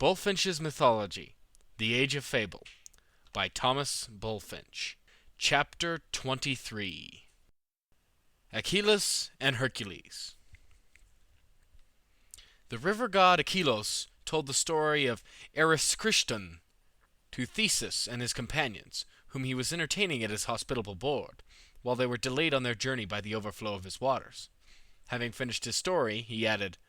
Bulfinch's Mythology, The Age of Fable, by Thomas Bulfinch. Chapter 23. Achilles and Hercules. The river god Achilles told the story of Erysichthon to Theseus and his companions, whom he was entertaining at his hospitable board, while they were delayed on their journey by the overflow of his waters. Having finished his story, he added,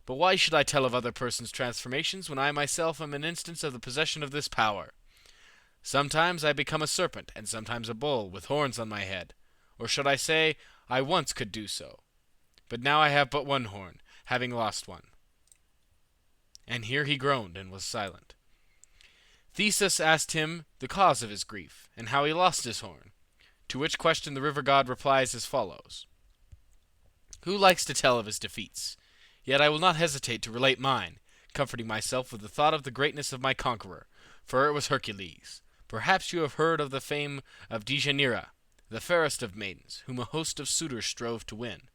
"But why should I tell of other persons' transformations when I myself am an instance of the possession of this power? Sometimes I become a serpent, and sometimes a bull, with horns on my head. Or should I say, I once could do so. But now I have but one horn, having lost one." And here he groaned and was silent. Theseus asked him the cause of his grief, and how he lost his horn. To which question the river god replies as follows: "Who likes to tell of his defeats? Yet I will not hesitate to relate mine, comforting myself with the thought of the greatness of my conqueror, for it was Hercules. Perhaps you have heard of the fame of Deianira, the fairest of maidens, whom a host of suitors strove to win.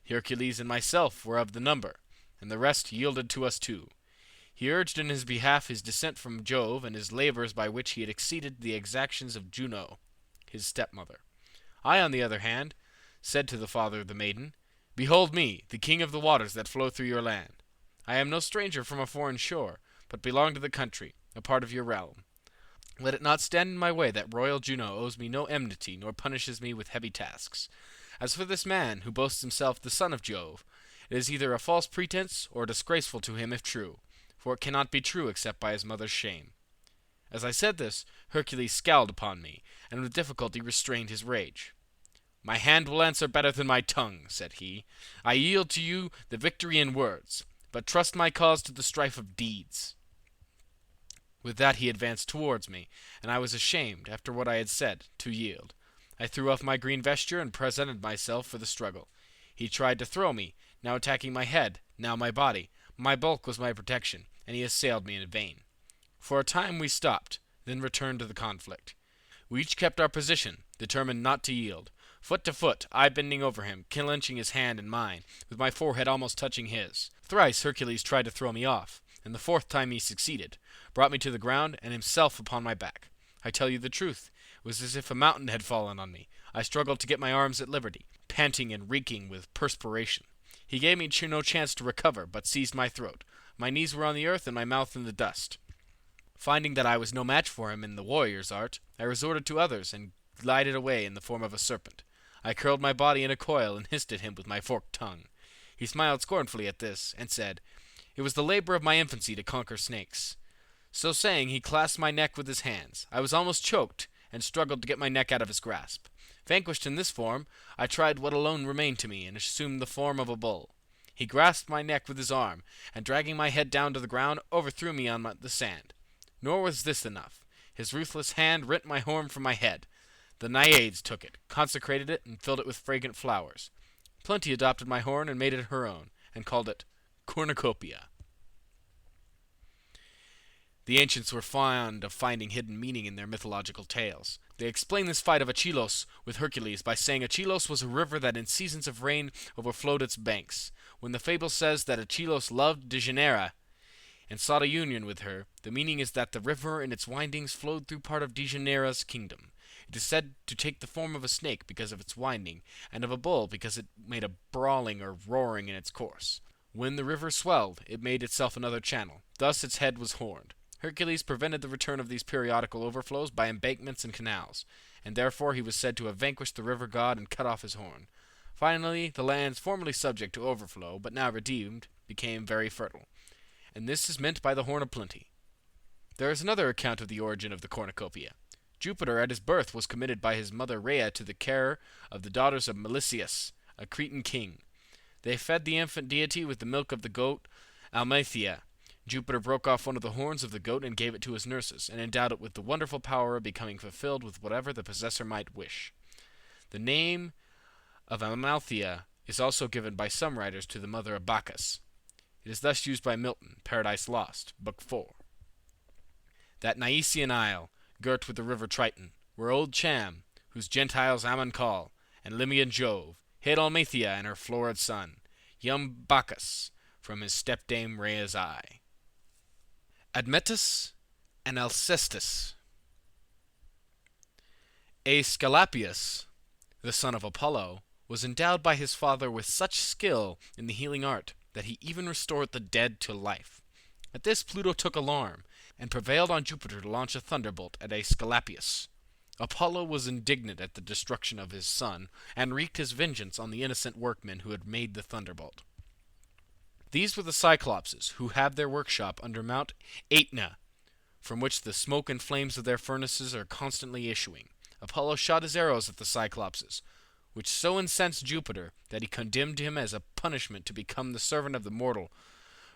Hercules and myself were of the number, and the rest yielded to us too. He urged in his behalf his descent from Jove and his labors by which he had exceeded the exactions of Juno, his stepmother. I, on the other hand, said to the father of the maiden, 'Behold me, the king of the waters that flow through your land. I am no stranger from a foreign shore, but belong to the country, a part of your realm. Let it not stand in my way that royal Juno owes me no enmity nor punishes me with heavy tasks. As for this man, who boasts himself the son of Jove, it is either a false pretense or disgraceful to him if true, for it cannot be true except by his mother's shame.' As I said this, Hercules scowled upon me, and with difficulty restrained his rage. 'My hand will answer better than my tongue,' said he. 'I yield to you the victory in words, but trust my cause to the strife of deeds.' With that he advanced towards me, and I was ashamed, after what I had said, to yield. I threw off my green vesture and presented myself for the struggle. He tried to throw me, now attacking my head, now my body. My bulk was my protection, and he assailed me in vain. For a time we stopped, then returned to the conflict. We each kept our position, determined not to yield. Foot to foot, I bending over him, clenching his hand in mine, with my forehead almost touching his. Thrice Hercules tried to throw me off, and the fourth time he succeeded, brought me to the ground, and himself upon my back. I tell you the truth, it was as if a mountain had fallen on me. I struggled to get my arms at liberty, panting and reeking with perspiration. He gave me no chance to recover, but seized my throat. My knees were on the earth and my mouth in the dust. Finding that I was no match for him in the warrior's art, I resorted to others and glided away in the form of a serpent. I curled my body in a coil and hissed at him with my forked tongue. He smiled scornfully at this, and said, 'It was the labor of my infancy to conquer snakes.' So saying, he clasped my neck with his hands. I was almost choked, and struggled to get my neck out of his grasp. Vanquished in this form, I tried what alone remained to me, and assumed the form of a bull. He grasped my neck with his arm, and dragging my head down to the ground, overthrew me on the sand. Nor was this enough. His ruthless hand rent my horn from my head. The Naiades took it, consecrated it, and filled it with fragrant flowers. Plenty adopted my horn and made it her own, and called it cornucopia. The ancients were fond of finding hidden meaning in their mythological tales. They explain this fight of Achilles with Hercules by saying Achilles was a river that in seasons of rain overflowed its banks. When the fable says that Achilles loved Deianira and sought a union with her, the meaning is that the river in its windings flowed through part of Deianira's kingdom. It is said to take the form of a snake because of its winding, and of a bull because it made a brawling or roaring in its course. When the river swelled, it made itself another channel. Thus its head was horned. Hercules prevented the return of these periodical overflows by embankments and canals, and therefore he was said to have vanquished the river god and cut off his horn. Finally, the lands formerly subject to overflow, but now redeemed, became very fertile. And this is meant by the horn of plenty. There is another account of the origin of the cornucopia. Jupiter at his birth was committed by his mother Rhea to the care of the daughters of Melesias, a Cretan king. They fed the infant deity with the milk of the goat Amalthea. Jupiter broke off one of the horns of the goat and gave it to his nurses, and endowed it with the wonderful power of becoming fulfilled with whatever the possessor might wish. The name of Amalthea is also given by some writers to the mother of Bacchus. It is thus used by Milton, Paradise Lost, Book 4. That Nyseian isle, girt with the river Triton, where old Cham, whose Gentiles Ammon call, and Lymian Jove, hid Amalthea and her florid son, young Bacchus, from his stepdame Rhea's eye. Admetus and Alcestis. Aesculapius, the son of Apollo, was endowed by his father with such skill in the healing art that he even restored the dead to life. At this Pluto took alarm, and prevailed on Jupiter to launch a thunderbolt at Aesculapius. Apollo was indignant at the destruction of his son, and wreaked his vengeance on the innocent workmen who had made the thunderbolt. These were the Cyclopses, who have their workshop under Mount Aetna, from which the smoke and flames of their furnaces are constantly issuing. Apollo shot his arrows at the Cyclopses, which so incensed Jupiter that he condemned him as a punishment to become the servant of the mortal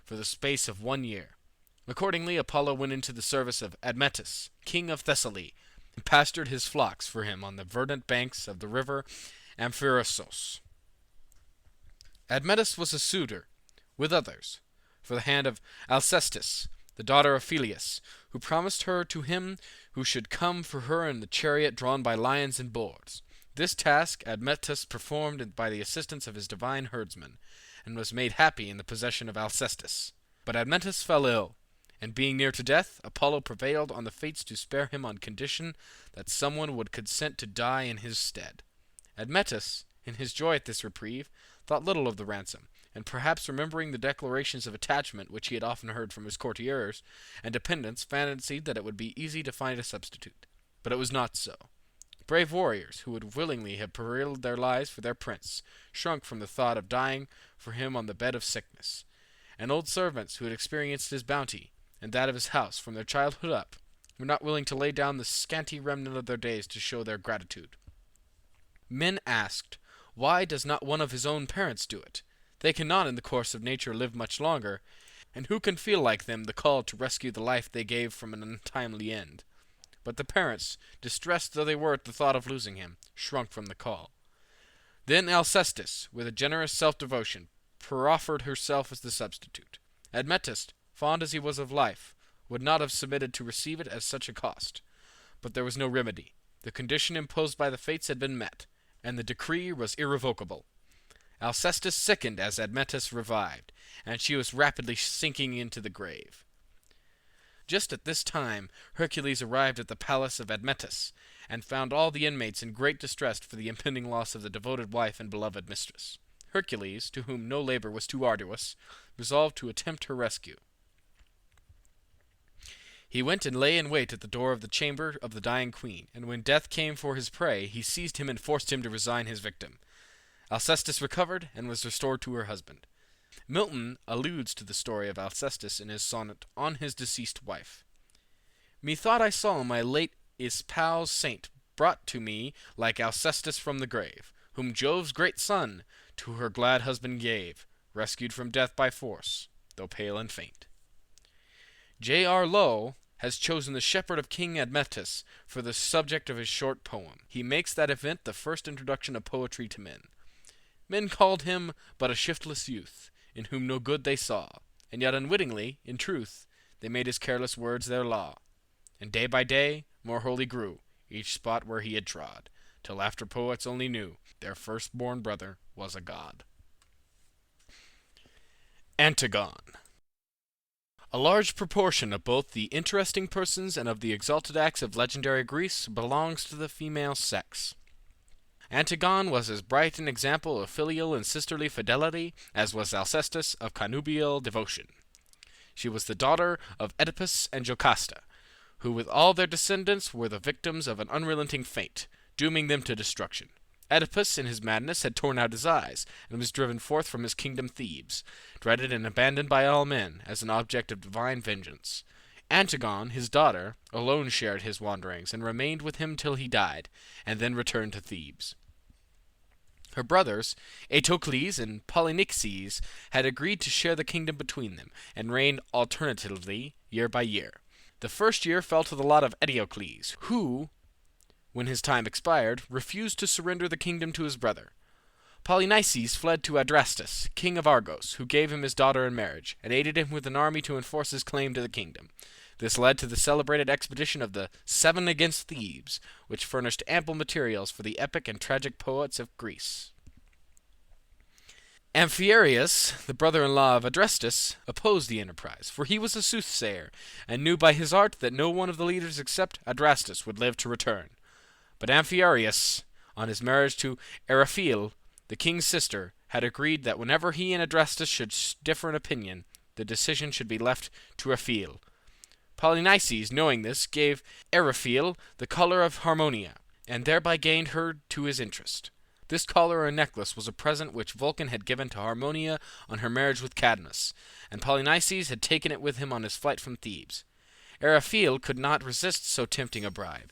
for the space of 1 year. Accordingly, Apollo went into the service of Admetus, king of Thessaly, and pastured his flocks for him on the verdant banks of the river Amphrysos. Admetus was a suitor, with others, for the hand of Alcestis, the daughter of Peleus, who promised her to him who should come for her in the chariot drawn by lions and boars. This task Admetus performed by the assistance of his divine herdsman, and was made happy in the possession of Alcestis. But Admetus fell ill, and being near to death, Apollo prevailed on the fates to spare him on condition that someone would consent to die in his stead. Admetus, in his joy at this reprieve, thought little of the ransom, and perhaps remembering the declarations of attachment which he had often heard from his courtiers and dependents, fancied that it would be easy to find a substitute. But it was not so. Brave warriors, who would willingly have periled their lives for their prince, shrunk from the thought of dying for him on the bed of sickness, and old servants who had experienced his bounty, and that of his house, from their childhood up, were not willing to lay down the scanty remnant of their days to show their gratitude. Men asked, why does not one of his own parents do it? They cannot in the course of nature live much longer, and who can feel like them the call to rescue the life they gave from an untimely end? But the parents, distressed though they were at the thought of losing him, shrunk from the call. Then Alcestis, with a generous self-devotion, proffered herself as the substitute. Admetus, fond as he was of life, would not have submitted to receive it at such a cost. But there was no remedy. The condition imposed by the fates had been met, and the decree was irrevocable. Alcestis sickened as Admetus revived, and she was rapidly sinking into the grave. Just at this time Hercules arrived at the palace of Admetus, and found all the inmates in great distress for the impending loss of the devoted wife and beloved mistress. Hercules, to whom no labor was too arduous, resolved to attempt her rescue. He went and lay in wait at the door of the chamber of the dying queen, and when death came for his prey, he seized him and forced him to resign his victim. Alcestis recovered, and was restored to her husband. Milton alludes to the story of Alcestis in his sonnet On His Deceased Wife. Methought I saw my late espoused saint brought to me like Alcestis from the grave, whom Jove's great son to her glad husband gave, rescued from death by force, though pale and faint. J.R. Lowe has chosen the shepherd of King Admetus for the subject of his short poem. He makes that event the first introduction of poetry to men. Men called him but a shiftless youth, in whom no good they saw, and yet unwittingly, in truth, they made his careless words their law. And day by day more holy grew each spot where he had trod, till after poets only knew their firstborn brother was a god. Antigone. A large proportion of both the interesting persons and of the exalted acts of legendary Greece belongs to the female sex. Antigone was as bright an example of filial and sisterly fidelity as was Alcestis of connubial devotion. She was the daughter of Oedipus and Jocasta, who with all their descendants were the victims of an unrelenting fate, dooming them to destruction. Oedipus, in his madness, had torn out his eyes, and was driven forth from his kingdom Thebes, dreaded and abandoned by all men, as an object of divine vengeance. Antigone, his daughter, alone shared his wanderings, and remained with him till he died, and then returned to Thebes. Her brothers, Eteocles and Polynices, had agreed to share the kingdom between them, and reigned alternatively year by year. The first year fell to the lot of Eteocles, who, when his time expired, refused to surrender the kingdom to his brother. Polynices fled to Adrastus, king of Argos, who gave him his daughter in marriage, and aided him with an army to enforce his claim to the kingdom. This led to the celebrated expedition of the Seven against Thebes, which furnished ample materials for the epic and tragic poets of Greece. Amphiaraus, the brother-in-law of Adrestus, opposed the enterprise, for he was a soothsayer, and knew by his art that no one of the leaders except Adrastus would live to return. But Amphiaraus, on his marriage to Eriphyle, the king's sister, had agreed that whenever he and Adrastus should differ in opinion, the decision should be left to Eriphyle. Polynices, knowing this, gave Eriphyle the collar of Harmonia, and thereby gained her to his interest. This collar or necklace was a present which Vulcan had given to Harmonia on her marriage with Cadmus, and Polynices had taken it with him on his flight from Thebes. Eriphyle could not resist so tempting a bribe,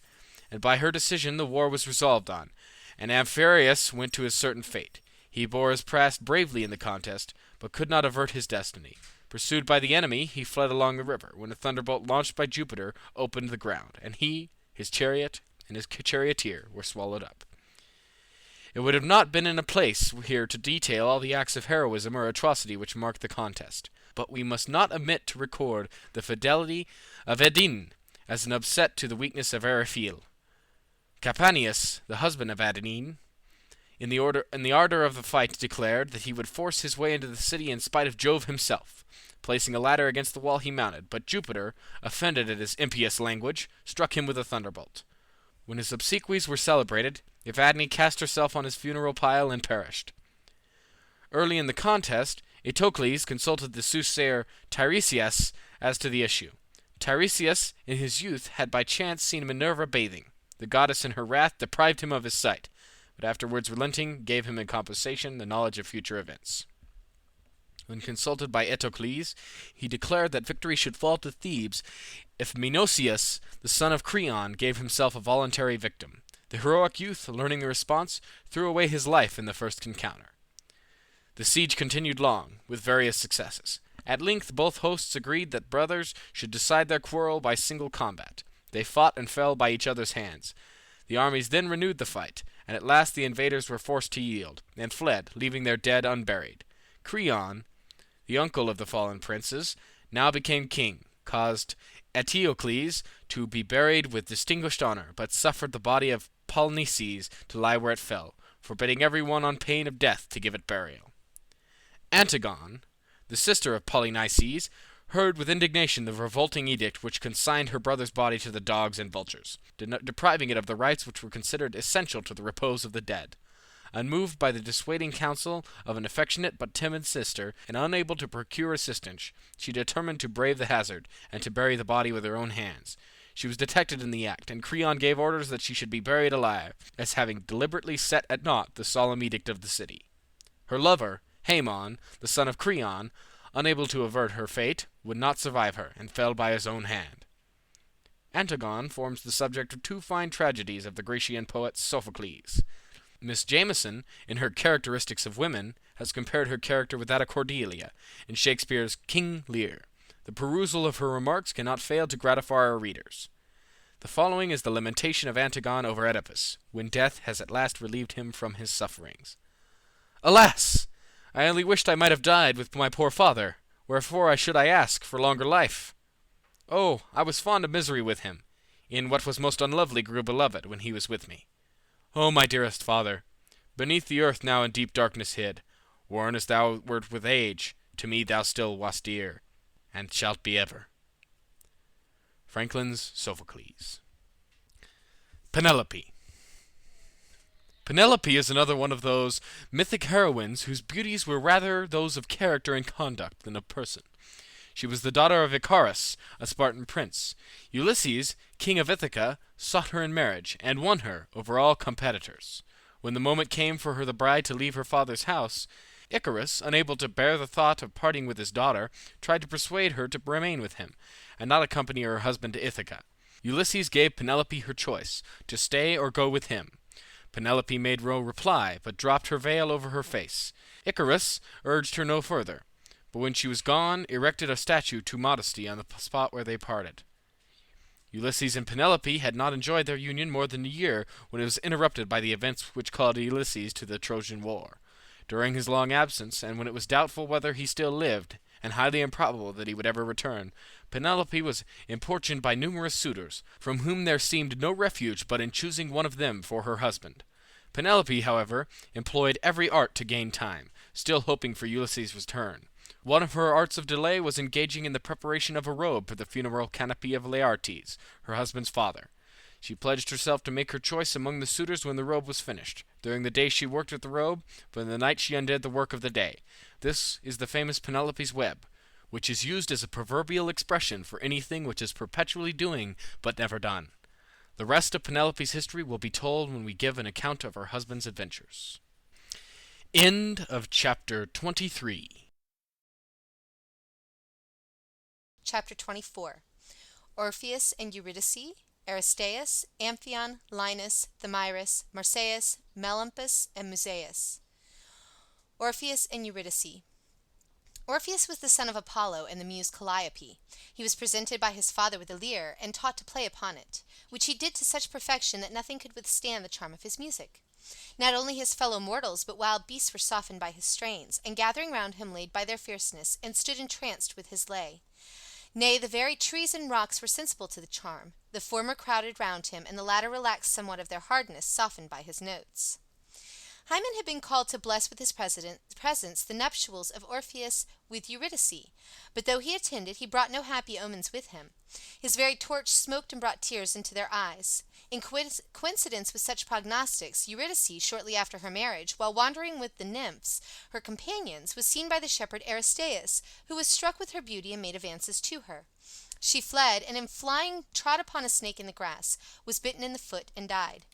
and by her decision the war was resolved on, and Amphiaraus went to his certain fate. He bore his past bravely in the contest, but could not avert his destiny. Pursued by the enemy, he fled along the river, when a thunderbolt launched by Jupiter opened the ground, and he, his chariot, and his charioteer were swallowed up. It would have not been in a place here to detail all the acts of heroism or atrocity which marked the contest, but we must not omit to record the fidelity of Edin as an upset to the weakness of Eriphyle. Capanius, the husband of Edin, in the ardor of the fight declared that he would force his way into the city in spite of Jove himself. Placing a ladder against the wall he mounted, but Jupiter, offended at his impious language, struck him with a thunderbolt. When his obsequies were celebrated, Evadne cast herself on his funeral pile and perished. Early in the contest, Eteocles consulted the soothsayer Tiresias as to the issue. Tiresias, in his youth, had by chance seen Minerva bathing. The goddess in her wrath deprived him of his sight, but afterwards relenting, gave him in compensation the knowledge of future events. When consulted by Eteocles, he declared that victory should fall to Thebes if Menoetius, the son of Creon, gave himself a voluntary victim. The heroic youth, learning the response, threw away his life in the first encounter. The siege continued long, with various successes. At length both hosts agreed that brothers should decide their quarrel by single combat. They fought and fell by each other's hands. The armies then renewed the fight, and at last the invaders were forced to yield, and fled, leaving their dead unburied. Creon, the uncle of the fallen princes, now became king, caused Eteocles to be buried with distinguished honor, but suffered the body of Polynices to lie where it fell, forbidding every one on pain of death to give it burial. Antigone, the sister of Polynices, heard with indignation the revolting edict which consigned her brother's body to the dogs and vultures, depriving it of the rites which were considered essential to the repose of the dead. Unmoved by the dissuading counsel of an affectionate but timid sister, and unable to procure assistance, she determined to brave the hazard, and to bury the body with her own hands. She was detected in the act, and Creon gave orders that she should be buried alive, as having deliberately set at naught the solemn edict of the city. Her lover, Haemon, the son of Creon, unable to avert her fate, would not survive her, and fell by his own hand. Antigone forms the subject of two fine tragedies of the Grecian poet Sophocles. Miss Jameson, in her Characteristics of Women, has compared her character with that of Cordelia, in Shakespeare's King Lear. The perusal of her remarks cannot fail to gratify our readers. The following is the lamentation of Antigone over Oedipus, when death has at last relieved him from his sufferings. Alas! I only wished I might have died with my poor father, wherefore should I ask for longer life? Oh, I was fond of misery with him, in what was most unlovely grew beloved when he was with me. O my dearest father, beneath the earth now in deep darkness hid, worn as thou wert with age, to me thou still wast dear, and shalt be ever. Franklin's Sophocles. Penelope. Penelope is another one of those mythic heroines whose beauties were rather those of character and conduct than of person. She was the daughter of Icarus, a Spartan prince. Ulysses, king of Ithaca, sought her in marriage, and won her over all competitors. When the moment came for her the bride to leave her father's house, Icarus, unable to bear the thought of parting with his daughter, tried to persuade her to remain with him, and not accompany her husband to Ithaca. Ulysses gave Penelope her choice, to stay or go with him. Penelope made no reply, but dropped her veil over her face. Icarus urged her no further, but when she was gone, erected a statue to Modesty on the spot where they parted. Ulysses and Penelope had not enjoyed their union more than a year when it was interrupted by the events which called Ulysses to the Trojan War. During his long absence, and when it was doubtful whether he still lived, and highly improbable that he would ever return, Penelope was importuned by numerous suitors, from whom there seemed no refuge but in choosing one of them for her husband. Penelope, however, employed every art to gain time, still hoping for Ulysses' return. One of her arts of delay was engaging in the preparation of a robe for the funeral canopy of Laertes, her husband's father. She pledged herself to make her choice among the suitors when the robe was finished. During the day she worked at the robe, but in the night she undid the work of the day. This is the famous Penelope's web, which is used as a proverbial expression for anything which is perpetually doing but never done. The rest of Penelope's history will be told when we give an account of her husband's adventures. End of chapter 23. Chapter 24. Orpheus and Eurydice, Aristeus, Amphion, Linus, Thamyris, Marsyas, Melampus, and Musaeus. Orpheus and Eurydice. Orpheus was the son of Apollo and the muse Calliope. He was presented by his father with a lyre and taught to play upon it, which he did to such perfection that nothing could withstand the charm of his music. Not only his fellow mortals, but wild beasts were softened by his strains, and gathering round him laid by their fierceness, and stood entranced with his lay. Nay, the very trees and rocks were sensible to the charm. The former crowded round him, and the latter relaxed somewhat of their hardness, softened by his notes. Hymen had been called to bless with his presence the nuptials of Orpheus with Eurydice, but though he attended, he brought no happy omens with him. His very torch smoked and brought tears into their eyes. In coincidence with such prognostics, Eurydice, shortly after her marriage, while wandering with the nymphs, her companions, was seen by the shepherd Aristeus, who was struck with her beauty and made advances to her. She fled, and in flying trod upon a snake in the grass, was bitten in the foot, and died.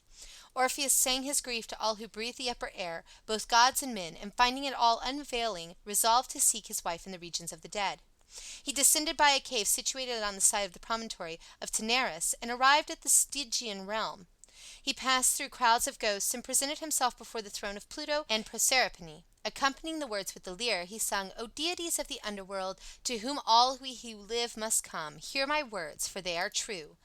Orpheus sang his grief to all who breathe the upper air, both gods and men, and finding it all unavailing, resolved to seek his wife in the regions of the dead. He descended by a cave situated on the side of the promontory of Taenarus, and arrived at the Stygian realm. He passed through crowds of ghosts, and presented himself before the throne of Pluto and Proserpine. Accompanying the words with the lyre, he sung, "O deities of the underworld, to whom all we who live must come, hear my words, for they are true.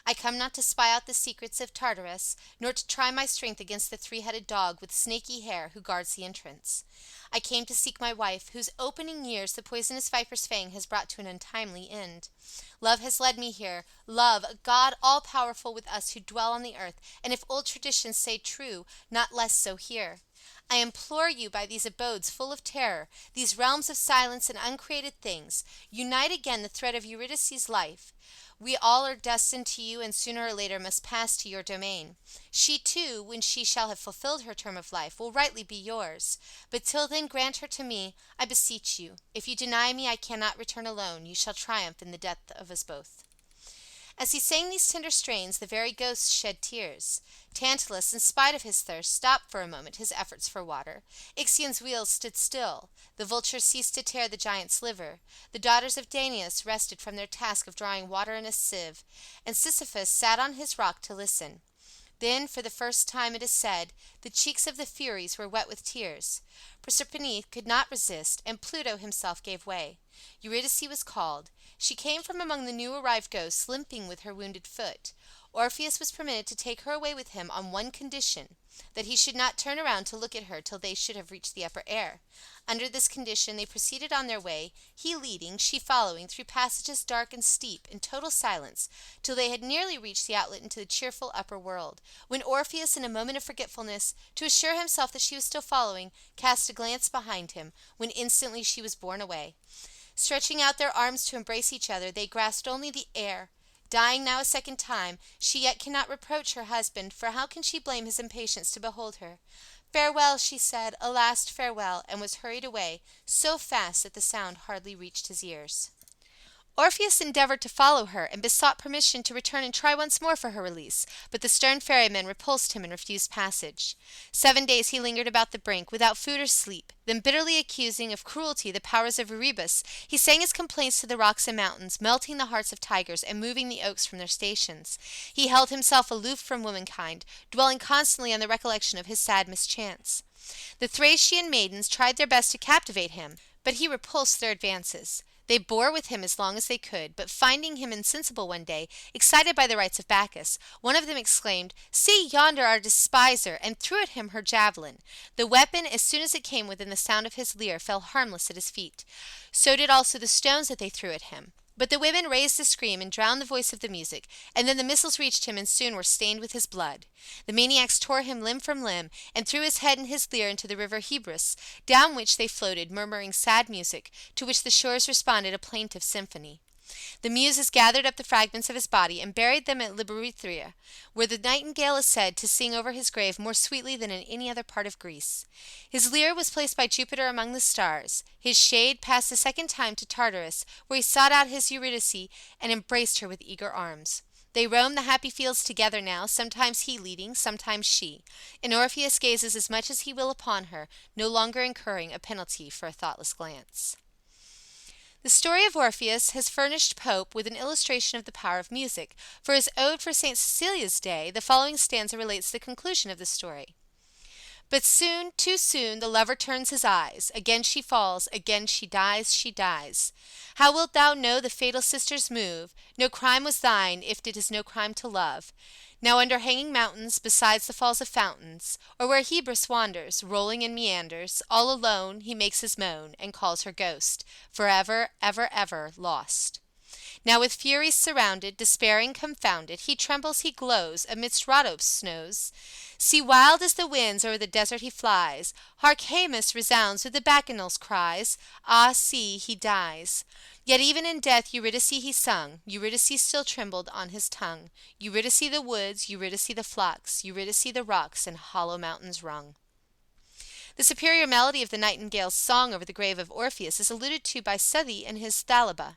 I come not to spy out the secrets of Tartarus, nor to try my strength against the three-headed dog with snaky hair who guards the entrance. I came to seek my wife, whose opening years the poisonous viper's fang has brought to an untimely end. Love has led me here, love, a god all-powerful with us who dwell on the earth, and if old traditions say true, not less so here. I implore you by these abodes full of terror, these realms of silence and uncreated things, unite again the thread of Eurydice's life. We all are destined to you, and sooner or later must pass to your domain. She, too, when she shall have fulfilled her term of life, will rightly be yours. But till then grant her to me, I beseech you. If you deny me, I cannot return alone. You shall triumph in the death of us both." As he sang these tender strains, the very ghosts shed tears. Tantalus, in spite of his thirst, stopped for a moment his efforts for water. Ixion's wheels stood still. The vultures ceased to tear the giant's liver. The daughters of Danaus rested from their task of drawing water in a sieve, and Sisyphus sat on his rock to listen. Then, for the first time, it is said, the cheeks of the Furies were wet with tears. Proserpine could not resist, and Pluto himself gave way. Eurydice was called. She came from among the new-arrived ghosts, limping with her wounded foot. Orpheus was permitted to take her away with him on one condition, that he should not turn around to look at her till they should have reached the upper air. Under this condition they proceeded on their way, he leading, she following, through passages dark and steep, in total silence, till they had nearly reached the outlet into the cheerful upper world, when Orpheus, in a moment of forgetfulness, to assure himself that she was still following, cast a glance behind him, when instantly she was borne away. Stretching out their arms to embrace each other, they grasped only the air. Dying now a second time, she yet cannot reproach her husband, for how can she blame his impatience to behold her? "Farewell," she said, "a last farewell," and was hurried away, so fast that the sound hardly reached his ears. Orpheus endeavored to follow her, and besought permission to return and try once more for her release, but the stern ferryman repulsed him and refused passage. 7 days he lingered about the brink, without food or sleep. Then, bitterly accusing of cruelty the powers of Erebus, he sang his complaints to the rocks and mountains, melting the hearts of tigers and moving the oaks from their stations. He held himself aloof from womankind, dwelling constantly on the recollection of his sad mischance. The Thracian maidens tried their best to captivate him, but he repulsed their advances. They bore with him as long as they could, but finding him insensible one day, excited by the rites of Bacchus, one of them exclaimed, "See yonder our despiser," and threw at him her javelin. The weapon, as soon as it came within the sound of his lyre, fell harmless at his feet. So did also the stones that they threw at him. But the women raised a scream and drowned the voice of the music, and then the missiles reached him and soon were stained with his blood. The maniacs tore him limb from limb, and threw his head and his lyre into the river Hebrus, down which they floated, murmuring sad music, to which the shores responded a plaintive symphony. The Muses gathered up the fragments of his body and buried them at Librithria, where the nightingale is said to sing over his grave more sweetly than in any other part of Greece. His lyre was placed by Jupiter among the stars. His shade passed a second time to Tartarus, where he sought out his Eurydice and embraced her with eager arms. They roam the happy fields together now, sometimes he leading, sometimes she, and Orpheus gazes as much as he will upon her, no longer incurring a penalty for a thoughtless glance. The story of Orpheus has furnished Pope with an illustration of the power of music. For his Ode for St. Cecilia's Day, the following stanza relates the conclusion of the story. But soon, too soon, the lover turns his eyes. Again she falls, again she dies, she dies. How wilt thou know the fatal sisters move? No crime was thine, if it is no crime to love. Now under hanging mountains, besides the falls of fountains, or where Hebrus wanders, rolling in meanders, all alone he makes his moan, and calls her ghost, forever, ever, ever lost. Now with furies surrounded, despairing, confounded, he trembles, he glows, amidst Rhodos' snows. See, wild as the winds o'er the desert he flies. Hark, Haemus resounds with the Bacchanals' cries. Ah, see, he dies. Yet even in death Eurydice he sung. Eurydice still trembled on his tongue. Eurydice the woods, Eurydice the flocks, Eurydice the rocks and hollow mountains rung. The superior melody of the nightingale's song over the grave of Orpheus is alluded to by Southey in his Thalaba.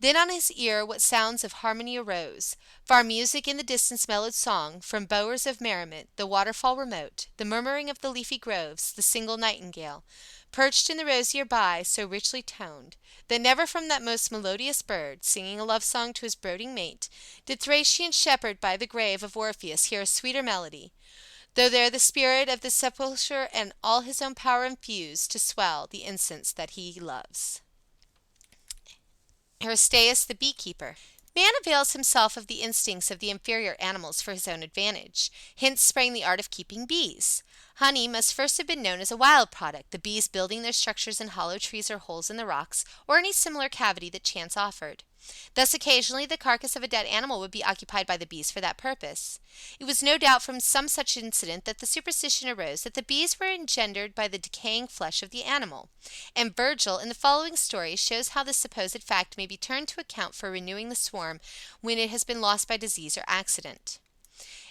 Then on his ear what sounds of harmony arose, far music in the distance mellowed song, from bowers of merriment, the waterfall remote, the murmuring of the leafy groves, the single nightingale, perched in the rosier by, so richly toned, that never from that most melodious bird, singing a love song to his brooding mate, did Thracian shepherd by the grave of Orpheus hear a sweeter melody, though there the spirit of the sepulchre and all his own power infuse to swell the incense that he loves. Aristaeus the beekeeper. Man avails himself of the instincts of the inferior animals for his own advantage. Hence sprang the art of keeping bees. Honey must first have been known as a wild product, the bees building their structures in hollow trees or holes in the rocks, or any similar cavity that chance offered. Thus occasionally the carcass of a dead animal would be occupied by the bees for that purpose. It was no doubt from some such incident that the superstition arose that the bees were engendered by the decaying flesh of the animal, and Virgil in the following story shows how this supposed fact may be turned to account for renewing the swarm when it has been lost by disease or accident.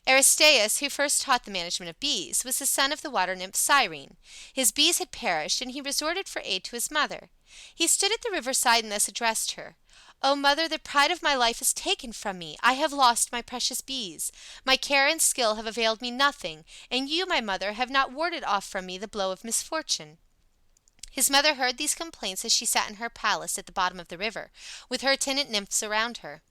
Aristaeus, who first taught the management of bees, was the son of the water nymph Cyrene. His bees had perished, and he resorted for aid to his mother. He stood at the riverside and thus addressed her. O mother, the pride of my life is taken from me. I have lost my precious bees. My care and skill have availed me nothing, and you, my mother, have not warded off from me the blow of misfortune. His mother heard these complaints as she sat in her palace at the bottom of the river, with her attendant nymphs around her.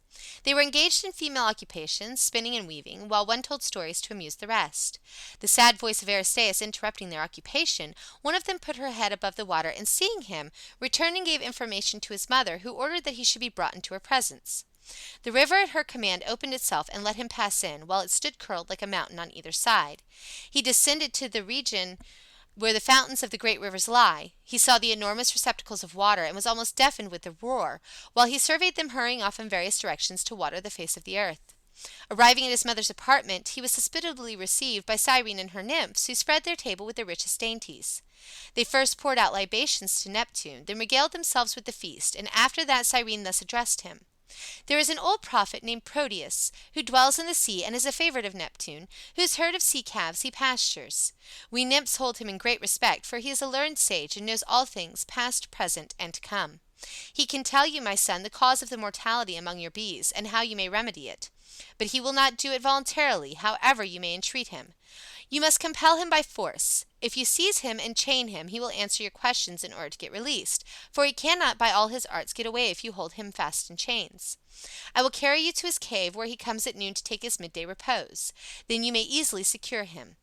They were engaged in female occupations, spinning and weaving, while one told stories to amuse the rest. The sad voice of Aristaeus interrupting their occupation, one of them put her head above the water, and seeing him, returned and gave information to his mother, who ordered that he should be brought into her presence. The river at her command opened itself and let him pass in, while it stood curled like a mountain on either side. He descended to the region where the fountains of the great rivers lie. He saw the enormous receptacles of water, and was almost deafened with the roar, while he surveyed them hurrying off in various directions to water the face of the earth. Arriving at his mother's apartment, he was hospitably received by Cyrene and her nymphs, who spread their table with the richest dainties. They first poured out libations to Neptune, then regaled themselves with the feast, and after that Cyrene thus addressed him. There is an old prophet named Proteus, who dwells in the sea and is a favorite of Neptune, whose herd of sea calves he pastures. We nymphs hold him in great respect, for he is a learned sage and knows all things, past, present, and to come. He can tell you, my son, the cause of the mortality among your bees, and how you may remedy it. But he will not do it voluntarily, however you may entreat him. You must compel him by force. If you seize him and chain him, he will answer your questions in order to get released, for he cannot by all his arts get away if you hold him fast in chains. I will carry you to his cave, where he comes at noon to take his midday repose. Then you may easily secure him.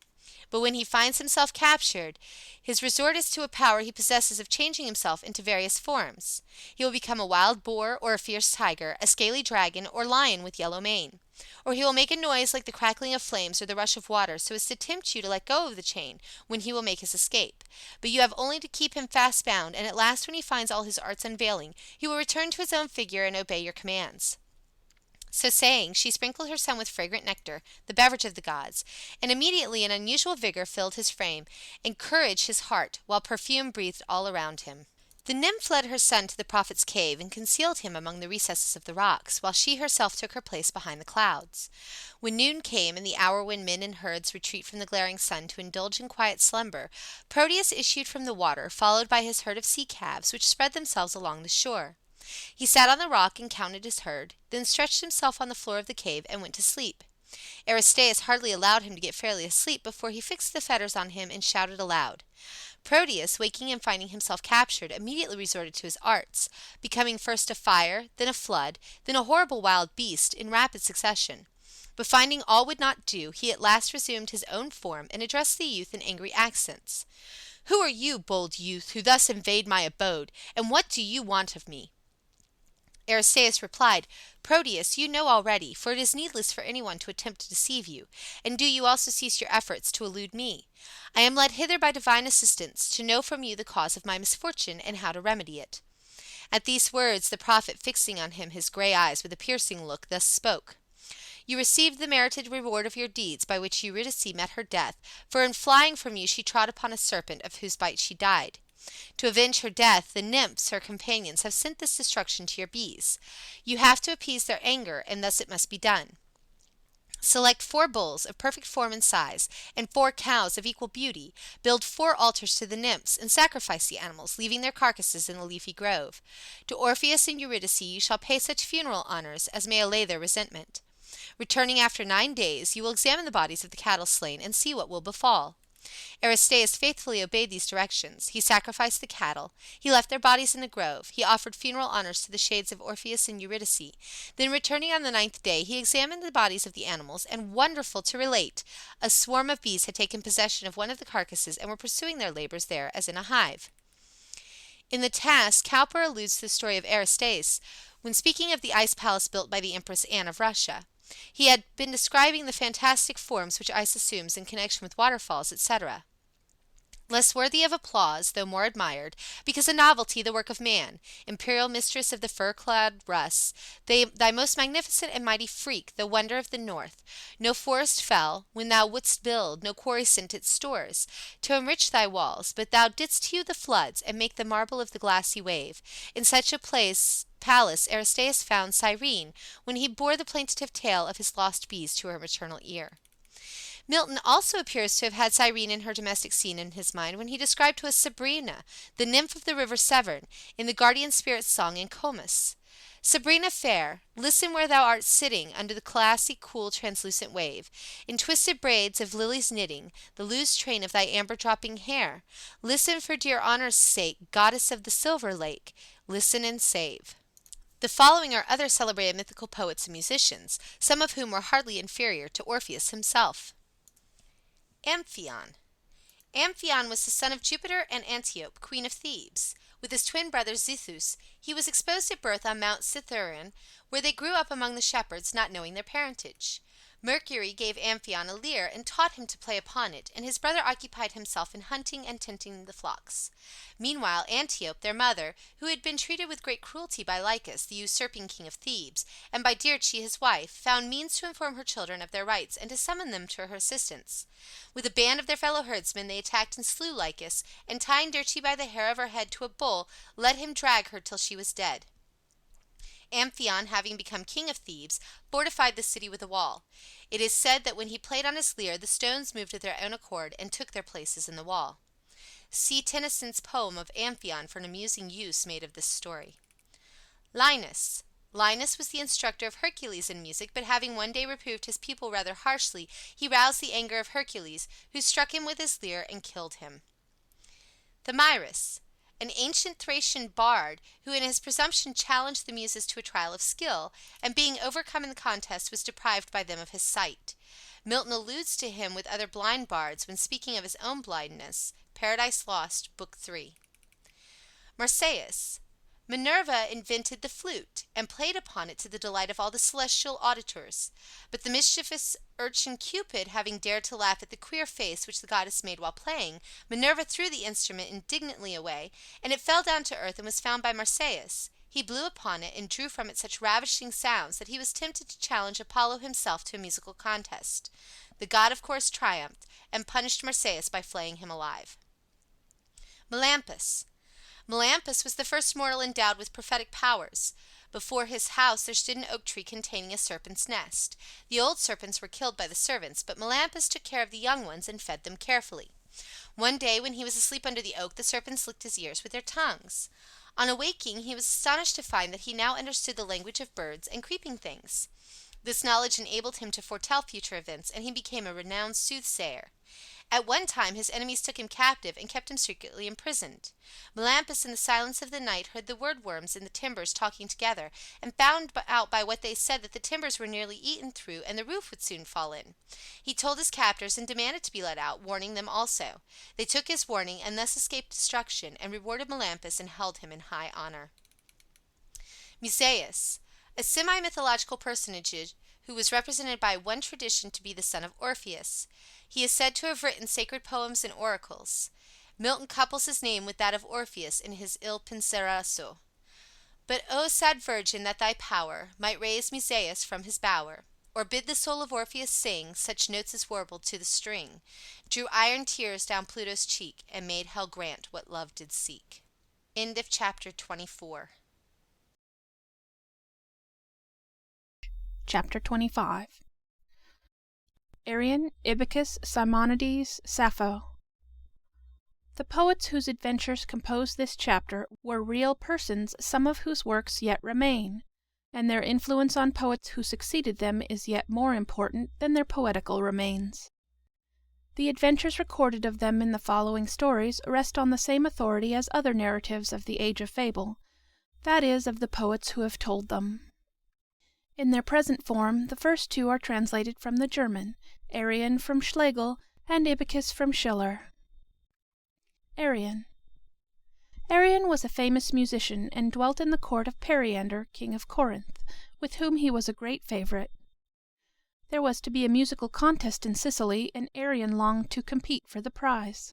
But when he finds himself captured, his resort is to a power he possesses of changing himself into various forms. He will become a wild boar or a fierce tiger, a scaly dragon or lion with yellow mane. Or he will make a noise like the crackling of flames or the rush of water, so as to tempt you to let go of the chain, when he will make his escape. But you have only to keep him fast bound, and at last, when he finds all his arts unveiling, he will return to his own figure and obey your commands." So saying, she sprinkled her son with fragrant nectar, the beverage of the gods, and immediately an unusual vigor filled his frame, and courage his heart, while perfume breathed all around him. The nymph led her son to the prophet's cave and concealed him among the recesses of the rocks, while she herself took her place behind the clouds. When noon came, and the hour when men and herds retreat from the glaring sun to indulge in quiet slumber, Proteus issued from the water, followed by his herd of sea calves, which spread themselves along the shore. He sat on the rock and counted his herd, then stretched himself on the floor of the cave and went to sleep. Aristaeus hardly allowed him to get fairly asleep before he fixed the fetters on him and shouted aloud. Proteus, waking and finding himself captured, immediately resorted to his arts, becoming first a fire, then a flood, then a horrible wild beast, in rapid succession. But finding all would not do, he at last resumed his own form and addressed the youth in angry accents. "Who are you, bold youth, who thus invade my abode, and what do you want of me?" Aristaeus replied, "Proteus, you know already, for it is needless for anyone to attempt to deceive you, and do you also cease your efforts to elude me. I am led hither by divine assistance, to know from you the cause of my misfortune, and how to remedy it." At these words, the prophet, fixing on him his gray eyes with a piercing look, thus spoke: "You received the merited reward of your deeds, by which Eurydice met her death, for in flying from you she trod upon a serpent, of whose bite she died. To avenge her death, the nymphs, her companions, have sent this destruction to your bees. You have to appease their anger, and thus it must be done. Select 4 bulls of perfect form and size, and 4 cows of equal beauty. Build 4 altars to the nymphs, and sacrifice the animals, leaving their carcasses in the leafy grove. To Orpheus and Eurydice you shall pay such funeral honors as may allay their resentment. Returning after 9 days, you will examine the bodies of the cattle slain, and see what will befall." Aristaeus faithfully obeyed these directions. He sacrificed the cattle. He left their bodies in the grove. He offered funeral honors to the shades of Orpheus and Eurydice. Then, returning on the 9th day, he examined the bodies of the animals, and, wonderful to relate, a swarm of bees had taken possession of one of the carcasses and were pursuing their labors there as in a hive. In the task, Cowper alludes to the story of Aristaeus when speaking of the ice palace built by the Empress Anne of Russia. He had been describing the fantastic forms which ice assumes in connection with waterfalls, etc. Less worthy of applause, though more admired, because a novelty the work of man, imperial mistress of the fur-clad Russ, thy most magnificent and mighty freak, the wonder of the north. No forest fell, when thou wouldst build, no quarry sent its stores, to enrich thy walls, but thou didst hew the floods, and make the marble of the glassy wave. In such a palace Aristaeus found Cyrene, when he bore the plaintive tale of his lost bees to her maternal ear. Milton also appears to have had Cyrene in her domestic scene in his mind when he described to us Sabrina, the nymph of the river Severn, in the guardian spirit's song in Comus. "Sabrina fair, listen where thou art sitting under the glassy, cool, translucent wave, in twisted braids of lilies knitting, the loose train of thy amber-dropping hair. Listen for dear honor's sake, goddess of the silver lake, listen and save." The following are other celebrated mythical poets and musicians, some of whom were hardly inferior to Orpheus himself. Amphion. Amphion was the son of Jupiter and Antiope, queen of Thebes. With his twin brother Zethus, he was exposed at birth on Mount Cithaeron, where they grew up among the shepherds, not knowing their parentage. Mercury gave Amphion a lyre and taught him to play upon it, and his brother occupied himself in hunting and tending the flocks. Meanwhile, Antiope, their mother, who had been treated with great cruelty by Lycus, the usurping king of Thebes, and by Dirce, his wife, found means to inform her children of their rights and to summon them to her assistance. With a band of their fellow herdsmen they attacked and slew Lycus, and tying Dirce by the hair of her head to a bull, let him drag her till she was dead. Amphion, having become king of Thebes, fortified the city with a wall. It is said that when he played on his lyre, the stones moved of their own accord and took their places in the wall. See Tennyson's poem of Amphion for an amusing use made of this story. Linus. Linus was the instructor of Hercules in music, but having one day reproved his pupil rather harshly, he roused the anger of Hercules, who struck him with his lyre and killed him. Thamyris. An ancient Thracian bard, who in his presumption challenged the Muses to a trial of skill, and being overcome in the contest was deprived by them of his sight. Milton alludes to him with other blind bards when speaking of his own blindness. Paradise Lost, Book 3. Marsyas. Minerva invented the flute, and played upon it to the delight of all the celestial auditors. But the mischievous urchin Cupid having dared to laugh at the queer face which the goddess made while playing, Minerva threw the instrument indignantly away, and it fell down to earth and was found by Marsyas. He blew upon it, and drew from it such ravishing sounds that he was tempted to challenge Apollo himself to a musical contest. The god of course triumphed, and punished Marsyas by flaying him alive. Melampus. Melampus was the first mortal endowed with prophetic powers. Before his house there stood an oak tree containing a serpent's nest. The old serpents were killed by the servants, but Melampus took care of the young ones and fed them carefully. One day, when he was asleep under the oak, the serpents licked his ears with their tongues. On awaking, he was astonished to find that he now understood the language of birds and creeping things. This knowledge enabled him to foretell future events, and he became a renowned soothsayer. At one time his enemies took him captive and kept him secretly imprisoned. Melampus in the silence of the night heard the woodworms in the timbers talking together, and found out by what they said that the timbers were nearly eaten through and the roof would soon fall in. He told his captors and demanded to be let out, warning them also. They took his warning and thus escaped destruction, and rewarded Melampus and held him in high honor. Musaeus, a semi-mythological personage who was represented by one tradition to be the son of Orpheus. He is said to have written sacred poems and oracles. Milton couples his name with that of Orpheus in his Il Penseroso. But, O sad virgin, that thy power might raise Musaeus from his bower, or bid the soul of Orpheus sing such notes as warbled to the string, drew iron tears down Pluto's cheek, and made hell grant what love did seek. End of chapter 24. Chapter 25. Arion, Ibycus, Simonides, Sappho. The poets whose adventures compose this chapter were real persons, some of whose works yet remain, and their influence on poets who succeeded them is yet more important than their poetical remains. The adventures recorded of them in the following stories rest on the same authority as other narratives of the age of fable, that is, of the poets who have told them. In their present form, the first two are translated from the German, Arion from Schlegel, and Ibycus from Schiller. Arion. Arion was a famous musician, and dwelt in the court of Periander, king of Corinth, with whom he was a great favorite. There was to be a musical contest in Sicily, and Arion longed to compete for the prize.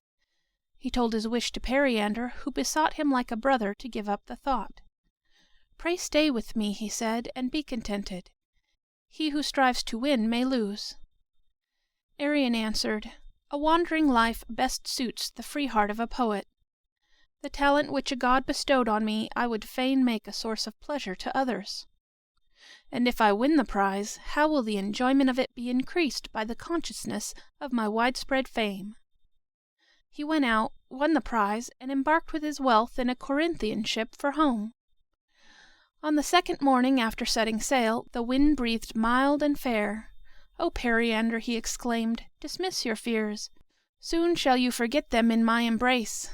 He told his wish to Periander, who besought him like a brother to give up the thought. "Pray stay with me," he said, "and be contented. He who strives to win may lose." Arion answered, "A wandering life best suits the free heart of a poet. The talent which a god bestowed on me I would fain make a source of pleasure to others. And if I win the prize, how will the enjoyment of it be increased by the consciousness of my widespread fame?" He went out, won the prize, and embarked with his wealth in a Corinthian ship for home. On the second morning after setting sail, the wind breathed mild and fair. "O Periander," he exclaimed, "dismiss your fears. Soon shall you forget them in my embrace.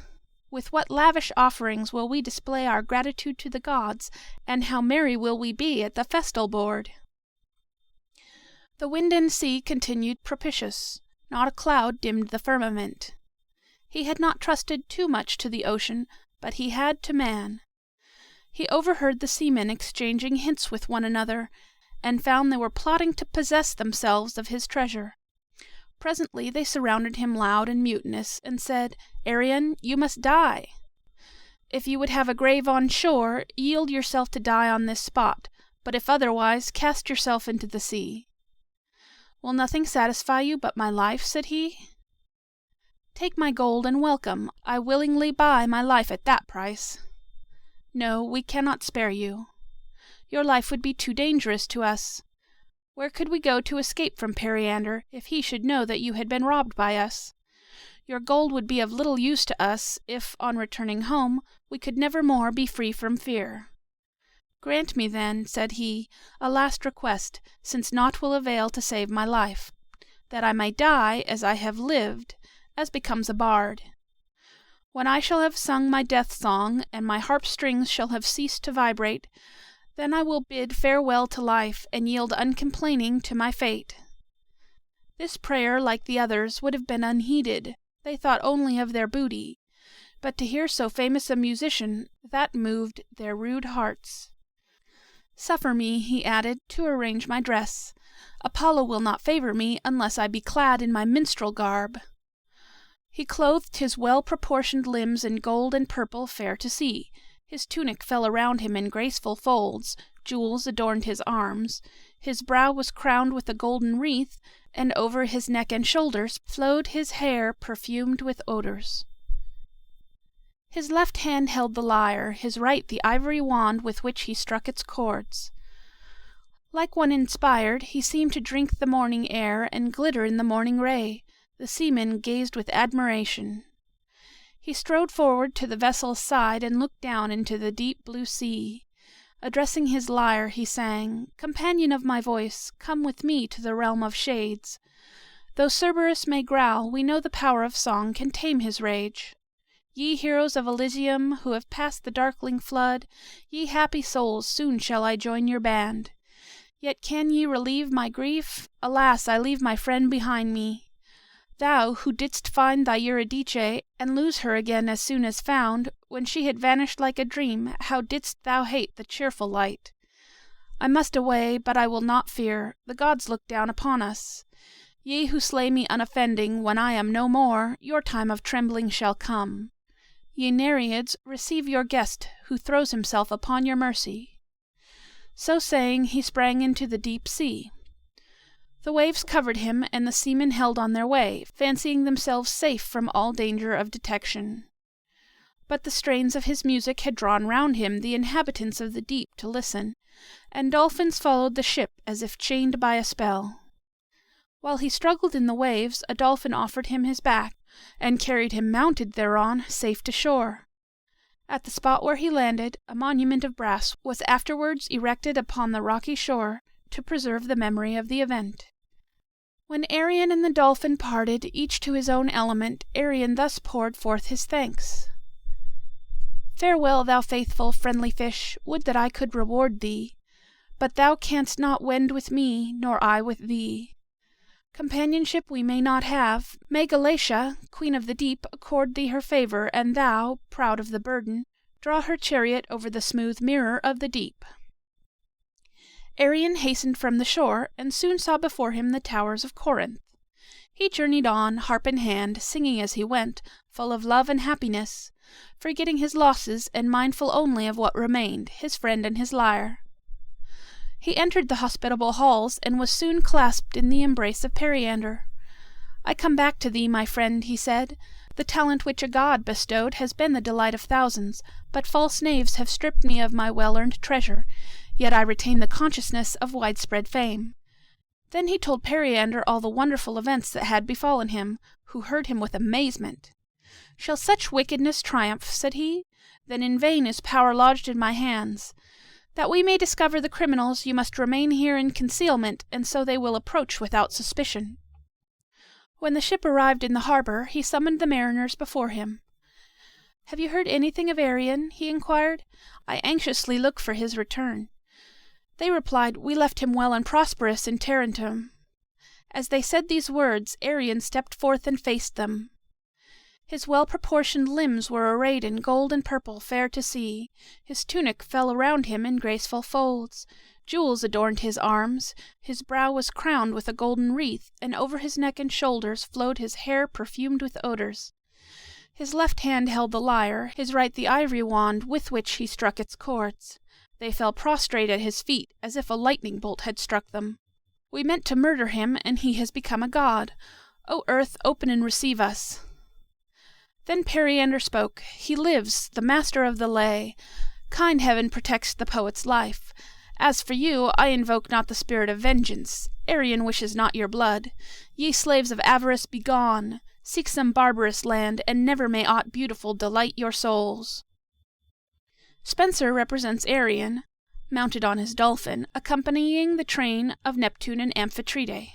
With what lavish offerings will we display our gratitude to the gods, and how merry will we be at the festal board!" The wind and sea continued propitious. Not a cloud dimmed the firmament. He had not trusted too much to the ocean, but he had to man. He overheard the seamen exchanging hints with one another, and found they were plotting to possess themselves of his treasure. Presently they surrounded him loud and mutinous, and said, "Arion, you must die. If you would have a grave on shore, yield yourself to die on this spot, but if otherwise, cast yourself into the sea." "Will nothing satisfy you but my life?" said he. "Take my gold and welcome. I willingly buy my life at that price." "No, we cannot spare you. Your life would be too dangerous to us. Where could we go to escape from Periander, if he should know that you had been robbed by us? Your gold would be of little use to us, if, on returning home, we could never more be free from fear. Grant me, then," said he, "a last request, since naught will avail to save my life, that I may die as I have lived, as becomes a bard. When I shall have sung my death song, and my harp strings shall have ceased to vibrate, then I will bid farewell to life, and yield uncomplaining to my fate." This prayer, like the others, would have been unheeded. They thought only of their booty. But to hear so famous a musician, that moved their rude hearts. "Suffer me," he added, "to arrange my dress. Apollo will not favor me unless I be clad in my minstrel garb." He clothed his well-proportioned limbs in gold and purple fair to see. His tunic fell around him in graceful folds, jewels adorned his arms, his brow was crowned with a golden wreath, and over his neck and shoulders flowed his hair perfumed with odors. His left hand held the lyre, his right the ivory wand with which he struck its chords. Like one inspired, he seemed to drink the morning air and glitter in the morning ray. The seamen gazed with admiration. He strode forward to the vessel's side and looked down into the deep blue sea. Addressing his lyre, he sang, "Companion of my voice, come with me to the realm of shades. Though Cerberus may growl, we know the power of song can tame his rage. Ye heroes of Elysium, who have passed the darkling flood, ye happy souls, soon shall I join your band. Yet can ye relieve my grief? Alas, I leave my friend behind me. Thou, who didst find thy Eurydice, and lose her again as soon as found, when she had vanished like a dream, how didst thou hate the cheerful light? I must away, but I will not fear, the gods look down upon us. Ye who slay me unoffending, when I am no more, your time of trembling shall come. Ye Nereids, receive your guest, who throws himself upon your mercy." So saying, he sprang into the deep sea. The waves covered him, and the seamen held on their way, fancying themselves safe from all danger of detection. But the strains of his music had drawn round him the inhabitants of the deep to listen, and dolphins followed the ship as if chained by a spell. While he struggled in the waves, a dolphin offered him his back, and carried him mounted thereon safe to shore. At the spot where he landed, a monument of brass was afterwards erected upon the rocky shore to preserve the memory of the event. When Arion and the dolphin parted, each to his own element, Arion thus poured forth his thanks. "Farewell, thou faithful, friendly fish, would that I could reward thee. But thou canst not wend with me, nor I with thee. Companionship we may not have. May Galatea, queen of the deep, accord thee her favor, and thou, proud of the burden, draw her chariot over the smooth mirror of the deep." Arion hastened from the shore, and soon saw before him the towers of Corinth. He journeyed on, harp in hand, singing as he went, full of love and happiness, forgetting his losses, and mindful only of what remained, his friend and his lyre. He entered the hospitable halls, and was soon clasped in the embrace of Periander. "I come back to thee, my friend," he said. "The talent which a god bestowed has been the delight of thousands, but false knaves have stripped me of my well-earned treasure, yet I retain the consciousness of widespread fame." Then he told Periander all the wonderful events that had befallen him, who heard him with amazement. "Shall such wickedness triumph?" said he. "Then in vain is power lodged in my hands. That we may discover the criminals, you must remain here in concealment, and so they will approach without suspicion." When the ship arrived in the harbor, he summoned the mariners before him. "Have you heard anything of Arion?" he inquired. "I anxiously look for his return." They replied, "We left him well and prosperous in Tarentum." As they said these words, Arion stepped forth and faced them. His well-proportioned limbs were arrayed in gold and purple fair to see. His tunic fell around him in graceful folds. Jewels adorned his arms. His brow was crowned with a golden wreath, and over his neck and shoulders flowed his hair perfumed with odors. His left hand held the lyre, his right the ivory wand with which he struck its chords. They fell prostrate at his feet, as if a lightning bolt had struck them. "We meant to murder him, and he has become a god. O earth, open and receive us." Then Periander spoke. "He lives, the master of the lay. Kind heaven protects the poet's life. As for you, I invoke not the spirit of vengeance. Arion wishes not your blood. Ye slaves of avarice, be gone. Seek some barbarous land, and never may aught beautiful delight your souls." Spenser represents Arion, mounted on his dolphin, accompanying the train of Neptune and Amphitrite.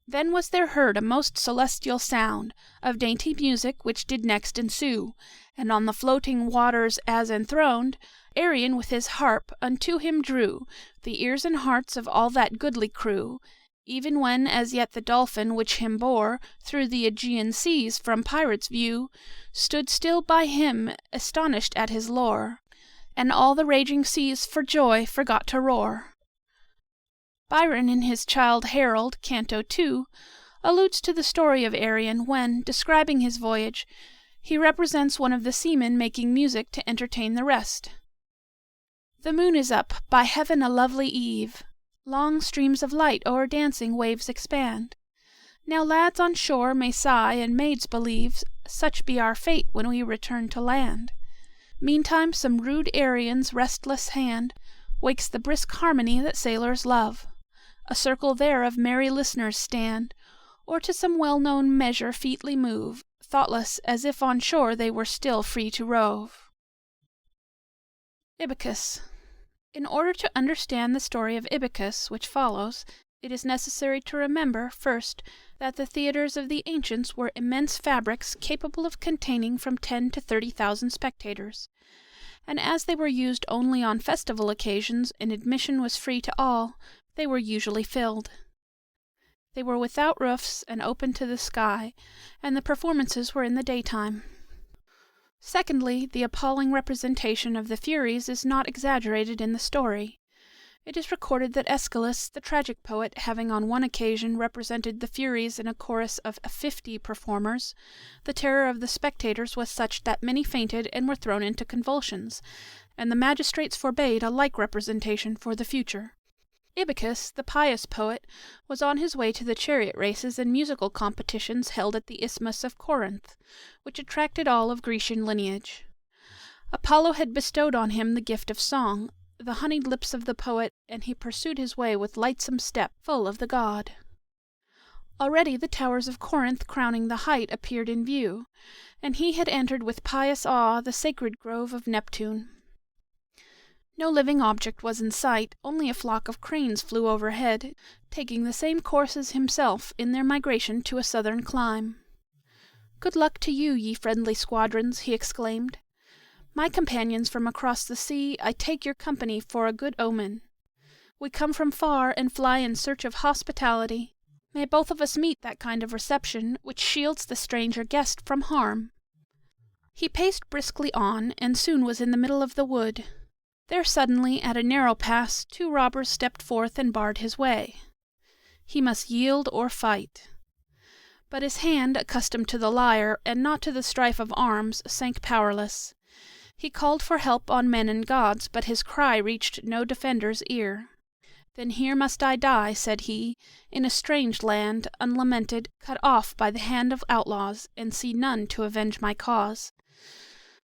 Then was there heard a most celestial sound Of dainty music, which did next ensue, And on the floating waters as enthroned, Arion with his harp unto him drew The ears and hearts of all that goodly crew. even when as yet the dolphin which him bore through the Aegean seas from pirates' view stood still by him, astonished at his lore, and all the raging seas for joy forgot to roar. Byron in his Childe Harold, Canto II, alludes to the story of Arion when, describing his voyage, he represents one of the seamen making music to entertain the rest. The moon is up, by heaven a lovely eve. Long streams of light o'er dancing waves expand. Now lads on shore may sigh, and maids believe such be our fate when we return to land. Meantime some rude Arion's restless hand wakes the brisk harmony that sailors love. A circle there of merry listeners stand, or to some well-known measure featly move, thoughtless as if on shore they were still free to rove. Ibycus. In order to understand the story of Ibycus, which follows, it is necessary to remember, first, that the theatres of the ancients were immense fabrics capable of containing from 10 to 30,000 spectators, and as they were used only on festival occasions and admission was free to all, they were usually filled. They were without roofs and open to the sky, and the performances were in the daytime. Secondly, the appalling representation of the Furies is not exaggerated in the story. It is recorded that Aeschylus, the tragic poet, having on one occasion represented the Furies in a chorus of 50 performers, the terror of the spectators was such that many fainted and were thrown into convulsions, and the magistrates forbade a like representation for the future. Ibycus, the pious poet, was on his way to the chariot races and musical competitions held at the Isthmus of Corinth, which attracted all of Grecian lineage. Apollo had bestowed on him the gift of song, the honeyed lips of the poet, and he pursued his way with lightsome step, full of the god. Already the towers of Corinth crowning the height appeared in view, and he had entered with pious awe the sacred grove of Neptune. No living object was in sight, only a flock of cranes flew overhead, taking the same course as himself in their migration to a southern clime. "Good luck to you, ye friendly squadrons!" he exclaimed. "My companions from across the sea, I take your company for a good omen. We come from far, and fly in search of hospitality. May both of us meet that kind of reception which shields the stranger guest from harm." He paced briskly on, and soon was in the middle of the wood. There suddenly, at a narrow pass, 2 robbers stepped forth and barred his way. He must yield or fight. But his hand, accustomed to the lyre, and not to the strife of arms, sank powerless. He called for help on men and gods, but his cry reached no defender's ear. "Then here must I die," said he, "in a strange land, unlamented, cut off by the hand of outlaws, and see none to avenge my cause."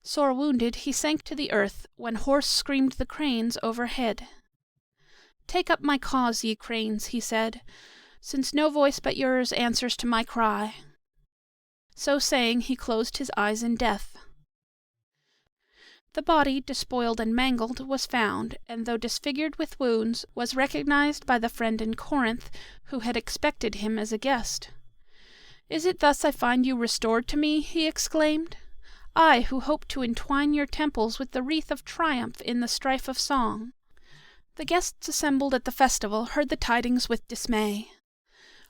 Sore wounded, he sank to the earth, when hoarse screamed the cranes overhead. "Take up my cause, ye cranes," he said, "since no voice but yours answers to my cry." So saying, he closed his eyes in death. The body, despoiled and mangled, was found, and though disfigured with wounds, was recognized by the friend in Corinth, who had expected him as a guest. "Is it thus I find you restored to me?" he exclaimed. "I, who hoped to entwine your temples with the wreath of triumph in the strife of song." The guests assembled at the festival heard the tidings with dismay.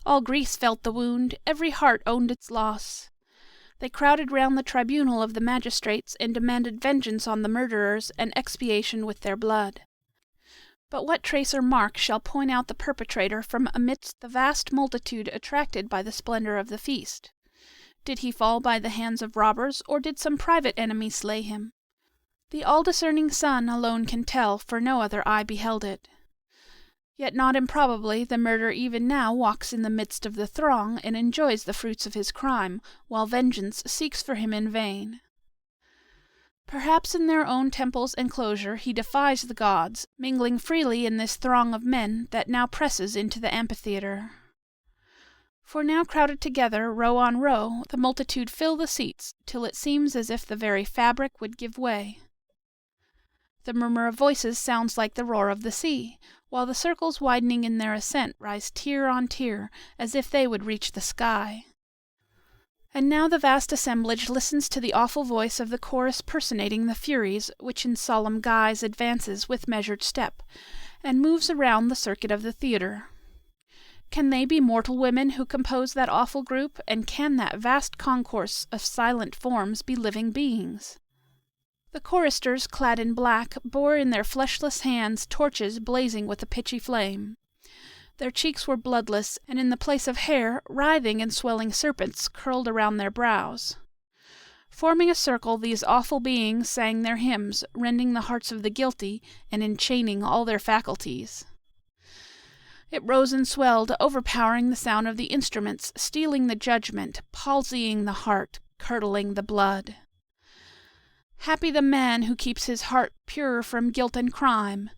All Greece felt the wound, every heart owned its loss. They crowded round the tribunal of the magistrates, and demanded vengeance on the murderers and expiation with their blood. But what trace or mark shall point out the perpetrator from amidst the vast multitude attracted by the splendor of the feast? Did he fall by the hands of robbers, or did some private enemy slay him? The all-discerning sun alone can tell, for no other eye beheld it. Yet not improbably the murderer even now walks in the midst of the throng, and enjoys the fruits of his crime, while vengeance seeks for him in vain. Perhaps in their own temple's enclosure he defies the gods, mingling freely in this throng of men that now presses into the amphitheatre. For now crowded together, row on row, the multitude fill the seats, till it seems as if the very fabric would give way. The murmur of voices sounds like the roar of the sea, while the circles widening in their ascent rise tier on tier, as if they would reach the sky. And now the vast assemblage listens to the awful voice of the chorus personating the Furies, which in solemn guise advances with measured step, and moves around the circuit of the theatre. Can they be mortal women who compose that awful group, and can that vast concourse of silent forms be living beings? The choristers, clad in black, bore in their fleshless hands torches blazing with a pitchy flame. Their cheeks were bloodless, and in the place of hair, writhing and swelling serpents curled around their brows. Forming a circle, these awful beings sang their hymns, rending the hearts of the guilty, and enchaining all their faculties. It rose and swelled, overpowering the sound of the instruments, stealing the judgment, palsying the heart, curdling the blood. Happy the man who keeps his heart pure from guilt and crime.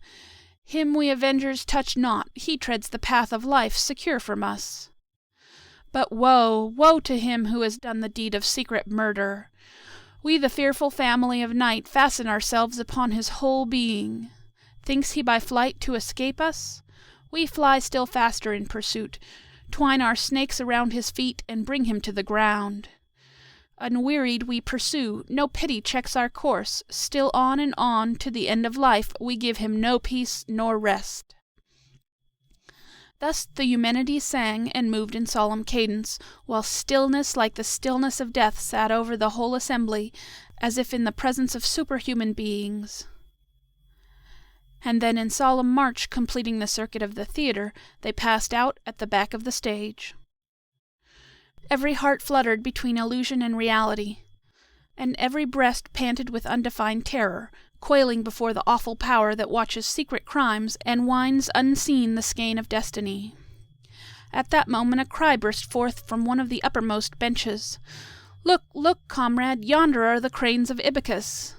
Him we avengers touch not, he treads the path of life secure from us. But woe, woe to him who has done the deed of secret murder! We, the fearful family of night, fasten ourselves upon his whole being. Thinks he by flight to escape us? We fly still faster in pursuit, twine our snakes around his feet, and bring him to the ground. Unwearied we pursue, no pity checks our course, still on and on, to the end of life we give him no peace nor rest. Thus the Eumenides sang, and moved in solemn cadence, while stillness like the stillness of death sat over the whole assembly, as if in the presence of superhuman beings. And then in solemn march, completing the circuit of the theatre, they passed out at the back of the stage. Every heart fluttered between illusion and reality, and every breast panted with undefined terror, quailing before the awful power that watches secret crimes and winds unseen the skein of destiny. At that moment a cry burst forth from one of the uppermost benches. "Look, look, comrade, yonder are the cranes of Ibycus!"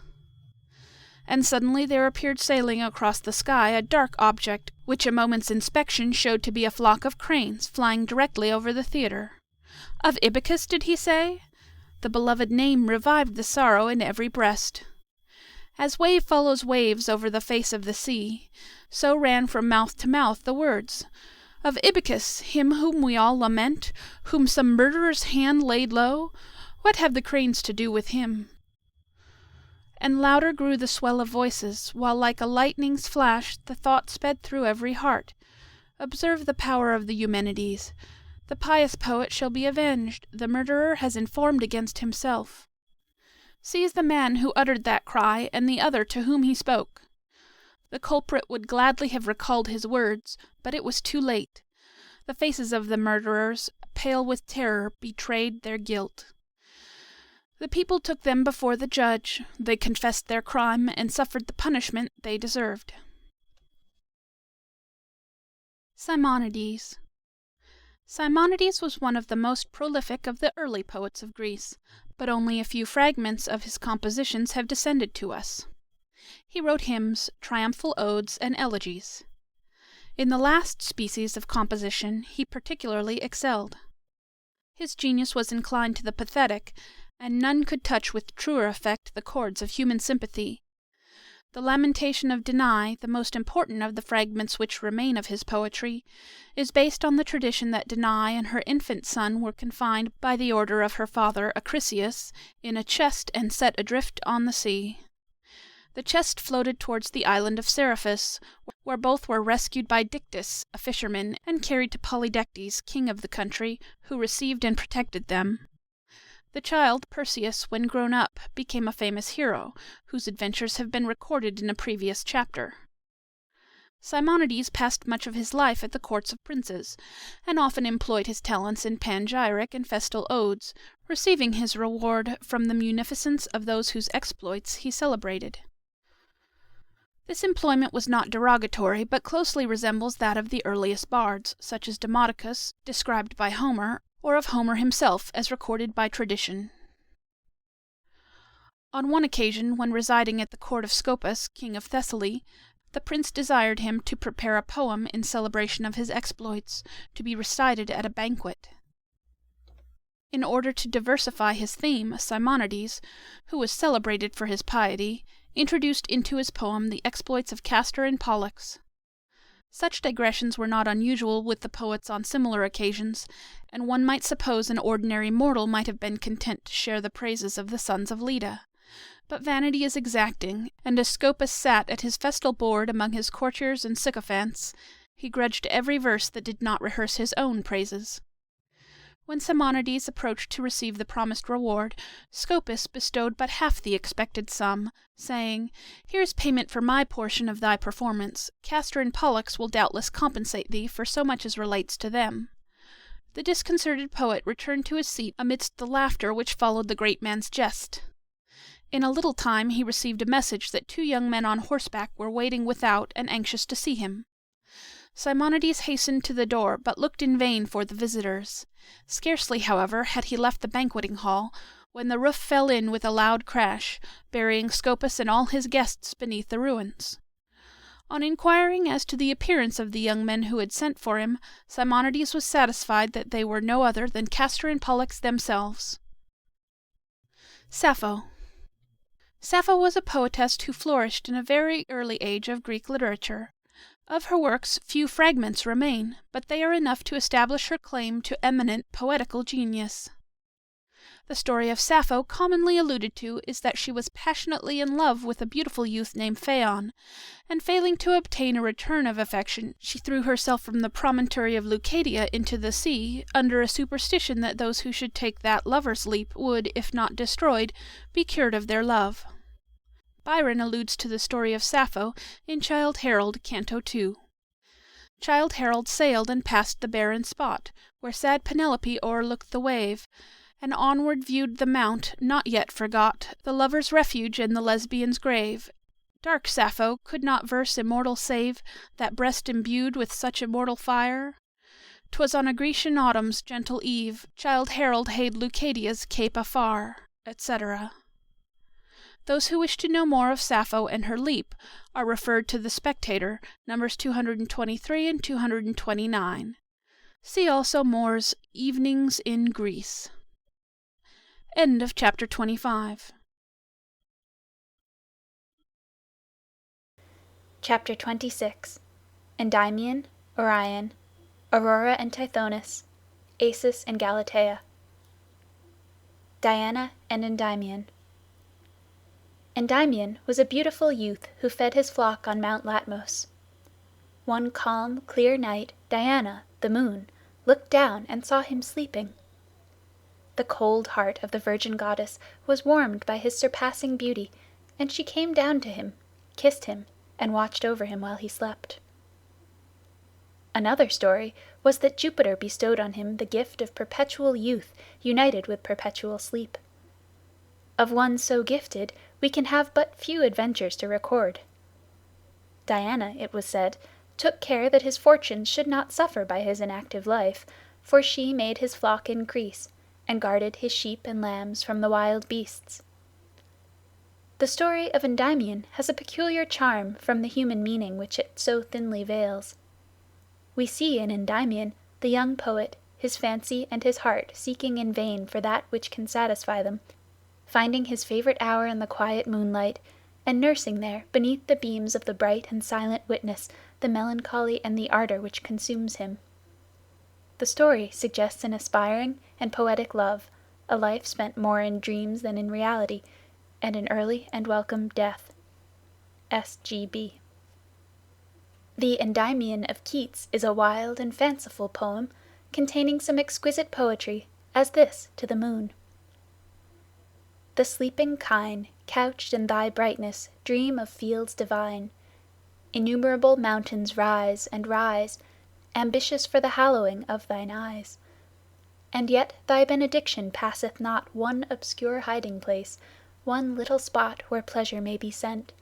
And suddenly there appeared sailing across the sky a dark object, which a moment's inspection showed to be a flock of cranes flying directly over the theatre. Of Ibycus, did he say? The beloved name revived the sorrow in every breast. As wave follows waves over the face of the sea, so ran from mouth to mouth the words, "Of Ibycus, him whom we all lament, whom some murderer's hand laid low, what have the cranes to do with him?" And louder grew the swell of voices, while like a lightning's flash the thought sped through every heart, "Observe the power of the Eumenides. The pious poet shall be avenged, the murderer has informed against himself. Seize the man who uttered that cry, and the other to whom he spoke." The culprit would gladly have recalled his words, but it was too late. The faces of the murderers, pale with terror, betrayed their guilt. The people took them before the judge. They confessed their crime, and suffered the punishment they deserved. Simonides. Simonides was one of the most prolific of the early poets of Greece, but only a few fragments of his compositions have descended to us. He wrote hymns, triumphal odes, and elegies. In the last species of composition he particularly excelled. His genius was inclined to the pathetic, and none could touch with truer effect the chords of human sympathy. The Lamentation of Danae, the most important of the fragments which remain of his poetry, is based on the tradition that Danae and her infant son were confined by the order of her father Acrisius in a chest and set adrift on the sea. The chest floated towards the island of Seriphus, where both were rescued by Dictys, a fisherman, and carried to Polydectes, king of the country, who received and protected them. The child, Perseus, when grown up, became a famous hero, whose adventures have been recorded in a previous chapter. Simonides passed much of his life at the courts of princes, and often employed his talents in panegyric and festal odes, receiving his reward from the munificence of those whose exploits he celebrated. This employment was not derogatory, but closely resembles that of the earliest bards, such as Demodocus, described by Homer, or of Homer himself, as recorded by tradition. On one occasion, when residing at the court of Scopas, king of Thessaly, the prince desired him to prepare a poem in celebration of his exploits, to be recited at a banquet. In order to diversify his theme, Simonides, who was celebrated for his piety, introduced into his poem the exploits of Castor and Pollux. Such digressions were not unusual with the poets on similar occasions, and one might suppose an ordinary mortal might have been content to share the praises of the sons of Leda. But vanity is exacting, and as Scopas sat at his festal board among his courtiers and sycophants, He grudged every verse that did not rehearse his own praises. When Simonides approached to receive the promised reward, Scopas bestowed but half the expected sum, saying, "Here is payment for my portion of thy performance. Castor and Pollux will doubtless compensate thee for so much as relates to them." The disconcerted poet returned to his seat amidst the laughter which followed the great man's jest. In a little time he received a message that two young men on horseback were waiting without and anxious to see him. Simonides hastened to the door, but looked in vain for the visitors. Scarcely, however, had he left the banqueting hall, when the roof fell in with a loud crash, burying Scopas and all his guests beneath the ruins. On inquiring as to the appearance of the young men who had sent for him, Simonides was satisfied that they were no other than Castor and Pollux themselves. Sappho. Sappho was a poetess who flourished in a very early age of Greek literature. Of her works few fragments remain, but they are enough to establish her claim to eminent poetical genius. The story of Sappho commonly alluded to is that she was passionately in love with a beautiful youth named Phaon, and failing to obtain a return of affection, she threw herself from the promontory of Leucadia into the sea, under a superstition that those who should take that lover's leap would, if not destroyed, be cured of their love. Byron alludes to the story of Sappho in Childe Harold, Canto II. Childe Harold sailed and passed the barren spot, where sad Penelope o'erlooked the wave, and onward viewed the mount, not yet forgot, the lover's refuge and the lesbian's grave. Dark Sappho, could not verse immortal save that breast imbued with such immortal fire? 'Twas on a Grecian autumn's gentle eve, Childe Harold hailed Leucadia's cape afar, etc. Those who wish to know more of Sappho and her leap are referred to The Spectator, Numbers 223 and 229. See also Moore's Evenings in Greece. End of chapter 25. Chapter 26. Endymion, Orion, Aurora and Tithonus, Acis and Galatea. Diana and Endymion. Endymion was a beautiful youth who fed his flock on Mount Latmos. One calm, clear night Diana, the moon, looked down and saw him sleeping. The cold heart of the virgin goddess was warmed by his surpassing beauty, and she came down to him, kissed him, and watched over him while he slept. Another story was that Jupiter bestowed on him the gift of perpetual youth united with perpetual sleep. Of one so gifted we can have but few adventures to record. Diana, it was said, took care that his fortunes should not suffer by his inactive life, for she made his flock increase, and guarded his sheep and lambs from the wild beasts. The story of Endymion has a peculiar charm from the human meaning which it so thinly veils. We see in Endymion the young poet, his fancy and his heart seeking in vain for that which can satisfy them, finding his favorite hour in the quiet moonlight, and nursing there, beneath the beams of the bright and silent witness, the melancholy and the ardor which consumes him. The story suggests an aspiring and poetic love, a life spent more in dreams than in reality, and an early and welcome death. S.G.B. The Endymion of Keats is a wild and fanciful poem, containing some exquisite poetry, as this to the moon. The sleeping kine, couched in thy brightness, dream of fields divine. Innumerable mountains rise and rise, ambitious for the hallowing of thine eyes. And yet thy benediction passeth not one obscure hiding place, one little spot where pleasure may be sent.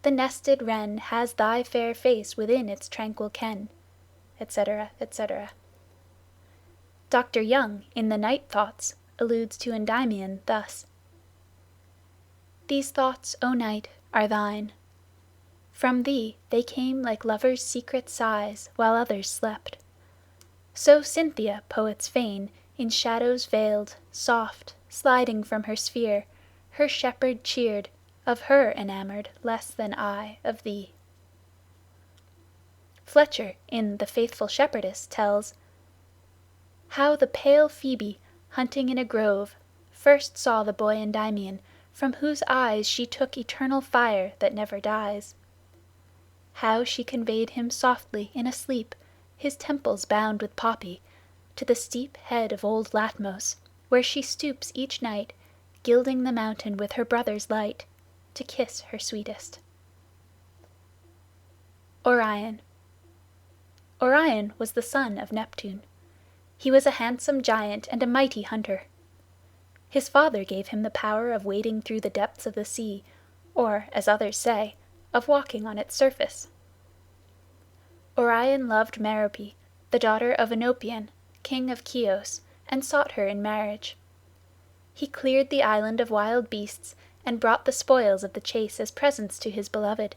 The nested wren has thy fair face within its tranquil ken, etc., etc. Dr. Young, in the Night Thoughts, alludes to Endymion thus: These thoughts, O night, are thine. From thee they came like lovers' secret sighs while others slept. So Cynthia, poets feign, in shadows veiled, soft, sliding from her sphere, her shepherd cheered, of her enamored less than I of thee. Fletcher, in The Faithful Shepherdess, tells how the pale Phoebe, hunting in a grove, first saw the boy Endymion, from whose eyes she took eternal fire that never dies. how she conveyed him softly in a sleep, his temples bound with poppy, to the steep head of old Latmos, where she stoops each night, gilding the mountain with her brother's light, to kiss her sweetest. Orion. Orion was the son of Neptune. He was a handsome giant and a mighty hunter. His father gave him the power of wading through the depths of the sea, or, as others say, of walking on its surface. Orion loved Merope, the daughter of Enopion, king of Chios, and sought her in marriage. He cleared the island of wild beasts and brought the spoils of the chase as presents to his beloved.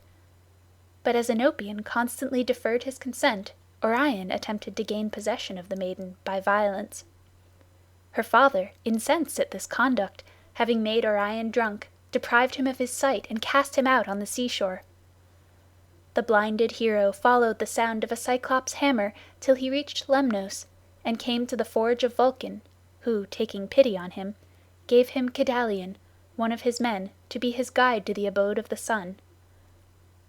But as Enopion constantly deferred his consent, Orion attempted to gain possession of the maiden by violence. Her father, incensed at this conduct, having made Orion drunk, deprived him of his sight and cast him out on the seashore. The blinded hero followed the sound of a Cyclops' hammer till he reached Lemnos, and came to the forge of Vulcan, who, taking pity on him, gave him Kedalion, one of his men, to be his guide to the abode of the sun.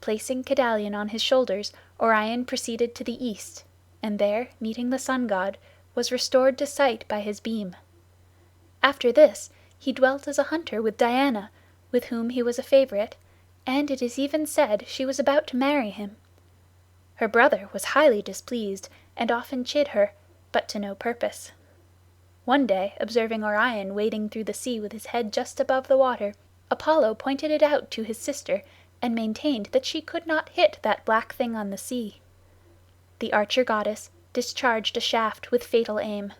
Placing Kedalion on his shoulders, Orion proceeded to the east, and there, meeting the sun god, was restored to sight by his beam. After this he dwelt as a hunter with Diana, with whom he was a favorite, and it is even said she was about to marry him. Her brother was highly displeased, and often chid her, but to no purpose. One day, observing Orion wading through the sea with his head just above the water, Apollo pointed it out to his sister, and maintained that she could not hit that black thing on the sea. The archer goddess discharged a shaft with fatal aim.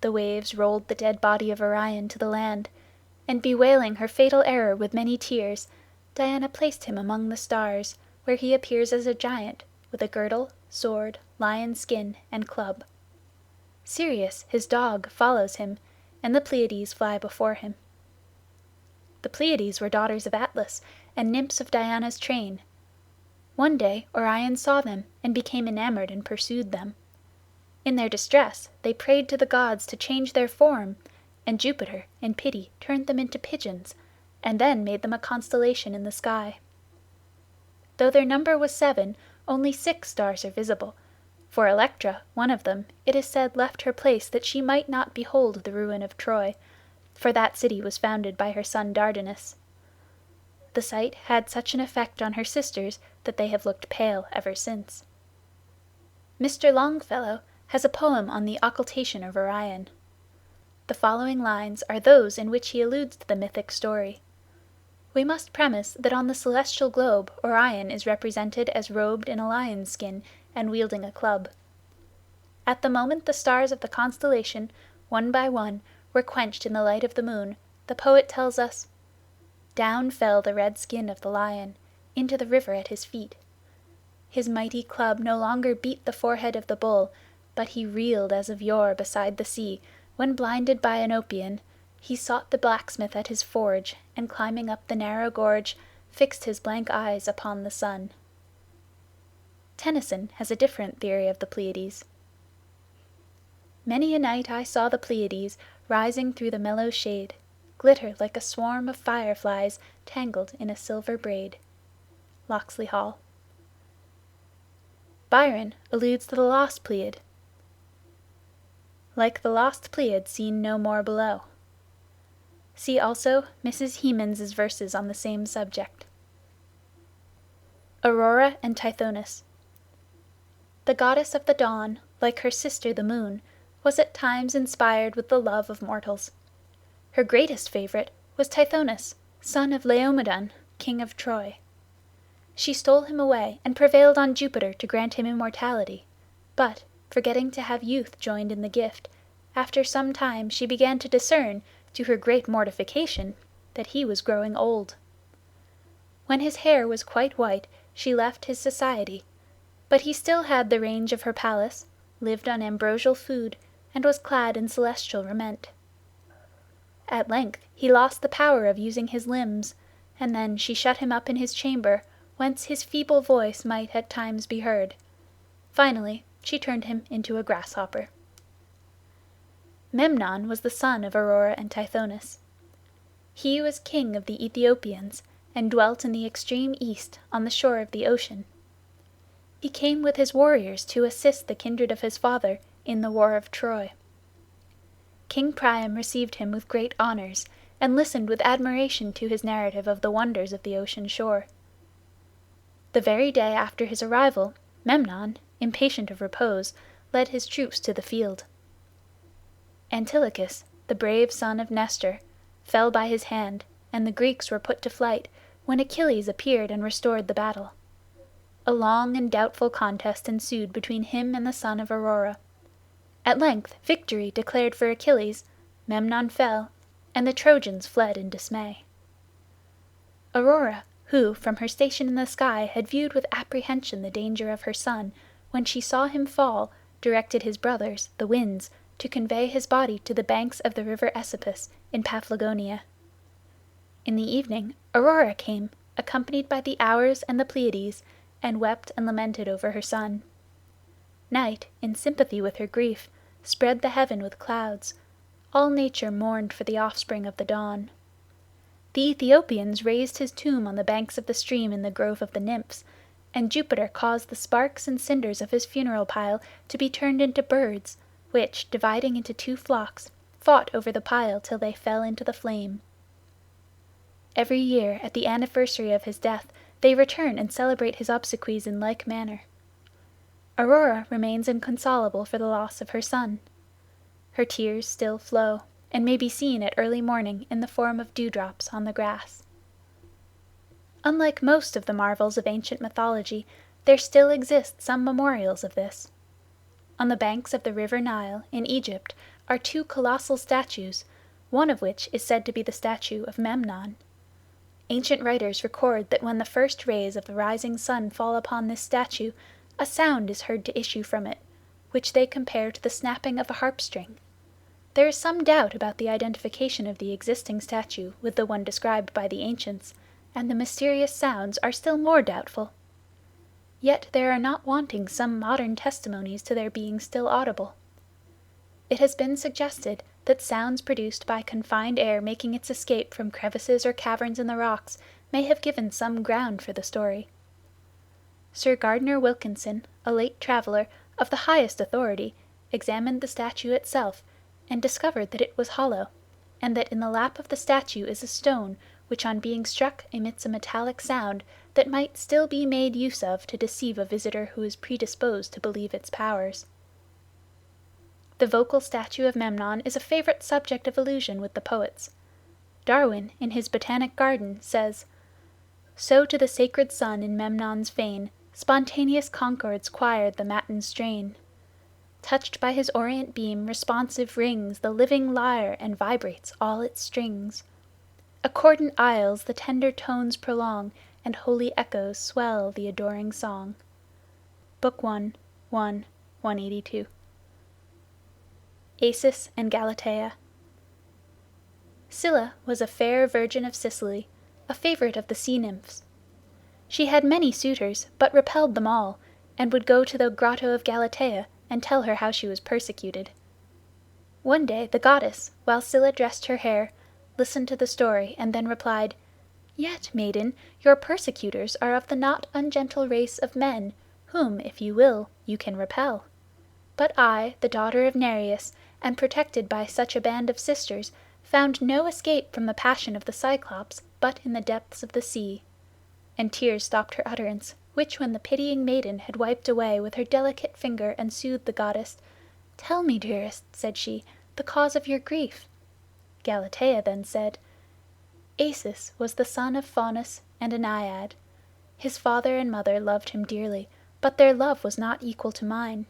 The waves rolled the dead body of Orion to the land, and bewailing her fatal error with many tears, Diana placed him among the stars, where he appears as a giant, with a girdle, sword, lion's skin, and club. Sirius, his dog, follows him, and the Pleiades fly before him. The Pleiades were daughters of Atlas, and nymphs of Diana's train. One day Orion saw them, and became enamored and pursued them. In their distress they prayed to the gods to change their form, and Jupiter, in pity, turned them into pigeons, and then made them a constellation in the sky. Though their number was 7, only 6 stars are visible, for Electra, one of them, it is said left her place that she might not behold the ruin of Troy, for that city was founded by her son Dardanus. The sight had such an effect on her sisters that they have looked pale ever since. Mr. Longfellow has a poem on the occultation of Orion. The following lines are those in which he alludes to the mythic story. We must premise that on the celestial globe Orion is represented as robed in a lion's skin and wielding a club. At the moment the stars of the constellation, one by one, were quenched in the light of the moon, the poet tells us, "Down fell the red skin of the lion into the river at his feet. His mighty club no longer beat the forehead of the bull, but he reeled as of yore beside the sea, when blinded by Enopion, he sought the blacksmith at his forge, and climbing up the narrow gorge, fixed his blank eyes upon the sun." Tennyson has a different theory of the Pleiades. "Many a night I saw the Pleiades rising through the mellow shade, glitter like a swarm of fireflies tangled in a silver braid." Locksley Hall. Byron alludes to the lost Pleiad. "Like the lost Pleiad seen no more below." See also Mrs. Hemans's verses on the same subject. Aurora and Tithonus. The goddess of the dawn, like her sister the moon, was at times inspired with the love of mortals. Her greatest favorite was Tithonus, son of Laomedon, king of Troy. She stole him away and prevailed on Jupiter to grant him immortality, but, forgetting to have youth joined in the gift, after some time she began to discern, to her great mortification, that he was growing old. When his hair was quite white she left his society, but he still had the range of her palace, lived on ambrosial food, and was clad in celestial raiment. At length he lost the power of using his limbs, and then she shut him up in his chamber, whence his feeble voice might at times be heard. Finally she turned him into a grasshopper. Memnon was the son of Aurora and Tithonus. He was king of the Ethiopians, and dwelt in the extreme east on the shore of the ocean, He came with his warriors to assist the kindred of his father in the war of Troy. King Priam received him with great honors, and listened with admiration to his narrative of the wonders of the ocean shore. The very day after his arrival, Memnon, impatient of repose, led his troops to the field. Antilochus, the brave son of Nestor, fell by his hand, and the Greeks were put to flight, when Achilles appeared and restored the battle. A long and doubtful contest ensued between him and the son of Aurora. At length victory declared for Achilles, Memnon fell, and the Trojans fled in dismay. Aurora, who from her station in the sky had viewed with apprehension the danger of her son, when she saw him fall, directed his brothers, the winds, to convey his body to the banks of the river Aesopus in Paphlagonia. In the evening Aurora came, accompanied by the Hours and the Pleiades, and wept and lamented over her son. Night, in sympathy with her grief, spread the heaven with clouds. All nature mourned for the offspring of the dawn. The Ethiopians raised his tomb on the banks of the stream in the grove of the Nymphs, and Jupiter caused the sparks and cinders of his funeral pile to be turned into birds, which, dividing into two flocks, fought over the pile till they fell into the flame. Every year, at the anniversary of his death, they return and celebrate his obsequies in like manner. Aurora remains inconsolable for the loss of her son. Her tears still flow, and may be seen at early morning in the form of dewdrops on the grass. Unlike most of the marvels of ancient mythology, there still exist some memorials of this. On the banks of the river Nile, in Egypt, are two colossal statues, one of which is said to be the statue of Memnon. Ancient writers record that when the first rays of the rising sun fall upon this statue, a sound is heard to issue from it, which they compare to the snapping of a harp string. There is some doubt about the identification of the existing statue with the one described by the ancients, and the mysterious sounds are still more doubtful. Yet there are not wanting some modern testimonies to their being still audible. It has been suggested that sounds produced by confined air making its escape from crevices or caverns in the rocks may have given some ground for the story. Sir Gardner Wilkinson, a late traveler, of the highest authority, examined the statue itself, and discovered that it was hollow, and that in the lap of the statue is a stone which on being struck emits a metallic sound that might still be made use of to deceive a visitor who is predisposed to believe its powers. The vocal statue of Memnon is a favorite subject of allusion with the poets. Darwin, in his Botanic Garden, says, "So to the sacred sun in Memnon's fane spontaneous concords choired the matin strain. Touched by his orient beam responsive rings the living lyre and vibrates all its strings. Accordant aisles the tender tones prolong, and holy echoes swell the adoring song." Book 1, 182. Acis and Galatea. Scylla was a fair virgin of Sicily, a favorite of the sea nymphs. She had many suitors, but repelled them all, and would go to the grotto of Galatea and tell her how she was persecuted. One day the goddess, while Scylla dressed her hair, listened to the story, and then replied, "Yet, maiden, your persecutors are of the not ungentle race of men, whom, if you will, you can repel. But I, the daughter of Nereus, and protected by such a band of sisters, found no escape from the passion of the Cyclops but in the depths of the sea." And tears stopped her utterance, which when the pitying maiden had wiped away with her delicate finger and soothed the goddess, "Tell me, dearest," said she, "the cause of your grief." Galatea then said, "Acis was the son of Faunus and a Naiad. His father and mother loved him dearly, but their love was not equal to mine.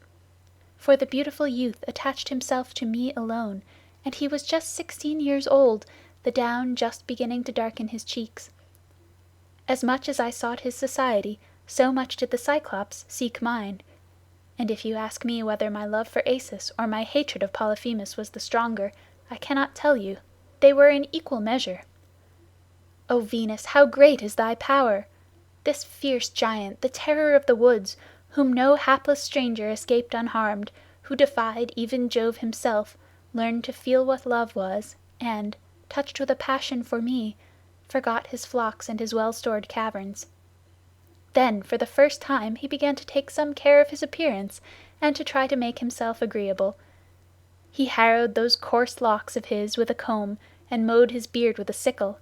For the beautiful youth attached himself to me alone, and he was just 16 years old, the down just beginning to darken his cheeks. As much as I sought his society, so much did the Cyclops seek mine. And if you ask me whether my love for Acis or my hatred of Polyphemus was the stronger, I cannot tell you. They were in equal measure. O Venus, how great is thy power! This fierce giant, the terror of the woods, whom no hapless stranger escaped unharmed, who defied even Jove himself, learned to feel what love was, and, touched with a passion for me, forgot his flocks and his well-stored caverns. Then, for the first time, he began to take some care of his appearance, and to try to make himself agreeable. He harrowed those coarse locks of his with a comb, and mowed his beard with a sickle,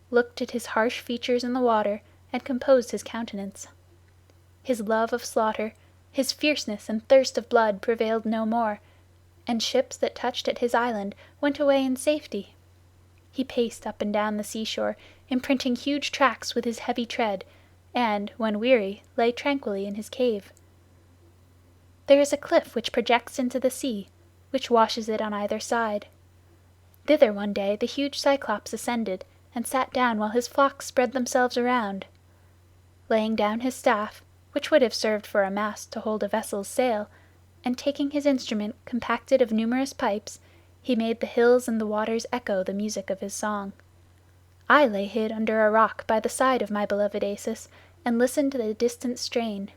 looked at his harsh features in the water, and composed his countenance. His love of slaughter, his fierceness and thirst of blood prevailed no more, and ships that touched at his island went away in safety. He paced up and down the seashore, imprinting huge tracks with his heavy tread, and, when weary, lay tranquilly in his cave. There is a cliff which projects into the sea, which washes it on either side. Thither one day the huge Cyclops ascended, and sat down while his flocks spread themselves around. Laying down his staff, which would have served for a mast to hold a vessel's sail, and taking his instrument compacted of numerous pipes, he made the hills and the waters echo the music of his song. I lay hid under a rock by the side of my beloved Acis, and listened to the distant strain.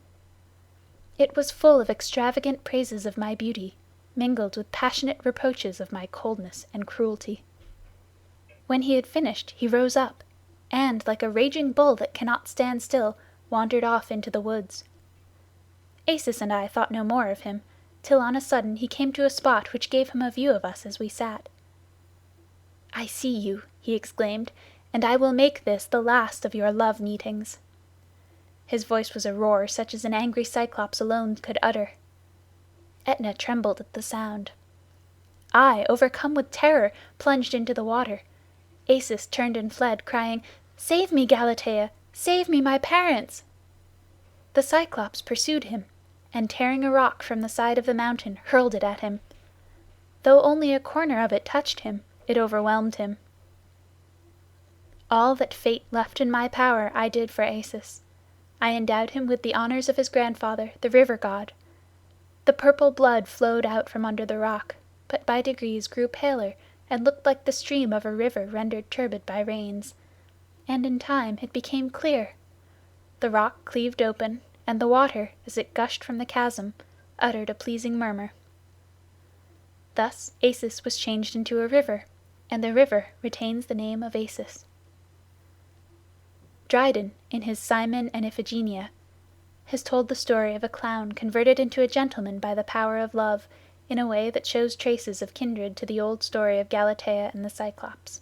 It was full of extravagant praises of my beauty, mingled with passionate reproaches of my coldness and cruelty. When he had finished, he rose up, and, like a raging bull that cannot stand still, wandered off into the woods. Acis and I thought no more of him, till on a sudden he came to a spot which gave him a view of us as we sat. "I see you," he exclaimed, "and I will make this the last of your love meetings." His voice was a roar such as an angry Cyclops alone could utter. Aetna trembled at the sound. I, overcome with terror, plunged into the water. Acis turned and fled, crying, "Save me, Galatea! Save me, my parents!" The Cyclops pursued him, and tearing a rock from the side of the mountain, hurled it at him. Though only a corner of it touched him, it overwhelmed him. All that fate left in my power I did for Acis. I endowed him with the honors of his grandfather, the river god. The purple blood flowed out from under the rock, but by degrees grew paler and looked like the stream of a river rendered turbid by rains. And in time it became clear. The rock cleaved open, and the water, as it gushed from the chasm, uttered a pleasing murmur. Thus Acis was changed into a river, and the river retains the name of Acis. Dryden, in his Simon and Iphigenia, has told the story of a clown converted into a gentleman by the power of love, in a way that shows traces of kindred to the old story of Galatea and the Cyclops.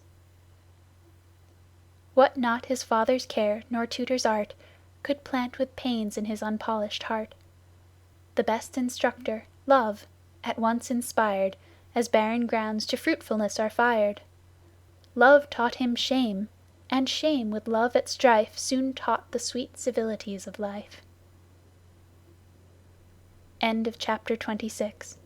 What not his father's care nor tutor's art could plant with pains in his unpolished heart? The best instructor, love, at once inspired, as barren grounds to fruitfulness are fired. Love taught him shame, and shame with love at strife soon taught the sweet civilities of life. End of chapter 26.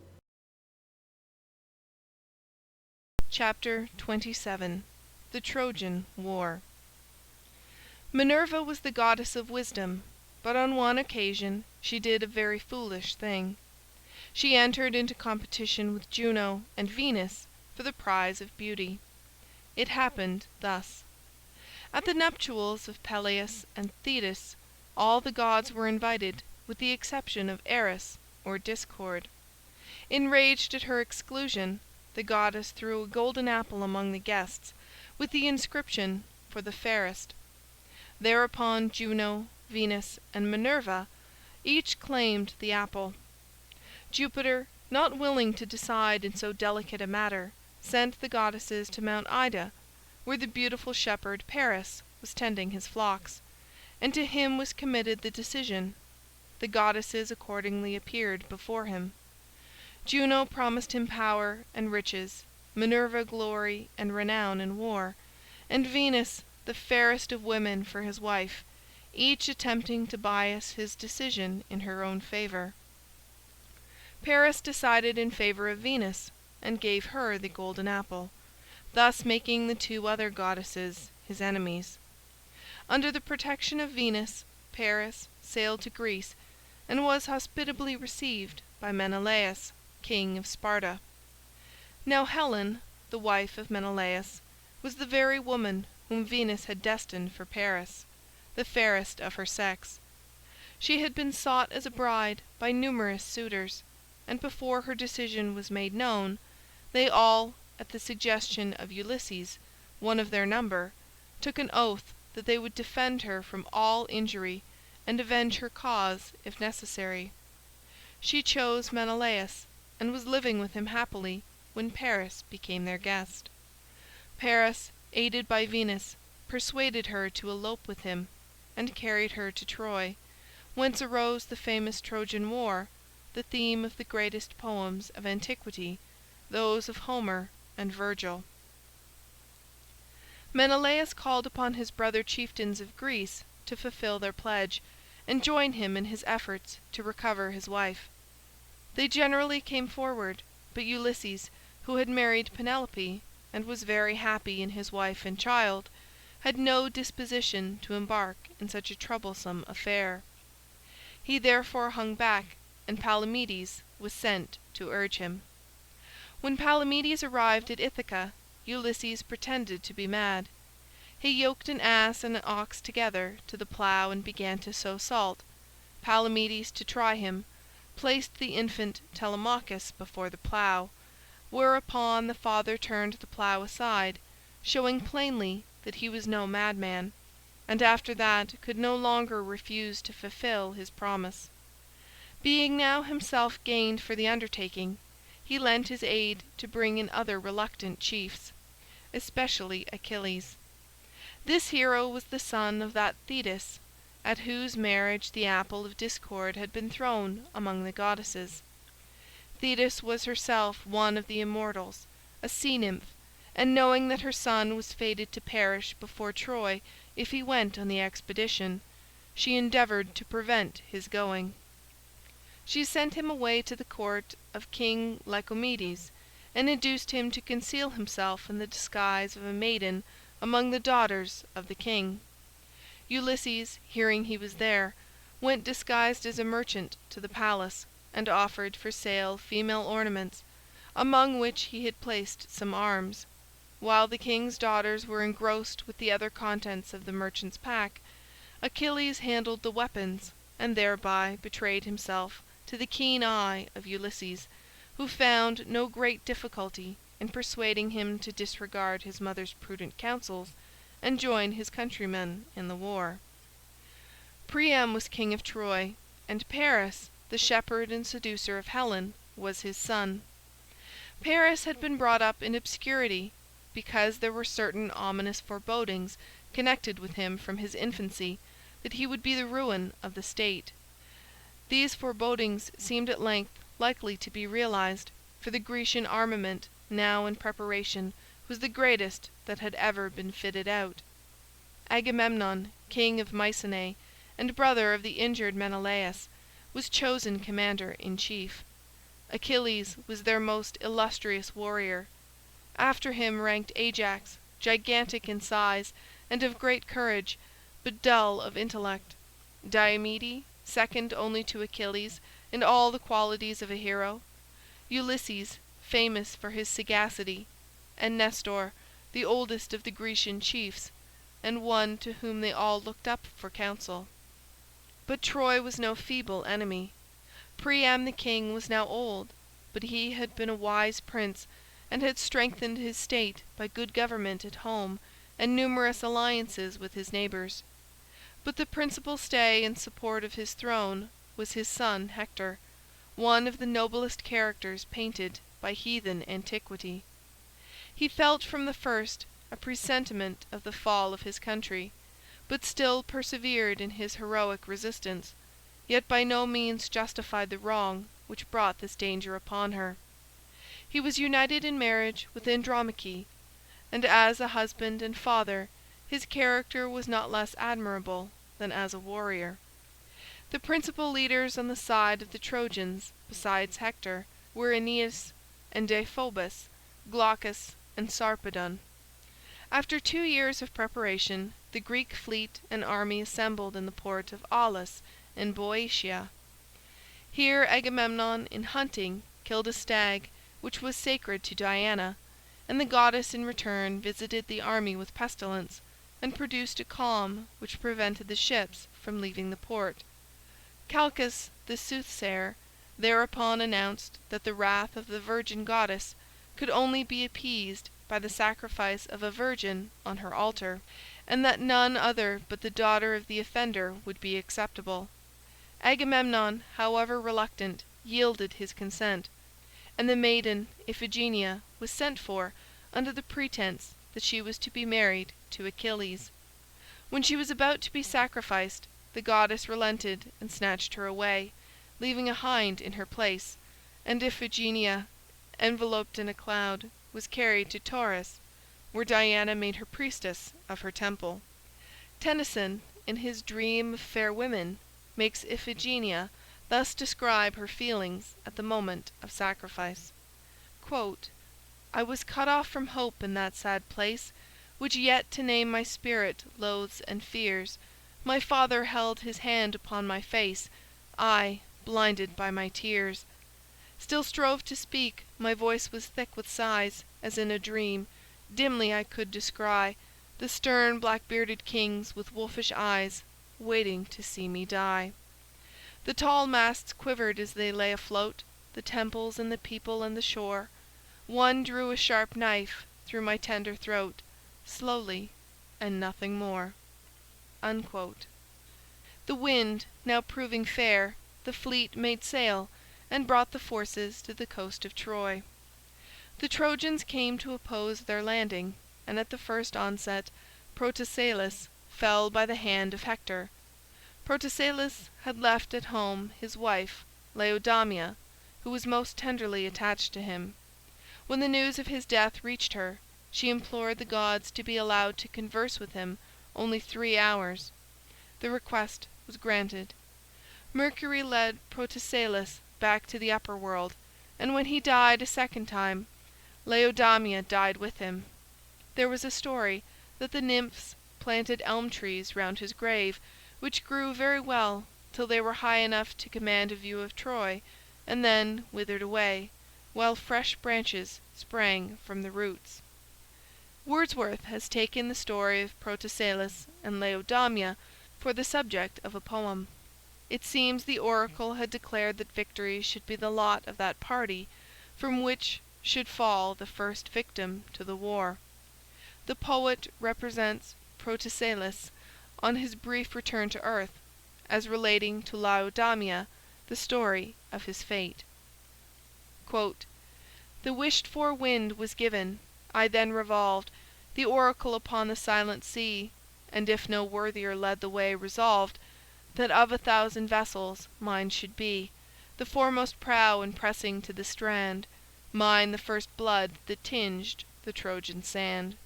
Chapter 27. The Trojan War. Minerva was the goddess of wisdom, but on one occasion she did a very foolish thing. She entered into competition with Juno and Venus for the prize of beauty. It happened thus. At the nuptials of Peleus and Thetis, all the gods were invited, with the exception of Eris, or Discord. Enraged at her exclusion, the goddess threw a golden apple among the guests, with the inscription, "For the fairest." Thereupon Juno, Venus, and Minerva each claimed the apple. Jupiter, not willing to decide in so delicate a matter, sent the goddesses to Mount Ida, where the beautiful shepherd Paris was tending his flocks, and to him was committed the decision. The goddesses accordingly appeared before him. Juno promised him power and riches, Minerva glory and renown in war, and Venus the fairest of women for his wife, each attempting to bias his decision in her own favor. Paris decided in favor of Venus, and gave her the golden apple, thus making the two other goddesses his enemies. Under the protection of Venus, Paris sailed to Greece, and was hospitably received by Menelaus, king of Sparta. Now Helen, the wife of Menelaus, was the very woman whom Venus had destined for Paris, the fairest of her sex. She had been sought as a bride by numerous suitors, and before her decision was made known, they all, at the suggestion of Ulysses, one of their number, took an oath that they would defend her from all injury and avenge her cause if necessary. She chose Menelaus, and was living with him happily when Paris became their guest. Paris, aided by Venus, persuaded her to elope with him, and carried her to Troy, whence arose the famous Trojan War, the theme of the greatest poems of antiquity, those of Homer and Virgil. Menelaus called upon his brother chieftains of Greece to fulfill their pledge, and join him in his efforts to recover his wife. They generally came forward, but Ulysses, who had married Penelope, and was very happy in his wife and child, had no disposition to embark in such a troublesome affair. He therefore hung back, and Palamedes was sent to urge him. When Palamedes arrived at Ithaca, Ulysses pretended to be mad. He yoked an ass and an ox together to the plough and began to sow salt. Palamedes, to try him, placed the infant Telemachus before the plough, whereupon the father turned the plough aside, showing plainly that he was no madman, and after that could no longer refuse to fulfill his promise. Being now himself gained for the undertaking, he lent his aid to bring in other reluctant chiefs, especially Achilles. This hero was the son of that Thetis at whose marriage the apple of discord had been thrown among the goddesses. Thetis was herself one of the immortals, a sea-nymph, and knowing that her son was fated to perish before Troy if he went on the expedition, she endeavored to prevent his going. She sent him away to the court of King Lycomedes, and induced him to conceal himself in the disguise of a maiden among the daughters of the king. Ulysses, hearing he was there, went disguised as a merchant to the palace, and offered for sale female ornaments, among which he had placed some arms. While the king's daughters were engrossed with the other contents of the merchant's pack, Achilles handled the weapons, and thereby betrayed himself to the keen eye of Ulysses, who found no great difficulty in persuading him to disregard his mother's prudent counsels and join his countrymen in the war. Priam was king of Troy, and Paris, the shepherd and seducer of Helen, was his son. Paris had been brought up in obscurity, because there were certain ominous forebodings connected with him from his infancy that he would be the ruin of the state. These forebodings seemed at length likely to be realized, for the Grecian armament now in preparation was the greatest that had ever been fitted out. Agamemnon, king of Mycenae, and brother of the injured Menelaus, was chosen commander-in-chief. Achilles was their most illustrious warrior. After him ranked Ajax, gigantic in size and of great courage, but dull of intellect; Diomede, second only to Achilles in all the qualities of a hero; Ulysses, famous for his sagacity; and Nestor, the oldest of the Grecian chiefs, and one to whom they all looked up for counsel. But Troy was no feeble enemy. Priam the king was now old, but he had been a wise prince, and had strengthened his state by good government at home and numerous alliances with his neighbours. But the principal stay and support of his throne was his son Hector, one of the noblest characters painted by heathen antiquity. He felt from the first a presentiment of the fall of his country, but still persevered in his heroic resistance, yet by no means justified the wrong which brought this danger upon her. He was united in marriage with Andromache, and as a husband and father his character was not less admirable than as a warrior. The principal leaders on the side of the Trojans, besides Hector, were Aeneas and Deiphobus, Glaucus and Sarpedon. After 2 years of preparation, the Greek fleet and army assembled in the port of Aulis in Boeotia. Here Agamemnon, in hunting, killed a stag which was sacred to Diana, and the goddess in return visited the army with pestilence, and produced a calm which prevented the ships from leaving the port. Calchas, the soothsayer, thereupon announced that the wrath of the virgin goddess could only be appeased by the sacrifice of a virgin on her altar, and that none other but the daughter of the offender would be acceptable. Agamemnon, however reluctant, yielded his consent, and the maiden Iphigenia was sent for under the pretense that she was to be married to Achilles. When she was about to be sacrificed, the goddess relented and snatched her away, leaving a hind in her place, and Iphigenia, enveloped in a cloud, was carried to Taurus, where Diana made her priestess of her temple. Tennyson, in his Dream of Fair Women, makes Iphigenia thus describe her feelings at the moment of sacrifice. Quote, "I was cut off from hope in that sad place, which yet to name my spirit loathes and fears. My father held his hand upon my face, I, blinded by my tears, still strove to speak, my voice was thick with sighs, as in a dream, dimly I could descry the stern black-bearded kings with wolfish eyes, waiting to see me die. The tall masts quivered as they lay afloat, the temples and the people and the shore. One drew a sharp knife through my tender throat, slowly, and nothing more." Unquote. The wind now proving fair, the fleet made sail and brought the forces to the coast of Troy. The Trojans came to oppose their landing, and at the first onset Protesilaus fell by the hand of Hector. Protesilaus had left at home his wife Laodamia, who was most tenderly attached to him. When the news of his death reached her, she implored the gods to be allowed to converse with him only 3 hours. The request was granted. Mercury led Protesilaus back to the upper world, and when he died a second time, Laodamia died with him. There was a story that the nymphs planted elm trees round his grave, which grew very well till they were high enough to command a view of Troy, and then withered away, while fresh branches sprang from the roots. Wordsworth has taken the story of Protesilaus and Laodamia for the subject of a poem. It seems the oracle had declared that victory should be the lot of that party from which should fall the first victim to the war. The poet represents Protesilaus on his brief return to earth, as relating to Laodamia the story of his fate. Quote, "The wished-for wind was given. I then revolved the oracle upon the silent sea, and if no worthier led the way, resolved that of 1,000 vessels mine should be the foremost prow in pressing to the strand, mine the first blood that tinged the Trojan sand.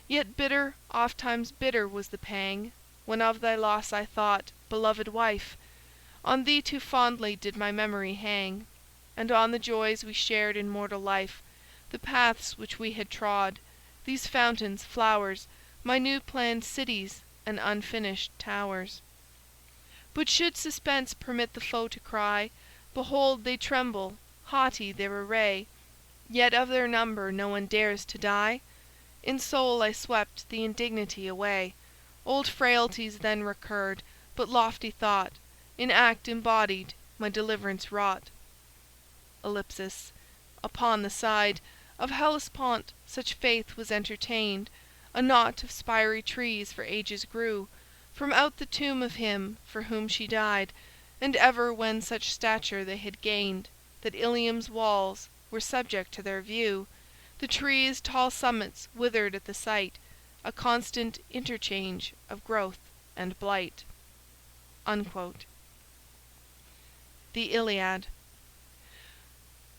Yet bitter, ofttimes bitter was the pang, when of thy loss I thought, beloved wife. On thee too fondly did my memory hang, and on the joys we shared in mortal life, the paths which we had trod, these fountains, flowers, my new-planned cities and unfinished towers. But should suspense permit the foe to cry, behold they tremble, haughty their array, yet of their number no one dares to die? In soul I swept the indignity away. Old frailties then recurred, but lofty thought in act embodied my deliverance wrought. Ellipsis. Upon the side of Hellespont such faith was entertained, a knot of spiry trees for ages grew from out the tomb of him for whom she died, and ever when such stature they had gained that Ilium's walls were subject to their view, the trees' tall summits withered at the sight, a constant interchange of growth and blight." Unquote. The Iliad.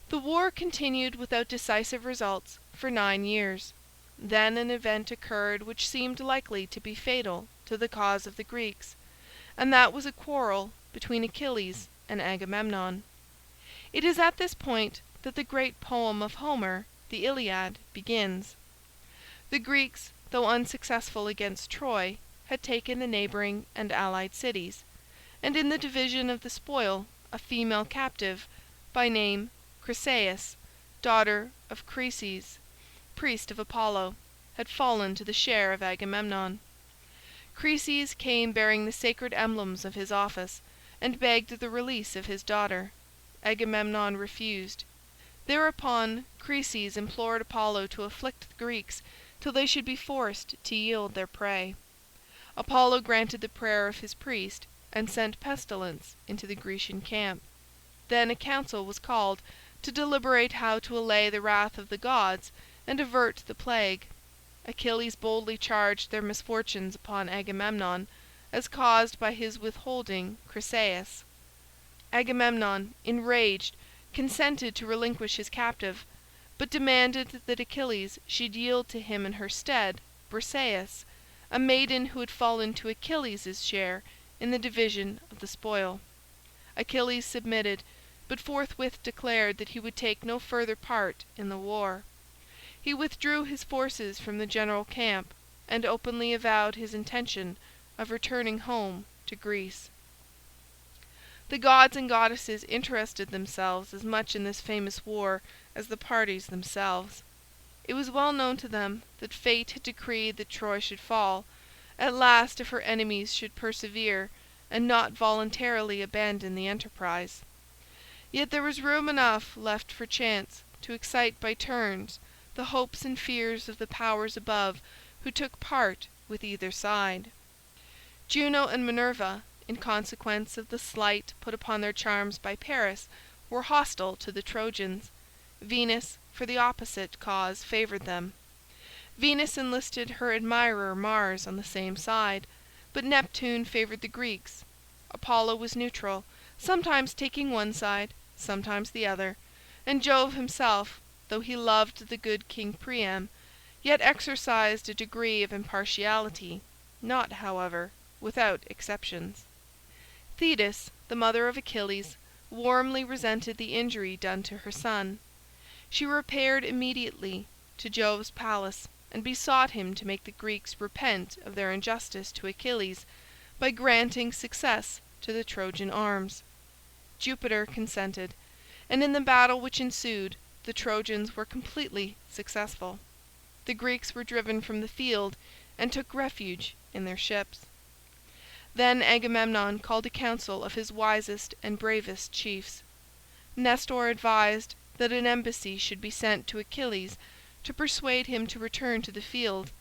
The war continued without decisive results for 9 years. Then an event occurred which seemed likely to be fatal to the cause of the Greeks, and that was a quarrel between Achilles and Agamemnon. It is at this point that the great poem of Homer, the Iliad, begins. The Greeks, though unsuccessful against Troy, had taken the neighboring and allied cities, and in the division of the spoil a female captive, by name Chryseis, daughter of Chryses, priest of Apollo, had fallen to the share of Agamemnon. Chryses came bearing the sacred emblems of his office, and begged the release of his daughter. Agamemnon refused. Thereupon Chryses implored Apollo to afflict the Greeks, till they should be forced to yield their prey. Apollo granted the prayer of his priest, and sent pestilence into the Grecian camp. Then a council was called to deliberate how to allay the wrath of the gods and avert the plague. Achilles boldly charged their misfortunes upon Agamemnon, as caused by his withholding Chryseis. Agamemnon, enraged, consented to relinquish his captive, but demanded that Achilles should yield to him in her stead Briseis, a maiden who had fallen to Achilles' share in the division of the spoil. Achilles submitted, but forthwith declared that he would take no further part in the war. He withdrew his forces from the general camp, and openly avowed his intention of returning home to Greece. The gods and goddesses interested themselves as much in this famous war as the parties themselves. It was well known to them that fate had decreed that Troy should fall, at last, if her enemies should persevere and not voluntarily abandon the enterprise. Yet there was room enough left for chance to excite by turns the hopes and fears of the powers above who took part with either side. Juno and Minerva, in consequence of the slight put upon their charms by Paris, were hostile to the Trojans. Venus, for the opposite cause, favored them. Venus enlisted her admirer Mars on the same side, but Neptune favored the Greeks. Apollo was neutral, sometimes taking one side, sometimes the other, and Jove himself, though he loved the good King Priam, yet exercised a degree of impartiality, not, however, without exceptions. Thetis, the mother of Achilles, warmly resented the injury done to her son. She repaired immediately to Jove's palace and besought him to make the Greeks repent of their injustice to Achilles by granting success to the Trojan arms. Jupiter consented, and in the battle which ensued the Trojans were completely successful. The Greeks were driven from the field and took refuge in their ships. Then Agamemnon called a council of his wisest and bravest chiefs. Nestor advised that an embassy should be sent to Achilles to persuade him to return to the field,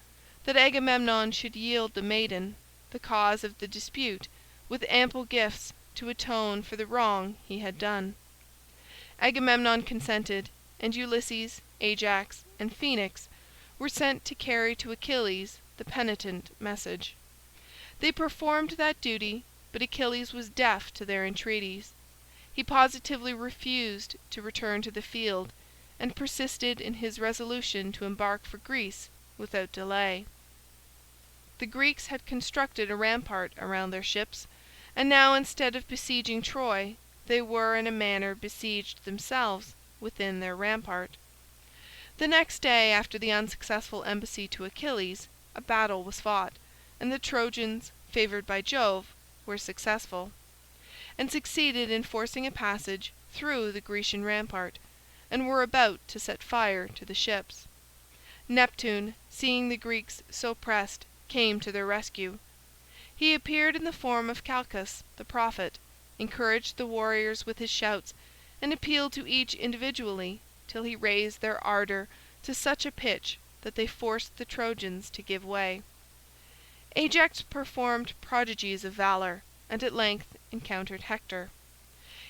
that Agamemnon should yield the maiden, the cause of the dispute, with ample gifts to atone for the wrong he had done. Agamemnon consented, and Ulysses, Ajax, and Phoenix were sent to carry to Achilles the penitent message. They performed that duty, but Achilles was deaf to their entreaties. He positively refused to return to the field, and persisted in his resolution to embark for Greece without delay. The Greeks had constructed a rampart around their ships, and now instead of besieging Troy, they were in a manner besieged themselves within their rampart. The next day after the unsuccessful embassy to Achilles, a battle was fought, and the Trojans, favored by Jove, were successful, and succeeded in forcing a passage through the Grecian rampart, and were about to set fire to the ships. Neptune, seeing the Greeks so pressed, came to their rescue. He appeared in the form of Calchas the prophet, encouraged the warriors with his shouts, and appealed to each individually till he raised their ardor to such a pitch that they forced the Trojans to give way. Ajax performed prodigies of valor, and at length encountered Hector.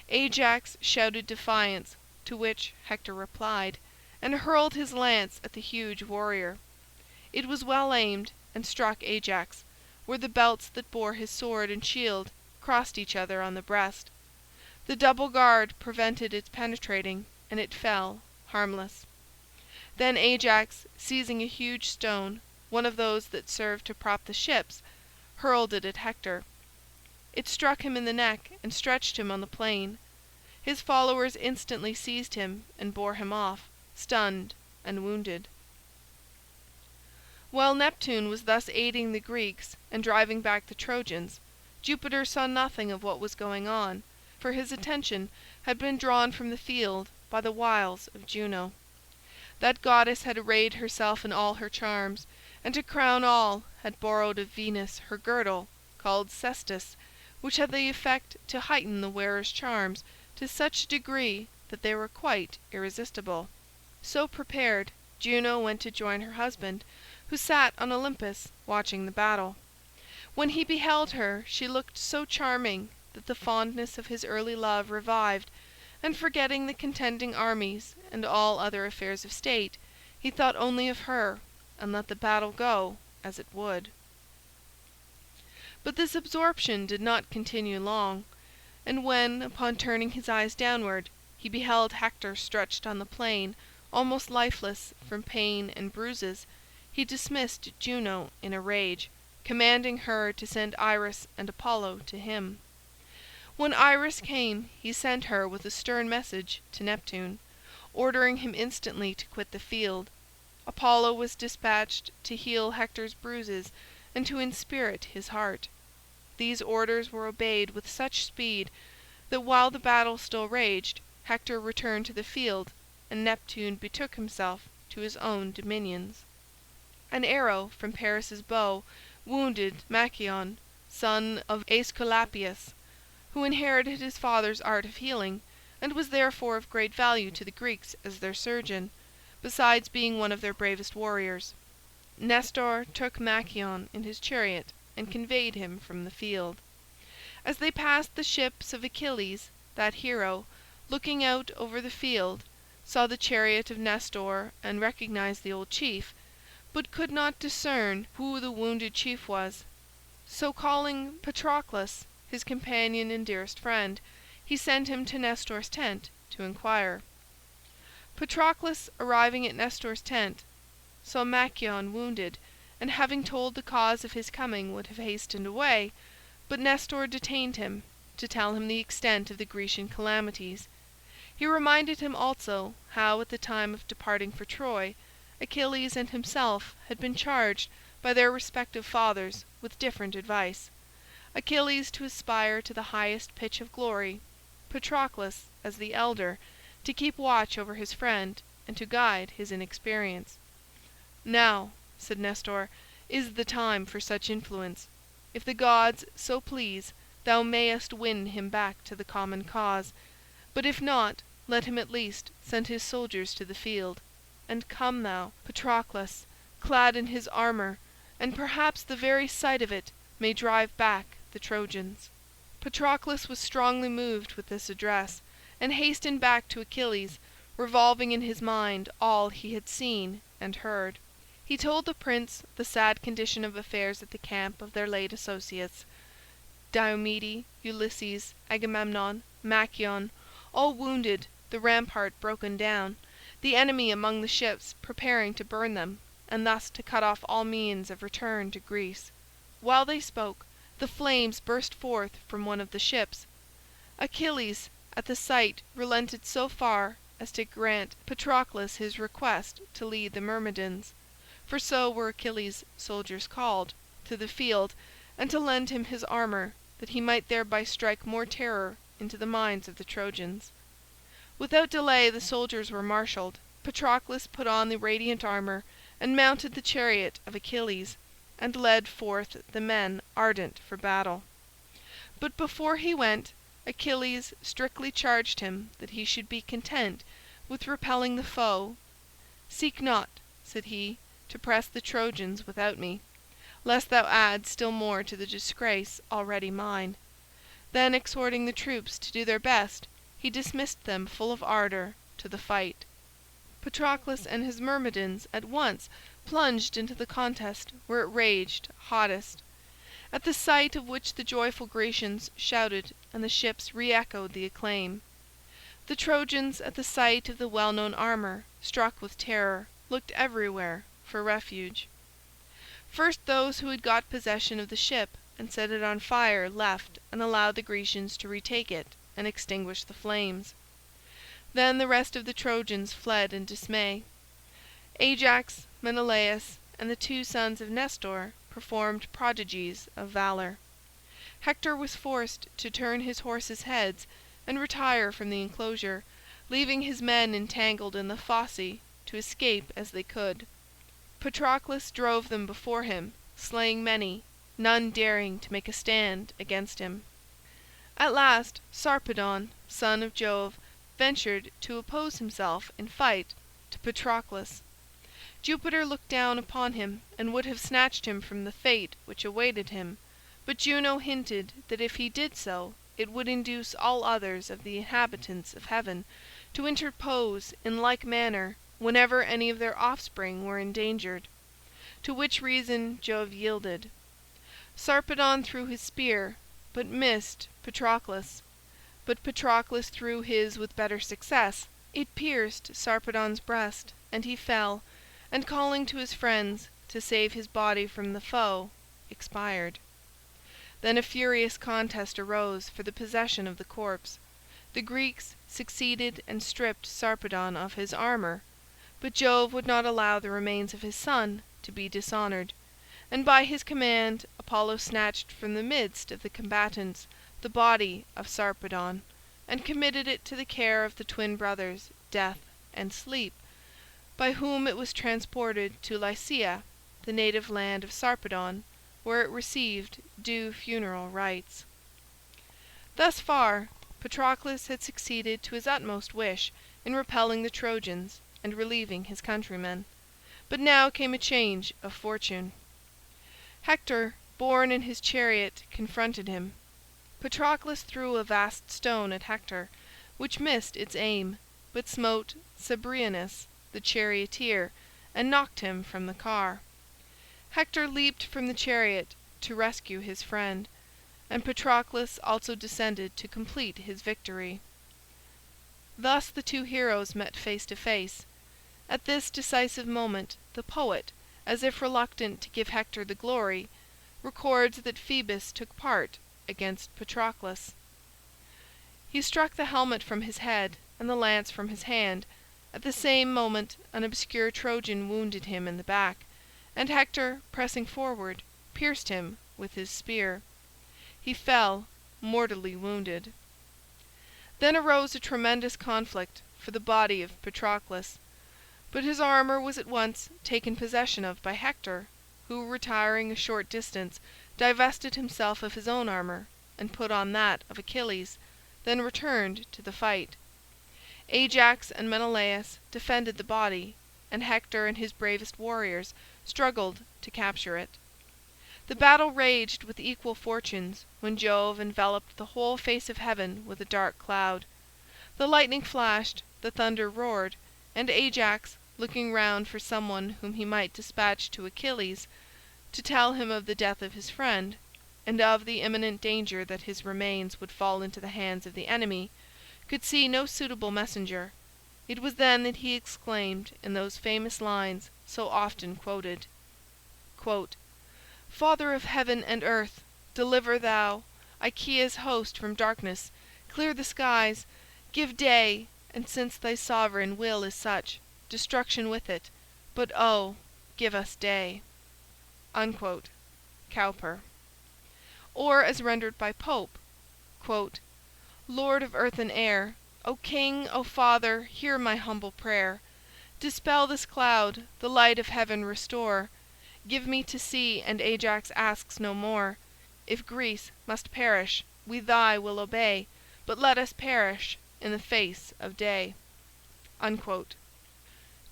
Ajax shouted defiance, to which Hector replied, and hurled his lance at the huge warrior. It was well aimed, and struck Ajax, where the belts that bore his sword and shield crossed each other on the breast. The double guard prevented its penetrating, and it fell harmless. Then Ajax, seizing a huge stone, one of those that served to prop the ships, hurled it at Hector. It struck him in the neck and stretched him on the plain. His followers instantly seized him and bore him off, stunned and wounded. While Neptune was thus aiding the Greeks and driving back the Trojans, Jupiter saw nothing of what was going on, for his attention had been drawn from the field by the wiles of Juno. That goddess had arrayed herself in all her charms, and to crown all had borrowed of Venus her girdle, called cestus, which had the effect to heighten the wearer's charms to such a degree that they were quite irresistible. So prepared, Juno went to join her husband, who sat on Olympus watching the battle. When he beheld her she looked so charming that the fondness of his early love revived, and forgetting the contending armies and all other affairs of state, he thought only of her, and let the battle go as it would. But this absorption did not continue long, and when, upon turning his eyes downward, he beheld Hector stretched on the plain, almost lifeless from pain and bruises, he dismissed Juno in a rage, commanding her to send Iris and Apollo to him. When Iris came, he sent her with a stern message to Neptune, ordering him instantly to quit the field. Apollo was dispatched to heal Hector's bruises and to inspirit his heart. These orders were obeyed with such speed that while the battle still raged, Hector returned to the field, and Neptune betook himself to his own dominions. An arrow from Paris's bow wounded Machaon, son of Aesculapius, who inherited his father's art of healing, and was therefore of great value to the Greeks as their surgeon, besides being one of their bravest warriors. Nestor took Machaon in his chariot and conveyed him from the field. As they passed the ships of Achilles, that hero, looking out over the field, saw the chariot of Nestor and recognized the old chief, but could not discern who the wounded chief was. So calling Patroclus, his companion and dearest friend, he sent him to Nestor's tent to inquire. Patroclus, arriving at Nestor's tent, saw Machaon wounded, and having told the cause of his coming would have hastened away, but Nestor detained him, to tell him the extent of the Grecian calamities. He reminded him also how at the time of departing for Troy, Achilles and himself had been charged by their respective fathers with different advice, Achilles to aspire to the highest pitch of glory, Patroclus, as the elder, to keep watch over his friend and to guide his inexperience. "Now," said Nestor, "is the time for such influence. If the gods so please, thou mayest win him back to the common cause, but if not, let him at least send his soldiers to the field. And come thou, Patroclus, clad in his armor, and perhaps the very sight of it may drive back the Trojans." Patroclus was strongly moved with this address, and hastened back to Achilles, revolving in his mind all he had seen and heard. He told the prince the sad condition of affairs at the camp of their late associates, Diomede, Ulysses, Agamemnon, Machaon, all wounded, the rampart broken down, the enemy among the ships preparing to burn them, and thus to cut off all means of return to Greece. While they spoke, the flames burst forth from one of the ships. Achilles at the sight relented so far as to grant Patroclus his request to lead the Myrmidons, for so were Achilles' soldiers called, to the field, and to lend him his armor, that he might thereby strike more terror into the minds of the Trojans. Without delay the soldiers were marshalled. Patroclus put on the radiant armor and mounted the chariot of Achilles, and led forth the men ardent for battle. But before he went, Achilles strictly charged him that he should be content with repelling the foe. "Seek not," said he, "to press the Trojans without me, lest thou add still more to the disgrace already mine." Then exhorting the troops to do their best, he dismissed them full of ardor to the fight. Patroclus and his Myrmidons at once plunged into the contest where it raged hottest, at the sight of which the joyful Grecians shouted and the ships re-echoed the acclaim. The Trojans at the sight of the well-known armor, struck with terror, looked everywhere for refuge. First those who had got possession of the ship and set it on fire left and allowed the Grecians to retake it and extinguish the flames. Then the rest of the Trojans fled in dismay. Ajax, Menelaus, and the 2 sons of Nestor performed prodigies of valor. Hector was forced to turn his horses' heads and retire from the enclosure, leaving his men entangled in the fosse to escape as they could. Patroclus drove them before him, slaying many, none daring to make a stand against him. At last Sarpedon, son of Jove, ventured to oppose himself in fight to Patroclus. Jupiter looked down upon him and would have snatched him from the fate which awaited him, but Juno hinted that if he did so it would induce all others of the inhabitants of heaven to interpose in like manner whenever any of their offspring were endangered, to which reason Jove yielded. Sarpedon threw his spear, but missed Patroclus. But Patroclus threw his with better success. It pierced Sarpedon's breast, and he fell, and calling to his friends to save his body from the foe, expired. Then a furious contest arose for the possession of the corpse. The Greeks succeeded and stripped Sarpedon of his armor, but Jove would not allow the remains of his son to be dishonored, and by his command Apollo snatched from the midst of the combatants the body of Sarpedon, and committed it to the care of the twin brothers Death and Sleep, by whom it was transported to Lycia, the native land of Sarpedon, where it received due funeral rites. Thus far Patroclus had succeeded to his utmost wish in repelling the Trojans and relieving his countrymen, but now came a change of fortune. Hector, borne in his chariot, confronted him. Patroclus threw a vast stone at Hector, which missed its aim, but smote Cebriones, the charioteer, and knocked him from the car. Hector leaped from the chariot to rescue his friend, and Patroclus also descended to complete his victory. Thus the two heroes met face to face. At this decisive moment the poet, as if reluctant to give Hector the glory, records that Phoebus took part against Patroclus. He struck the helmet from his head and the lance from his hand. At the same moment an obscure Trojan wounded him in the back, and Hector, pressing forward, pierced him with his spear. He fell, mortally wounded. Then arose a tremendous conflict for the body of Patroclus, but his armor was at once taken possession of by Hector, who, retiring a short distance, divested himself of his own armor and put on that of Achilles, then returned to the fight. Ajax and Menelaus defended the body, and Hector and his bravest warriors struggled to capture it. The battle raged with equal fortunes when Jove enveloped the whole face of heaven with a dark cloud. The lightning flashed, the thunder roared, and Ajax, looking round for someone whom he might dispatch to Achilles to tell him of the death of his friend, and of the imminent danger that his remains would fall into the hands of the enemy, could see no suitable messenger. It was then that he exclaimed in those famous lines so often quoted, quote, "Father of heaven and earth, deliver thou Achaea's host from darkness, clear the skies, give day, and since thy sovereign will is such, destruction with it, but oh, give us day." Unquote. Cowper. Or as rendered by Pope, quote, "Lord of earth and air, O King, O Father, hear my humble prayer. Dispel this cloud, the light of heaven restore. Give me to see, and Ajax asks no more. If Greece must perish, we thy will obey, but let us perish in the face of day." Unquote.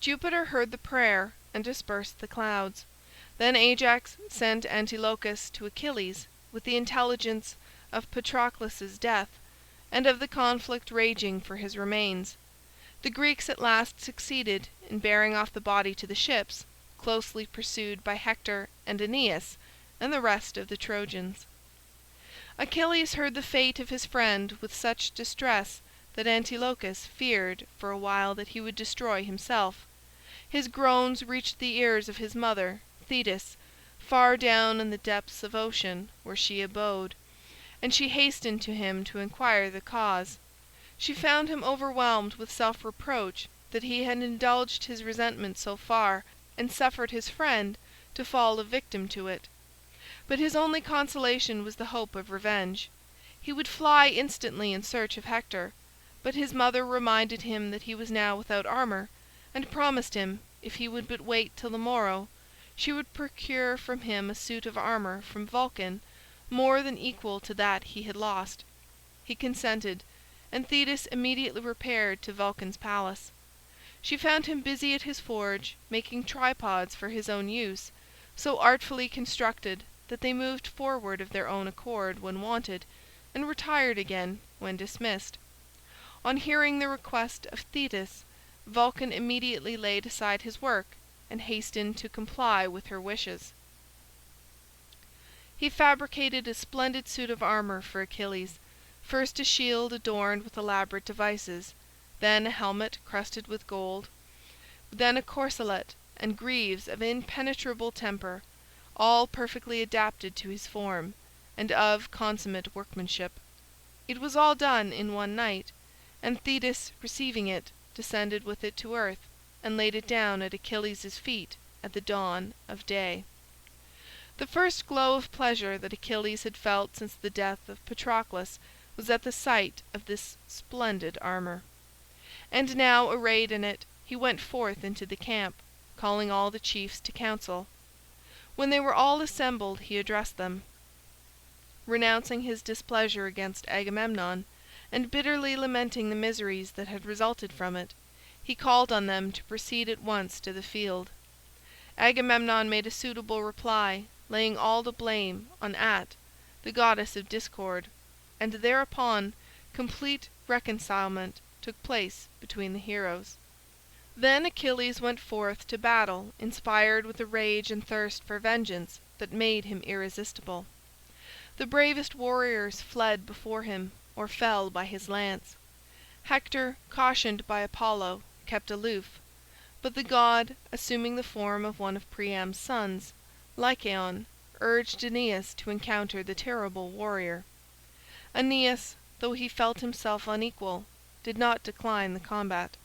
Jupiter heard the prayer and dispersed the clouds. Then Ajax sent Antilochus to Achilles with the intelligence of Patroclus's death, and of the conflict raging for his remains. The Greeks at last succeeded in bearing off the body to the ships, closely pursued by Hector and Aeneas and the rest of the Trojans. Achilles heard the fate of his friend with such distress that Antilochus feared for a while that he would destroy himself. His groans reached the ears of his mother, Thetis, far down in the depths of ocean where she abode, and she hastened to him to inquire the cause. She found him overwhelmed with self-reproach that he had indulged his resentment so far and suffered his friend to fall a victim to it. But his only consolation was the hope of revenge. He would fly instantly in search of Hector, but his mother reminded him that he was now without armor, and promised him, if he would but wait till the morrow, she would procure from him a suit of armor from Vulcan more than equal to that he had lost. He consented, and Thetis immediately repaired to Vulcan's palace. She found him busy at his forge, making tripods for his own use, so artfully constructed that they moved forward of their own accord when wanted, and retired again when dismissed. On hearing the request of Thetis, Vulcan immediately laid aside his work and hastened to comply with her wishes. He fabricated a splendid suit of armor for Achilles, first a shield adorned with elaborate devices, then a helmet crusted with gold, then a corselet and greaves of impenetrable temper, all perfectly adapted to his form, and of consummate workmanship. It was all done in one night, and Thetis, receiving it, descended with it to earth, and laid it down at Achilles' feet at the dawn of day. The first glow of pleasure that Achilles had felt since the death of Patroclus was at the sight of this splendid armor. And now, arrayed in it, he went forth into the camp, calling all the chiefs to council. When they were all assembled he addressed them. Renouncing his displeasure against Agamemnon, and bitterly lamenting the miseries that had resulted from it, he called on them to proceed at once to the field. Agamemnon made a suitable reply, laying all the blame on At, the goddess of discord, and thereupon complete reconcilement took place between the heroes. Then Achilles went forth to battle inspired with a rage and thirst for vengeance that made him irresistible. The bravest warriors fled before him or fell by his lance. Hector, cautioned by Apollo, kept aloof, but the god, assuming the form of one of Priam's sons, Lycaon, urged Aeneas to encounter the terrible warrior. Aeneas, though he felt himself unequal, did not decline the combat.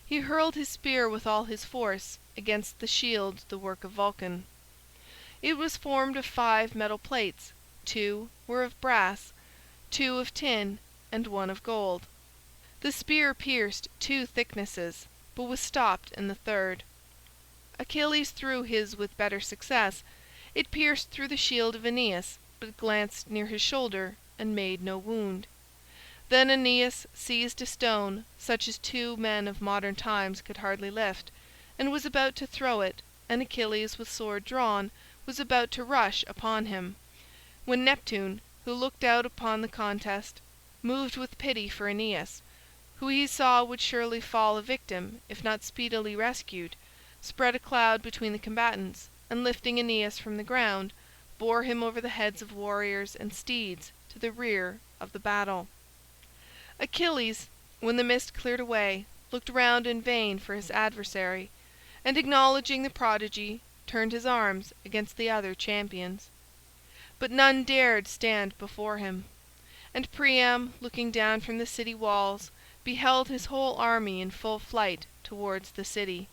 He hurled his spear with all his force against the shield the work of Vulcan. It was formed of 5 metal plates, 2 were of brass, 2 of tin, and 1 of gold. The spear pierced 2 thicknesses, but was stopped in the third. Achilles threw his with better success. It pierced through the shield of Aeneas, but glanced near his shoulder and made no wound. Then Aeneas seized a stone, such as 2 men of modern times could hardly lift, and was about to throw it, and Achilles, with sword drawn, was about to rush upon him, when Neptune, who looked out upon the contest, moved with pity for Aeneas, who he saw would surely fall a victim if not speedily rescued, spread a cloud between the combatants, and lifting Aeneas from the ground, bore him over the heads of warriors and steeds to the rear of the battle. Achilles, when the mist cleared away, looked round in vain for his adversary, and acknowledging the prodigy, turned his arms against the other champions. But none dared stand before him, and Priam, looking down from the city walls, beheld his whole army in full flight towards the city.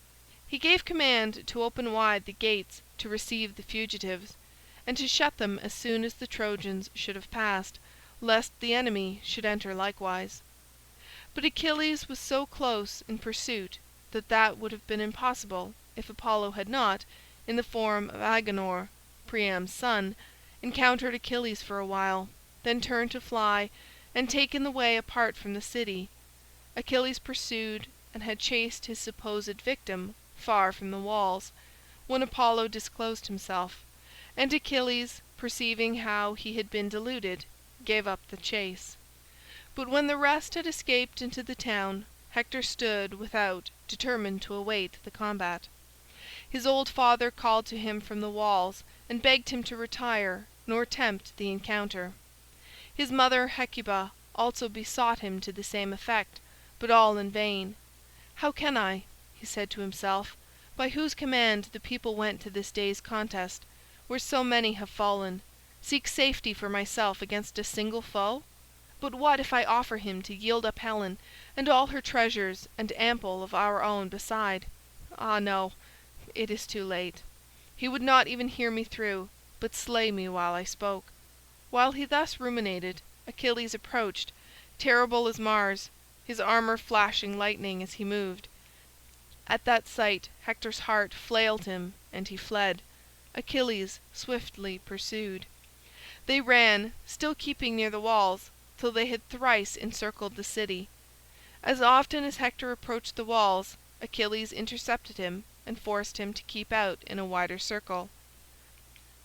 He gave command to open wide the gates to receive the fugitives, and to shut them as soon as the Trojans should have passed, lest the enemy should enter likewise. But Achilles was so close in pursuit that would have been impossible if Apollo had not, in the form of Agenor, Priam's son, encountered Achilles for a while, then turned to fly, and taken the way apart from the city. Achilles pursued, and had chased his supposed victim far from the walls, when Apollo disclosed himself, and Achilles, perceiving how he had been deluded, gave up the chase. But when the rest had escaped into the town, Hector stood without determined to await the combat. His old father called to him from the walls and begged him to retire nor tempt the encounter. His mother Hecuba also besought him to the same effect, but all in vain. "How can I," he said to himself, "by whose command the people went to this day's contest, where so many have fallen, seek safety for myself against a single foe? But what if I offer him to yield up Helen and all her treasures and ample of our own beside? Ah no, it is too late. He would not even hear me through, but slay me while I spoke." While he thus ruminated, Achilles approached, terrible as Mars, his armor flashing lightning as he moved. At that sight Hector's heart failed him, and he fled. Achilles swiftly pursued. They ran, still keeping near the walls, till they had thrice encircled the city. As often as Hector approached the walls, Achilles intercepted him and forced him to keep out in a wider circle.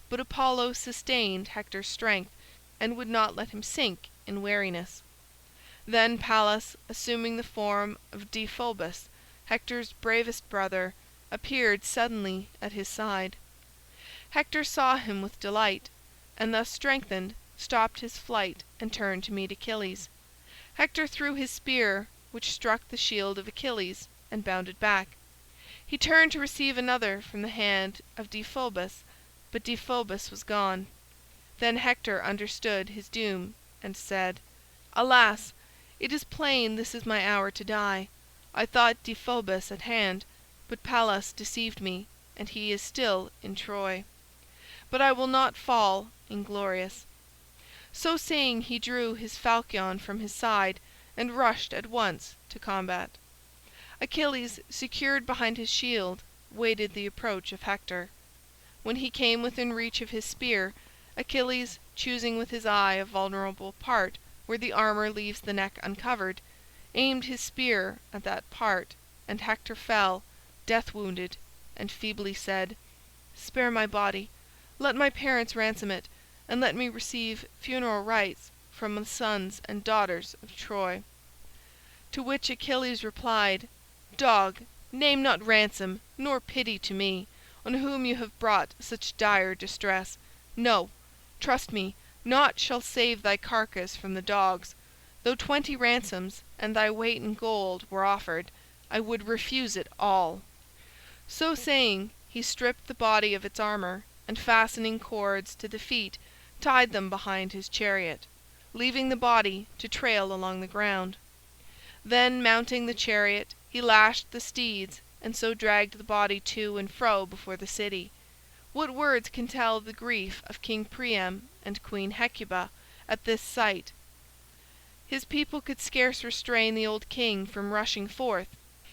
But Apollo sustained Hector's strength and would not let him sink in weariness. Then Pallas, assuming the form of Deiphobus, Hector's bravest brother, appeared suddenly at his side. Hector saw him with delight, and thus strengthened, stopped his flight and turned to meet Achilles. Hector threw his spear, which struck the shield of Achilles, and bounded back. He turned to receive another from the hand of Deiphobus, but Deiphobus was gone. Then Hector understood his doom and said, "Alas! It is plain this is my hour to die. I thought Deiphobus at hand, but Pallas deceived me, and he is still in Troy. But I will not fall inglorious." So saying, he drew his falchion from his side and rushed at once to combat. Achilles, secured behind his shield, waited the approach of Hector. When he came within reach of his spear, Achilles, choosing with his eye a vulnerable part where the armor leaves the neck uncovered, aimed his spear at that part, and Hector fell, death-wounded, and feebly said, "Spare my body. Let my parents ransom it, and let me receive funeral rites from the sons and daughters of Troy." To which Achilles replied, "Dog, name not ransom nor pity to me, on whom you have brought such dire distress. No, trust me, naught shall save thy carcass from the dogs. Though 20 ransoms and thy weight in gold were offered, I would refuse it all." So saying, he stripped the body of its armor, and fastening cords to the feet, tied them behind his chariot, leaving the body to trail along the ground. Then mounting the chariot, he lashed the steeds, and so dragged the body to and fro before the city. What words can tell the grief of King Priam and Queen Hecuba at this sight? His people could scarce restrain the old king from rushing forth.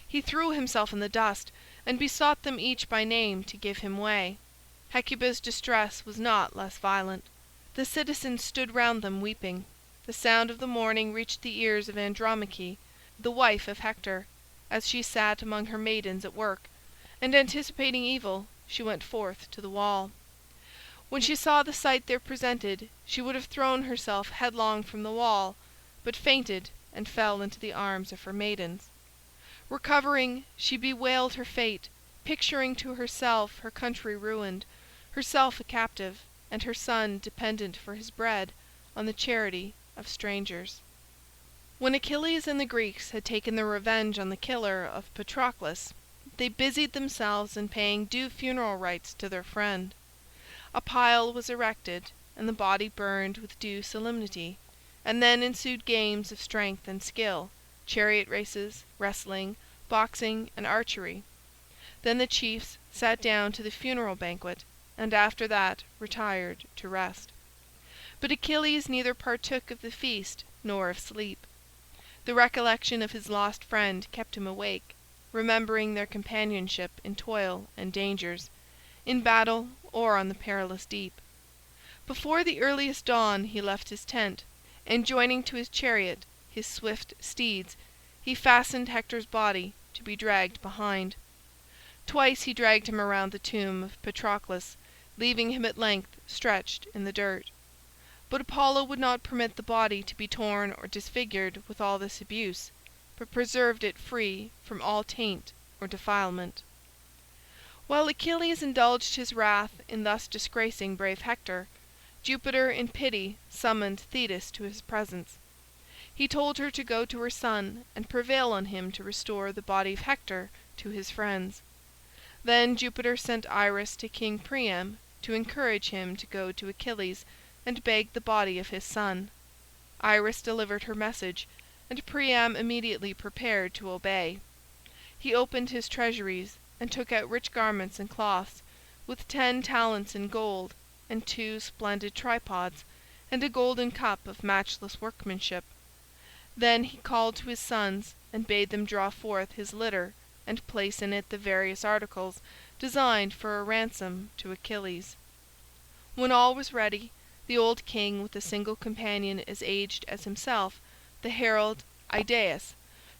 He threw himself in the dust, and besought them each by name to give him way. Hecuba's distress was not less violent. The citizens stood round them weeping. The sound of the mourning reached the ears of Andromache, the wife of Hector, as she sat among her maidens at work, and anticipating evil, she went forth to the wall. When she saw the sight there presented, she would have thrown herself headlong from the wall, but fainted and fell into the arms of her maidens. Recovering, she bewailed her fate, picturing to herself her country ruined, herself a captive, and her son dependent for his bread on the charity of strangers. When Achilles and the Greeks had taken their revenge on the killer of Patroclus, they busied themselves in paying due funeral rites to their friend. A pile was erected, and the body burned with due solemnity, and then ensued games of strength and skill, chariot races, wrestling, boxing, and archery. Then the chiefs sat down to the funeral banquet, and after that retired to rest. But Achilles neither partook of the feast nor of sleep. The recollection of his lost friend kept him awake, remembering their companionship in toil and dangers, in battle or on the perilous deep. Before the earliest dawn he left his tent, and joining to his chariot his swift steeds, he fastened Hector's body to be dragged behind. Twice he dragged him around the tomb of Patroclus, leaving him at length stretched in the dirt. But Apollo would not permit the body to be torn or disfigured with all this abuse, but preserved it free from all taint or defilement. While Achilles indulged his wrath in thus disgracing brave Hector, Jupiter in pity summoned Thetis to his presence. He told her to go to her son and prevail on him to restore the body of Hector to his friends. Then Jupiter sent Iris to King Priam to encourage him to go to Achilles and beg the body of his son. Iris delivered her message, and Priam immediately prepared to obey. He opened his treasuries and took out rich garments and cloths, with 10 talents in gold, and 2 splendid tripods, and a golden cup of matchless workmanship. Then he called to his sons and bade them draw forth his litter and place in it the various articles designed for a ransom to Achilles. When all was ready, the old king, with a single companion as aged as himself, the herald Idaeus,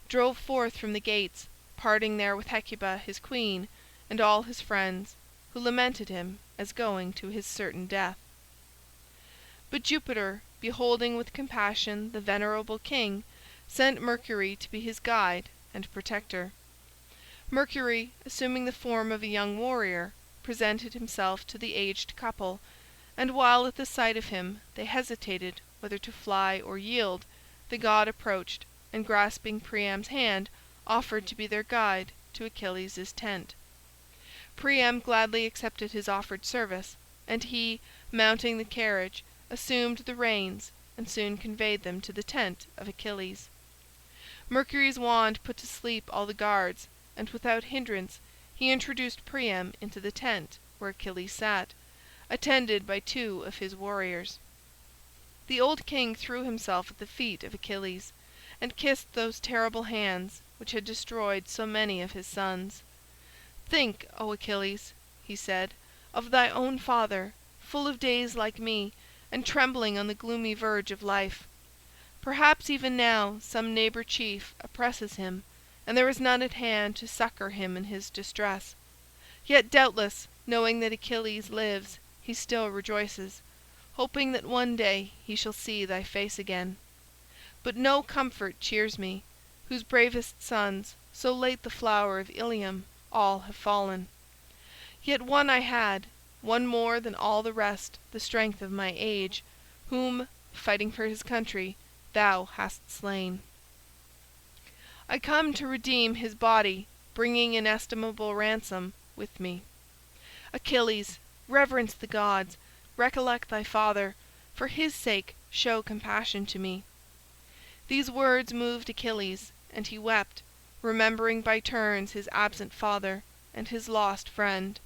drove forth from the gates, parting there with Hecuba his queen, and all his friends, who lamented him as going to his certain death. But Jupiter, beholding with compassion the venerable king, sent Mercury to be his guide and protector. Mercury, assuming the form of a young warrior, presented himself to the aged couple, and while at the sight of him they hesitated whether to fly or yield, the god approached, and grasping Priam's hand, offered to be their guide to Achilles' tent. Priam gladly accepted his offered service, and he, mounting the carriage, assumed the reins and soon conveyed them to the tent of Achilles. Mercury's wand put to sleep all the guards, and without hindrance he introduced Priam into the tent where Achilles sat, attended by 2 of his warriors. The old king threw himself at the feet of Achilles, and kissed those terrible hands which had destroyed so many of his sons. "Think, O Achilles," he said, "of thy own father, full of days like me, and trembling on the gloomy verge of life. Perhaps even now some neighbour chief oppresses him, and there is none at hand to succour him in his distress. Yet doubtless, knowing that Achilles lives, he still rejoices, hoping that one day he shall see thy face again. But no comfort cheers me, whose bravest sons, so late the flower of Ilium, all have fallen. Yet one I had, one more than all the rest the strength of my age, whom, fighting for his country, thou hast slain. I come to redeem his body, bringing inestimable ransom with me. Achilles, reverence the gods, recollect thy father, for his sake show compassion to me." These words moved Achilles, and he wept, remembering by turns his absent father and his lost friend.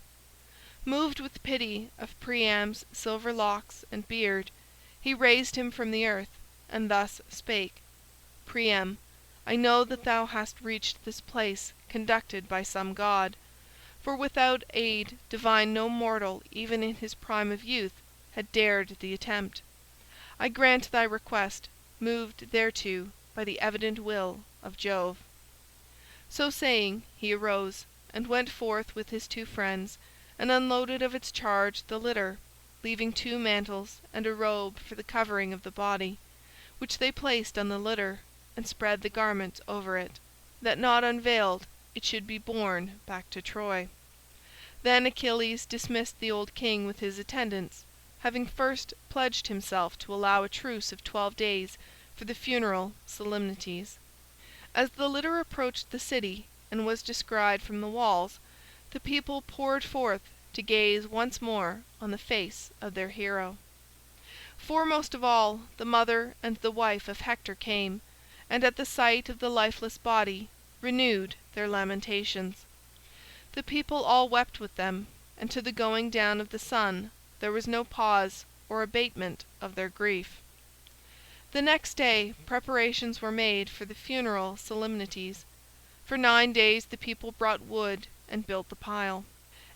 Moved with pity of Priam's silver locks and beard, he raised him from the earth, and thus spake: "Priam, I know that thou hast reached this place conducted by some god, for without aid divine no mortal even in his prime of youth had dared the attempt. I grant thy request, moved thereto by the evident will of Jove." So saying, he arose, and went forth with his 2 friends, and unloaded of its charge the litter, leaving 2 mantles and a robe for the covering of the body, which they placed on the litter, and spread the garment over it, that not unveiled it should be borne back to Troy. Then Achilles dismissed the old king with his attendants, having first pledged himself to allow a truce of 12 days for the funeral solemnities. As the litter approached the city and was descried from the walls, the people poured forth to gaze once more on the face of their hero. Foremost of all, the mother and the wife of Hector came, and at the sight of the lifeless body renewed their lamentations. The people all wept with them, and to the going down of the sun there was no pause or abatement of their grief. The next day preparations were made for the funeral solemnities. For 9 days the people brought wood and built the pile,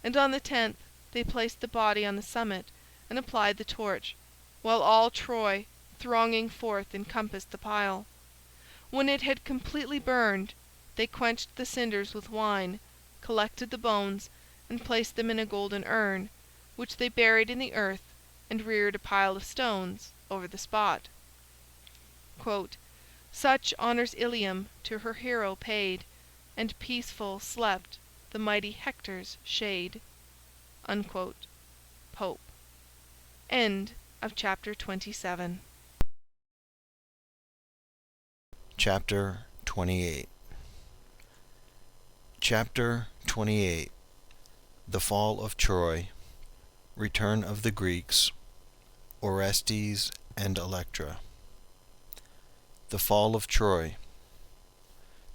and on the 10th they placed the body on the summit and applied the torch, while all Troy thronging forth encompassed the pile. When it had completely burned, they quenched the cinders with wine, collected the bones, and placed them in a golden urn, which they buried in the earth, and reared a pile of stones over the spot. "Such honours Ilium to her hero paid, and peaceful slept the mighty Hector's shade." Pope. End of chapter 27. Chapter 28. Chapter 28. The Fall of Troy, Return of the Greeks, Orestes and Electra. The Fall of Troy.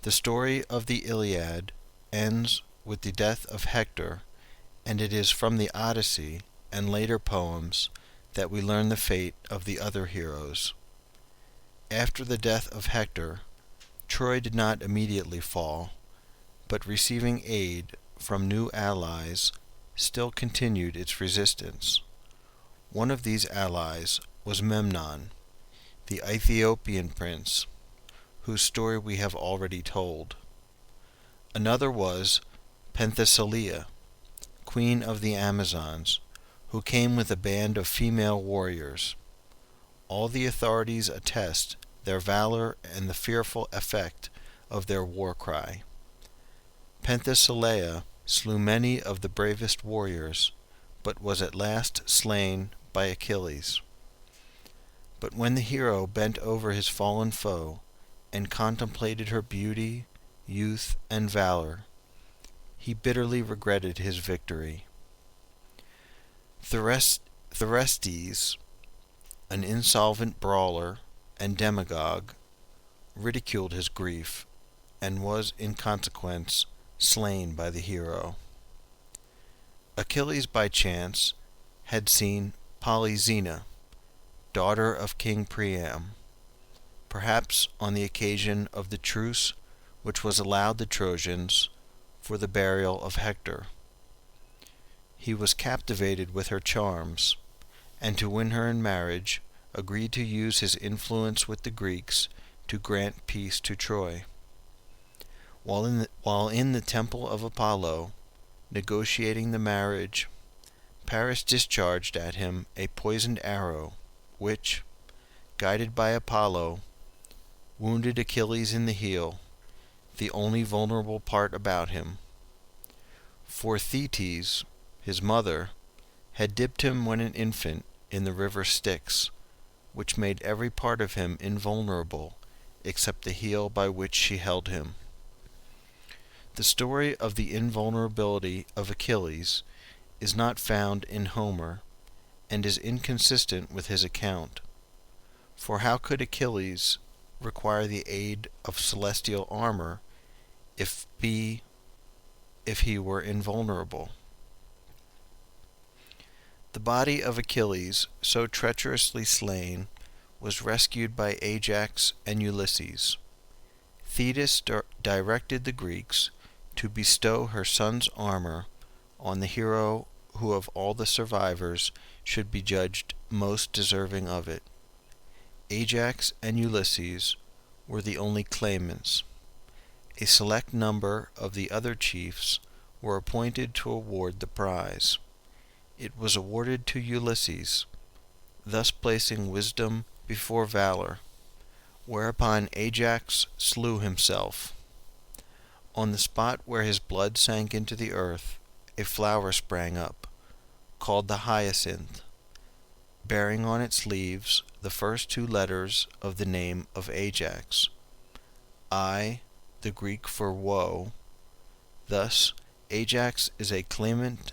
The story of the Iliad ends with the death of Hector, and it is from the Odyssey and later poems that we learn the fate of the other heroes. After the death of Hector, Troy did not immediately fall, but receiving aid from new allies, still continued its resistance. One of these allies was Memnon, the Ethiopian prince, whose story we have already told. Another was Penthesilea, queen of the Amazons, who came with a band of female warriors. All the authorities attest their valor and the fearful effect of their war cry. Penthesilea slew many of the bravest warriors, but was at last slain by Achilles. But when the hero bent over his fallen foe and contemplated her beauty, youth, and valor, he bitterly regretted his victory. Thyestes, an insolvent brawler and demagogue, ridiculed his grief, and was in consequence slain by the hero. Achilles by chance had seen Polyxena, daughter of King Priam, perhaps on the occasion of the truce which was allowed the Trojans for the burial of Hector. He was captivated with her charms, and to win her in marriage agreed to use his influence with the Greeks to grant peace to Troy. While in the temple of Apollo, negotiating the marriage, Paris discharged at him a poisoned arrow, which, guided by Apollo, wounded Achilles in the heel, the only vulnerable part about him. For Thetis, his mother, had dipped him when an infant in the river Styx, which made every part of him invulnerable except the heel by which she held him. The story of the invulnerability of Achilles is not found in Homer, and is inconsistent with his account. For how could Achilles require the aid of celestial armor if he were invulnerable? The body of Achilles, so treacherously slain, was rescued by Ajax and Ulysses. Thetis directed the Greeks to bestow her son's armor on the hero who of all the survivors should be judged most deserving of it. Ajax and Ulysses were the only claimants. A select number of the other chiefs were appointed to award the prize. It was awarded to Ulysses, thus placing wisdom before valor, whereupon Ajax slew himself. On the spot where his blood sank into the earth, a flower sprang up, called the hyacinth, bearing on its leaves the first two letters of the name of Ajax, I, the Greek for woe. Thus, Ajax is a claimant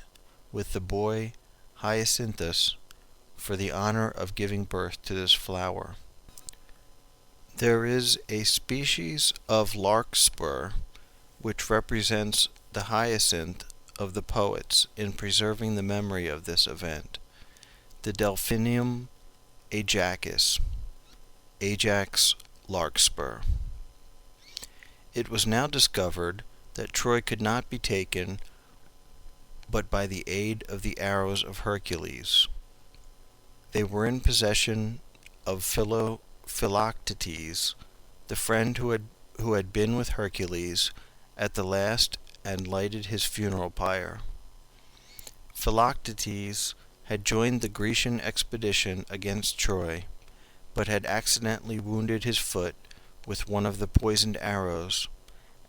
with the boy Hyacinthus for the honor of giving birth to this flower. There is a species of larkspur which represents the hyacinth of the poets in preserving the memory of this event, the Delphinium ajacis, Ajax larkspur. It was now discovered that Troy could not be taken but by the aid of the arrows of Hercules. They were in possession of Philoctetes, the friend who had been with Hercules at the last and lighted his funeral pyre. Philoctetes had joined the Grecian expedition against Troy, but had accidentally wounded his foot with one of the poisoned arrows,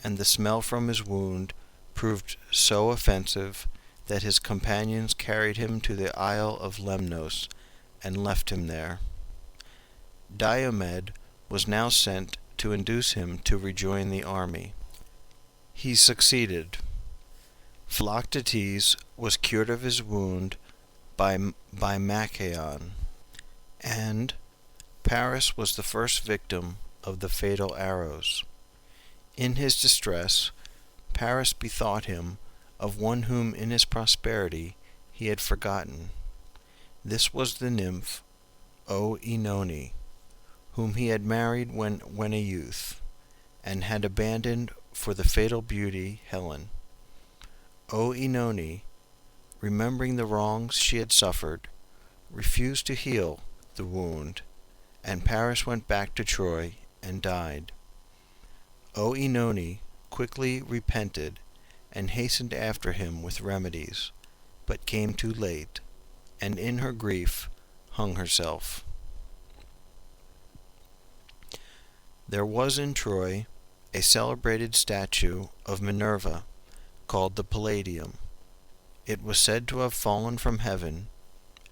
and the smell from his wound proved so offensive that his companions carried him to the Isle of Lemnos and left him there. Diomed was now sent to induce him to rejoin the army. He succeeded. Philoctetes was cured of his wound by Machaon, and Paris was the first victim of the fatal arrows. In his distress, Paris bethought him of one whom in his prosperity he had forgotten. This was the nymph Oenone, whom he had married when a youth, and had abandoned for the fatal beauty Helen. Oenone, remembering the wrongs she had suffered, refused to heal the wound, and Paris went back to Troy and died. Oenone quickly repented and hastened after him with remedies, but came too late, and in her grief hung herself. There was in Troy a celebrated statue of Minerva called the Palladium. It was said to have fallen from heaven,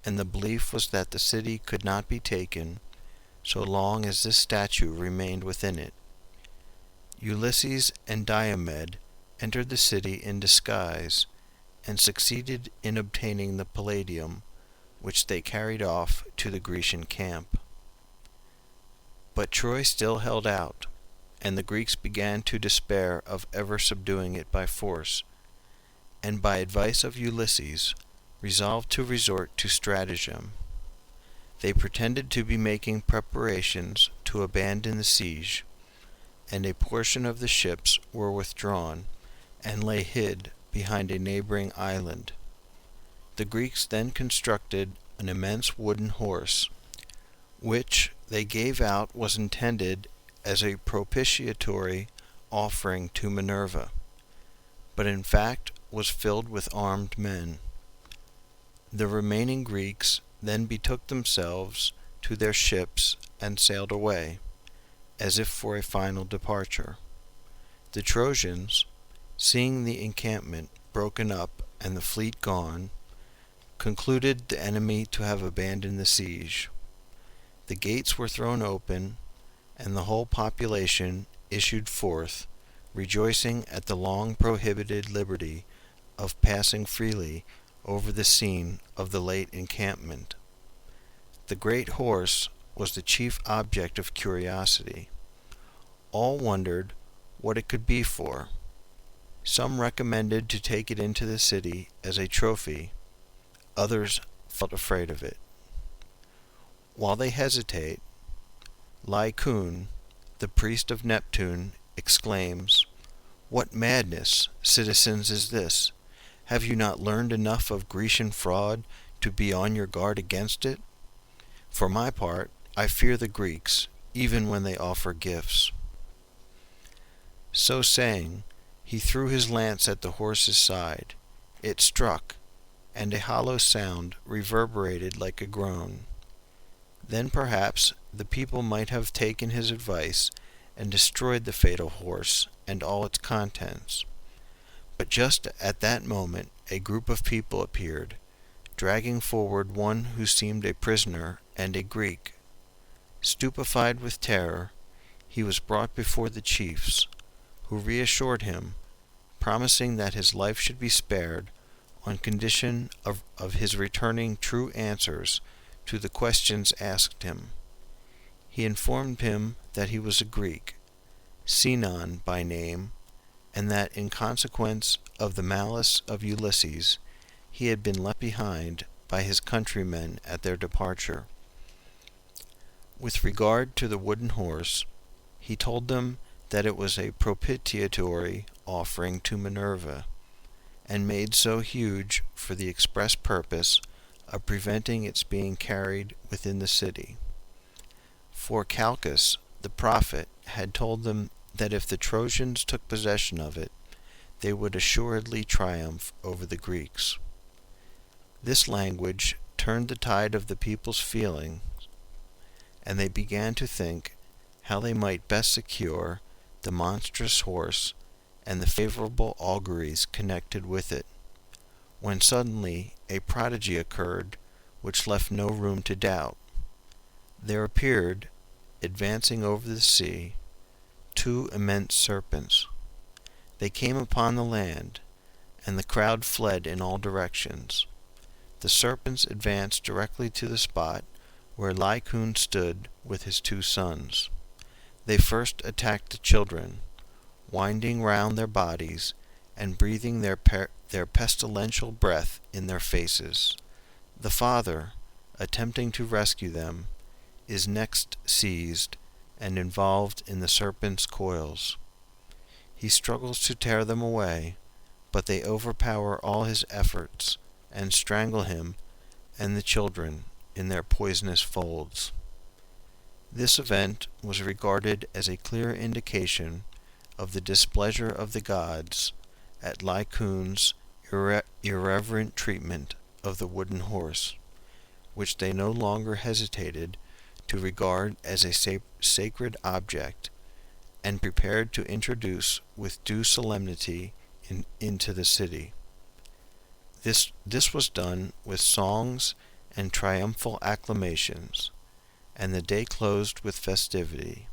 and the belief was that the city could not be taken so long as this statue remained within it. Ulysses and Diomed entered the city in disguise and succeeded in obtaining the Palladium, which they carried off to the Grecian camp. But Troy still held out, and the Greeks began to despair of ever subduing it by force, and by advice of Ulysses resolved to resort to stratagem. They pretended to be making preparations to abandon the siege, and a portion of the ships were withdrawn and lay hid behind a neighboring island. The Greeks then constructed an immense wooden horse, which they gave out was intended as a propitiatory offering to Minerva, but in fact was filled with armed men. The remaining Greeks then betook themselves to their ships and sailed away, as if for a final departure. The Trojans, seeing the encampment broken up and the fleet gone, concluded the enemy to have abandoned the siege. The gates were thrown open, and the whole population issued forth, rejoicing at the long prohibited liberty of passing freely over the scene of the late encampment. The great horse was the chief object of curiosity. All wondered what it could be for. Some recommended to take it into the city as a trophy. Others felt afraid of it. While they hesitate, Lycaon, the priest of Neptune, exclaims, "What madness, citizens, is this? Have you not learned enough of Grecian fraud to be on your guard against it? For my part, I fear the Greeks, even when they offer gifts." So saying, he threw his lance at the horse's side. It struck, and a hollow sound reverberated like a groan. Then perhaps the people might have taken his advice and destroyed the fatal horse and all its contents. But just at that moment a group of people appeared, dragging forward one who seemed a prisoner and a Greek. Stupefied with terror, he was brought before the chiefs, who reassured him, promising that his life should be spared on condition of his returning true answers to the questions asked him. He informed him that he was a Greek, Sinon by name, and that in consequence of the malice of Ulysses he had been left behind by his countrymen at their departure. With regard to the wooden horse, he told them that it was a propitiatory offering to Minerva, and made so huge for the express purpose of preventing its being carried within the city. For Calchas, the prophet, had told them that if the Trojans took possession of it, they would assuredly triumph over the Greeks. This language turned the tide of the people's feelings, and they began to think how they might best secure the monstrous horse and the favorable auguries connected with it, when suddenly a prodigy occurred which left no room to doubt. There appeared, advancing over the sea, two immense serpents. They came upon the land, and the crowd fled in all directions. The serpents advanced directly to the spot where Lycaon stood with his two sons. They first attacked the children, winding round their bodies and breathing their pestilential breath in their faces. The father, attempting to rescue them, is next seized and involved in the serpent's coils. He struggles to tear them away, but they overpower all his efforts and strangle him and the children in their poisonous folds. This event was regarded as a clear indication of the displeasure of the gods at Lycaon's irreverent treatment of the wooden horse, which they no longer hesitated to regard as a sacred object, and prepared to introduce with due solemnity into the city. This was done with songs and triumphal acclamations, and the day closed with festivity.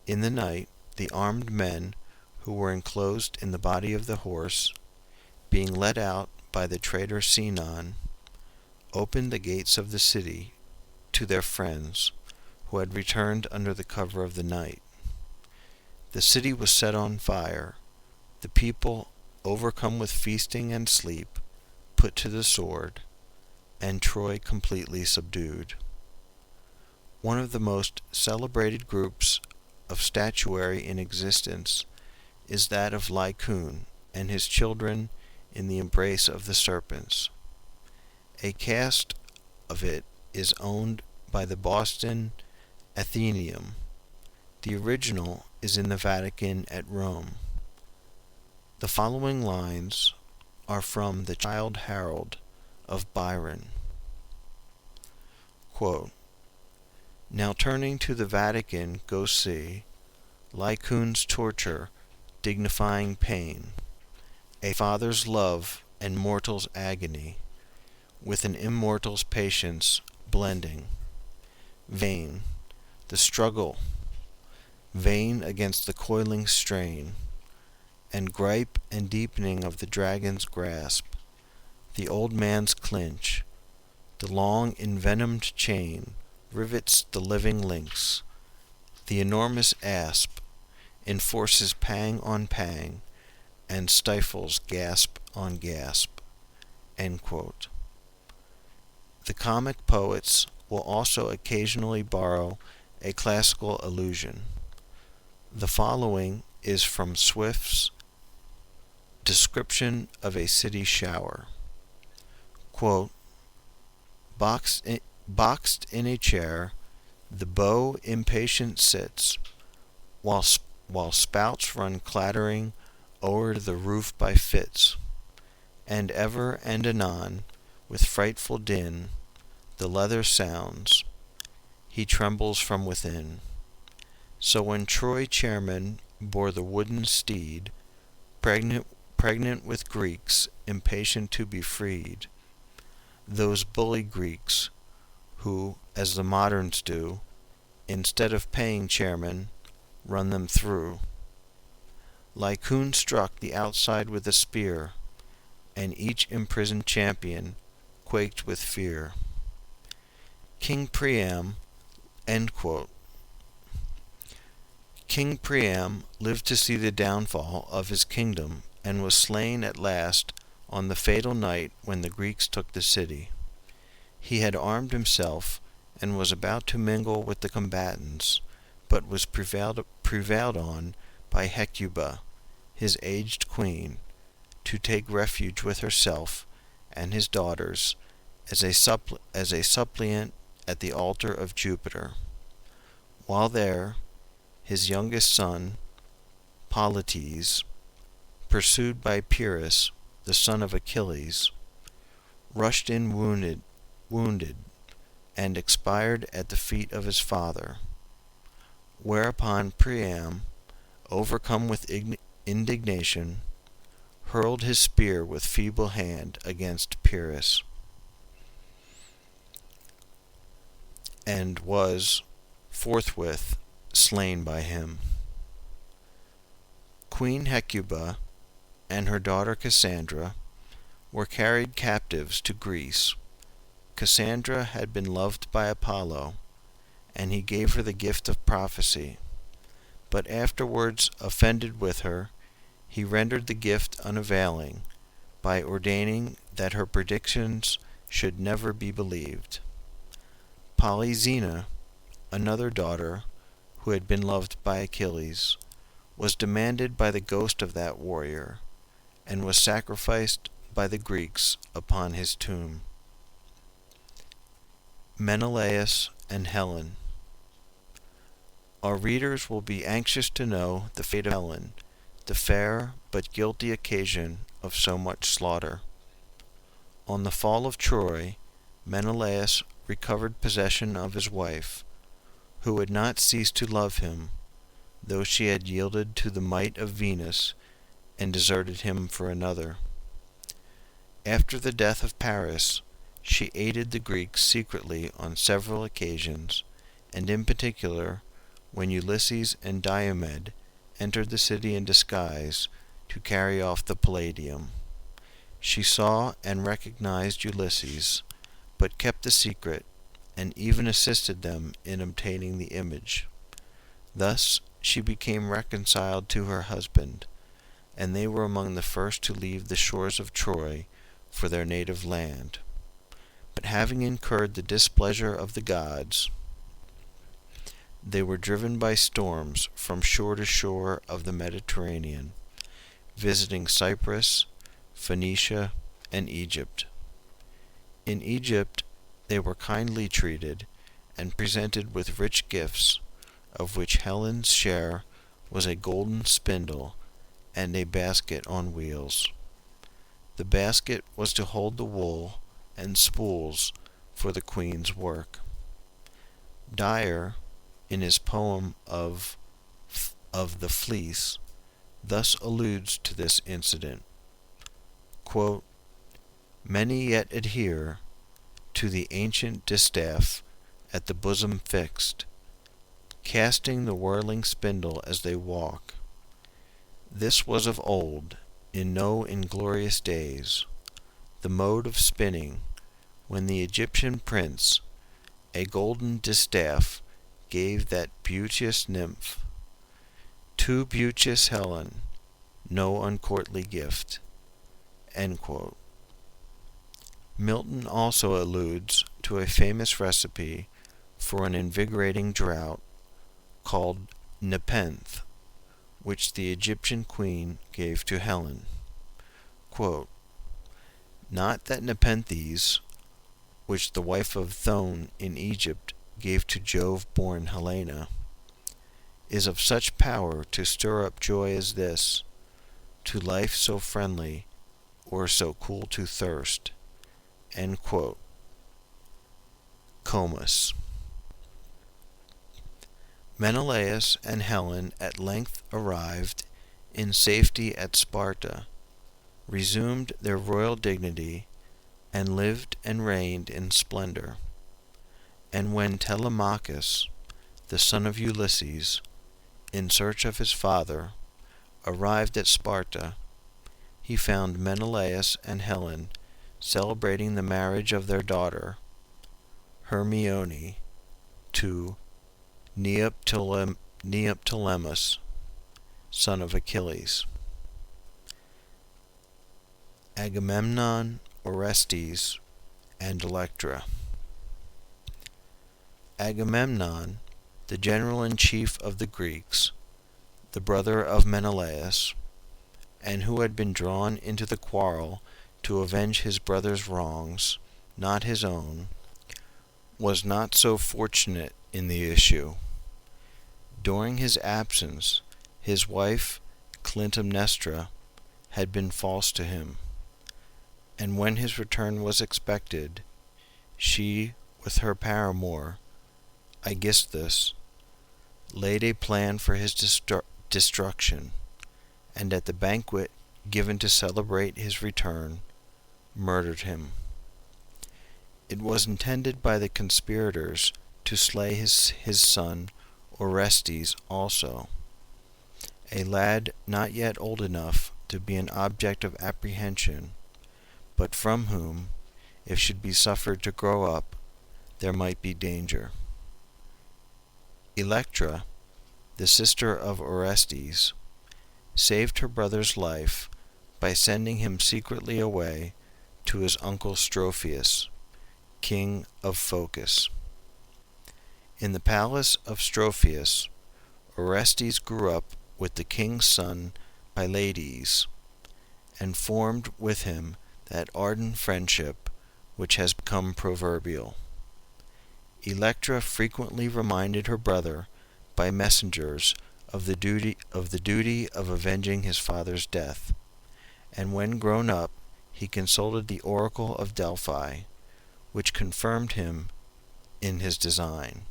In the night, the armed men who were enclosed in the body of the horse, being led out by the traitor Sinon, opened the gates of the city to their friends who had returned under the cover of the night. The city was set on fire, the people, overcome with feasting and sleep, put to the sword, and Troy completely subdued. One of the most celebrated groups of statuary in existence is that of Lycaon and his children in the embrace of the serpents. A cast of it is owned by the Boston Athenaeum. The original is in the Vatican at Rome. The following lines are from the Childe Harold of Byron. Quote, "Now turning to the Vatican, go see Lycaon's torture, dignifying pain, a father's love and mortal's agony, with an immortal's patience blending. Vain the struggle, vain against the coiling strain, and gripe and deepening of the dragon's grasp, the old man's clinch, the long envenomed chain rivets the living links, the enormous asp enforces pang on pang, and stifles gasp on gasp." End quote. The comic poets will also occasionally borrow a classical allusion. The following is from Swift's description of a city shower. Quote, boxed in a chair, the beau impatient sits, while spouts run clattering o'er the roof by fits, and ever and anon, with frightful din, the leather sounds, he trembles from within. So when Troy chairmen bore the wooden steed, pregnant with Greeks impatient to be freed, those bully Greeks, who, as the moderns do, instead of paying chairmen, run them through. Lycaon struck the outside with a spear, and each imprisoned champion quaked with fear. King Priam, end quote. King Priam lived to see the downfall of his kingdom, and was slain at last on the fatal night when the Greeks took the city. He had armed himself, and was about to mingle with the combatants, but was prevailed on by Hecuba, his aged queen, to take refuge with herself and his daughters as a suppliant at the altar of Jupiter. While there, his youngest son, Polites, pursued by Pyrrhus, the son of Achilles, rushed in wounded, and expired at the feet of his father. Whereupon Priam, overcome with indignation, hurled his spear with feeble hand against Pyrrhus, and was forthwith slain by him. Queen Hecuba and her daughter Cassandra were carried captives to Greece. Cassandra had been loved by Apollo, and he gave her the gift of prophecy, but afterwards offended with her, he rendered the gift unavailing by ordaining that her predictions should never be believed. Polyxena, another daughter who had been loved by Achilles, was demanded by the ghost of that warrior, and was sacrificed by the Greeks upon his tomb. Menelaus and Helen. Our readers will be anxious to know the fate of Helen, the fair but guilty occasion of so much slaughter. On the fall of Troy, Menelaus recovered possession of his wife, who had not ceased to love him, though she had yielded to the might of Venus and deserted him for another. After the death of Paris, she aided the Greeks secretly on several occasions, and in particular when Ulysses and Diomed entered the city in disguise to carry off the Palladium. She saw and recognized Ulysses, but kept the secret, and even assisted them in obtaining the image. Thus she became reconciled to her husband, and they were among the first to leave the shores of Troy for their native land. But having incurred the displeasure of the gods, they were driven by storms from shore to shore of the Mediterranean, visiting Cyprus, Phoenicia, and Egypt. In Egypt they were kindly treated and presented with rich gifts, of which Helen's share was a golden spindle and a basket on wheels. The basket was to hold the wool and spools for the queen's work. Dyer, in his poem of the Fleece, thus alludes to this incident. Quote, "Many yet adhere to the ancient distaff at the bosom fixed, casting the whirling spindle as they walk. This was of old, in no inglorious days, the mode of spinning, when the Egyptian prince a golden distaff gave that beauteous nymph. To beauteous Helen, no uncourtly gift." End quote. Milton also alludes to a famous recipe for an invigorating draught called nepenthe, which the Egyptian queen gave to Helen. Quote, "Not that nepenthes, which the wife of Thone in Egypt gave to Jove-born Helena, is of such power to stir up joy as this, to life so friendly, or so cool to thirst." End quote. Comus. Menelaus and Helen at length arrived in safety at Sparta, resumed their royal dignity, and lived and reigned in splendor. And when Telemachus, the son of Ulysses, in search of his father, arrived at Sparta, he found Menelaus and Helen celebrating the marriage of their daughter, Hermione, to Neoptolemus, son of Achilles. Agamemnon, Orestes, and Electra. Agamemnon, the general-in-chief of the Greeks, the brother of Menelaus, and who had been drawn into the quarrel to avenge his brother's wrongs, not his own, was not so fortunate in the issue. During his absence, his wife, Clytemnestra, had been false to him, and when his return was expected, she, with her paramour, Aegisthus, laid a plan for his destruction, and at the banquet given to celebrate his return, murdered him. It was intended by the conspirators to slay his son Orestes also, a lad not yet old enough to be an object of apprehension, but from whom, if should be suffered to grow up, there might be danger. Electra, the sister of Orestes, saved her brother's life by sending him secretly away to his uncle Strophius, king of Phocis. In the palace of Strophius, Orestes grew up with the king's son Pylades, and formed with him that ardent friendship which has become proverbial. Electra frequently reminded her brother by messengers of the duty of avenging his father's death, and when grown up he consulted the oracle of Delphi, which confirmed him in his design.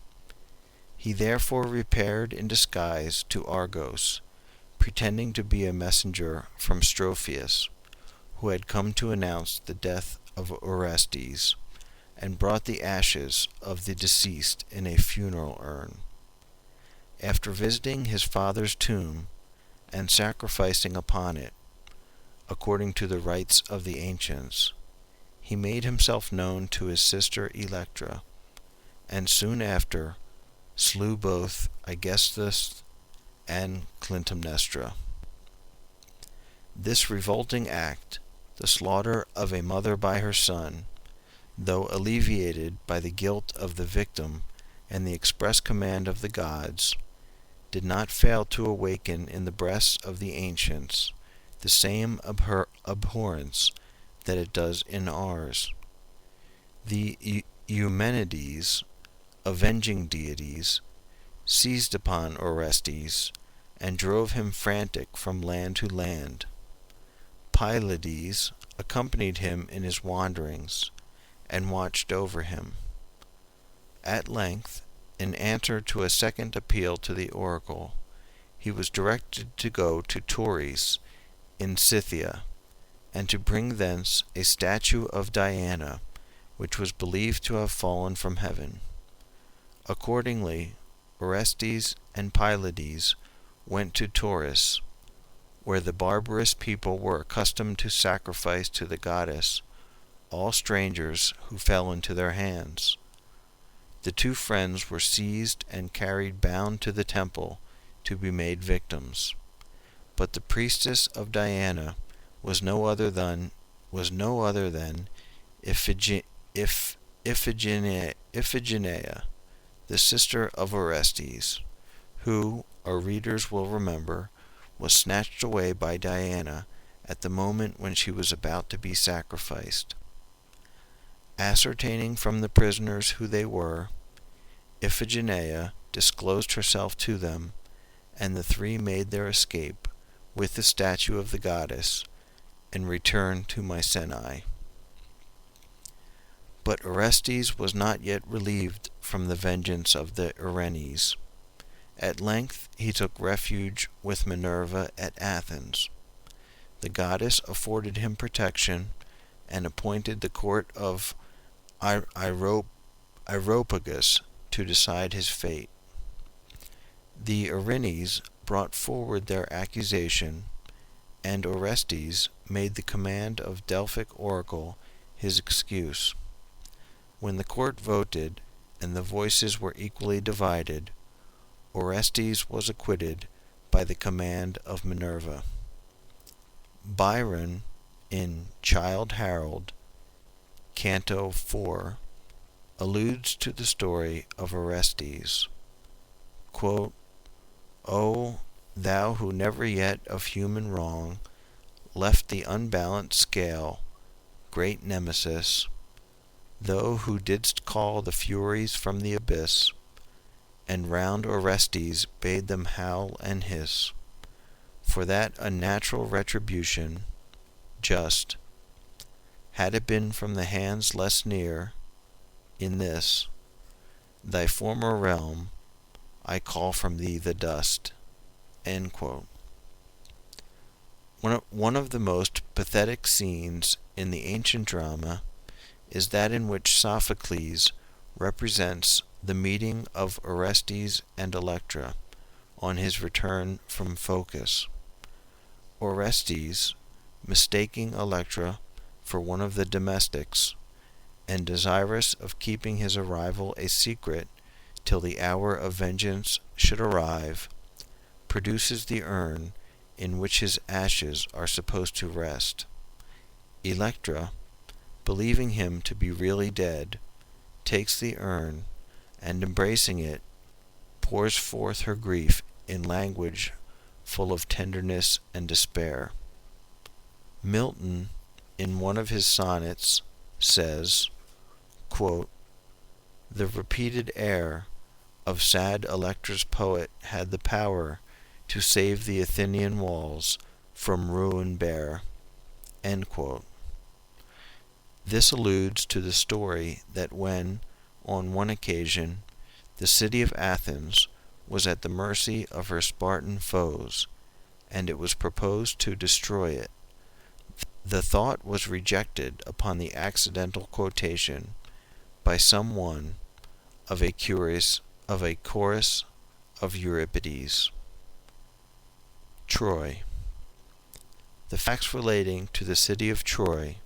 He therefore repaired in disguise to Argos, pretending to be a messenger from Strophius, who had come to announce the death of Orestes, and brought the ashes of the deceased in a funeral urn. After visiting his father's tomb and sacrificing upon it, according to the rites of the ancients, he made himself known to his sister Electra, and soon after slew both Aegisthus and Clytemnestra. This revolting act, the slaughter of a mother by her son, though alleviated by the guilt of the victim and the express command of the gods, did not fail to awaken in the breasts of the ancients the same abhorrence that it does in ours. The Eumenides, avenging deities, seized upon Orestes and drove him frantic from land to land. Pylades accompanied him in his wanderings and watched over him. At length, in answer to a second appeal to the oracle, he was directed to go to Tauris in Scythia, and to bring thence a statue of Diana, which was believed to have fallen from heaven. Accordingly, Orestes and Pylades went to Tauris, where the barbarous people were accustomed to sacrifice to the goddess all strangers who fell into their hands. The two friends were seized and carried bound to the temple to be made victims. But the priestess of Diana was no other than Iphigenia, the sister of Orestes, who, our readers will remember, was snatched away by Diana at the moment when she was about to be sacrificed. Ascertaining from the prisoners who they were, Iphigenia disclosed herself to them, and the three made their escape with the statue of the goddess and returned to Mycenae. But Orestes was not yet relieved from the vengeance of the Erinyes. At length he took refuge with Minerva at Athens. The goddess afforded him protection and appointed the court of Areopagus to decide his fate. The Erinyes brought forward their accusation, and Orestes made the command of Delphic oracle his excuse. When the court voted, and the voices were equally divided, Orestes was acquitted by the command of Minerva. Byron, in Childe Harold, Canto 4, alludes to the story of Orestes. Quote, "O thou who never yet of human wrong left the unbalanced scale, great Nemesis, thou who didst call the Furies from the abyss, and round Orestes bade them howl and hiss, for that unnatural retribution, just, had it been from the hands less near, in this, thy former realm, I call from thee the dust." End quote. One of the most pathetic scenes in the ancient drama is that in which Sophocles represents the meeting of Orestes and Electra on his return from Phocis. Orestes, mistaking Electra for one of the domestics, and desirous of keeping his arrival a secret till the hour of vengeance should arrive, produces the urn in which his ashes are supposed to rest. Electra, believing him to be really dead, takes the urn, and embracing it, pours forth her grief in language full of tenderness and despair. Milton, in one of his sonnets, says, quote, "The repeated air of sad Electra's poet had the power to save the Athenian walls from ruin bare." End quote. This alludes to the story that when, on one occasion, the city of Athens was at the mercy of her Spartan foes, and it was proposed to destroy it, the thought was rejected upon the accidental quotation by some one of a chorus of Euripides. Troy. The facts relating to the city of Troy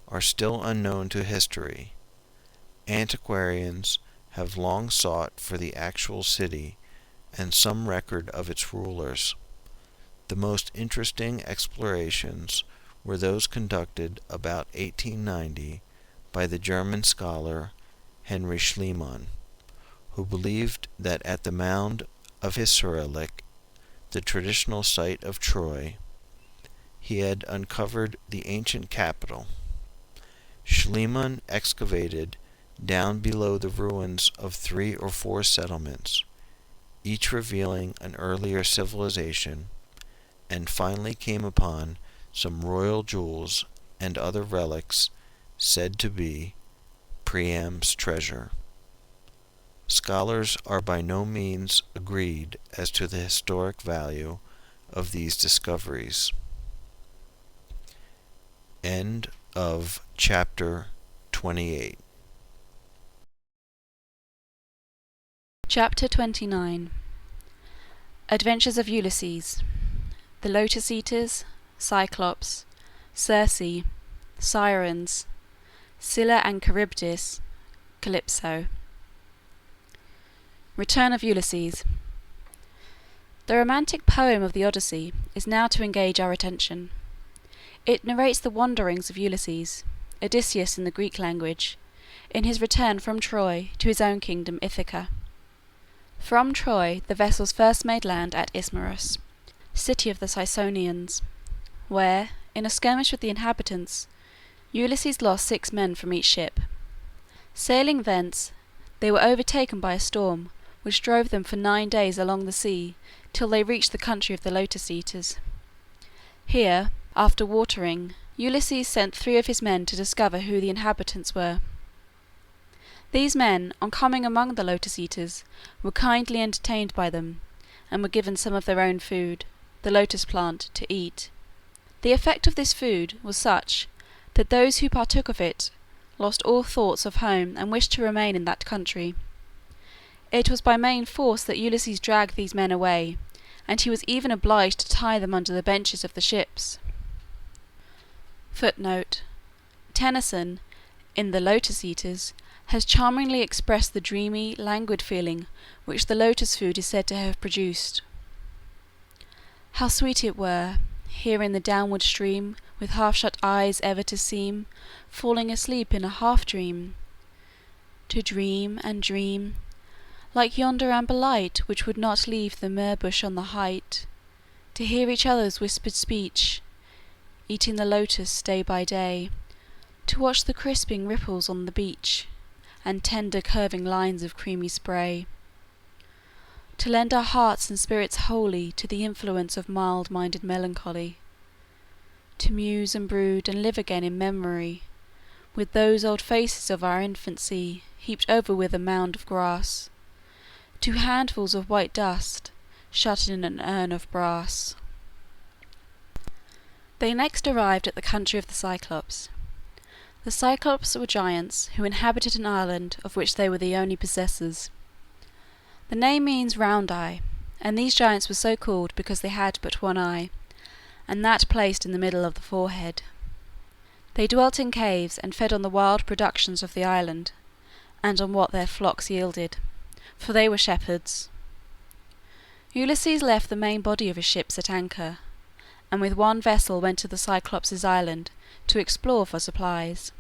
are still unknown to history. Antiquarians have long sought for the actual city and some record of its rulers. The most interesting explorations were those conducted about 1890 by the German scholar Henry Schliemann, who believed that at the mound of Hissarlik, the traditional site of Troy, he had uncovered the ancient capital. Schliemann excavated down below the ruins of 3 or 4 settlements, each revealing an earlier civilization, and finally came upon some royal jewels and other relics said to be Priam's treasure. Scholars are by no means agreed as to the historic value of these discoveries. End of chapter 28. Chapter 29. Adventures of Ulysses, the Lotus Eaters, Cyclops, Circe, Sirens, Scylla and Charybdis, Calypso. Return of Ulysses. The romantic poem of the Odyssey is now to engage our attention. It narrates the wanderings of Ulysses, Odysseus in the Greek language, in his return from Troy to his own kingdom Ithaca. From Troy the vessels first made land at Ismarus, city of the Ciconians, where, in a skirmish with the inhabitants, Ulysses lost 6 men from each ship. Sailing thence, they were overtaken by a storm, which drove them for 9 days along the sea, till they reached the country of the Lotus Eaters. Here, after watering, Ulysses sent 3 of his men to discover who the inhabitants were. These men, on coming among the Lotus Eaters, were kindly entertained by them, and were given some of their own food, the lotus plant, to eat. The effect of this food was such that those who partook of it lost all thoughts of home and wished to remain in that country. It was by main force that Ulysses dragged these men away, and he was even obliged to tie them under the benches of the ships. Footnote: Tennyson, in The Lotus Eaters, has charmingly expressed the dreamy, languid feeling which the lotus food is said to have produced. How sweet it were, here in the downward stream, with half-shut eyes ever to seem, falling asleep in a half-dream, to dream and dream, like yonder amber light which would not leave the myrrh bush on the height, to hear each other's whispered speech, eating the lotus day by day, to watch the crisping ripples on the beach, and tender curving lines of creamy spray, to lend our hearts and spirits wholly to the influence of mild-minded melancholy, to muse and brood and live again in memory, with those old faces of our infancy heaped over with a mound of grass, 2 handfuls of white dust shut in an urn of brass. They next arrived at the country of the Cyclops. The Cyclops were giants who inhabited an island of which they were the only possessors. The name means round eye, and these giants were so called because they had but one eye, and that placed in the middle of the forehead. They dwelt in caves and fed on the wild productions of the island, and on what their flocks yielded, for they were shepherds. Ulysses left the main body of his ships at anchor, and with one vessel went to the Cyclops' island to explore for supplies.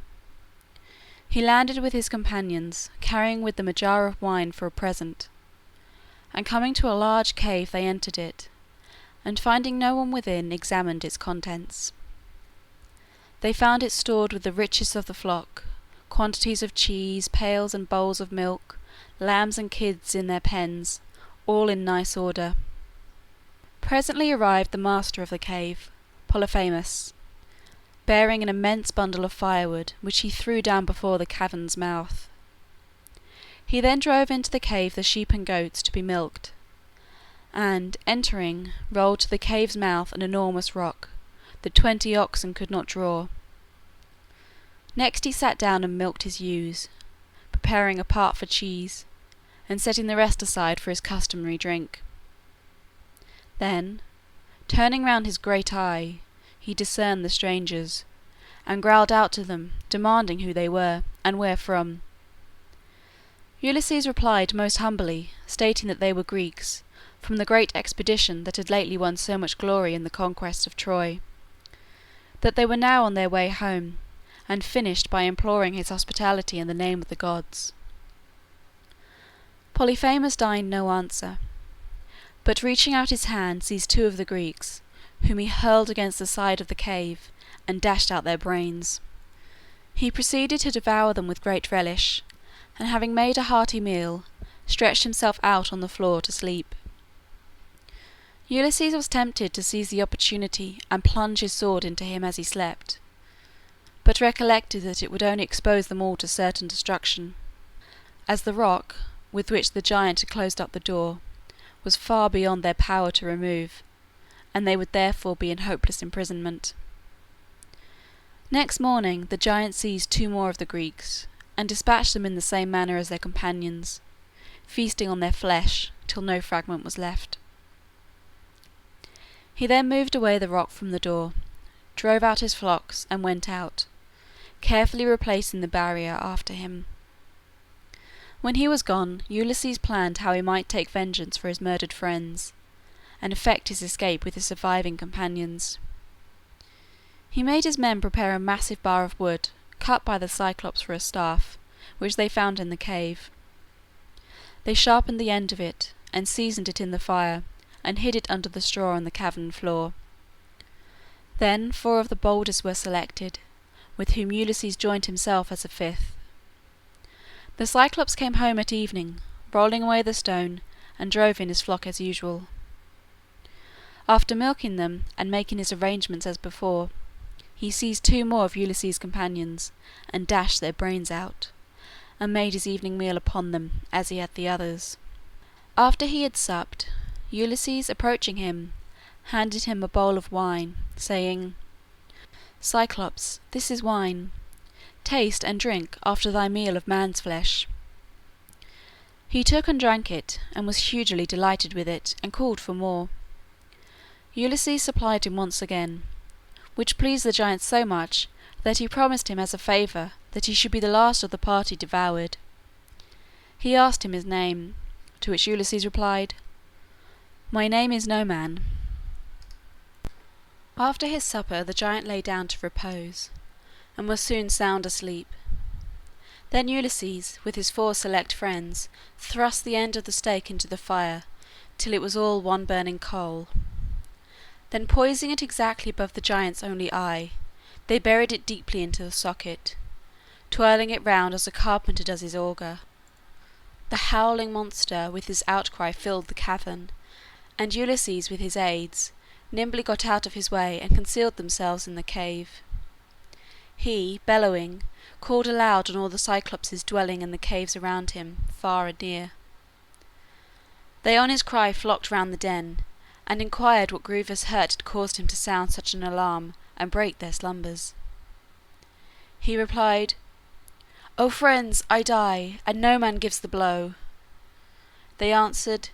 He landed with his companions, carrying with them a jar of wine for a present, and coming to a large cave they entered it, and finding no one within examined its contents. They found it stored with the richest of the flock, quantities of cheese, pails and bowls of milk, lambs and kids in their pens, all in nice order. Presently arrived the master of the cave, Polyphemus, bearing an immense bundle of firewood, which he threw down before the cavern's mouth. He then drove into the cave the sheep and goats to be milked, and, entering, rolled to the cave's mouth an enormous rock, that 20 oxen could not draw. Next he sat down and milked his ewes, preparing a part for cheese, and setting the rest aside for his customary drink. Then, turning round his great eye, he discerned the strangers, and growled out to them, demanding who they were, and where from. Ulysses replied most humbly, stating that they were Greeks, from the great expedition that had lately won so much glory in the conquest of Troy, that they were now on their way home, and finished by imploring his hospitality in the name of the gods. Polyphemus deigned no answer, but reaching out his hand seized 2 of the Greeks, whom he hurled against the side of the cave, and dashed out their brains. He proceeded to devour them with great relish, and having made a hearty meal, stretched himself out on the floor to sleep. Ulysses was tempted to seize the opportunity and plunge his sword into him as he slept, but recollected that it would only expose them all to certain destruction, as the rock, with which the giant had closed up the door, was far beyond their power to remove, and they would therefore be in hopeless imprisonment. Next morning the giant seized 2 more of the Greeks, and dispatched them in the same manner as their companions, feasting on their flesh till no fragment was left. He then moved away the rock from the door, drove out his flocks, and went out, carefully replacing the barrier after him. When he was gone, Ulysses planned how he might take vengeance for his murdered friends, and effect his escape with his surviving companions. He made his men prepare a massive bar of wood, cut by the Cyclops for a staff, which they found in the cave. They sharpened the end of it, and seasoned it in the fire, and hid it under the straw on the cavern floor. Then 4 of the boldest were selected, with whom Ulysses joined himself as a 5th. The Cyclops came home at evening, rolling away the stone, and drove in his flock as usual. After milking them, and making his arrangements as before, he seized 2 more of Ulysses' companions, and dashed their brains out, and made his evening meal upon them, as he had the others. After he had supped, Ulysses, approaching him, handed him a bowl of wine, saying, "Cyclops, this is wine. Taste and drink after thy meal of man's flesh." He took and drank it, and was hugely delighted with it, and called for more. Ulysses supplied him once again, which pleased the giant so much that he promised him as a favour that he should be the last of the party devoured. He asked him his name, to which Ulysses replied, "My name is No Man." After his supper the giant lay down to repose, and was soon sound asleep. Then Ulysses, with his 4 select friends, thrust the end of the stake into the fire till it was all one burning coal. Then poising it exactly above the giant's only eye, they buried it deeply into the socket, twirling it round as a carpenter does his auger. The howling monster with his outcry filled the cavern, and Ulysses with his aids nimbly got out of his way and concealed themselves in the cave. He, bellowing, called aloud on all the Cyclopses dwelling in the caves around him, far and near. They on his cry flocked round the den, and inquired what grievous hurt had caused him to sound such an alarm and break their slumbers. He replied, "O friends, I die, and no man gives the blow." They answered,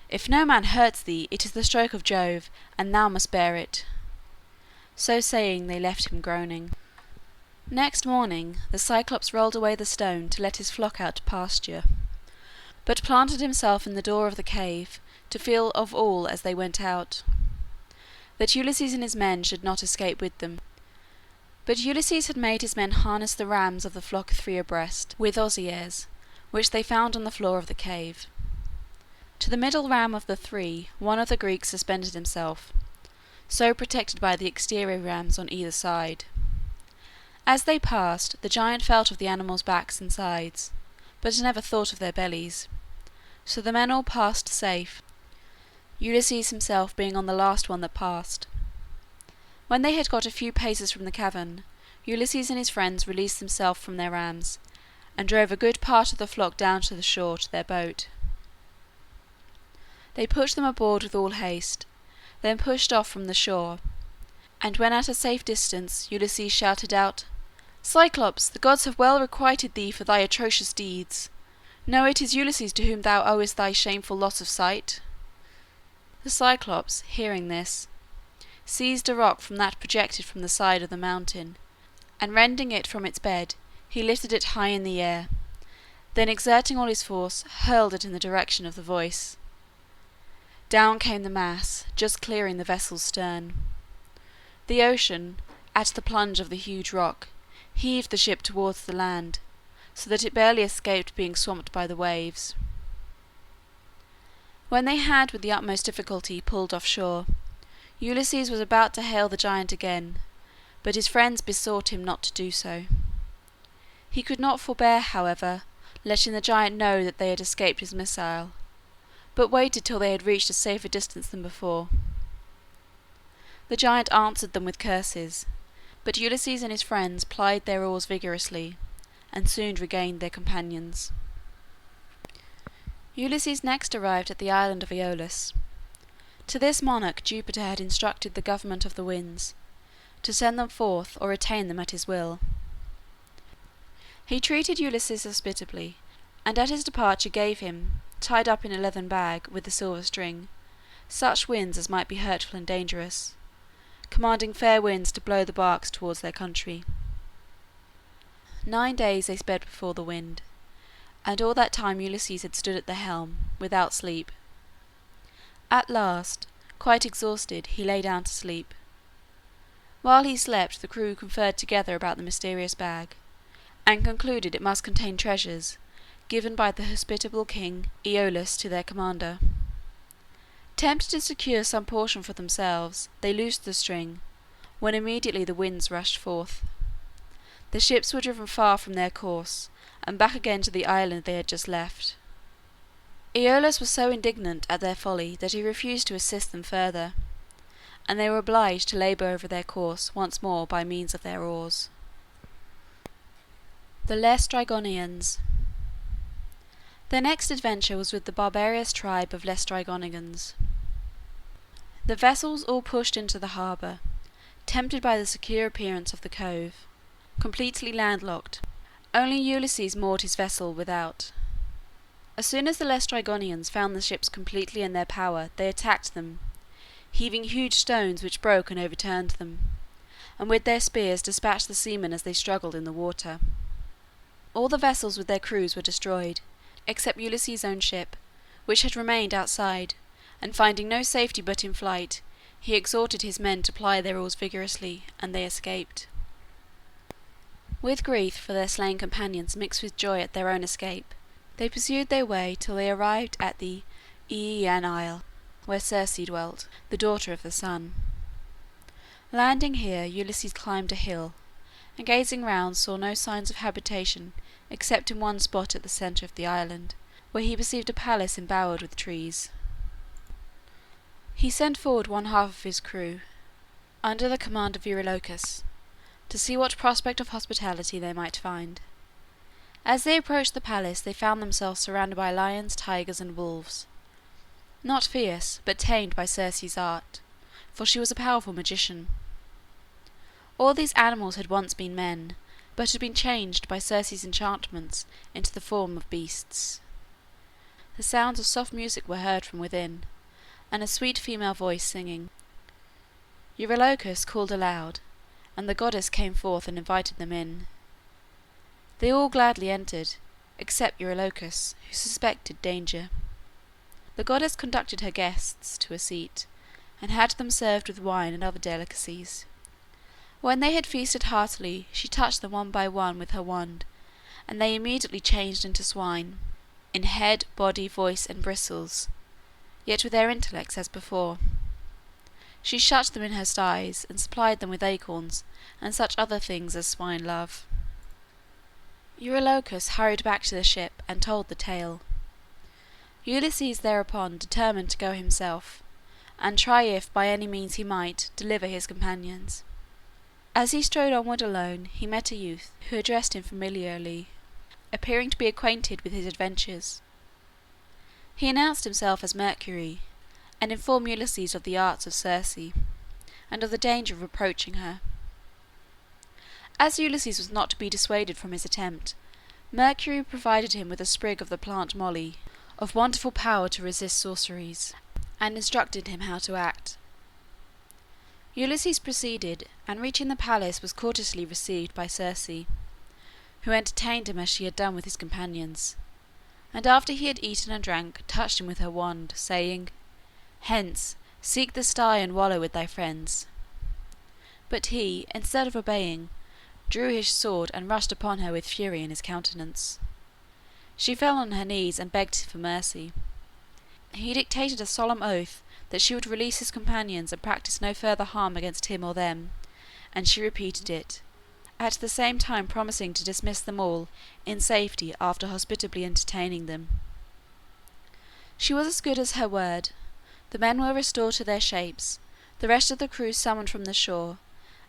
"If no man hurts thee, it is the stroke of Jove, and thou must bear it." So saying, they left him groaning. Next morning the Cyclops rolled away the stone to let his flock out to pasture, but planted himself in the door of the cave to feel of all as they went out, that Ulysses and his men should not escape with them. But Ulysses had made his men harness the rams of the flock 3 abreast, with osiers, which they found on the floor of the cave. To the middle ram of the 3 one of the Greeks suspended himself, so protected by the exterior rams on either side. As they passed, the giant felt of the animals' backs and sides, but never thought of their bellies. So the men all passed safe, Ulysses himself being on the last one that passed. When they had got a few paces from the cavern, Ulysses and his friends released themselves from their rams, and drove a good part of the flock down to the shore to their boat. They pushed them aboard with all haste, then pushed off from the shore, and when at a safe distance Ulysses shouted out, "Cyclops, the gods have well requited thee for thy atrocious deeds. Know it is Ulysses to whom thou owest thy shameful loss of sight." The Cyclops, hearing this, seized a rock that projected from the side of the mountain, and rending it from its bed, he lifted it high in the air, then exerting all his force, hurled it in the direction of the voice. Down came the mass, just clearing the vessel's stern. The ocean, at the plunge of the huge rock, heaved the ship towards the land, so that it barely escaped being swamped by the waves. When they had with the utmost difficulty pulled off shore, Ulysses was about to hail the giant again, but his friends besought him not to do so. He could not forbear, however, letting the giant know that they had escaped his missile, but waited till they had reached a safer distance than before. The giant answered them with curses, but Ulysses and his friends plied their oars vigorously, and soon regained their companions. Ulysses next arrived at the island of Aeolus. To this monarch Jupiter had instructed the government of the winds, to send them forth or retain them at his will. He treated Ulysses hospitably, and at his departure gave him, tied up in a leathern bag with a silver string, such winds as might be hurtful and dangerous, commanding fair winds to blow the barks towards their country. 9 days they sped before the wind, and all that time Ulysses had stood at the helm, without sleep. At last, quite exhausted, he lay down to sleep. While he slept, the crew conferred together about the mysterious bag, and concluded it must contain treasures given by the hospitable king Aeolus to their commander. Tempted to secure some portion for themselves, they loosed the string, when immediately the winds rushed forth. The ships were driven far from their course, and back again to the island they had just left. Aeolus was so indignant at their folly that he refused to assist them further, and they were obliged to labour over their course once more by means of their oars. The Laestrygonians. Their next adventure was with the barbarous tribe of Laestrygonians. The vessels all pushed into the harbour, tempted by the secure appearance of the cove, completely landlocked. Only Ulysses moored his vessel without. As soon as the Laestrygonians found the ships completely in their power, they attacked them, heaving huge stones which broke and overturned them, and with their spears dispatched the seamen as they struggled in the water. All the vessels with their crews were destroyed, except Ulysses' own ship, which had remained outside, and finding no safety but in flight, he exhorted his men to ply their oars vigorously, and they escaped. With grief for their slain companions mixed with joy at their own escape, they pursued their way till they arrived at the Aeaean Isle, where Circe dwelt, the daughter of the sun. Landing here, Ulysses climbed a hill, and gazing round saw no signs of habitation except in one spot at the centre of the island, where he perceived a palace embowered with trees. He sent forward one half of his crew, under the command of Eurylochus, to see what prospect of hospitality they might find. As they approached the palace they found themselves surrounded by lions, tigers, and wolves. Not fierce, but tamed by Circe's art, for she was a powerful magician. All these animals had once been men, but had been changed by Circe's enchantments into the form of beasts. The sounds of soft music were heard from within, and a sweet female voice singing. Eurylochus called aloud, and the goddess came forth and invited them in. They all gladly entered, except Eurylochus, who suspected danger. The goddess conducted her guests to a seat, and had them served with wine and other delicacies. When they had feasted heartily, she touched them one by one with her wand, and they immediately changed into swine, in head, body, voice, and bristles, yet with their intellects as before. She shut them in her sties, and supplied them with acorns and such other things as swine love. Eurylochus hurried back to the ship and told the tale. Ulysses thereupon determined to go himself, and try if by any means he might deliver his companions. As he strode onward alone, he met a youth who addressed him familiarly, appearing to be acquainted with his adventures. He announced himself as Mercury, and informed Ulysses of the arts of Circe, and of the danger of approaching her. As Ulysses was not to be dissuaded from his attempt, Mercury provided him with a sprig of the plant moly, of wonderful power to resist sorceries, and instructed him how to act. Ulysses proceeded, and reaching the palace was courteously received by Circe, who entertained him as she had done with his companions, and after he had eaten and drank, touched him with her wand, saying, "Hence, seek the sty and wallow with thy friends." But he, instead of obeying, drew his sword and rushed upon her with fury in his countenance. She fell on her knees and begged for mercy. He dictated a solemn oath that she would release his companions and practice no further harm against him or them, and she repeated it, at the same time promising to dismiss them all in safety after hospitably entertaining them. She was as good as her word. The men were restored to their shapes, the rest of the crew summoned from the shore,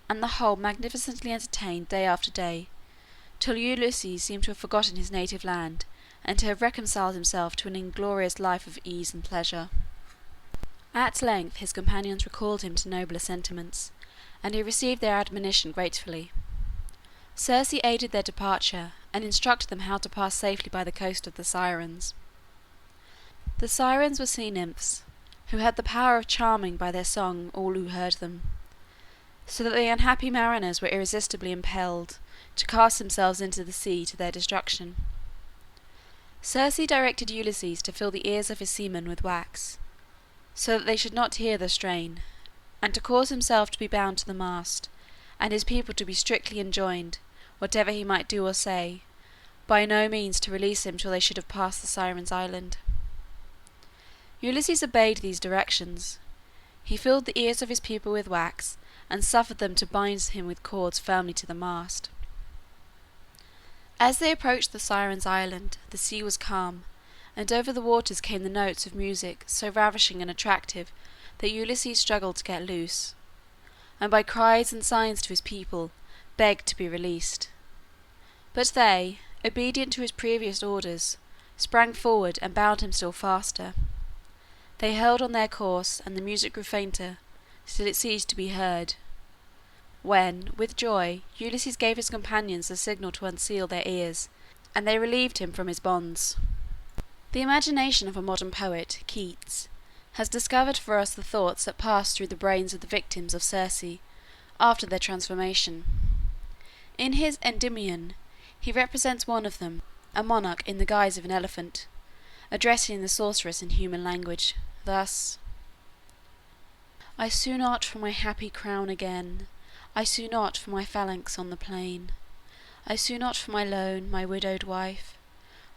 and the whole magnificently entertained day after day, till Ulysses seemed to have forgotten his native land, and to have reconciled himself to an inglorious life of ease and pleasure. At length his companions recalled him to nobler sentiments, and he received their admonition gratefully. Circe aided their departure, and instructed them how to pass safely by the coast of the Sirens. The Sirens were sea nymphs, who had the power of charming by their song all who heard them, so that the unhappy mariners were irresistibly impelled to cast themselves into the sea to their destruction. Circe directed Ulysses to fill the ears of his seamen with wax, so that they should not hear the strain, and to cause himself to be bound to the mast, and his people to be strictly enjoined, whatever he might do or say, by no means to release him till they should have passed the Sirens' island. Ulysses obeyed these directions. He filled the ears of his people with wax, and suffered them to bind him with cords firmly to the mast. As they approached the Sirens' island, the sea was calm, and over the waters came the notes of music so ravishing and attractive that Ulysses struggled to get loose, and by cries and signs to his people begged to be released. But they, obedient to his previous orders, sprang forward and bound him still faster. They held on their course, and the music grew fainter, till it ceased to be heard, when, with joy, Ulysses gave his companions the signal to unseal their ears, and they relieved him from his bonds. The imagination of a modern poet, Keats, has discovered for us the thoughts that passed through the brains of the victims of Circe after their transformation. In his Endymion, he represents one of them, a monarch in the guise of an elephant, addressing the sorceress in human language, thus: "I sue not for my happy crown again, I sue not for my phalanx on the plain, I sue not for my lone, my widowed wife,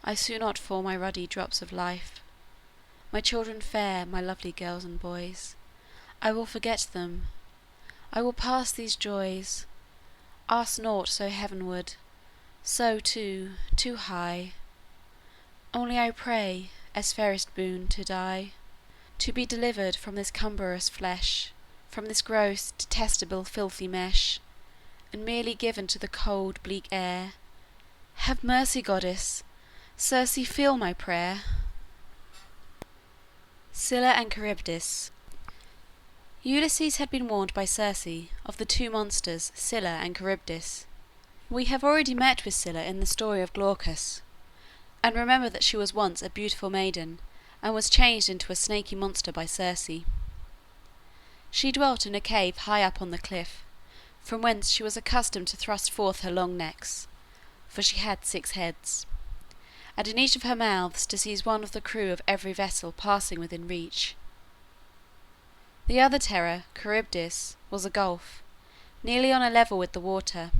I sue not for my ruddy drops of life. My children fair, my lovely girls and boys, I will forget them, I will pass these joys, ask naught so heavenward, so too high. Only I pray, as fairest boon, to die, to be delivered from this cumbrous flesh, from this gross, detestable, filthy mesh, and merely given to the cold, bleak air. Have mercy, goddess! Circe, feel my prayer." Scylla and Charybdis. Ulysses had been warned by Circe of the two monsters, Scylla and Charybdis. We have already met with Scylla in the story of Glaucus, and remember that she was once a beautiful maiden, and was changed into a snaky monster by Circe. She dwelt in a cave high up on the cliff, from whence she was accustomed to thrust forth her long necks, for she had 6 heads, and in each of her mouths to seize one of the crew of every vessel passing within reach. The other terror, Charybdis, was a gulf, nearly on a level with the water.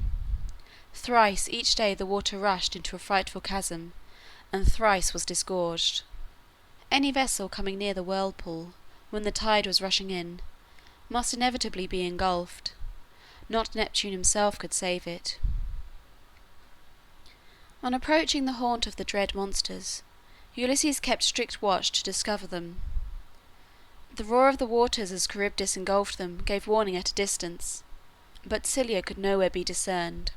Thrice each day the water rushed into a frightful chasm, and thrice was disgorged. Any vessel coming near the whirlpool, when the tide was rushing in, must inevitably be engulfed. Not Neptune himself could save it. On approaching the haunt of the dread monsters, Ulysses kept strict watch to discover them. The roar of the waters as Charybdis engulfed them gave warning at a distance, but Scylla could nowhere be discerned.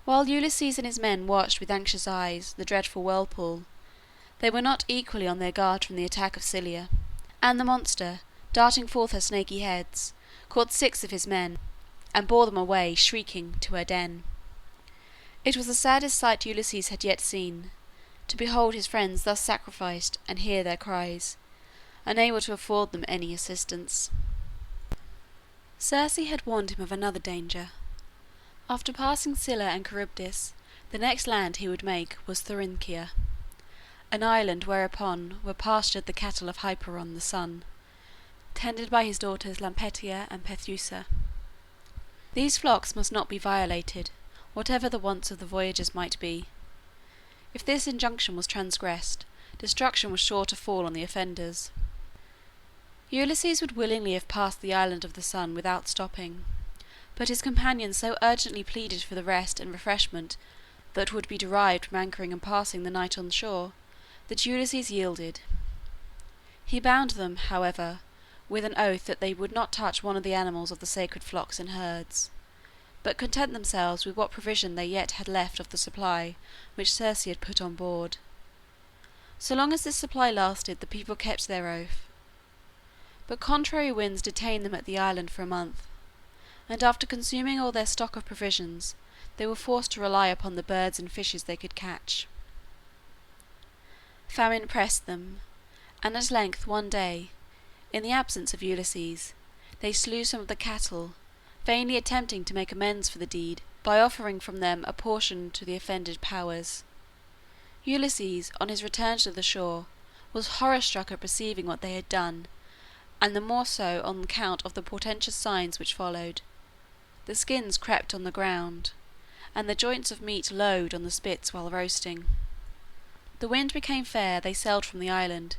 While Ulysses and his men watched with anxious eyes the dreadful whirlpool, they were not equally on their guard from the attack of Scylla, and the monster, darting forth her snaky heads, caught 6 of his men, and bore them away, shrieking, to her den. It was the saddest sight Ulysses had yet seen, to behold his friends thus sacrificed and hear their cries, unable to afford them any assistance. Circe had warned him of another danger. After passing Scylla and Charybdis, the next land he would make was Thrinacia, an island whereupon were pastured the cattle of Hyperon the sun, tended by his daughters Lampetia and Phaethusa. These flocks must not be violated, whatever the wants of the voyagers might be. If this injunction was transgressed, destruction was sure to fall on the offenders. Ulysses would willingly have passed the island of the sun without stopping, but his companions so urgently pleaded for the rest and refreshment that would be derived from anchoring and passing the night on shore, that Ulysses yielded. He bound them, however, with an oath that they would not touch one of the animals of the sacred flocks and herds, but content themselves with what provision they yet had left of the supply which Circe had put on board. So long as this supply lasted, the people kept their oath. But contrary winds detained them at the island for a month, and after consuming all their stock of provisions, they were forced to rely upon the birds and fishes they could catch. Famine pressed them, and at length one day, in the absence of Ulysses, they slew some of the cattle, vainly attempting to make amends for the deed by offering from them a portion to the offended powers. Ulysses, on his return to the shore, was horror-struck at perceiving what they had done, and the more so on account of the portentous signs which followed. The skins crept on the ground, and the joints of meat lowed on the spits while roasting. The wind became fair, they sailed from the island.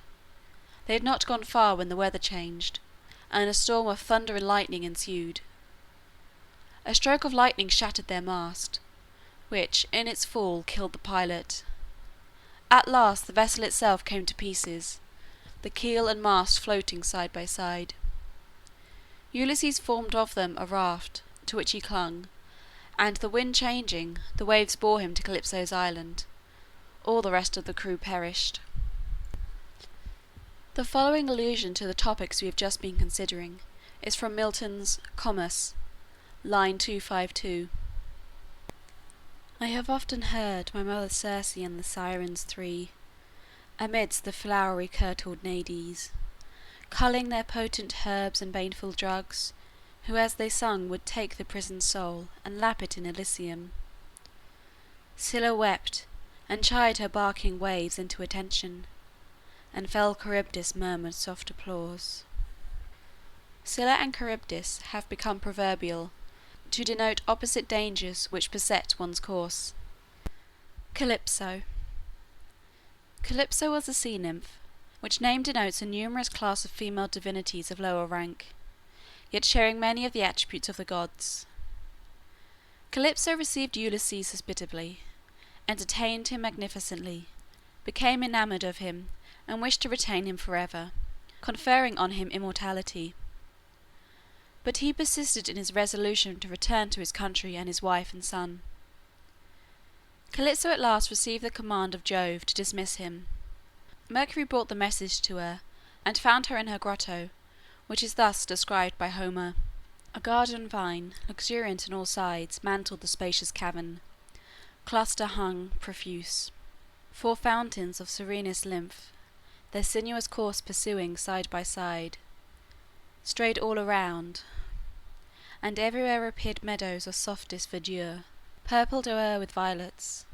They had not gone far when the weather changed, and a storm of thunder and lightning ensued. A stroke of lightning shattered their mast, which in its fall killed the pilot. At last the vessel itself came to pieces, the keel and mast floating side by side. Ulysses formed of them a raft, to which he clung, and the wind changing, the waves bore him to Calypso's island. All the rest of the crew perished. The following allusion to the topics we have just been considering is from Milton's Comus, line 252. I have often heard my mother Circe and the Sirens 3, amidst the flowery kirtled Naiades, culling their potent herbs and baneful drugs, who as they sung would take the prisoned soul and lap it in Elysium. Scylla wept, and chid her barking waves into attention, and fell Charybdis murmured soft applause. Scylla and Charybdis have become proverbial, to denote opposite dangers which beset one's course. Calypso. Calypso was a sea nymph, which name denotes a numerous class of female divinities of lower rank, yet sharing many of the attributes of the gods. Calypso received Ulysses hospitably, entertained him magnificently, became enamoured of him, and wished to retain him forever, conferring on him immortality. But he persisted in his resolution to return to his country and his wife and son. Calypso at last received the command of Jove to dismiss him. Mercury brought the message to her, and found her in her grotto, which is thus described by Homer. A garden vine, luxuriant on all sides, mantled the spacious cavern. Cluster hung, profuse. 4 fountains of serenest lymph, their sinuous course pursuing side by side, strayed all around, and everywhere appeared meadows of softest verdure, purpled o'er with violets.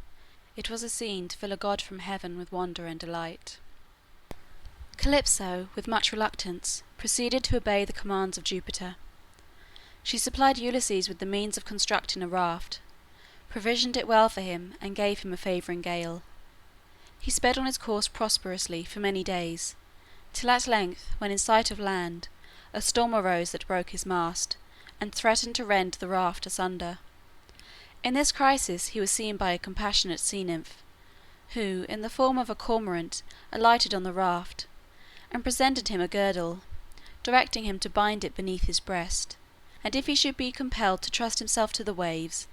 It was a scene to fill a god from heaven with wonder and delight. Calypso, with much reluctance, proceeded to obey the commands of Jupiter. She supplied Ulysses with the means of constructing a raft, provisioned it well for him, and gave him a favouring gale. He sped on his course prosperously for many days, till at length, when in sight of land, a storm arose that broke his mast, and threatened to rend the raft asunder. In this crisis he was seen by a compassionate sea nymph, who, in the form of a cormorant, alighted on the raft, and presented him a girdle, directing him to bind it beneath his breast, and if he should be compelled to trust himself to the waves,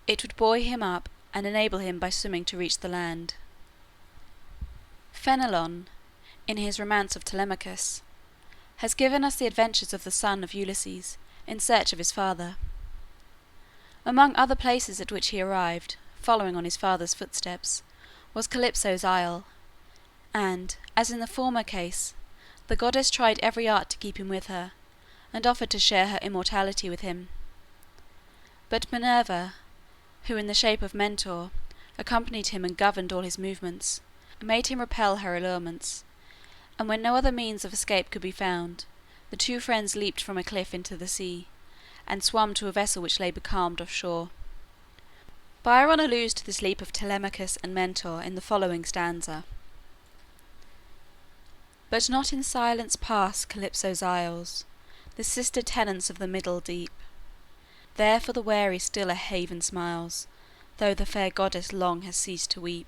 it would buoy him up and enable him by swimming to reach the land. Fenelon, in his romance of Telemachus, has given us the adventures of the son of Ulysses in search of his father. Among other places at which he arrived, following on his father's footsteps, was Calypso's isle, and, as in the former case, the goddess tried every art to keep him with her, and offered to share her immortality with him. But Minerva, who in the shape of Mentor accompanied him and governed all his movements, made him repel her allurements, and when no other means of escape could be found, the two friends leaped from a cliff into the sea, and swam to a vessel which lay becalmed off shore. Byron alludes to this leap of Telemachus and Mentor in the following stanza: But not in silence pass Calypso's isles, the sister tenants of the middle deep. There for the weary still a haven smiles, though the fair goddess long has ceased to weep,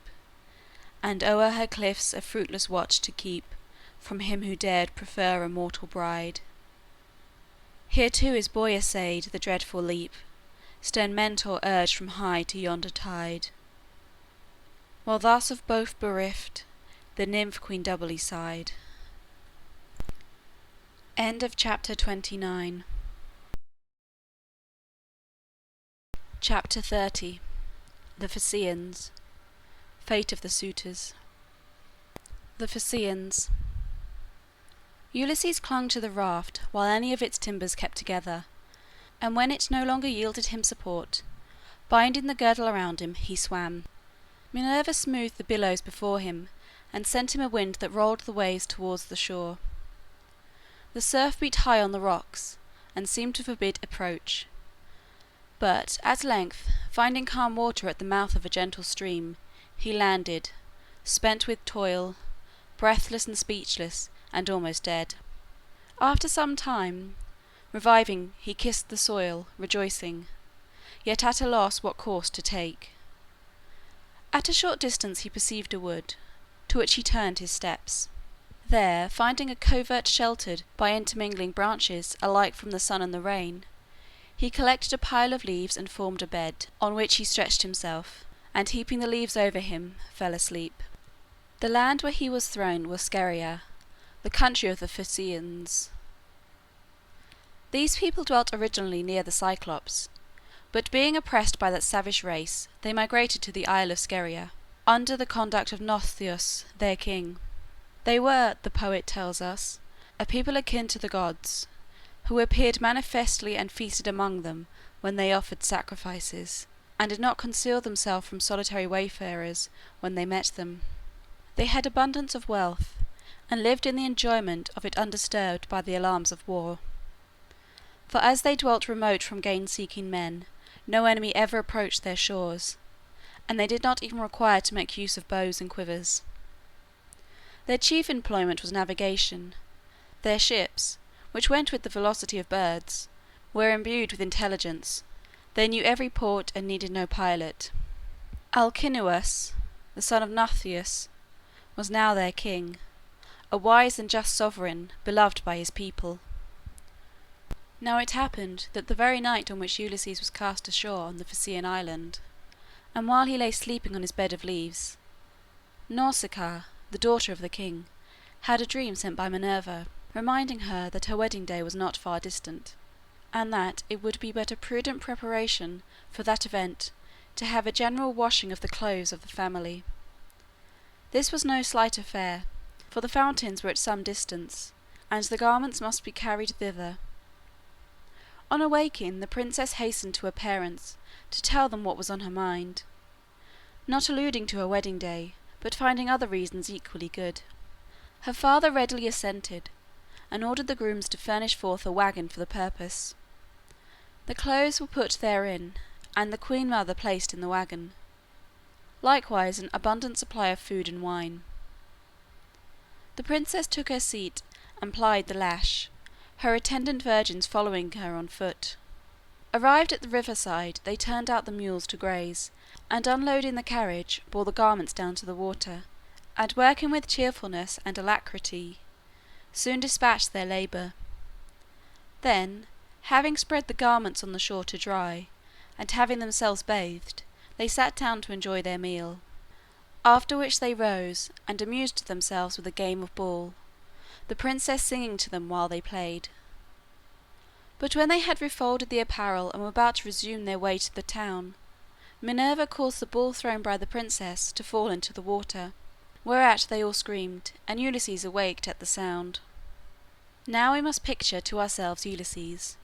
and o'er her cliffs a fruitless watch to keep from him who dared prefer a mortal bride. Here too is Boy essayed the dreadful leap, stern Mentor urged from high to yonder tide. While thus of both bereft, the nymph queen doubly sighed. End of chapter 29. Chapter 30. The Phaeacians. Fate of the suitors. The Phaeacians. Ulysses clung to the raft while any of its timbers kept together, and when it no longer yielded him support, binding the girdle around him, he swam. Minerva smoothed the billows before him, and sent him a wind that rolled the waves towards the shore. The surf beat high on the rocks, and seemed to forbid approach. But at length, finding calm water at the mouth of a gentle stream, he landed, spent with toil, breathless and speechless, and almost dead. After some time, reviving, he kissed the soil, rejoicing, yet at a loss what course to take. At a short distance he perceived a wood, to which he turned his steps. There, finding a covert sheltered by intermingling branches alike from the sun and the rain, he collected a pile of leaves and formed a bed, on which he stretched himself, and heaping the leaves over him, fell asleep. The land where he was thrown was Scheria, the country of the Phaeacians. These people dwelt originally near the Cyclops, but being oppressed by that savage race, they migrated to the isle of Scheria, under the conduct of Nausithous, their king. They were, the poet tells us, a people akin to the gods, who appeared manifestly and feasted among them when they offered sacrifices, and did not conceal themselves from solitary wayfarers when they met them. They had abundance of wealth, and lived in the enjoyment of it undisturbed by the alarms of war. For as they dwelt remote from gain-seeking men, no enemy ever approached their shores, and they did not even require to make use of bows and quivers. Their chief employment was navigation. Their ships, which went with the velocity of birds, were imbued with intelligence. They knew every port and needed no pilot. Alcinous, the son of Nausithous, was now their king, a wise and just sovereign, beloved by his people. Now it happened that the very night on which Ulysses was cast ashore on the Phaeacian island, and while he lay sleeping on his bed of leaves, Nausicaa, the daughter of the king, had a dream sent by Minerva, reminding her that her wedding day was not far distant, and that it would be but a prudent preparation for that event to have a general washing of the clothes of the family. This was no slight affair, for the fountains were at some distance, and the garments must be carried thither. On awaking, the princess hastened to her parents to tell them what was on her mind, not alluding to her wedding day, but finding other reasons equally good. Her father readily assented, and ordered the grooms to furnish forth a wagon for the purpose. The clothes were put therein, and the queen mother placed in the wagon, likewise an abundant supply of food and wine. The princess took her seat and plied the lash, her attendant virgins following her on foot. Arrived at the riverside, they turned out the mules to graze, and unloading the carriage, bore the garments down to the water, and working with cheerfulness and alacrity, soon dispatched their labour. Then, having spread the garments on the shore to dry, and having themselves bathed, they sat down to enjoy their meal. After which they rose, and amused themselves with a game of ball, the princess singing to them while they played. But when they had refolded the apparel and were about to resume their way to the town, Minerva caused the ball thrown by the princess to fall into the water, whereat they all screamed, and Ulysses awaked at the sound. Now we must picture to ourselves Ulysses,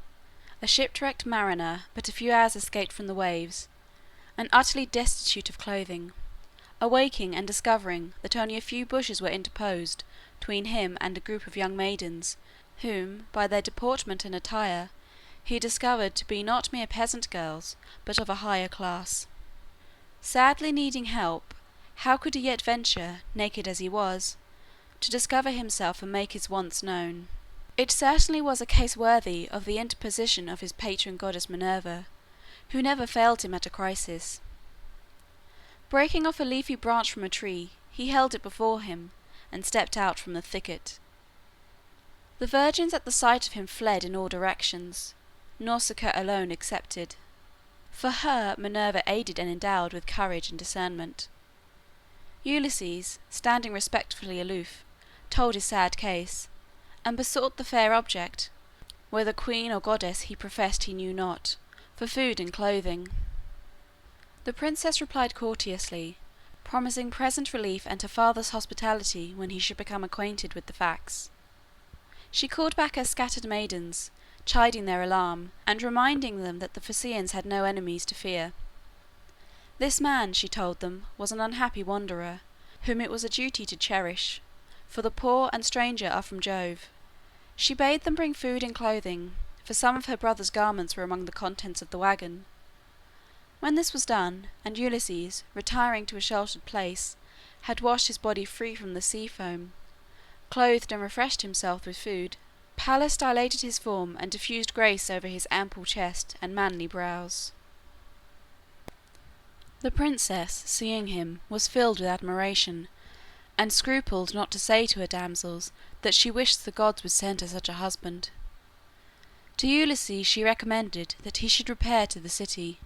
a shipwrecked mariner but a few hours escaped from the waves, and utterly destitute of clothing, awaking and discovering that only a few bushes were interposed between him and a group of young maidens, whom, by their deportment and attire, he discovered to be not mere peasant girls, but of a higher class. Sadly needing help, how could he yet venture, naked as he was, to discover himself and make his wants known? It certainly was a case worthy of the interposition of his patron goddess Minerva, who never failed him at a crisis. Breaking off a leafy branch from a tree, he held it before him, and stepped out from the thicket. The virgins at the sight of him fled in all directions, Nausicaa alone excepted. For her Minerva aided and endowed with courage and discernment. Ulysses, standing respectfully aloof, told his sad case, and besought the fair object, whether queen or goddess he professed he knew not, for food and clothing. The princess replied courteously, promising present relief and her father's hospitality when he should become acquainted with the facts. She called back her scattered maidens, chiding their alarm, and reminding them that the Phaeacians had no enemies to fear. This man, she told them, was an unhappy wanderer, whom it was a duty to cherish, for the poor and stranger are from Jove. She bade them bring food and clothing, for some of her brother's garments were among the contents of the wagon. When this was done, and Ulysses, retiring to a sheltered place, had washed his body free from the sea foam, clothed and refreshed himself with food, Pallas dilated his form and diffused grace over his ample chest and manly brows. The princess, seeing him, was filled with admiration, and scrupled not to say to her damsels that she wished the gods would send her such a husband. To Ulysses she recommended that he should repair to the city,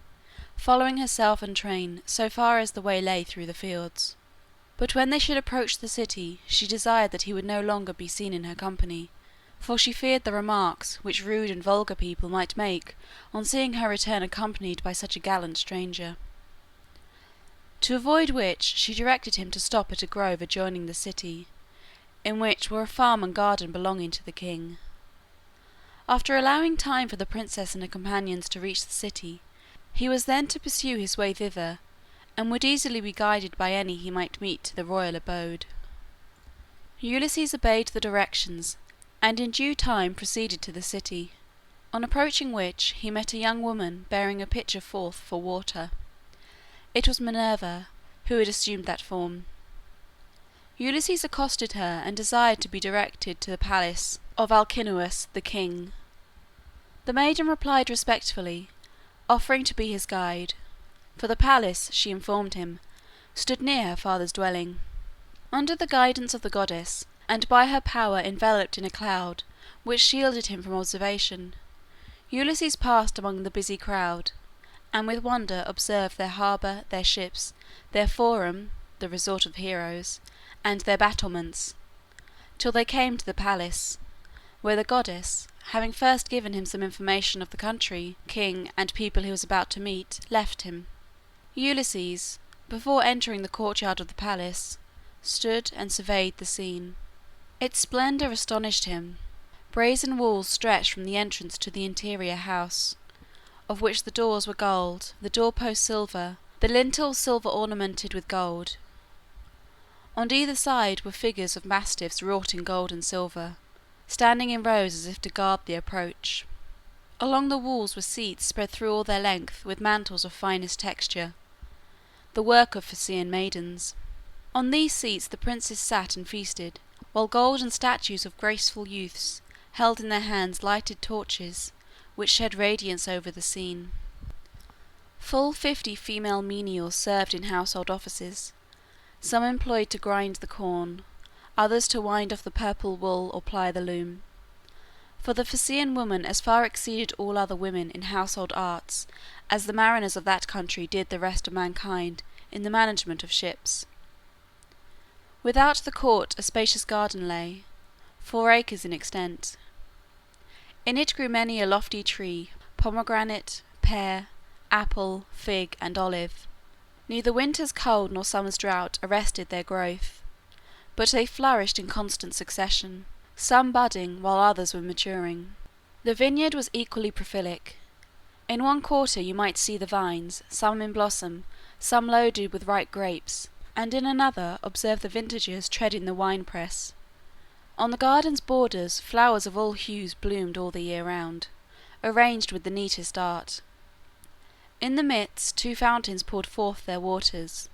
following herself and train so far as the way lay through the fields. But when they should approach the city, she desired that he would no longer be seen in her company, for she feared the remarks which rude and vulgar people might make on seeing her return accompanied by such a gallant stranger. To avoid which, she directed him to stop at a grove adjoining the city, in which were a farm and garden belonging to the king. After allowing time for the princess and her companions to reach the city, he was then to pursue his way thither, and would easily be guided by any he might meet to the royal abode. Ulysses obeyed the directions, and in due time proceeded to the city, on approaching which he met a young woman bearing a pitcher forth for water. It was Minerva, who had assumed that form. Ulysses accosted her and desired to be directed to the palace of Alcinous the king. The maiden replied respectfully, offering to be his guide, for the palace, she informed him, stood near her father's dwelling. Under the guidance of the goddess, and by her power enveloped in a cloud which shielded him from observation, Ulysses passed among the busy crowd, and with wonder observed their harbour, their ships, their forum, the resort of heroes, and their battlements, till they came to the palace, where the goddess, having first given him some information of the country, king, and people he was about to meet, left him. Ulysses, before entering the courtyard of the palace, stood and surveyed the scene. Its splendour astonished him. Brazen walls stretched from the entrance to the interior house, of which the doors were gold, the doorposts silver, the lintels silver ornamented with gold. On either side were figures of mastiffs wrought in gold and silver, standing in rows as if to guard the approach. Along the walls were seats spread through all their length with mantles of finest texture, the work of Phaeacian maidens. On these seats the princes sat and feasted, while golden statues of graceful youths held in their hands lighted torches, which shed radiance over the scene. Full 50 female menials served in household offices, some employed to grind the corn, others to wind off the purple wool or ply the loom. For the Phaeacian woman as far exceeded all other women in household arts as the mariners of that country did the rest of mankind in the management of ships. Without the court a spacious garden lay, 4 acres in extent. In it grew many a lofty tree, pomegranate, pear, apple, fig, and olive. Neither winter's cold nor summer's drought arrested their growth, but they flourished in constant succession, some budding while others were maturing. The vineyard was equally prolific. In one quarter you might see the vines, some in blossom, some loaded with ripe grapes, and in another observe the vintagers treading the winepress. On the garden's borders flowers of all hues bloomed all the year round, arranged with the neatest art. In the midst 2 fountains poured forth their waters,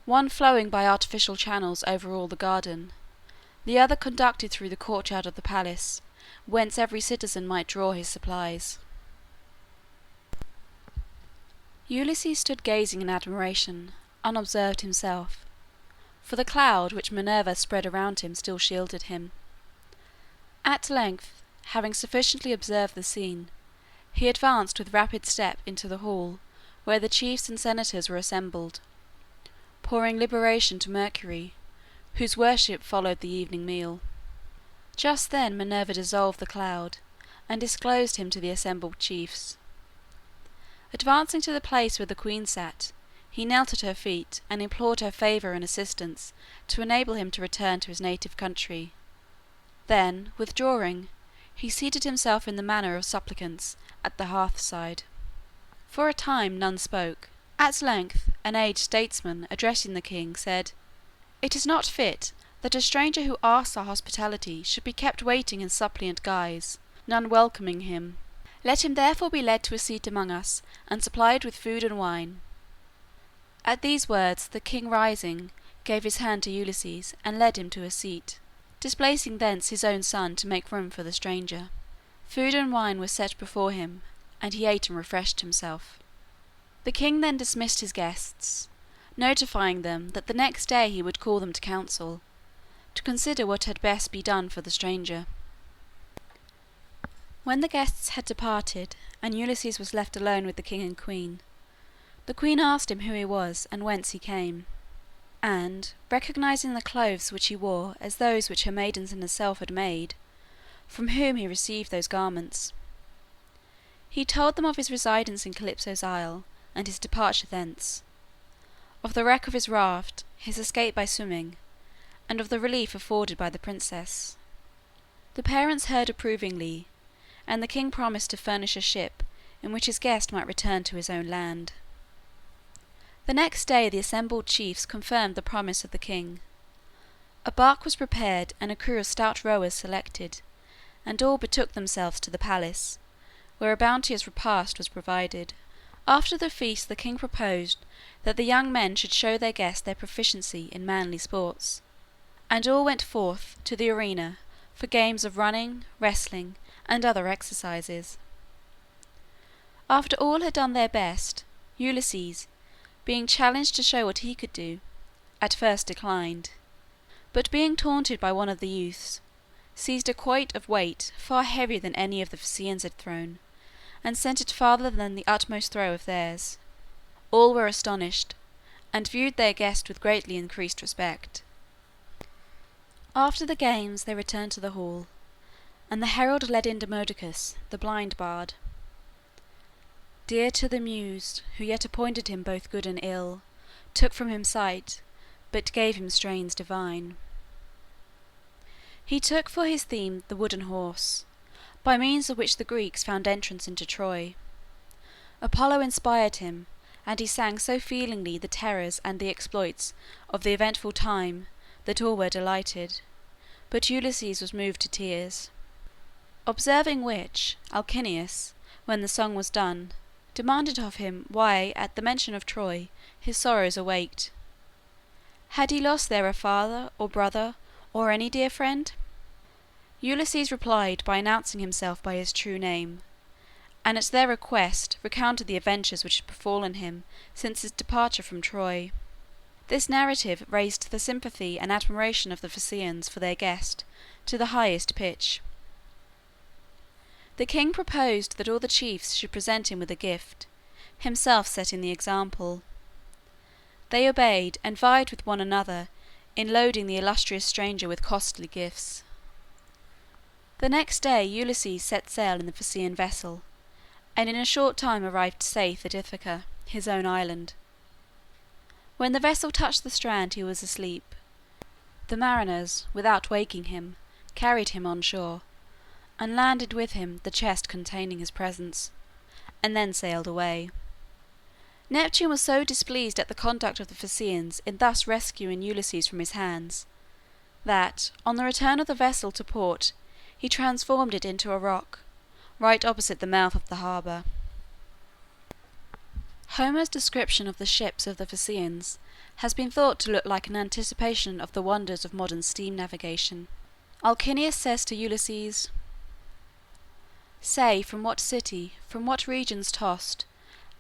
one flowing by artificial channels over all the garden, the other conducted through the courtyard of the palace, whence every citizen might draw his supplies. Ulysses stood gazing in admiration, unobserved himself, for the cloud which Minerva spread around him still shielded him. At length, having sufficiently observed the scene, he advanced with rapid step into the hall where the chiefs and senators were assembled, pouring liberation to Mercury, whose worship followed the evening meal. Just then Minerva dissolved the cloud, and disclosed him to the assembled chiefs. Advancing to the place where the queen sat, he knelt at her feet and implored her favour and assistance to enable him to return to his native country. Then, withdrawing, he seated himself in the manner of supplicants at the hearth-side. For a time none spoke. At length an aged statesman, addressing the king, said, "It is not fit that a stranger who asks our hospitality should be kept waiting in suppliant guise, none welcoming him. Let him therefore be led to a seat among us, and supplied with food and wine." At these words the king, rising, gave his hand to Ulysses and led him to a seat, displacing thence his own son to make room for the stranger. Food and wine were set before him, and he ate and refreshed himself. The king then dismissed his guests, notifying them that the next day he would call them to council, to consider what had best be done for the stranger. When the guests had departed, and Ulysses was left alone with the king and queen, the queen asked him who he was and whence he came, and, recognizing the clothes which he wore as those which her maidens and herself had made, from whom he received those garments, he told them of his residence in Calypso's isle, and his departure thence, of the wreck of his raft, his escape by swimming, and of the relief afforded by the princess. The parents heard approvingly, and the king promised to furnish a ship in which his guest might return to his own land. The next day the assembled chiefs confirmed the promise of the king. A bark was prepared and a crew of stout rowers selected, and all betook themselves to the palace, where a bounteous repast was provided. After the feast the king proposed that the young men should show their guests their proficiency in manly sports, and all went forth to the arena for games of running, wrestling, and other exercises. After all had done their best, Ulysses, being challenged to show what he could do, at first declined, but being taunted by one of the youths, seized a quoit of weight far heavier than any of the Phaeacians had thrown, and sent it farther than the utmost throw of theirs. All were astonished, and viewed their guest with greatly increased respect. After the games they returned to the hall, and the herald led in Demodocus, the blind bard. Dear to the muse, who yet appointed him both good and ill, took from him sight, but gave him strains divine. He took for his theme the wooden horse, by means of which the Greeks found entrance into Troy. Apollo inspired him, and he sang so feelingly the terrors and the exploits of the eventful time that all were delighted, but Ulysses was moved to tears. Observing which, Alcinous, when the song was done, demanded of him why at the mention of Troy his sorrows awaked. Had he lost there a father or brother or any dear friend? Ulysses replied by announcing himself by his true name, and at their request recounted the adventures which had befallen him since his departure from Troy. This narrative raised the sympathy and admiration of the Phaeacians for their guest to the highest pitch. The king proposed that all the chiefs should present him with a gift, himself setting the example. They obeyed, and vied with one another in loading the illustrious stranger with costly gifts. The next day Ulysses set sail in the Phaeacian vessel, and in a short time arrived safe at Ithaca, his own island. When the vessel touched the strand he was asleep. The mariners, without waking him, carried him on shore, and landed with him the chest containing his presents, and then sailed away. Neptune was so displeased at the conduct of the Phaeacians in thus rescuing Ulysses from his hands, that, on the return of the vessel to port, he transformed it into a rock, right opposite the mouth of the harbour. Homer's description of the ships of the Phaeacians has been thought to look like an anticipation of the wonders of modern steam navigation. Alcinous says to Ulysses, "Say from what city, from what regions tossed,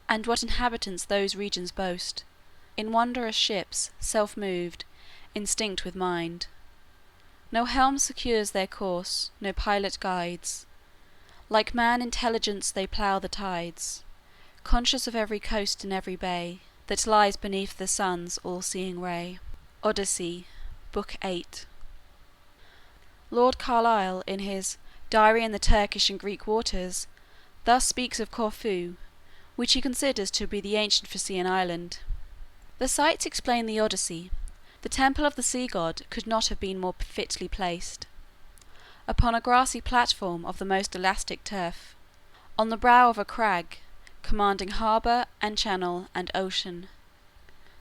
and what inhabitants those regions boast, in wondrous ships, self-moved, instinct with mind. No helm secures their course, no pilot guides. Like man intelligence they plough the tides, conscious of every coast and every bay that lies beneath the sun's all-seeing ray." Odyssey, Book 8. Lord Carlyle, in his Diary in the Turkish and Greek Waters, thus speaks of Corfu, which he considers to be the ancient Phaeacian island. The sites explain the Odyssey. The temple of the sea god could not have been more fitly placed. Upon a grassy platform of the most elastic turf, on the brow of a crag, commanding harbour and channel and ocean.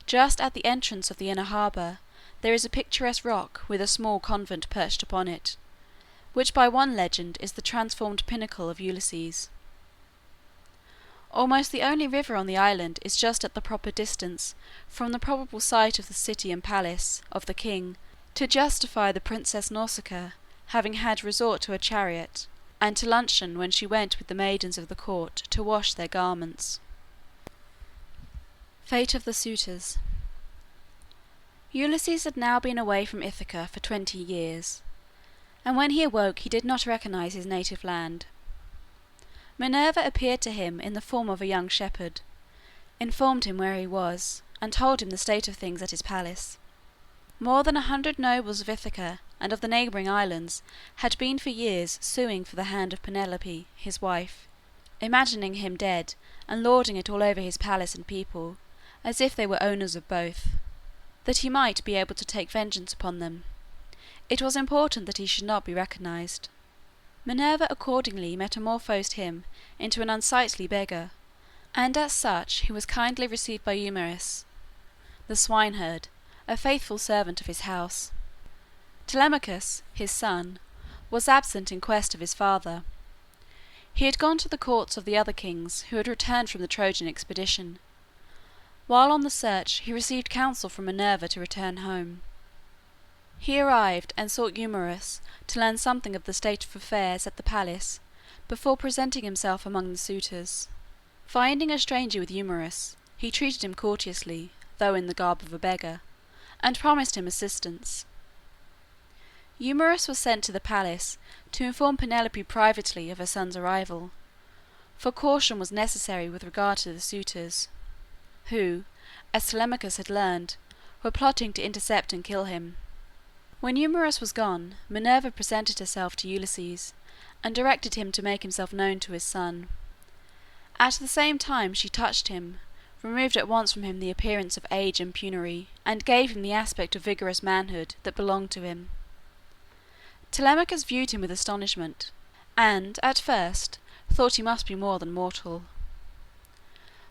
Just at the entrance of the inner harbour there is a picturesque rock with a small convent perched upon it, which by one legend is the transformed pinnacle of Ulysses. Almost the only river on the island is just at the proper distance from the probable site of the city and palace of the king to justify the Princess Nausicaa having had resort to a chariot, and to luncheon when she went with the maidens of the court to wash their garments. Fate of the suitors. Ulysses had now been away from Ithaca for 20 years, and when he awoke he did not recognize his native land. Minerva appeared to him in the form of a young shepherd, informed him where he was, and told him the state of things at his palace. More than 100 nobles of Ithaca and of the neighbouring islands had been for years suing for the hand of Penelope, his wife, imagining him dead and lording it all over his palace and people, as if they were owners of both, that he might be able to take vengeance upon them. It was important that he should not be recognized. Minerva accordingly metamorphosed him into an unsightly beggar, and as such he was kindly received by Eumaeus, the swineherd, a faithful servant of his house. Telemachus, his son, was absent in quest of his father. He had gone to the courts of the other kings who had returned from the Trojan expedition. While on the search he received counsel from Minerva to return home. He arrived and sought Eumaeus to learn something of the state of affairs at the palace before presenting himself among the suitors. Finding a stranger with Eumaeus, he treated him courteously, though in the garb of a beggar, and promised him assistance. Eumaeus was sent to the palace to inform Penelope privately of her son's arrival, for caution was necessary with regard to the suitors, who, as Telemachus had learned, were plotting to intercept and kill him. When Eumaeus was gone, Minerva presented herself to Ulysses, and directed him to make himself known to his son. At the same time she touched him, removed at once from him the appearance of age and penury, and gave him the aspect of vigorous manhood that belonged to him. Telemachus viewed him with astonishment, and, at first, thought he must be more than mortal.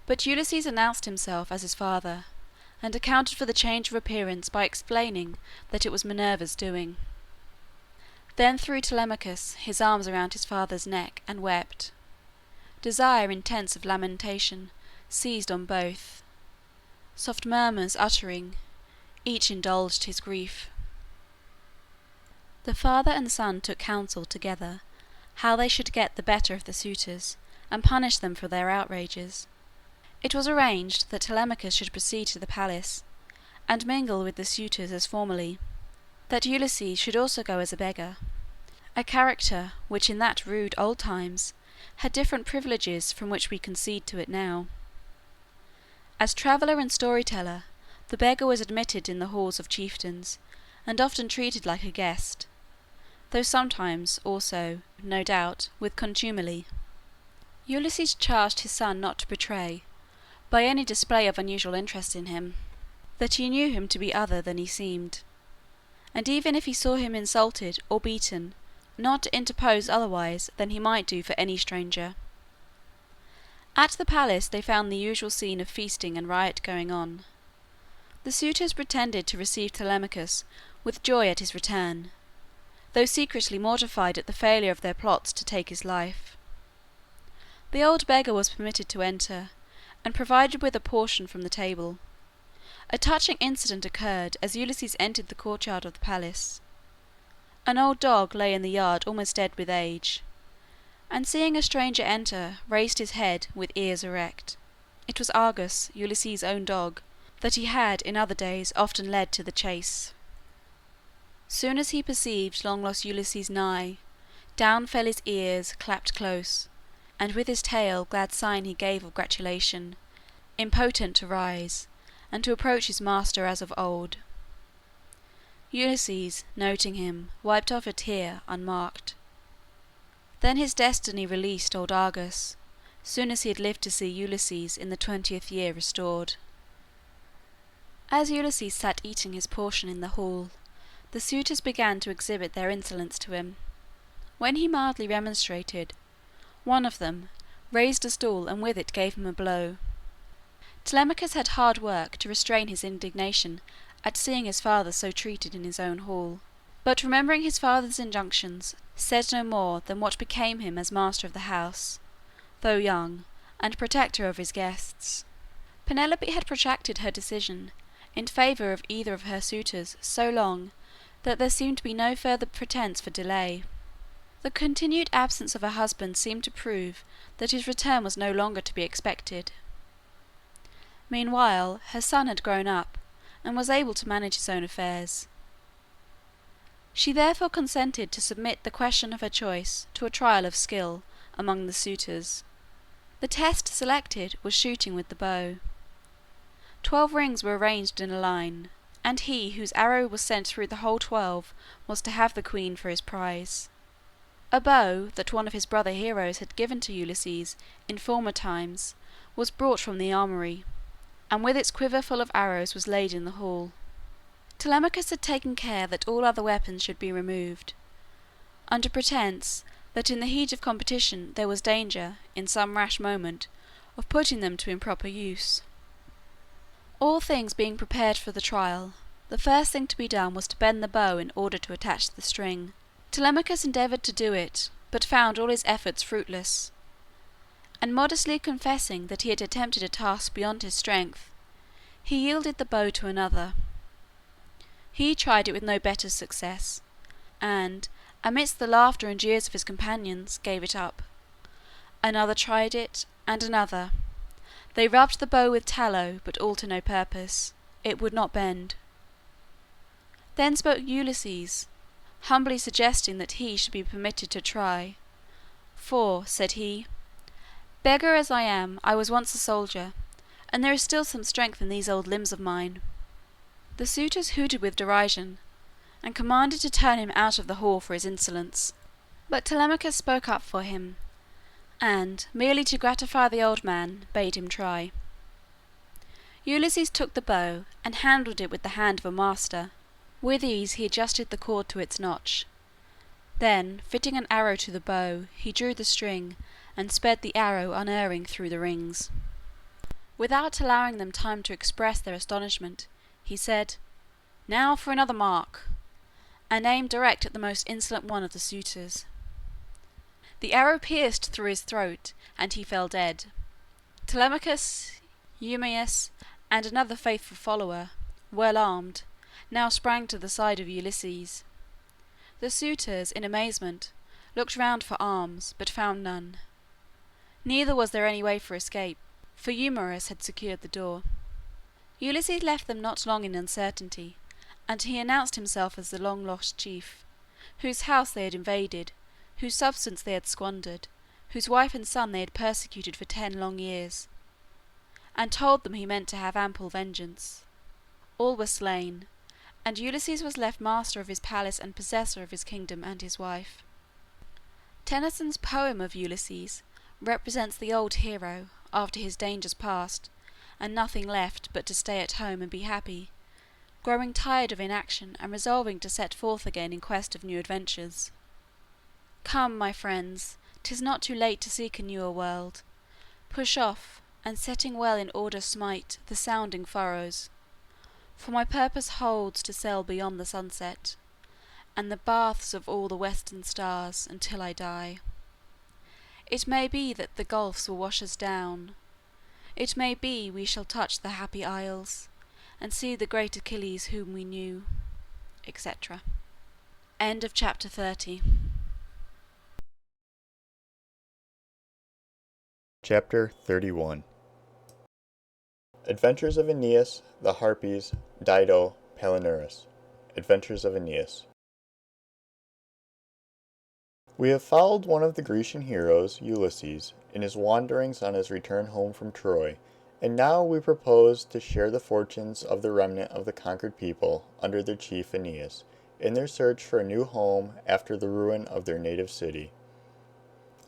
But Ulysses announced himself as his father, and accounted for the change of appearance by explaining that it was Minerva's doing. Then threw Telemachus his arms around his father's neck and wept. Desire intense of lamentation seized on both. Soft murmurs uttering, each indulged his grief. The father and son took counsel together how they should get the better of the suitors, and punish them for their outrages. It was arranged that Telemachus should proceed to the palace, and mingle with the suitors as formerly, that Ulysses should also go as a beggar, a character which in that rude old times had different privileges from which we concede to it now. As traveller and storyteller, the beggar was admitted in the halls of chieftains, and often treated like a guest, though sometimes also, no doubt, with contumely. Ulysses charged his son not to betray, by any display of unusual interest in him, that he knew him to be other than he seemed, and even if he saw him insulted or beaten, not to interpose otherwise than he might do for any stranger. At the palace they found the usual scene of feasting and riot going on. The suitors pretended to receive Telemachus with joy at his return, though secretly mortified at the failure of their plots to take his life. The old beggar was permitted to enter, and provided with a portion from the table. A touching incident occurred as Ulysses entered the courtyard of the palace. An old dog lay in the yard almost dead with age, and seeing a stranger enter, raised his head with ears erect. It was Argus, Ulysses' own dog, that he had in other days often led to the chase. Soon as he perceived long-lost Ulysses nigh, down fell his ears, clapped close, and with his tail glad sign he gave of gratulation, impotent to rise, and to approach his master as of old. Ulysses, noting him, wiped off a tear unmarked. Then his destiny released old Argus, soon as he had lived to see Ulysses in the 20th year restored. As Ulysses sat eating his portion in the hall, the suitors began to exhibit their insolence to him. When he mildly remonstrated, one of them raised a stool and with it gave him a blow. Telemachus had hard work to restrain his indignation at seeing his father so treated in his own hall, but remembering his father's injunctions, said no more than what became him as master of the house, though young, and protector of his guests. Penelope had protracted her decision in favour of either of her suitors so long that there seemed to be no further pretence for delay. The continued absence of her husband seemed to prove that his return was no longer to be expected. Meanwhile her son had grown up, and was able to manage his own affairs. She therefore consented to submit the question of her choice to a trial of skill among the suitors. The test selected was shooting with the bow. 12 rings were arranged in a line, and he whose arrow was sent through the whole 12 was to have the queen for his prize. A bow that one of his brother heroes had given to Ulysses in former times was brought from the armory, and with its quiver full of arrows was laid in the hall. Telemachus had taken care that all other weapons should be removed, under pretence that in the heat of competition there was danger, in some rash moment, of putting them to improper use. All things being prepared for the trial, the first thing to be done was to bend the bow in order to attach the string. Telemachus endeavoured to do it, but found all his efforts fruitless, and modestly confessing that he had attempted a task beyond his strength, he yielded the bow to another. He tried it with no better success, and, amidst the laughter and jeers of his companions, gave it up. Another tried it, and another. They rubbed the bow with tallow, but all to no purpose. It would not bend. Then spoke Ulysses, humbly suggesting that he should be permitted to try. For, said he, beggar as I am, I was once a soldier, and there is still some strength in these old limbs of mine. The suitors hooted with derision, and commanded to turn him out of the hall for his insolence. But Telemachus spoke up for him, and, merely to gratify the old man, bade him try. Ulysses took the bow, and handled it with the hand of a master. With ease he adjusted the cord to its notch. Then, fitting an arrow to the bow, he drew the string, and sped the arrow unerring through the rings. Without allowing them time to express their astonishment, he said, "Now for another mark," and aimed direct at the most insolent one of the suitors. The arrow pierced through his throat, and he fell dead. Telemachus, Eumaeus, and another faithful follower, well armed, now sprang to the side of Ulysses. The suitors, in amazement, looked round for arms, but found none. Neither was there any way for escape, for Eumaeus had secured the door. Ulysses left them not long in uncertainty, and he announced himself as the long-lost chief, whose house they had invaded, whose substance they had squandered, whose wife and son they had persecuted for 10 long years, and told them he meant to have ample vengeance. All were slain, and Ulysses was left master of his palace and possessor of his kingdom and his wife. Tennyson's poem of Ulysses represents the old hero, after his dangers past, and nothing left but to stay at home and be happy, growing tired of inaction and resolving to set forth again in quest of new adventures. Come, my friends, 'tis not too late to seek a newer world. Push off, and setting well in order smite the sounding furrows, for my purpose holds to sail beyond the sunset, and the baths of all the western stars, until I die. It may be that the gulfs will wash us down. It may be we shall touch the happy isles, and see the great Achilles whom we knew, etc. End of chapter 30. Chapter 31. Adventures of Aeneas, the Harpies, Dido, Palinurus. Adventures of Aeneas. We have followed one of the Grecian heroes, Ulysses, in his wanderings on his return home from Troy, and now we propose to share the fortunes of the remnant of the conquered people under their chief Aeneas, in their search for a new home after the ruin of their native city.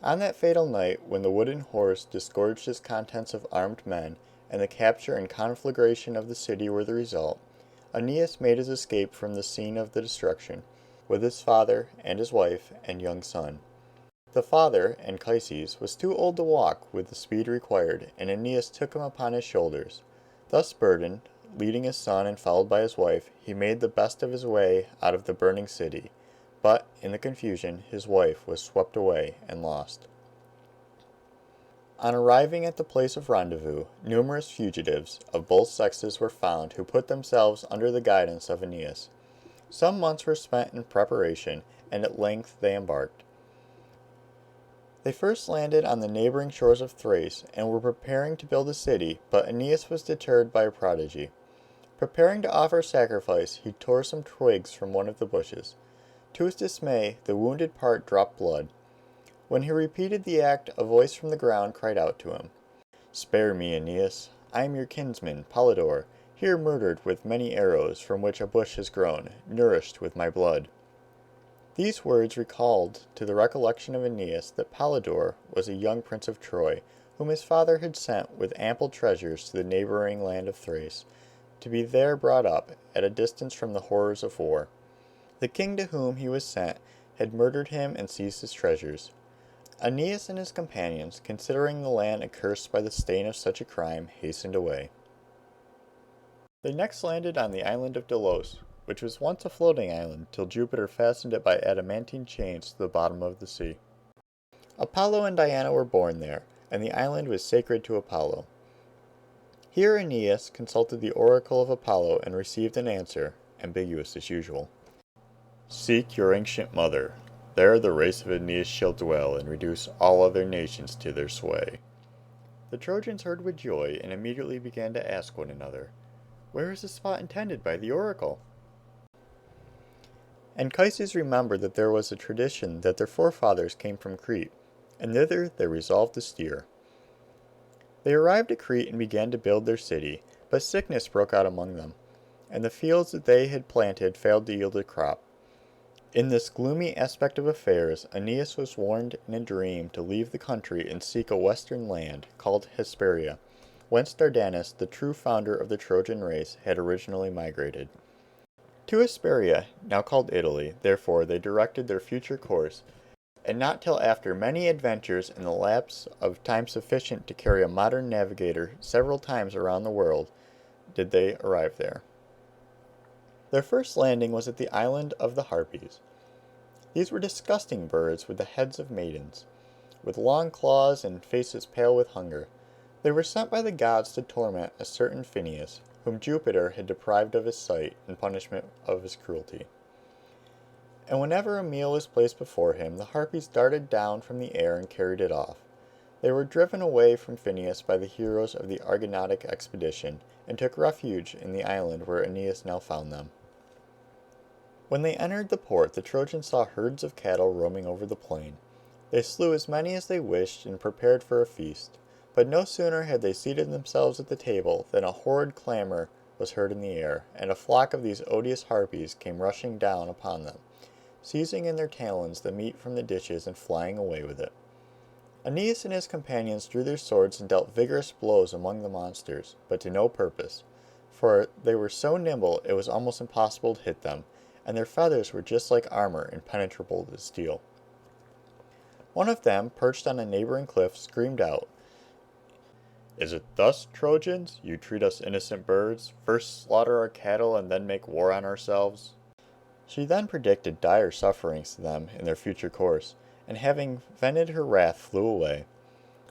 On that fatal night, when the wooden horse disgorged its contents of armed men, and the capture and conflagration of the city were the result, Aeneas made his escape from the scene of the destruction, with his father and his wife and young son. The father, Anchises, was too old to walk with the speed required, and Aeneas took him upon his shoulders. Thus burdened, leading his son and followed by his wife, he made the best of his way out of the burning city, but, in the confusion, his wife was swept away and lost. On arriving at the place of rendezvous, numerous fugitives of both sexes were found who put themselves under the guidance of Aeneas. Some months were spent in preparation, and at length they embarked. They first landed on the neighboring shores of Thrace, and were preparing to build a city, but Aeneas was deterred by a prodigy. Preparing to offer sacrifice, he tore some twigs from one of the bushes. To his dismay, the wounded part dropped blood. When he repeated the act, a voice from the ground cried out to him, "Spare me, Aeneas. I am your kinsman, Polydore, here murdered with many arrows, from which a bush has grown, nourished with my blood." These words recalled to the recollection of Aeneas that Polydore was a young prince of Troy, whom his father had sent with ample treasures to the neighboring land of Thrace, to be there brought up, at a distance from the horrors of war. The king to whom he was sent had murdered him and seized his treasures. Aeneas and his companions, considering the land accursed by the stain of such a crime, hastened away. They next landed on the island of Delos, which was once a floating island till Jupiter fastened it by adamantine chains to the bottom of the sea. Apollo and Diana were born there, and the island was sacred to Apollo. Here Aeneas consulted the oracle of Apollo and received an answer, ambiguous as usual. "Seek your ancient mother. There the race of Aeneas shall dwell and reduce all other nations to their sway." The Trojans heard with joy and immediately began to ask one another, "Where is the spot intended by the oracle?" Anchises remembered that there was a tradition that their forefathers came from Crete, and thither they resolved to steer. They arrived at Crete and began to build their city, but sickness broke out among them, and the fields that they had planted failed to yield a crop. In this gloomy aspect of affairs, Aeneas was warned in a dream to leave the country and seek a western land called Hesperia, whence Dardanus, the true founder of the Trojan race, had originally migrated. To Hesperia, now called Italy, therefore, they directed their future course, and not till after many adventures and the lapse of time sufficient to carry a modern navigator several times around the world did they arrive there. Their first landing was at the island of the Harpies. These were disgusting birds with the heads of maidens, with long claws and faces pale with hunger. They were sent by the gods to torment a certain Phineus, whom Jupiter had deprived of his sight in punishment of his cruelty. And whenever a meal was placed before him, the Harpies darted down from the air and carried it off. They were driven away from Phineus by the heroes of the Argonautic expedition, and took refuge in the island where Aeneas now found them. When they entered the port, the Trojans saw herds of cattle roaming over the plain. They slew as many as they wished and prepared for a feast. But no sooner had they seated themselves at the table than a horrid clamor was heard in the air, and a flock of these odious harpies came rushing down upon them, seizing in their talons the meat from the dishes and flying away with it. Aeneas and his companions drew their swords and dealt vigorous blows among the monsters, but to no purpose, for they were so nimble it was almost impossible to hit them, and their feathers were just like armor, impenetrable to steel. One of them, perched on a neighboring cliff, screamed out, "Is it thus, Trojans, you treat us innocent birds, first slaughter our cattle and then make war on ourselves?" She then predicted dire sufferings to them in their future course, and having vented her wrath flew away.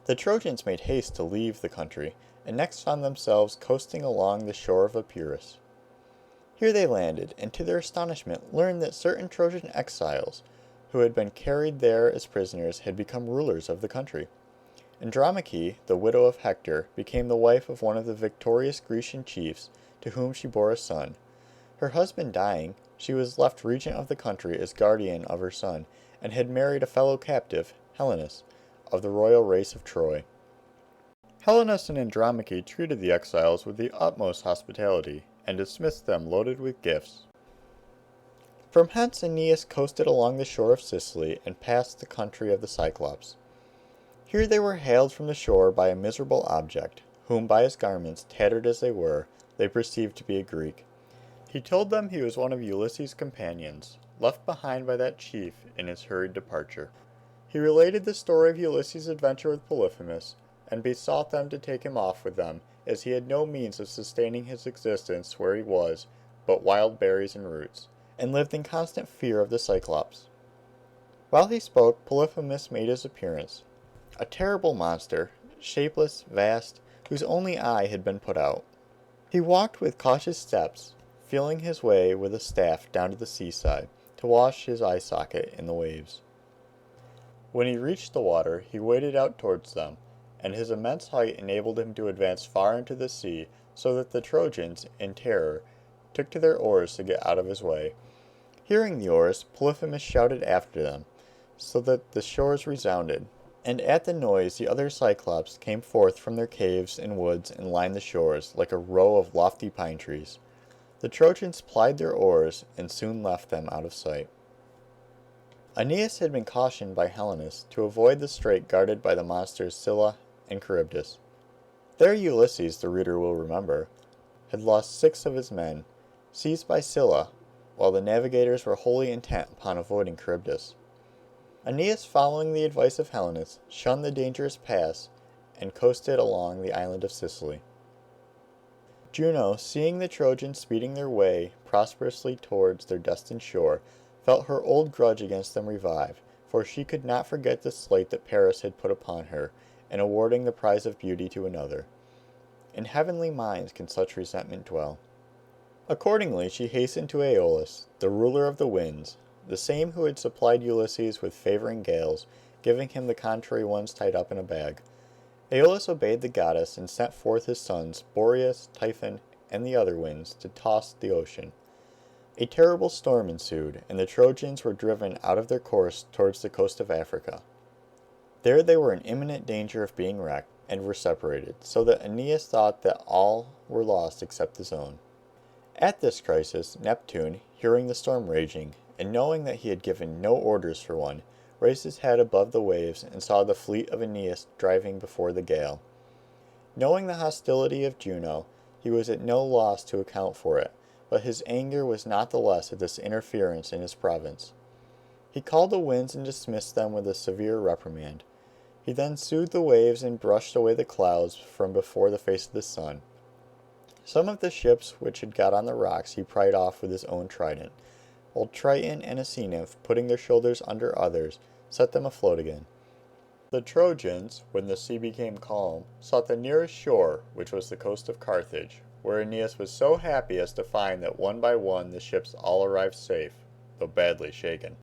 The Trojans made haste to leave the country, and next found themselves coasting along the shore of Epirus. Here they landed, and to their astonishment learned that certain Trojan exiles, who had been carried there as prisoners, had become rulers of the country. Andromache, the widow of Hector, became the wife of one of the victorious Grecian chiefs, to whom she bore a son. Her husband dying, she was left regent of the country as guardian of her son, and had married a fellow captive, Helenus, of the royal race of Troy. Helenus and Andromache treated the exiles with the utmost hospitality, and dismissed them loaded with gifts. From hence Aeneas coasted along the shore of Sicily, and passed the country of the Cyclops. Here they were hailed from the shore by a miserable object, whom by his garments, tattered as they were, they perceived to be a Greek. He told them he was one of Ulysses' companions, left behind by that chief in his hurried departure. He related the story of Ulysses' adventure with Polyphemus, and besought them to take him off with them, as he had no means of sustaining his existence where he was but wild berries and roots, and lived in constant fear of the Cyclops. While he spoke, Polyphemus made his appearance, a terrible monster, shapeless, vast, whose only eye had been put out. He walked with cautious steps, feeling his way with a staff down to the seaside, to wash his eye socket in the waves. When he reached the water, he waded out towards them, and his immense height enabled him to advance far into the sea, so that the Trojans, in terror, took to their oars to get out of his way. Hearing the oars, Polyphemus shouted after them, so that the shores resounded, and at the noise the other Cyclops came forth from their caves and woods and lined the shores, like a row of lofty pine trees. The Trojans plied their oars, and soon left them out of sight. Aeneas had been cautioned by Helenus to avoid the strait guarded by the monsters Scylla and Charybdis. There Ulysses, the reader will remember, had lost 6 of his men, seized by Scylla, while the navigators were wholly intent upon avoiding Charybdis. Aeneas, following the advice of Helenus, shunned the dangerous pass, and coasted along the island of Sicily. Juno, seeing the Trojans speeding their way prosperously towards their destined shore, felt her old grudge against them revive, for she could not forget the slight that Paris had put upon her, in awarding the prize of beauty to another. In heavenly minds can such resentment dwell. Accordingly she hastened to Aeolus, the ruler of the winds, the same who had supplied Ulysses with favoring gales, giving him the contrary ones tied up in a bag. Aeolus obeyed the goddess and sent forth his sons, Boreas, Typhon, and the other winds, to toss the ocean. A terrible storm ensued, and the Trojans were driven out of their course towards the coast of Africa. There they were in imminent danger of being wrecked, and were separated, so that Aeneas thought that all were lost except his own. At this crisis, Neptune, hearing the storm raging, and knowing that he had given no orders for one, raised his head above the waves and saw the fleet of Aeneas driving before the gale. Knowing the hostility of Juno, he was at no loss to account for it, but his anger was not the less at this interference in his province. He called the winds and dismissed them with a severe reprimand. He then soothed the waves and brushed away the clouds from before the face of the sun. Some of the ships which had got on the rocks he pried off with his own trident, while Triton and a sea nymph, putting their shoulders under others, set them afloat again. The Trojans, when the sea became calm, sought the nearest shore, which was the coast of Carthage, where Aeneas was so happy as to find that one by one the ships all arrived safe, though badly shaken.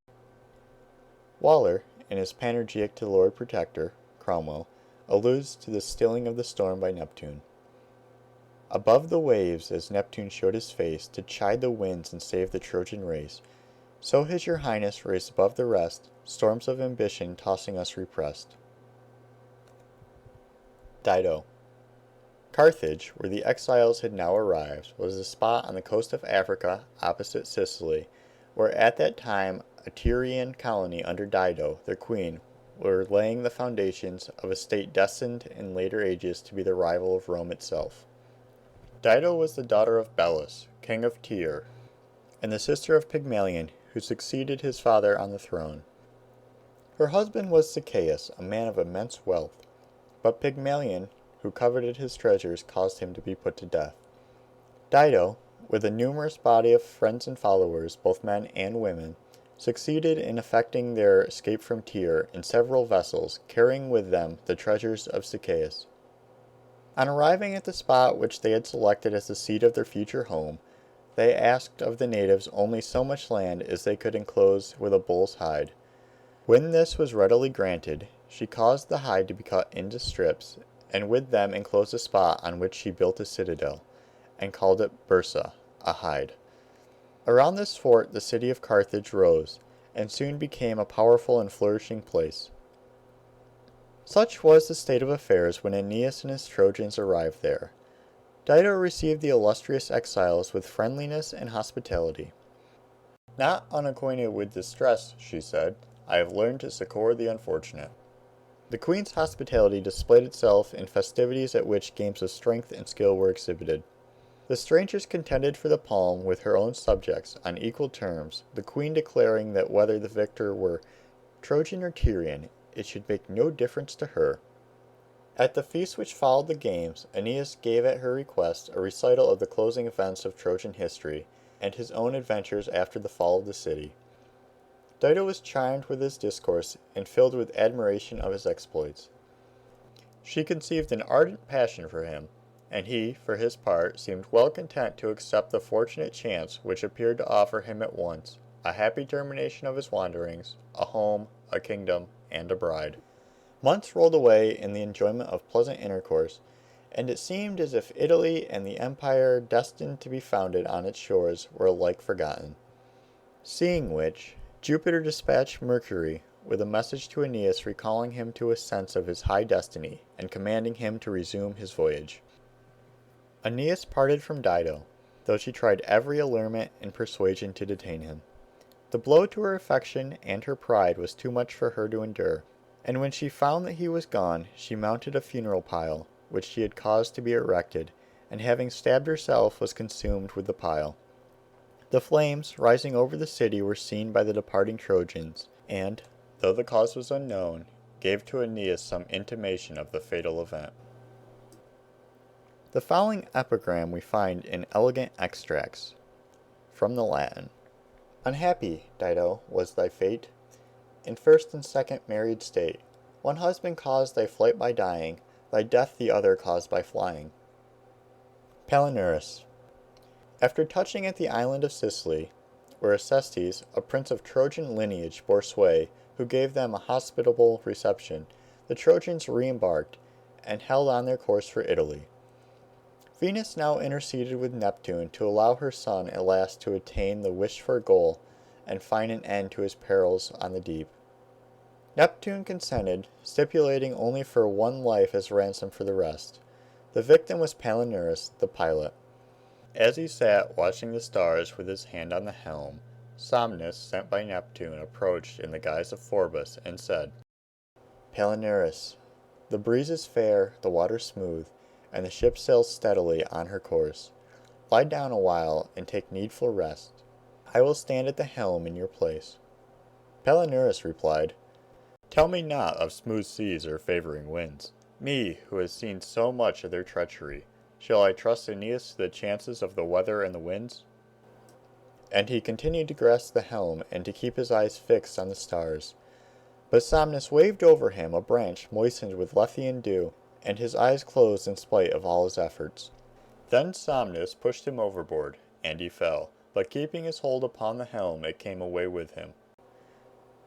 Waller, in his panegyric to Lord Protector, Cromwell, alludes to the stilling of the storm by Neptune. Above the waves, as Neptune showed his face to chide the winds and save the Trojan race, so has your highness raised above the rest storms of ambition tossing us repressed. Dido. Carthage, where the exiles had now arrived, was a spot on the coast of Africa opposite Sicily, where at that time a Tyrian colony under Dido, their queen, were laying the foundations of a state destined in later ages to be the rival of Rome itself. Dido was the daughter of Belus, king of Tyre, and the sister of Pygmalion, who succeeded his father on the throne. Her husband was Sichaeus, a man of immense wealth, but Pygmalion, who coveted his treasures, caused him to be put to death. Dido, with a numerous body of friends and followers, both men and women, succeeded in effecting their escape from Tyre in several vessels, carrying with them the treasures of Sichaeus. On arriving at the spot which they had selected as the seat of their future home, they asked of the natives only so much land as they could enclose with a bull's hide. When this was readily granted, she caused the hide to be cut into strips, and with them enclosed a spot on which she built a citadel, and called it Byrsa, a hide. Around this fort the city of Carthage rose, and soon became a powerful and flourishing place. Such was the state of affairs when Aeneas and his Trojans arrived there. Dido received the illustrious exiles with friendliness and hospitality. "Not unacquainted with distress," she said, "I have learned to succor the unfortunate." The queen's hospitality displayed itself in festivities at which games of strength and skill were exhibited. The strangers contended for the palm with her own subjects on equal terms, the queen declaring that whether the victor were Trojan or Tyrian, it should make no difference to her. At the feast which followed the games, Aeneas gave at her request a recital of the closing events of Trojan history, and his own adventures after the fall of the city. Dido was charmed with his discourse, and filled with admiration of his exploits. She conceived an ardent passion for him, and he, for his part, seemed well content to accept the fortunate chance which appeared to offer him at once a happy termination of his wanderings, a home, a kingdom, and a bride. Months rolled away in the enjoyment of pleasant intercourse, and it seemed as if Italy and the empire destined to be founded on its shores were alike forgotten. Seeing which, Jupiter dispatched Mercury with a message to Aeneas recalling him to a sense of his high destiny and commanding him to resume his voyage. Aeneas parted from Dido, though she tried every allurement and persuasion to detain him. The blow to her affection and her pride was too much for her to endure, and when she found that he was gone, she mounted a funeral pile, which she had caused to be erected, and having stabbed herself was consumed with the pile. The flames, rising over the city, were seen by the departing Trojans, and, though the cause was unknown, gave to Aeneas some intimation of the fatal event. The following epigram we find in elegant extracts from the Latin. Unhappy, Dido, was thy fate, in first and second married state. One husband caused thy flight by dying, thy death the other caused by flying. Palinurus. After touching at the island of Sicily, where Acestes, a prince of Trojan lineage, bore sway, who gave them a hospitable reception, the Trojans re-embarked, and held on their course for Italy. Venus now interceded with Neptune to allow her son at last to attain the wished-for goal and find an end to his perils on the deep. Neptune consented, stipulating only for one life as ransom for the rest. The victim was Palinurus, the pilot. As he sat watching the stars with his hand on the helm, Somnus, sent by Neptune, approached in the guise of Phorbas and said, Palinurus, the breeze is fair, the water smooth, and the ship sails steadily on her course. Lie down a while and take needful rest. I will stand at the helm in your place. Palinurus replied, Tell me not of smooth seas or favoring winds. Me, who has seen so much of their treachery, shall I trust Aeneas to the chances of the weather and the winds? And he continued to grasp the helm and to keep his eyes fixed on the stars. But Somnus waved over him a branch moistened with Lethean dew, and his eyes closed in spite of all his efforts. Then Somnus pushed him overboard, and he fell, but keeping his hold upon the helm, it came away with him.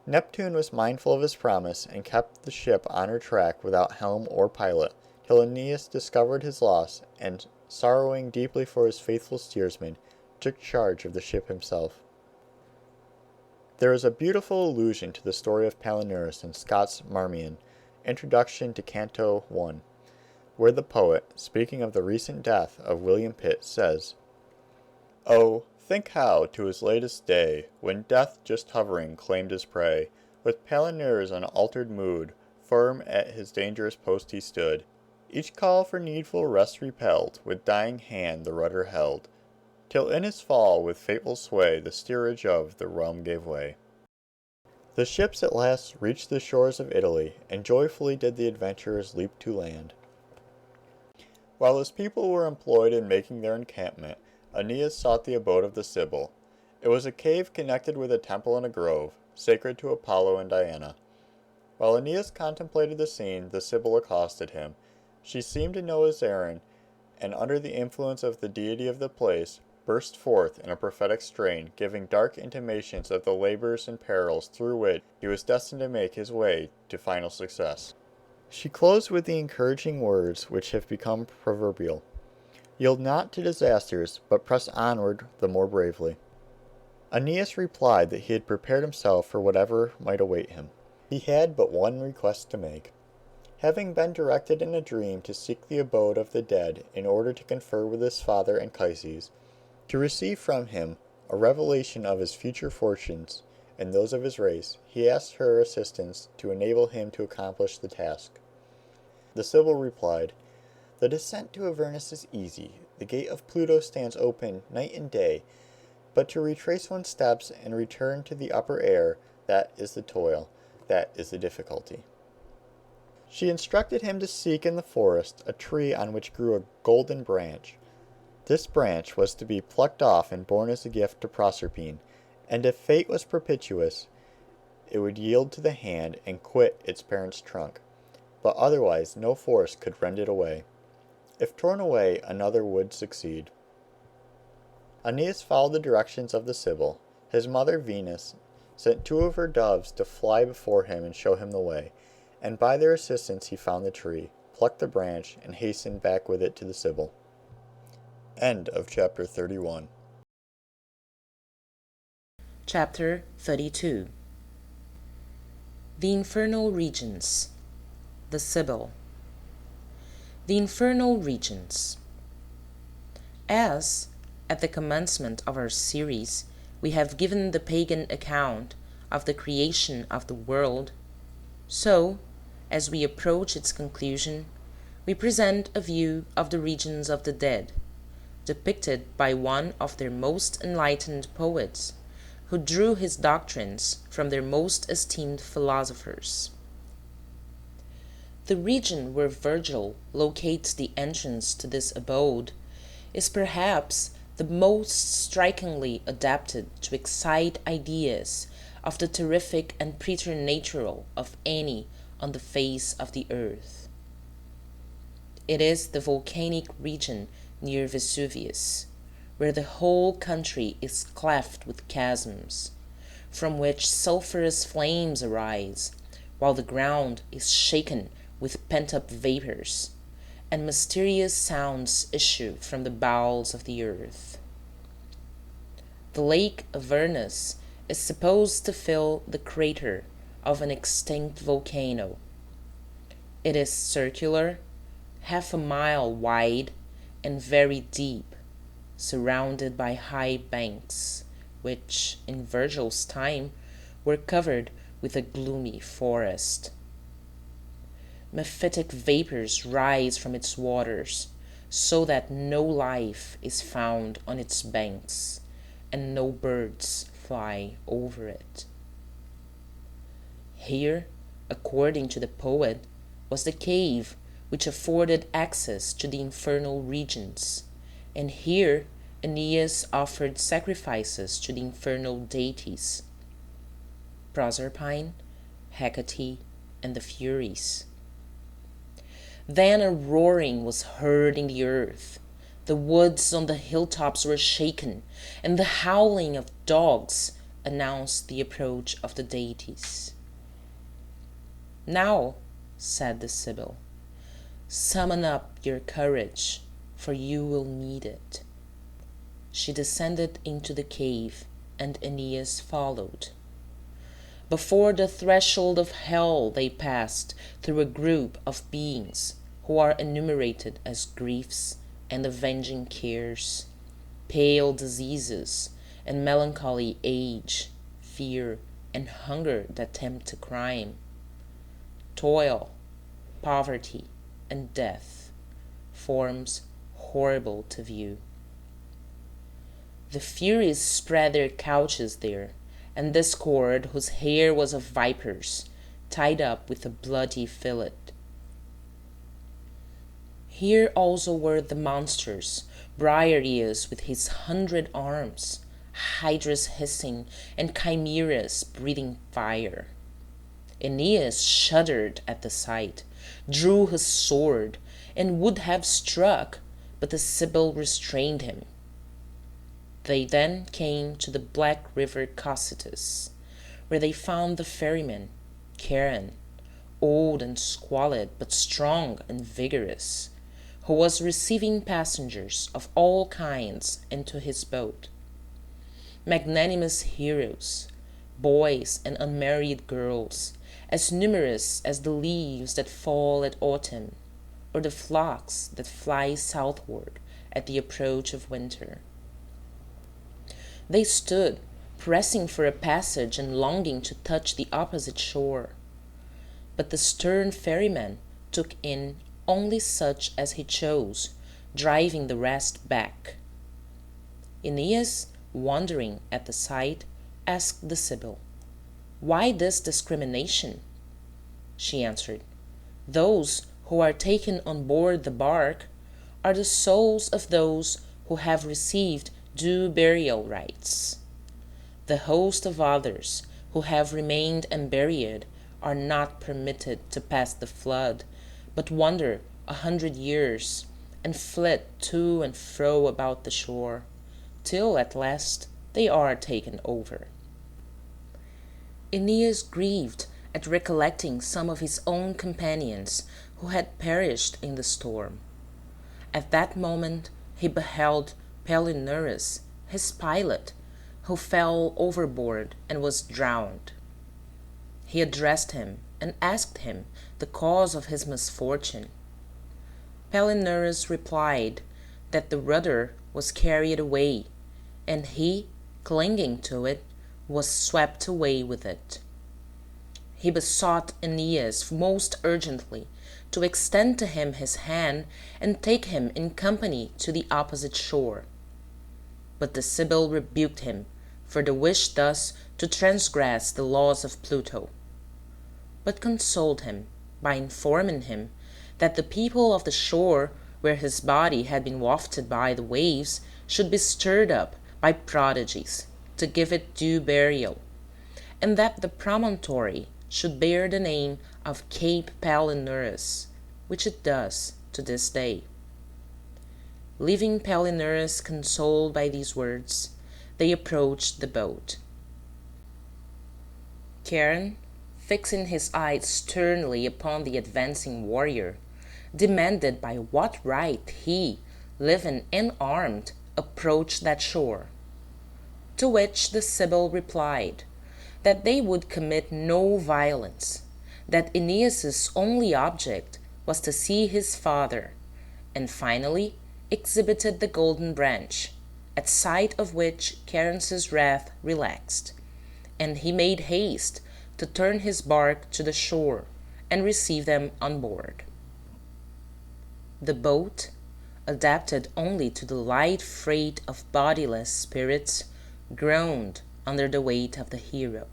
Neptune was mindful of his promise and kept the ship on her track without helm or pilot, till Aeneas discovered his loss and, sorrowing deeply for his faithful steersman, took charge of the ship himself. There is a beautiful allusion to the story of Palinurus in Scott's Marmion, Introduction to Canto I, where the poet, speaking of the recent death of William Pitt, says, "Oh, think how, to his latest day, when death just hovering claimed his prey, with Palinur's unaltered mood, firm at his dangerous post he stood, each call for needful rest repelled, with dying hand the rudder held, till in his fall with fateful sway the steerage of the realm gave way." The ships at last reached the shores of Italy, and joyfully did the adventurers leap to land. While his people were employed in making their encampment, Aeneas sought the abode of the Sibyl. It was a cave connected with a temple and a grove, sacred to Apollo and Diana. While Aeneas contemplated the scene, the Sibyl accosted him. She seemed to know his errand, and under the influence of the deity of the place, burst forth in a prophetic strain, giving dark intimations of the labors and perils through which he was destined to make his way to final success. She closed with the encouraging words which have become proverbial: "Yield not to disasters, but press onward the more bravely." Aeneas replied that he had prepared himself for whatever might await him. He had but one request to make. Having been directed in a dream to seek the abode of the dead in order to confer with his father Anchises, to receive from him a revelation of his future fortunes and those of his race, he asked her assistance to enable him to accomplish the task. The Sibyl replied, "The descent to Avernus is easy. The gate of Pluto stands open night and day, but to retrace one's steps and return to the upper air, that is the toil, that is the difficulty." She instructed him to seek in the forest a tree on which grew a golden branch. This branch was to be plucked off and borne as a gift to Proserpine, and if fate was propitious, it would yield to the hand and quit its parent's trunk, but otherwise no force could rend it away. If torn away, another would succeed. Aeneas followed the directions of the Sibyl. His mother Venus sent 2 of her doves to fly before him and show him the way, and by their assistance he found the tree, plucked the branch, and hastened back with it to the Sibyl. End of chapter 31. Chapter 32. The Infernal Regions. The Sibyl. The Infernal Regions. As, at the commencement of our series, we have given the pagan account of the creation of the world, so, as we approach its conclusion, we present a view of the regions of the dead, depicted by one of their most enlightened poets, who drew his doctrines from their most esteemed philosophers. The region where Virgil locates the entrance to this abode is perhaps the most strikingly adapted to excite ideas of the terrific and preternatural of any on the face of the earth. It is the volcanic region near Vesuvius, where the whole country is cleft with chasms, from which sulphurous flames arise, while the ground is shaken with pent-up vapors, and mysterious sounds issue from the bowels of the earth. The lake Avernus is supposed to fill the crater of an extinct volcano. It is circular, half a mile wide, and very deep, surrounded by high banks, which, in Virgil's time, were covered with a gloomy forest. Mephitic vapors rise from its waters, so that no life is found on its banks, and no birds fly over it. Here, according to the poet, was the cave which afforded access to the infernal regions, and here Aeneas offered sacrifices to the infernal deities, Proserpine, Hecate, and the Furies. Then a roaring was heard in the earth, the woods on the hilltops were shaken, and the howling of dogs announced the approach of the deities. "Now," said the Sibyl, "summon up your courage, for you will need it." She descended into the cave, and Aeneas followed. Before the threshold of hell they passed through a group of beings who are enumerated as griefs and avenging cares, pale diseases and melancholy age, fear and hunger that tempt to crime, toil, poverty, and death, forms horrible to view. The Furies spread their couches there, and Discord, whose hair was of vipers, tied up with a bloody fillet. Here also were the monsters, Briareus with his 100 arms, hydras hissing, and chimeras breathing fire. Aeneas shuddered at the sight, drew his sword, and would have struck, but the Sibyl restrained him. They then came to the black river Cocytus, where they found the ferryman, Charon, old and squalid, but strong and vigorous, who was receiving passengers of all kinds into his boat. Magnanimous heroes, boys and unmarried girls, as numerous as the leaves that fall at autumn, or the flocks that fly southward at the approach of winter. They stood, pressing for a passage and longing to touch the opposite shore. But the stern ferryman took in only such as he chose, driving the rest back. Aeneas, wondering at the sight, asked the Sibyl, "Why this discrimination?" She answered, "Those who are taken on board the bark are the souls of those who have received due burial rites. The host of others who have remained unburied are not permitted to pass the flood, but wander 100 years, and flit to and fro about the shore, till at last they are taken over." Aeneas grieved at recollecting some of his own companions who had perished in the storm. At that moment he beheld Palinurus, his pilot, who fell overboard and was drowned. He addressed him and asked him the cause of his misfortune. Palinurus replied that the rudder was carried away, and he, clinging to it, was swept away with it. He besought Aeneas most urgently to extend to him his hand and take him in company to the opposite shore. But the Sibyl rebuked him for the wish thus to transgress the laws of Pluto, but consoled him by informing him that the people of the shore where his body had been wafted by the waves should be stirred up by prodigies to give it due burial, and that the promontory should bear the name of Cape Palinurus, which it does to this day. Leaving Palinurus consoled by these words, they approached the boat. Charon, fixing his eyes sternly upon the advancing warrior, demanded by what right he, living and armed, approached that shore. To which the Sibyl replied that they would commit no violence, that Aeneas's only object was to see his father, and finally exhibited the golden branch, at sight of which Charon's wrath relaxed, and he made haste to turn his bark to the shore and receive them on board. The boat, adapted only to the light freight of bodiless spirits, groaned under the weight of the hero.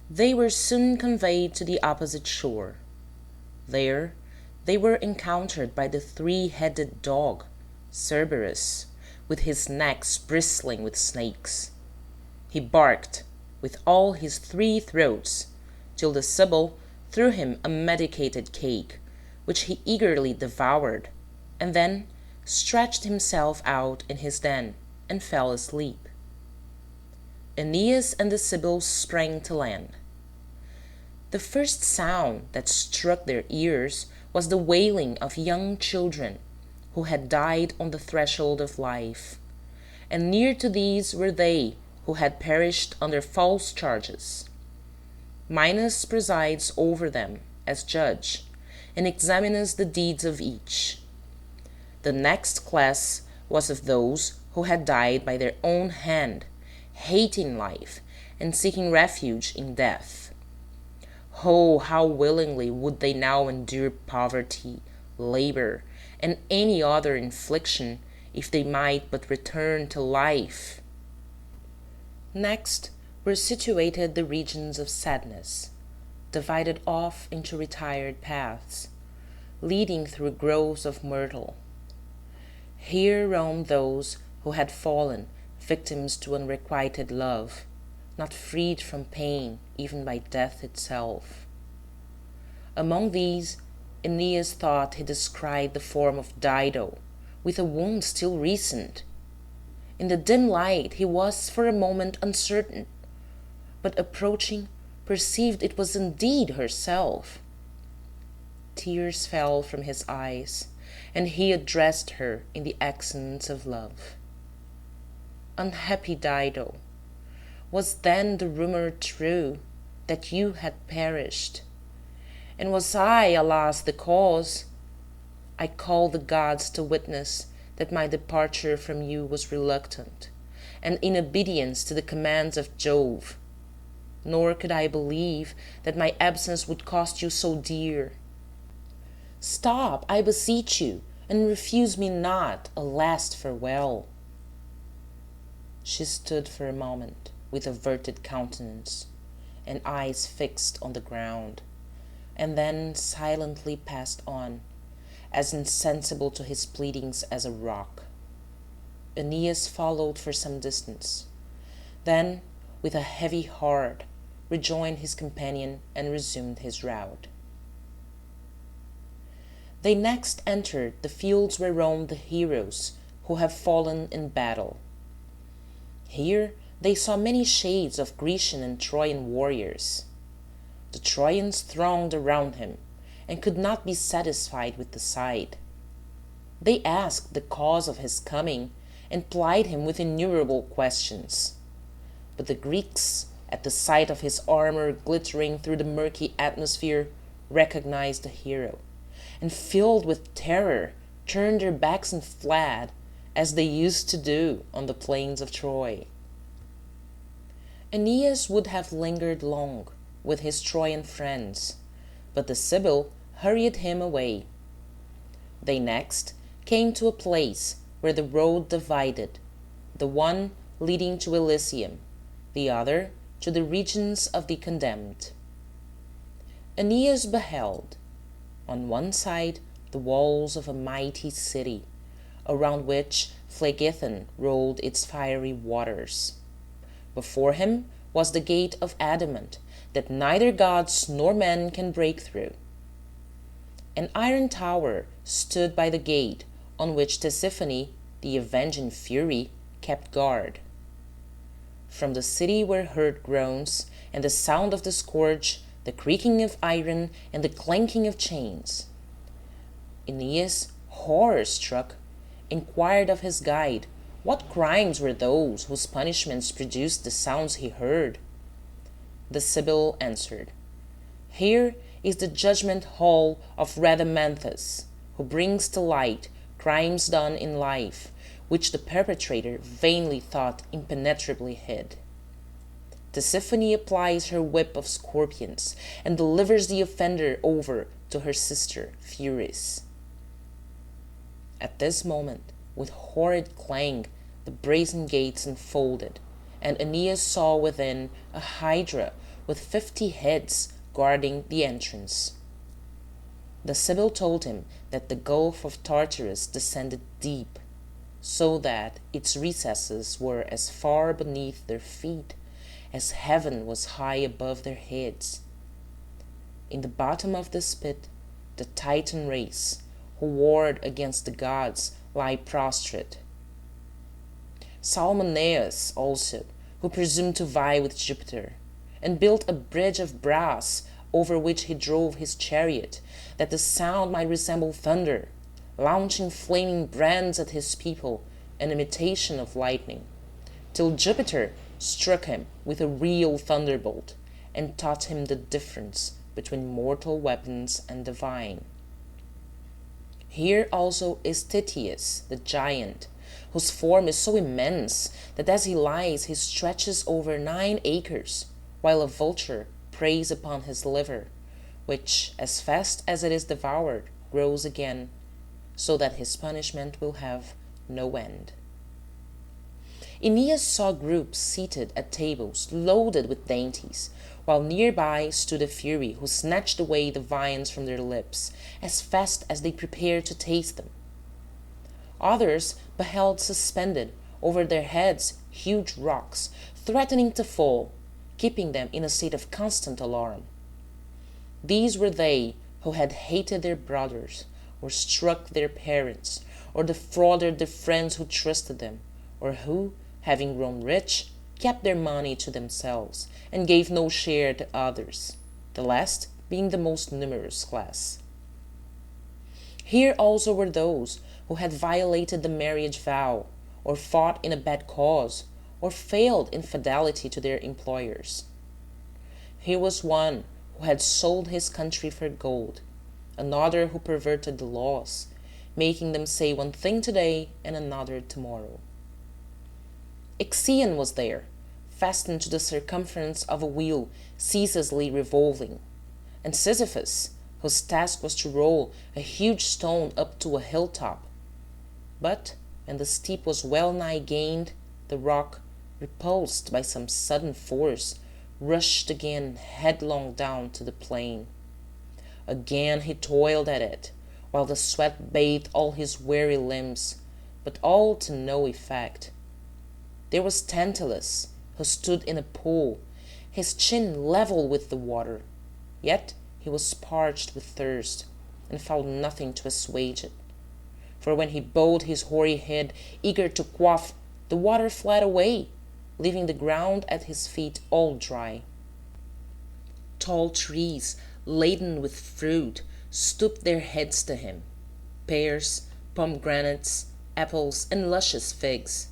They were soon conveyed to the opposite shore. There they were encountered by the 3-headed dog, Cerberus, with his neck bristling with snakes. He barked with all his 3 throats, till the Sibyl threw him a medicated cake, which he eagerly devoured, and then stretched himself out in his den and fell asleep. Aeneas and the Sibyl sprang to land. The first sound that struck their ears was the wailing of young children who had died on the threshold of life, and near to these were they who had perished under false charges. Minos presides over them as judge, and examines the deeds of each. The next class was of those who had died by their own hand, hating life and seeking refuge in death. Oh, how willingly would they now endure poverty, labor, and any other infliction, if they might but return to life! Next were situated the regions of sadness, divided off into retired paths, leading through groves of myrtle. Here roamed those who had fallen victims to unrequited love, not freed from pain even by death itself. Among these, Aeneas thought he descried the form of Dido, with a wound still recent. In the dim light he was for a moment uncertain, but approaching, perceived it was indeed herself. Tears fell from his eyes, and he addressed her in the accents of love. Unhappy Dido, was then the rumour true that you had perished? And was I, alas, the cause? I call the gods to witness that my departure from you was reluctant, and in obedience to the commands of Jove. Nor could I believe that my absence would cost you so dear. Stop, I beseech you, and refuse me not a last farewell. She stood for a moment with averted countenance and eyes fixed on the ground, and then silently passed on, as insensible to his pleadings as a rock. Aeneas followed for some distance, then, with a heavy heart, rejoined his companion and resumed his route. They next entered the fields where roamed the heroes who have fallen in battle. Here they saw many shades of Grecian and Trojan warriors. The Trojans thronged around him, and could not be satisfied with the sight. They asked the cause of his coming, and plied him with innumerable questions. But the Greeks, at the sight of his armor glittering through the murky atmosphere, recognized the hero, and filled with terror, turned their backs and fled, as they used to do on the plains of Troy. Aeneas would have lingered long with his Trojan friends, but the Sibyl hurried him away. They next came to a place where the road divided, the one leading to Elysium, the other to the regions of the condemned. Aeneas beheld, on one side, the walls of a mighty city, around which Phlegethon rolled its fiery waters. Before him was the gate of adamant that neither gods nor men can break through. An iron tower stood by the gate, on which Tisiphone, the avenging Fury, kept guard. From the city were heard groans, and the sound of the scourge, the creaking of iron, and the clanking of chains. Aeneas, horror-struck, inquired of his guide what crimes were those whose punishments produced the sounds he heard. The Sibyl answered, "Here is the judgment hall of Rhadamanthus, who brings to light crimes done in life, which the perpetrator vainly thought impenetrably hid. Tisiphone applies her whip of scorpions, and delivers the offender over to her sister Furies." At this moment, with horrid clang, the brazen gates unfolded, and Aeneas saw within a hydra with 50 heads guarding the entrance. The Sibyl told him that the gulf of Tartarus descended deep, so that its recesses were as far beneath their feet as heaven was high above their heads. In the bottom of this pit, the Titan race, who warred against the gods, lie prostrate. Salmoneus also, who presumed to vie with Jupiter, and built a bridge of brass over which he drove his chariot, that the sound might resemble thunder, launching flaming brands at his people, an imitation of lightning, till Jupiter struck him with a real thunderbolt, and taught him the difference between mortal weapons and divine. Here also is Tityus, the giant, whose form is so immense that as he lies he stretches over 9 acres, while a vulture preys upon his liver, which, as fast as it is devoured, grows again, so that his punishment will have no end. Aeneas saw groups seated at tables loaded with dainties, while nearby stood a fury who snatched away the viands from their lips as fast as they prepared to taste them. Others beheld suspended over their heads huge rocks, threatening to fall, keeping them in a state of constant alarm. These were they who had hated their brothers, or struck their parents, or defrauded the friends who trusted them, or who, having grown rich, kept their money to themselves, and gave no share to others, the last being the most numerous class. Here also were those who had violated the marriage vow, or fought in a bad cause, or failed in fidelity to their employers. Here was one who had sold his country for gold, another who perverted the laws, making them say one thing today and another tomorrow. Ixion was there, fastened to the circumference of a wheel ceaselessly revolving, and Sisyphus, whose task was to roll a huge stone up to a hilltop. But when the steep was well nigh gained, the rock, repulsed by some sudden force, rushed again headlong down to the plain. Again he toiled at it, while the sweat bathed all his weary limbs, but all to no effect. There was Tantalus, who stood in a pool, his chin level with the water, yet he was parched with thirst, and found nothing to assuage it. For when he bowed his hoary head, eager to quaff, the water fled away, leaving the ground at his feet all dry. Tall trees, laden with fruit, stooped their heads to him, pears, pomegranates, apples, and luscious figs.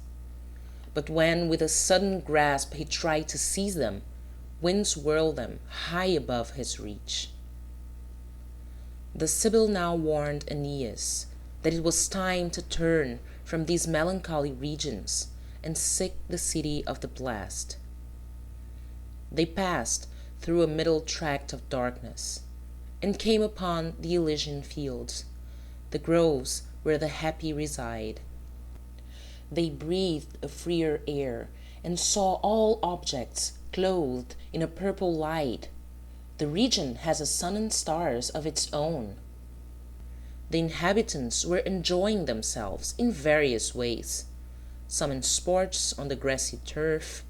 But when with a sudden grasp he tried to seize them, winds whirled them high above his reach. The Sibyl now warned Aeneas that it was time to turn from these melancholy regions and seek the city of the blest. They passed through a middle tract of darkness, and came upon the Elysian fields, the groves where the happy reside. They breathed a freer air, and saw all objects clothed in a purple light. The region has a sun and stars of its own. The inhabitants were enjoying themselves in various ways, some in sports on the grassy turf,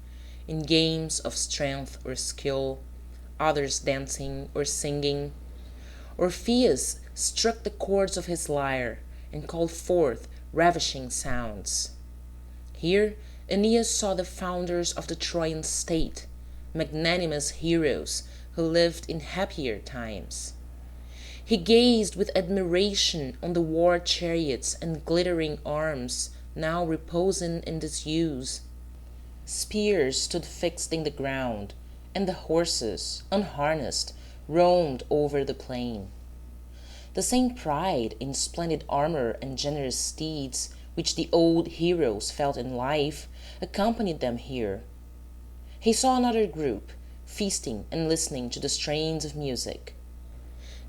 in games of strength or skill, others dancing or singing. Orpheus struck the chords of his lyre, and called forth ravishing sounds. Here Aeneas saw the founders of the Trojan state, magnanimous heroes who lived in happier times. He gazed with admiration on the war chariots and glittering arms now reposing in disuse. Spears stood fixed in the ground, and the horses, unharnessed, roamed over the plain. The same pride in splendid armor and generous steeds which the old heroes felt in life accompanied them here. He saw another group, feasting and listening to the strains of music.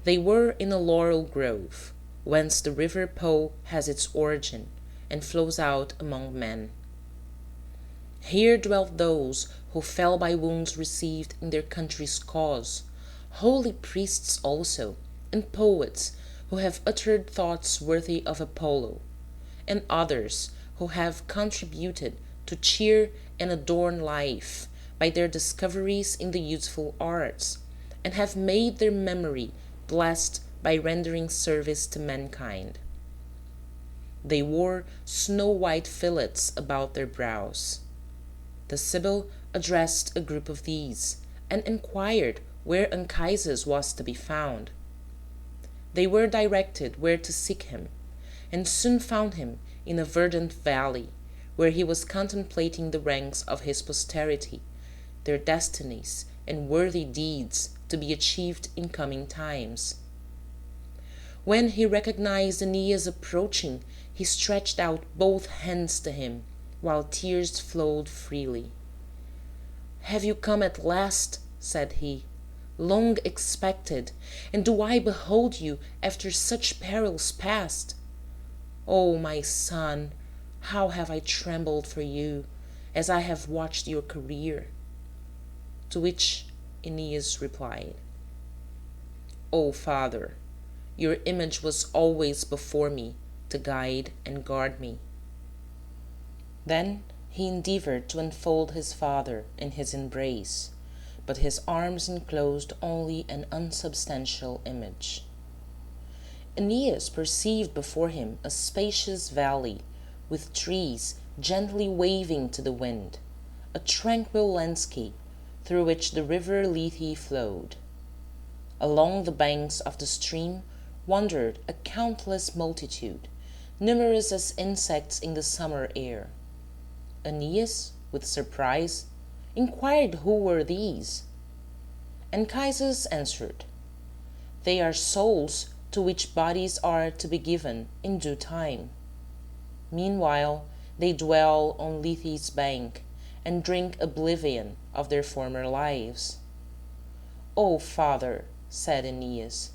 They were in a laurel grove, whence the river Po has its origin and flows out among men. Here dwelt those who fell by wounds received in their country's cause, holy priests also, and poets who have uttered thoughts worthy of Apollo, and others who have contributed to cheer and adorn life by their discoveries in the useful arts, and have made their memory blessed by rendering service to mankind. They wore snow-white fillets about their brows. The Sibyl addressed a group of these, and inquired where Anchises was to be found. They were directed where to seek him, and soon found him in a verdant valley, where he was contemplating the ranks of his posterity, their destinies and worthy deeds to be achieved in coming times. When he recognized Aeneas approaching, he stretched out both hands to him, while tears flowed freely. "Have you come at last?" said he, "long expected, and do I behold you after such perils past? O my son, how have I trembled for you, as I have watched your career!" To which Aeneas replied, "O father, your image was always before me to guide and guard me." Then he endeavored to enfold his father in his embrace, but his arms enclosed only an unsubstantial image. Aeneas perceived before him a spacious valley, with trees gently waving to the wind, a tranquil landscape through which the river Lethe flowed. Along the banks of the stream wandered a countless multitude, numerous as insects in the summer air. Aeneas, with surprise, inquired who were these. Anchises answered, "They are souls to which bodies are to be given in due time. Meanwhile they dwell on Lethe's bank, and drink oblivion of their former lives." "O father," said Aeneas,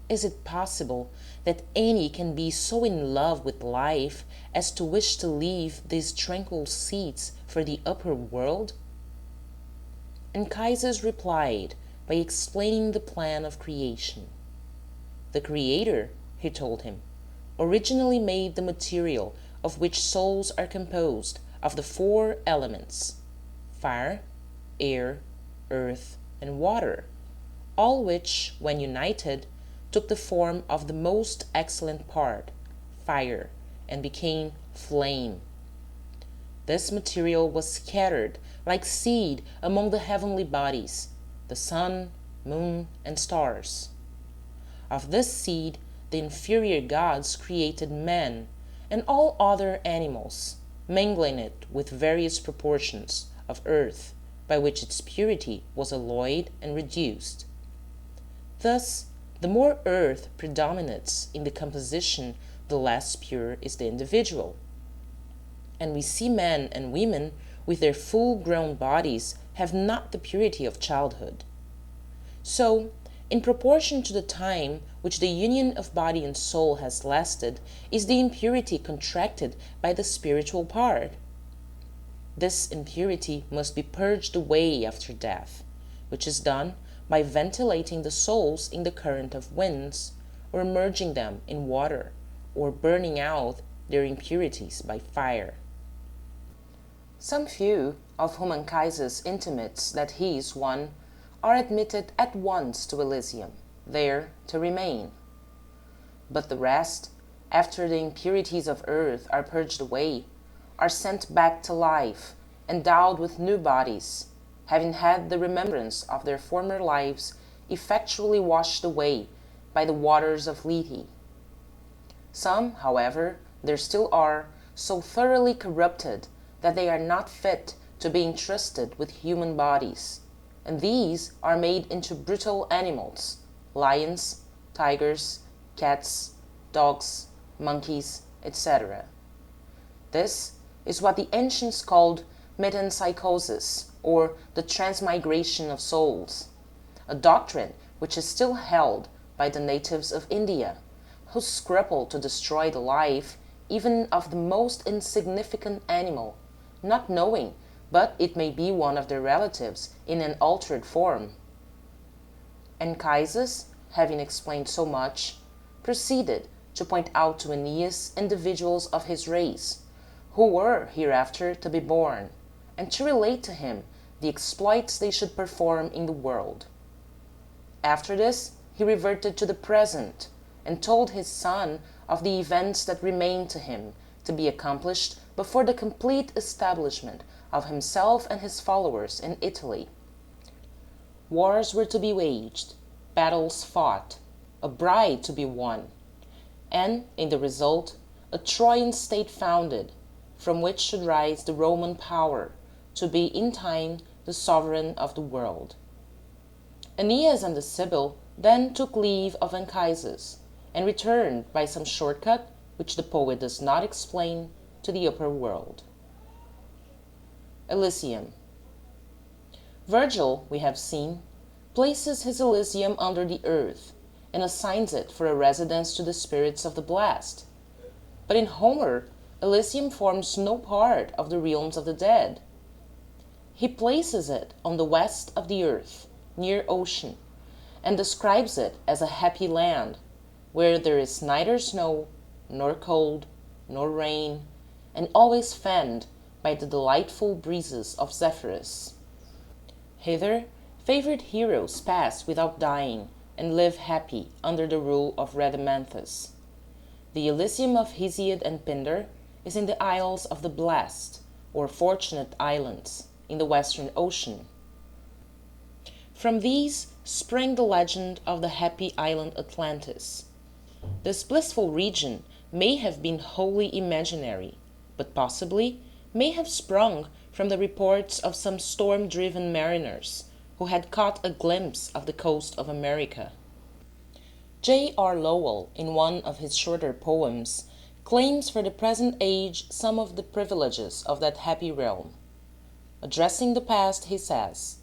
"is it possible that any can be so in love with life as to wish to leave these tranquil seats for the upper world?" Anchises replied by explaining the plan of creation. The Creator, he told him, originally made the material of which souls are composed of the 4 elements: fire, air, earth, and water, all which, when united, took the form of the most excellent part, fire, and became flame. This material was scattered like seed among the heavenly bodies, the sun, moon, and stars. Of this seed the inferior gods created man and all other animals, mingling it with various proportions of earth, by which its purity was alloyed and reduced. Thus, the more earth predominates in the composition, the less pure is the individual. And we see men and women with their full-grown bodies have not the purity of childhood. So, in proportion to the time which the union of body and soul has lasted, is the impurity contracted by the spiritual part. This impurity must be purged away after death, which is done by ventilating the souls in the current of winds, or immerging them in water, or burning out their impurities by fire. Some few, of whom Anchises intimates that he is one, are admitted at once to Elysium, there to remain. But the rest, after the impurities of earth are purged away, are sent back to life, endowed with new bodies, having had the remembrance of their former lives effectually washed away by the waters of Lethe. Some, however, there still are, so thoroughly corrupted that they are not fit to be entrusted with human bodies, and these are made into brutal animals, lions, tigers, cats, dogs, monkeys, etc. This is what the ancients called metempsychosis, or the transmigration of souls, a doctrine which is still held by the natives of India, who scruple to destroy the life even of the most insignificant animal, not knowing but it may be one of their relatives in an altered form. Anchises, having explained so much, proceeded to point out to Aeneas individuals of his race, who were hereafter to be born, and to relate to him the exploits they should perform in the world. After this he reverted to the present, and told his son of the events that remained to him to be accomplished but for the complete establishment of himself and his followers in Italy. Wars were to be waged, battles fought, a bride to be won, and, in the result, a Trojan state founded, from which should rise the Roman power, to be in time the sovereign of the world. Aeneas and the Sibyl then took leave of Anchises, and returned by some shortcut which the poet does not explain to the upper world. Elysium. Virgil, we have seen, places his Elysium under the earth, and assigns it for a residence to the spirits of the blessed. But in Homer, Elysium forms no part of the realms of the dead. He places it on the west of the earth, near ocean, and describes it as a happy land, where there is neither snow, nor cold, nor rain, and always fanned by the delightful breezes of Zephyrus. Hither favored heroes pass without dying, and live happy under the rule of Rhadamanthus. The Elysium of Hesiod and Pindar is in the Isles of the Blessed, or Fortunate Islands, in the Western Ocean. From these sprang the legend of the happy island Atlantis. This blissful region may have been wholly imaginary, but possibly may have sprung from the reports of some storm-driven mariners who had caught a glimpse of the coast of America. J.R. Lowell, in one of his shorter poems, claims for the present age some of the privileges of that happy realm. Addressing the past, he says,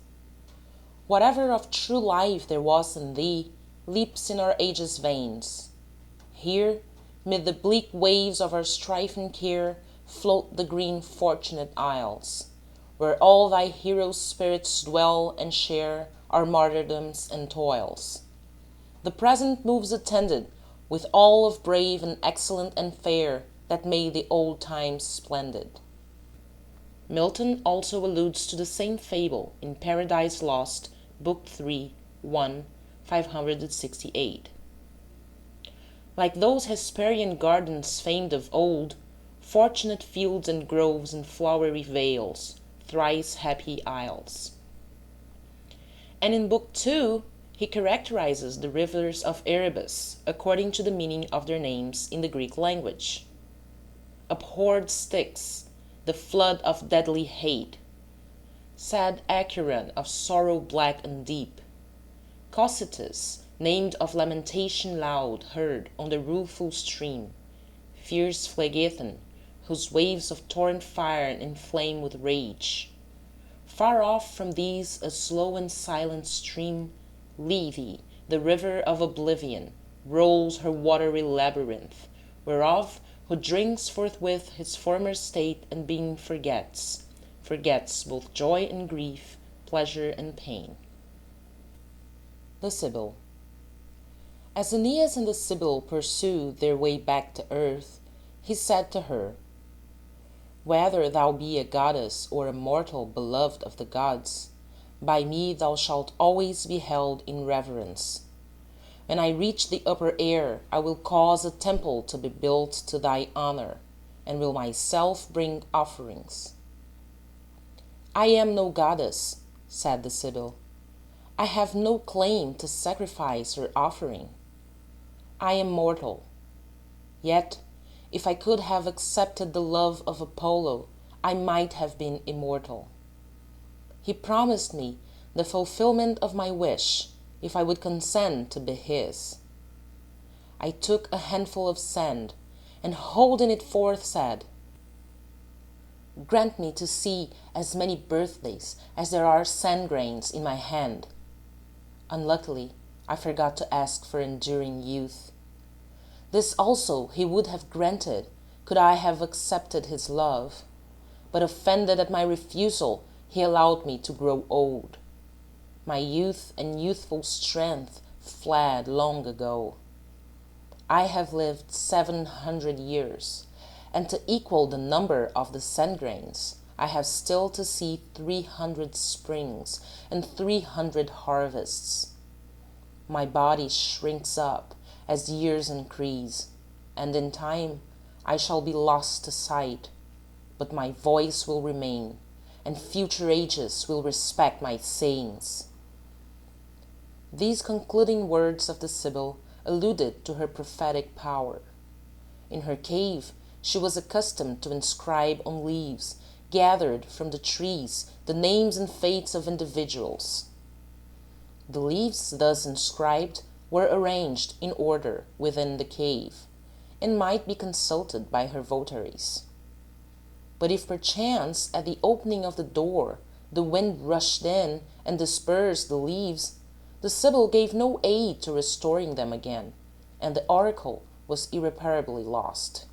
"Whatever of true life there was in thee leaps in our age's veins. Here, mid the bleak waves of our strife and care, float the green Fortunate Isles, where all thy heroes' spirits dwell and share our martyrdoms and toils. The present moves attended with all of brave and excellent and fair that made the old times splendid." Milton also alludes to the same fable in Paradise Lost, Book 3, 1, 568. Like those Hesperian gardens famed of old, fortunate fields and groves and flowery vales, thrice happy isles. And in Book 2, he characterizes the rivers of Erebus according to the meaning of their names in the Greek language. Abhorred Styx, the flood of deadly hate; sad Acheron, of sorrow black and deep; Cocytus, named of lamentation loud heard on the rueful stream; fierce Phlegethon, whose waves of torrent fire inflame with rage. Far off from these a slow and silent stream, Lethe, the river of oblivion, rolls her watery labyrinth, whereof who drinks forthwith his former state and being forgets both joy and grief, pleasure and pain. The Sibyl. As Aeneas and the Sibyl pursue their way back to earth, he said to her, "Whether thou be a goddess or a mortal beloved of the gods, by me thou shalt always be held in reverence. When I reach the upper air, I will cause a temple to be built to thy honor, and will myself bring offerings." "I am no goddess," said the Sibyl. "I have no claim to sacrifice or offering. I am mortal. Yet, if I could have accepted the love of Apollo, I might have been immortal. He promised me the fulfillment of my wish if I would consent to be his. I took a handful of sand, and holding it forth said, 'Grant me to see as many birthdays as there are sand grains in my hand.' Unluckily, I forgot to ask for enduring youth. This also he would have granted could I have accepted his love, but offended at my refusal, he allowed me to grow old. My youth and youthful strength fled long ago. I have lived 700 years, and to equal the number of the sand grains, I have still to see 300 springs and 300 harvests. My body shrinks up as years increase, and in time I shall be lost to sight, but my voice will remain, and future ages will respect my sayings." These concluding words of the Sibyl alluded to her prophetic power. In her cave, she was accustomed to inscribe on leaves gathered from the trees the names and fates of individuals. The leaves thus inscribed were arranged in order within the cave, and might be consulted by her votaries. But if perchance at the opening of the door the wind rushed in and dispersed the leaves, the Sibyl gave no aid to restoring them again, and the oracle was irreparably lost.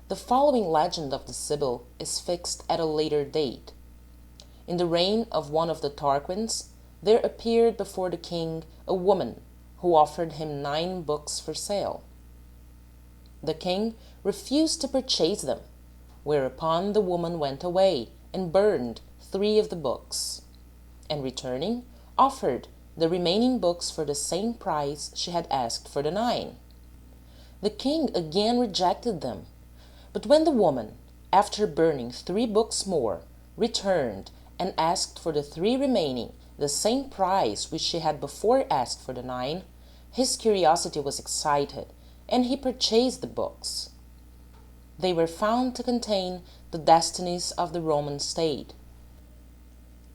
The following legend of the Sibyl is fixed at a later date. In the reign of one of the Tarquins, there appeared before the king a woman who offered him 9 books for sale. The king refused to purchase them, whereupon the woman went away and burned 3 of the books, and returning, offered the remaining books for the same price she had asked for the 9. The king again rejected them, but when the woman, after burning 3 books more, returned and asked for the 3 remaining the same price which she had before asked for the 9, his curiosity was excited, and he purchased the books. They were found to contain the destinies of the Roman state.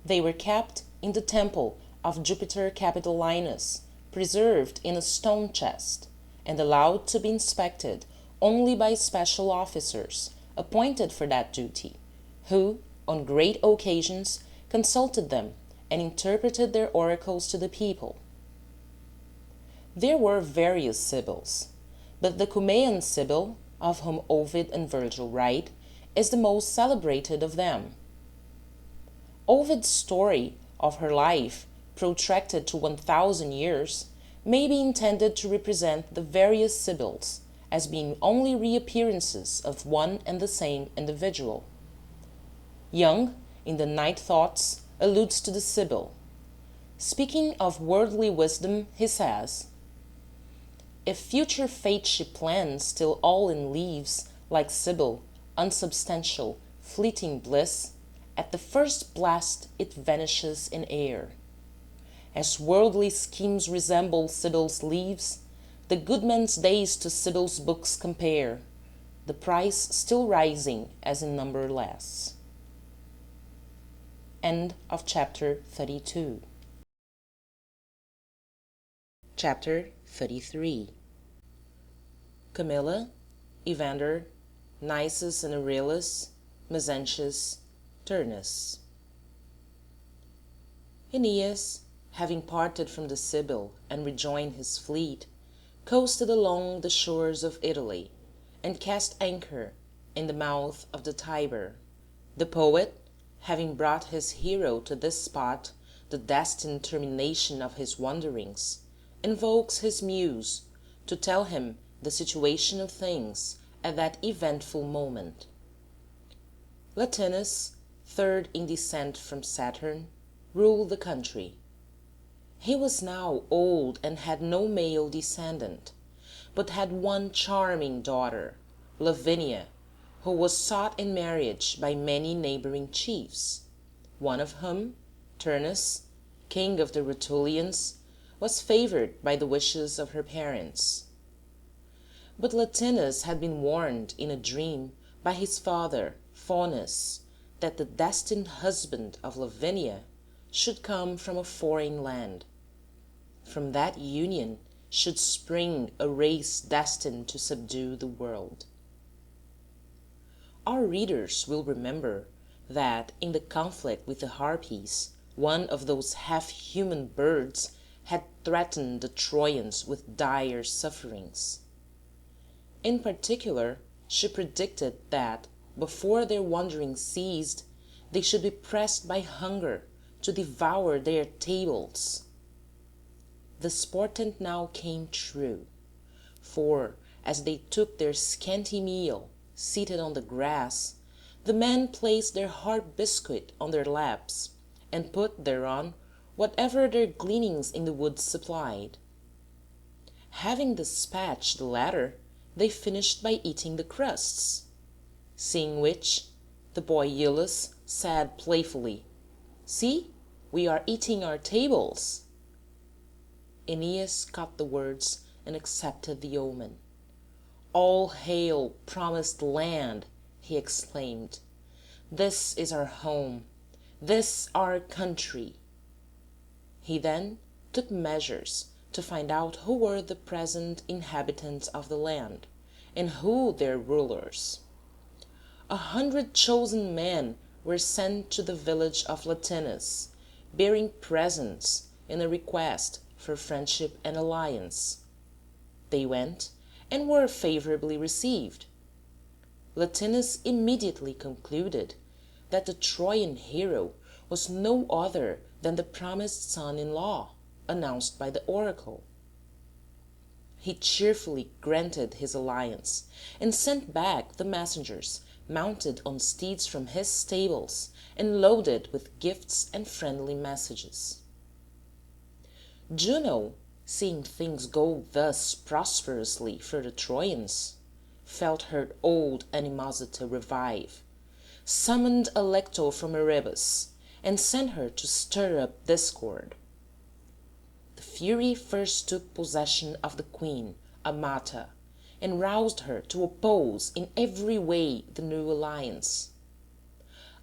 They were kept in the temple of Jupiter Capitolinus, preserved in a stone chest, and allowed to be inspected only by special officers appointed for that duty, who, on great occasions, consulted them and interpreted their oracles to the people. There were various Sibyls, but the Cumaean Sibyl, of whom Ovid and Virgil write, is the most celebrated of them. Ovid's story of her life, protracted to 1,000 years, may be intended to represent the various Sibyls as being only reappearances of one and the same individual. Young, in the Night Thoughts, alludes to the Sibyl. Speaking of worldly wisdom, he says, "If future fate she plans still all in leaves, like Sibyl, unsubstantial, fleeting bliss, at the first blast it vanishes in air. As worldly schemes resemble Sibyl's leaves, the good man's days to Sibyl's books compare, the price still rising as in number less." End of chapter 32. Chapter 33. Camilla, Evander, Nisus and Aurelius, Mezentius, Turnus. Aeneas, having parted from the Sibyl and rejoined his fleet, coasted along the shores of Italy, and cast anchor in the mouth of the Tiber. The poet, having brought his hero to this spot, the destined termination of his wanderings, invokes his muse to tell him the situation of things at that eventful moment. Latinus, 3rd in descent from Saturn, ruled the country. He was now old and had no male descendant, but had one charming daughter, Lavinia, who was sought in marriage by many neighboring chiefs, one of whom, Turnus, king of the Rutulians, was favored by the wishes of her parents. But Latinus had been warned in a dream by his father, Faunus, that the destined husband of Lavinia should come from a foreign land. From that union should spring a race destined to subdue the world. Our readers will remember that in the conflict with the Harpies, one of those half-human birds had threatened the Trojans with dire sufferings. In particular, she predicted that, before their wanderings ceased, they should be pressed by hunger to devour their tables. This portent now came true, for, as they took their scanty meal, seated on the grass, the men placed their hard biscuit on their laps, and put thereon whatever their gleanings in the woods supplied. Having dispatched the latter, they finished by eating the crusts. seeing which, the boy Iülus said playfully, "See, we are eating our tables." Aeneas caught the words and accepted the omen. "All hail, promised land!" he exclaimed. "This is our home, this our country." He then took measures to find out who were the present inhabitants of the land, and who their rulers. 100 chosen men were sent to the village of Latinus, bearing presents and a request for friendship and alliance. They went and were favorably received. Latinus immediately concluded that the Trojan hero was no other than the promised son-in-law announced by the oracle. He cheerfully granted his alliance, and sent back the messengers mounted on steeds from his stables and loaded with gifts and friendly messages. Juno, seeing things go thus prosperously for the Trojans, felt her old animosity revive, summoned Alecto from Erebus, and sent her to stir up discord. The fury first took possession of the queen, Amata, and roused her to oppose in every way the new alliance.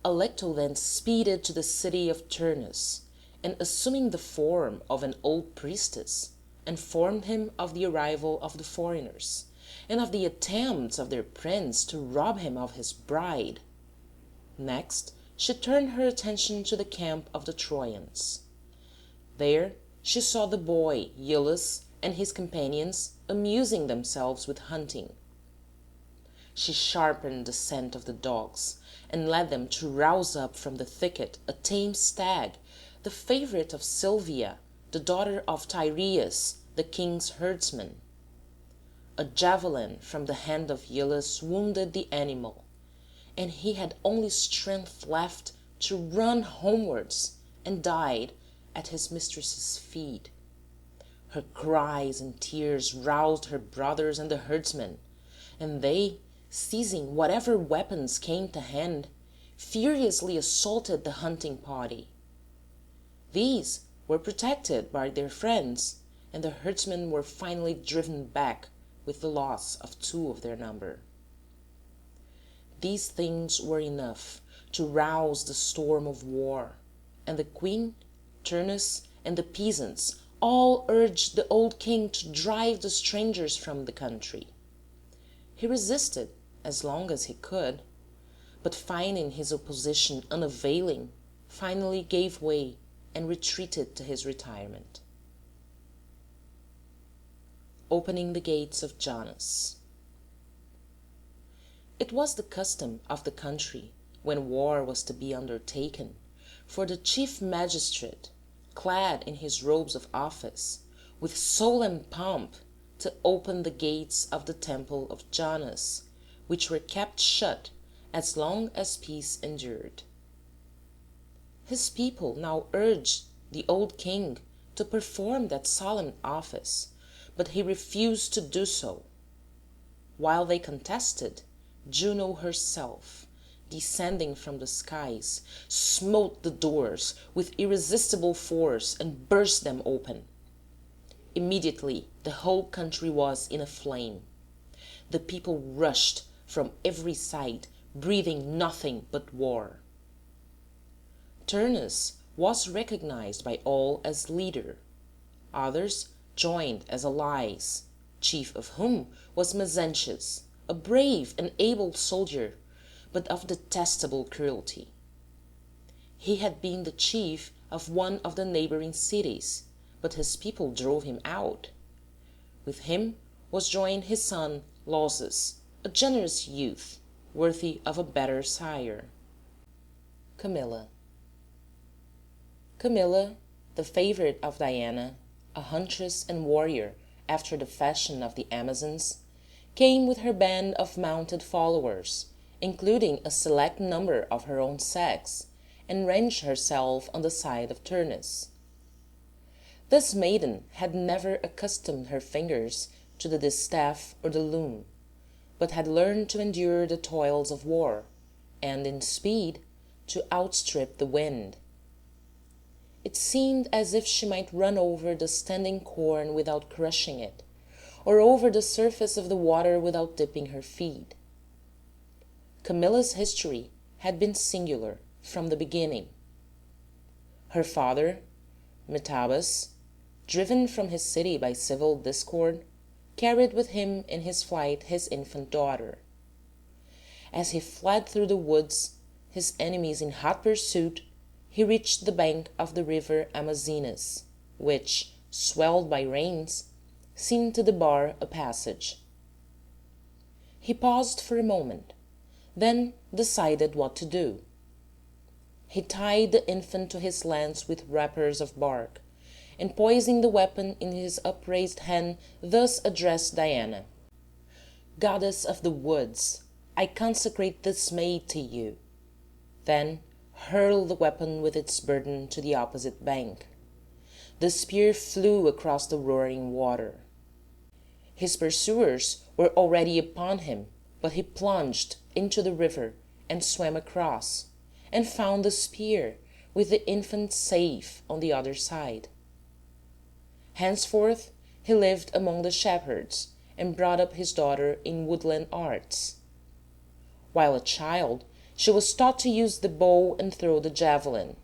Alecto then speeded to the city of Turnus, and assuming the form of an old priestess, informed him of the arrival of the foreigners, and of the attempts of their prince to rob him of his bride. Next she turned her attention to the camp of the Trojans. There she saw the boy Iülus and his companions amusing themselves with hunting. She sharpened the scent of the dogs, and led them to rouse up from the thicket a tame stag, the favourite of Silvia, the daughter of Tyreus, the king's herdsman. A javelin from the hand of Iülus wounded the animal, and he had only strength left to run homewards, and died at his mistress's feet. Her cries and tears roused her brothers and the herdsmen, and they, seizing whatever weapons came to hand, furiously assaulted the hunting party. These were protected by their friends, and the herdsmen were finally driven back with the loss of 2 of their number. These things were enough to rouse the storm of war, and the queen, Turnus, and the peasants all urged the old king to drive the strangers from the country. He resisted as long as he could, but finding his opposition unavailing, finally gave way and retreated to his retirement. Opening the gates of Janus. It was the custom of the country, when war was to be undertaken, for the chief magistrate, clad in his robes of office, with solemn pomp, to open the gates of the temple of Janus, which were kept shut as long as peace endured. His people now urged the old king to perform that solemn office, but he refused to do so. While they contested, Juno herself, descending from the skies, smote the doors with irresistible force and burst them open. Immediately the whole country was in a flame. The people rushed from every side, breathing nothing but war. Turnus was recognized by all as leader. Others joined as allies, chief of whom was Mezentius, a brave and able soldier, but of detestable cruelty. He had been the chief of one of the neighboring cities, but his people drove him out. With him was joined his son Lausus, a generous youth, worthy of a better sire. Camilla. Camilla, the favorite of Diana, a huntress and warrior after the fashion of the Amazons, came with her band of mounted followers, including a select number of her own sex, and ranged herself on the side of Turnus. This maiden had never accustomed her fingers to the distaff or the loom, but had learned to endure the toils of war, and in speed to outstrip the wind. It seemed as if she might run over the standing corn without crushing it, or over the surface of the water without dipping her feet. Camilla's history had been singular from the beginning. Her father, Metabus, driven from his city by civil discord, carried with him in his flight his infant daughter. As he fled through the woods, his enemies in hot pursuit, he reached the bank of the river Amazonas, which, swelled by rains, seemed to debar a passage. He paused for a moment, then decided what to do. He tied the infant to his lance with wrappers of bark, and poising the weapon in his upraised hand, thus addressed Diana: "Goddess of the woods, I consecrate this maid to you." Then hurled the weapon with its burden to the opposite bank. The spear flew across the roaring water. His pursuers were already upon him, but he plunged into the river and swam across, and found the spear with the infant safe on the other side. Henceforth he lived among the shepherds, and brought up his daughter in woodland arts. While a child, she was taught to use the bow and throw the javelin.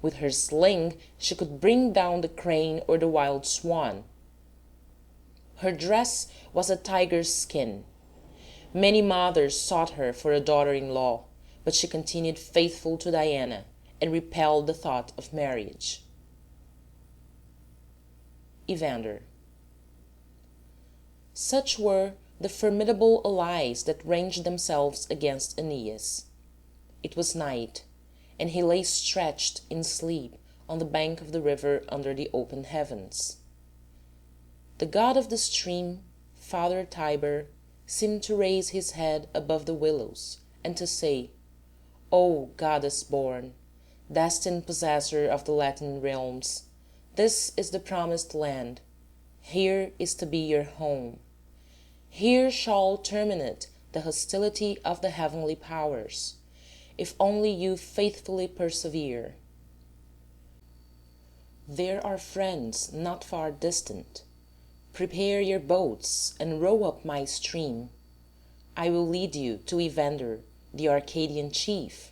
With her sling she could bring down the crane or the wild swan. Her dress was a tiger's skin. Many mothers sought her for a daughter-in-law, but she continued faithful to Diana and repelled the thought of marriage. Evander. Such were the formidable allies that ranged themselves against Aeneas. It was night, and he lay stretched in sleep on the bank of the river under the open heavens. The god of the stream, Father Tiber, seemed to raise his head above the willows, and to say, "O goddess-born, destined possessor of the Latin realms, this is the promised land. Here is to be your home. Here shall terminate the hostility of the heavenly powers, if only you faithfully persevere. There are friends not far distant. Prepare your boats and row up my stream. I will lead you to Evander, the Arcadian chief.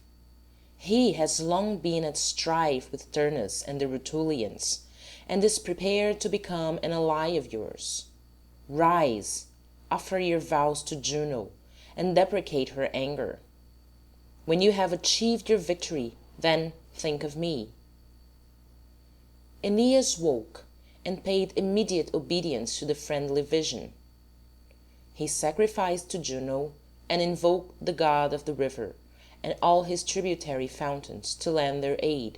He has long been at strife with Turnus and the Rutulians, and is prepared to become an ally of yours. Rise, offer your vows to Juno, and deprecate her anger. When you have achieved your victory, then think of me." Aeneas woke, and paid immediate obedience to the friendly vision. He sacrificed to Juno, and invoked the god of the river and all his tributary fountains to lend their aid.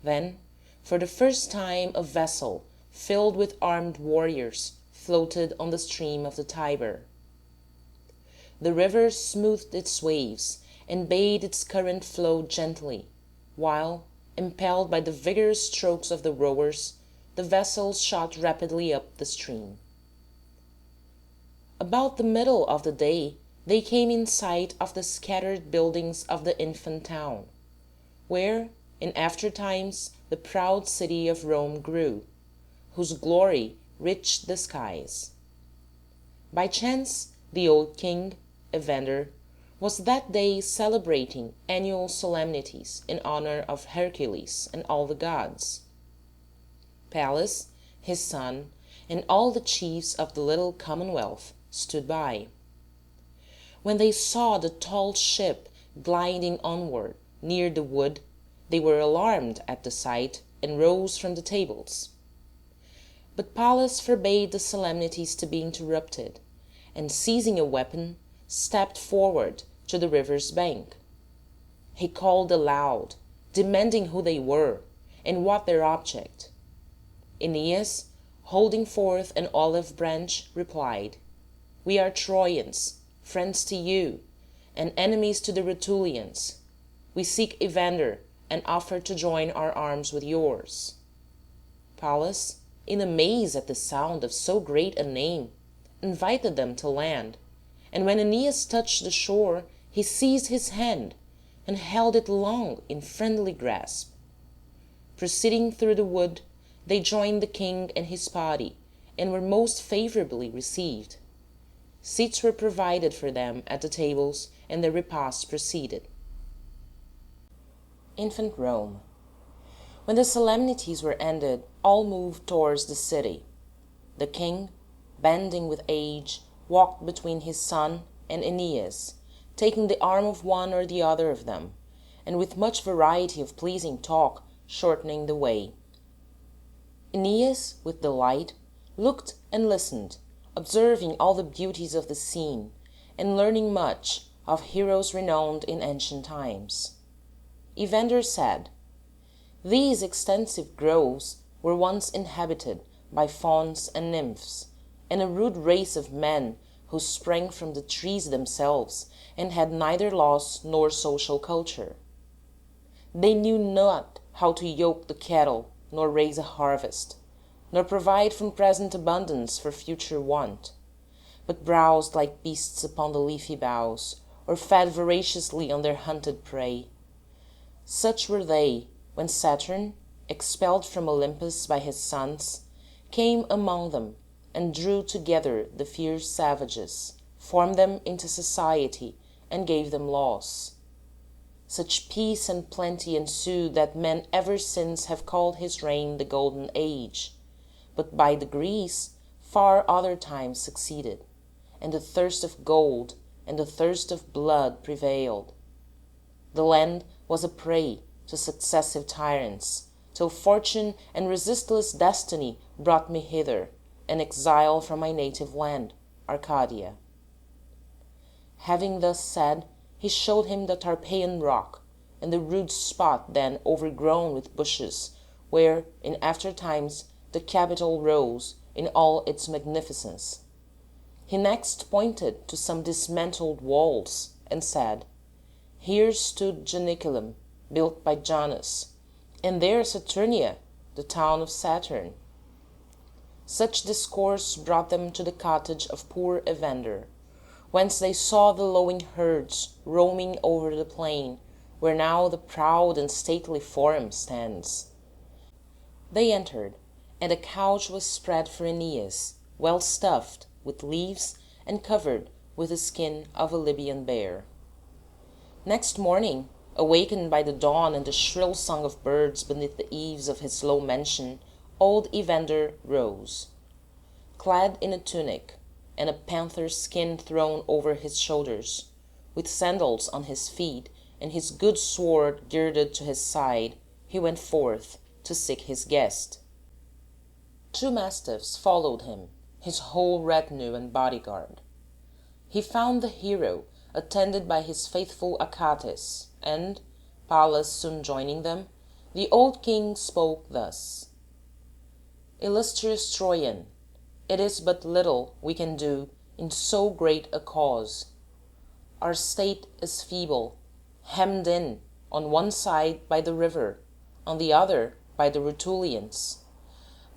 Then, for the first time, a vessel filled with armed warriors floated on the stream of the Tiber. The river smoothed its waves and bade its current flow gently, while, impelled by the vigorous strokes of the rowers, the vessel shot rapidly up the stream. About the middle of the day they came in sight of the scattered buildings of the infant town, where, in after times, the proud city of Rome grew, whose glory reached the skies. By chance, the old king, Evander, was that day celebrating annual solemnities in honor of Hercules and all the gods. Pallas, his son, and all the chiefs of the little commonwealth stood by. When they saw the tall ship gliding onward near the wood, they were alarmed at the sight and rose from the tables. But Pallas forbade the solemnities to be interrupted, and seizing a weapon, stepped forward to the river's bank. He called aloud, demanding who they were and what their object. Aeneas, holding forth an olive branch, replied, "We are Trojans, friends to you, and enemies to the Rutulians. We seek Evander, and offer to join our arms with yours." Pallas, in amaze at the sound of so great a name, invited them to land, and when Aeneas touched the shore, he seized his hand and held it long in friendly grasp. Proceeding through the wood, they joined the king and his party, and were most favorably received. Seats were provided for them at the tables, and the repast proceeded. Infant Rome. When the solemnities were ended, all moved towards the city. The king, bending with age, walked between his son and Aeneas, taking the arm of one or the other of them, and with much variety of pleasing talk, shortening the way. Aeneas, with delight, looked and listened, observing all the beauties of the scene, and learning much of heroes renowned in ancient times. Evander said, "These extensive groves were once inhabited by fauns and nymphs, and a rude race of men who sprang from the trees themselves and had neither laws nor social culture. They knew not how to yoke the cattle, nor raise a harvest, nor provide from present abundance for future want, but browsed like beasts upon the leafy boughs, or fed voraciously on their hunted prey. Such were they when Saturn, expelled from Olympus by his sons, came among them and drew together the fierce savages, formed them into society, and gave them laws. Such peace and plenty ensued that men ever since have called his reign the Golden Age, but by degrees far other times succeeded, and the thirst of gold and the thirst of blood prevailed. The land was a prey to successive tyrants, till fortune and resistless destiny brought me hither, an exile from my native land, Arcadia." Having thus said, he showed him the Tarpeian rock, and the rude spot then overgrown with bushes, where, in after times, the Capitol rose in all its magnificence. He next pointed to some dismantled walls, and said, "Here stood Janiculum, built by Janus, and there Saturnia, the town of Saturn." Such discourse brought them to the cottage of poor Evander, whence they saw the lowing herds roaming over the plain, where now the proud and stately Forum stands. They entered, and a couch was spread for Aeneas, well stuffed with leaves and covered with the skin of a Libyan bear. Next morning, awakened by the dawn and the shrill song of birds beneath the eaves of his low mansion, old Evander rose. Clad in a tunic, and a panther's skin thrown over his shoulders, with sandals on his feet and his good sword girded to his side, he went forth to seek his guest. 2 mastiffs followed him, his whole retinue and bodyguard. He found the hero attended by his faithful Achates, and, Pallas soon joining them, the old king spoke thus: "Illustrious Troyan, it is but little we can do in so great a cause. Our state is feeble, hemmed in on one side by the river, on the other by the Rutulians.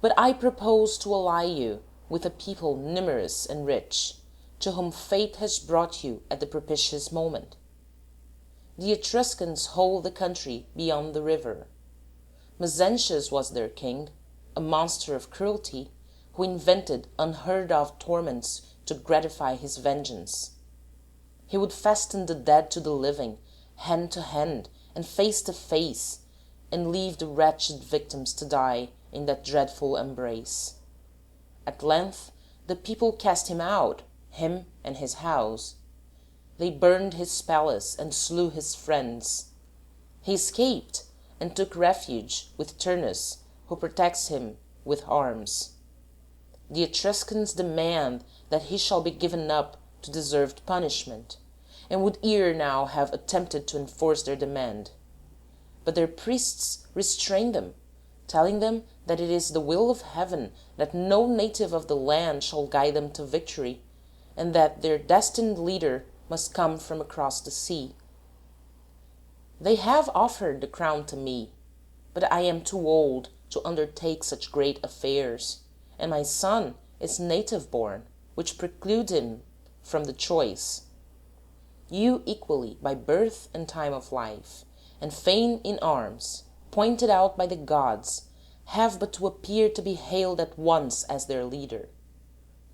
But I propose to ally you with a people numerous and rich, to whom fate has brought you at the propitious moment. The Etruscans hold the country beyond the river. Mezentius was their king, a monster of cruelty, who invented unheard-of torments to gratify his vengeance. He would fasten the dead to the living, hand to hand and face to face, and leave the wretched victims to die in that dreadful embrace. At length the people cast him out, him and his house. They burned his palace and slew his friends. He escaped and took refuge with Turnus, who protects him with arms. The Etruscans demand that he shall be given up to deserved punishment, and would ere now have attempted to enforce their demand. But their priests restrain them, telling them that it is the will of heaven that no native of the land shall guide them to victory, and that their destined leader must come from across the sea. They have offered the crown to me, but I am too old to undertake such great affairs, and my son is native born, which precludes him from the choice. You equally by birth and time of life, and fame in arms, pointed out by the gods, have but to appear to be hailed at once as their leader.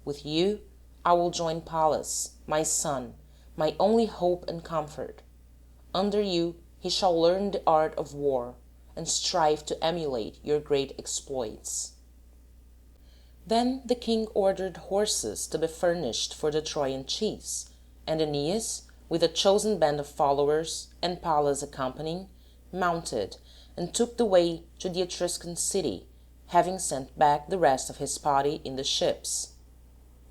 With you I will join Pallas, my son, my only hope and comfort. Under you he shall learn the art of war, and strive to emulate your great exploits. Then the king ordered horses to be furnished for the Trojan chiefs, and Aeneas, with a chosen band of followers, and Pallas accompanying, mounted, and took the way to the Etruscan city, having sent back the rest of his party in the ships.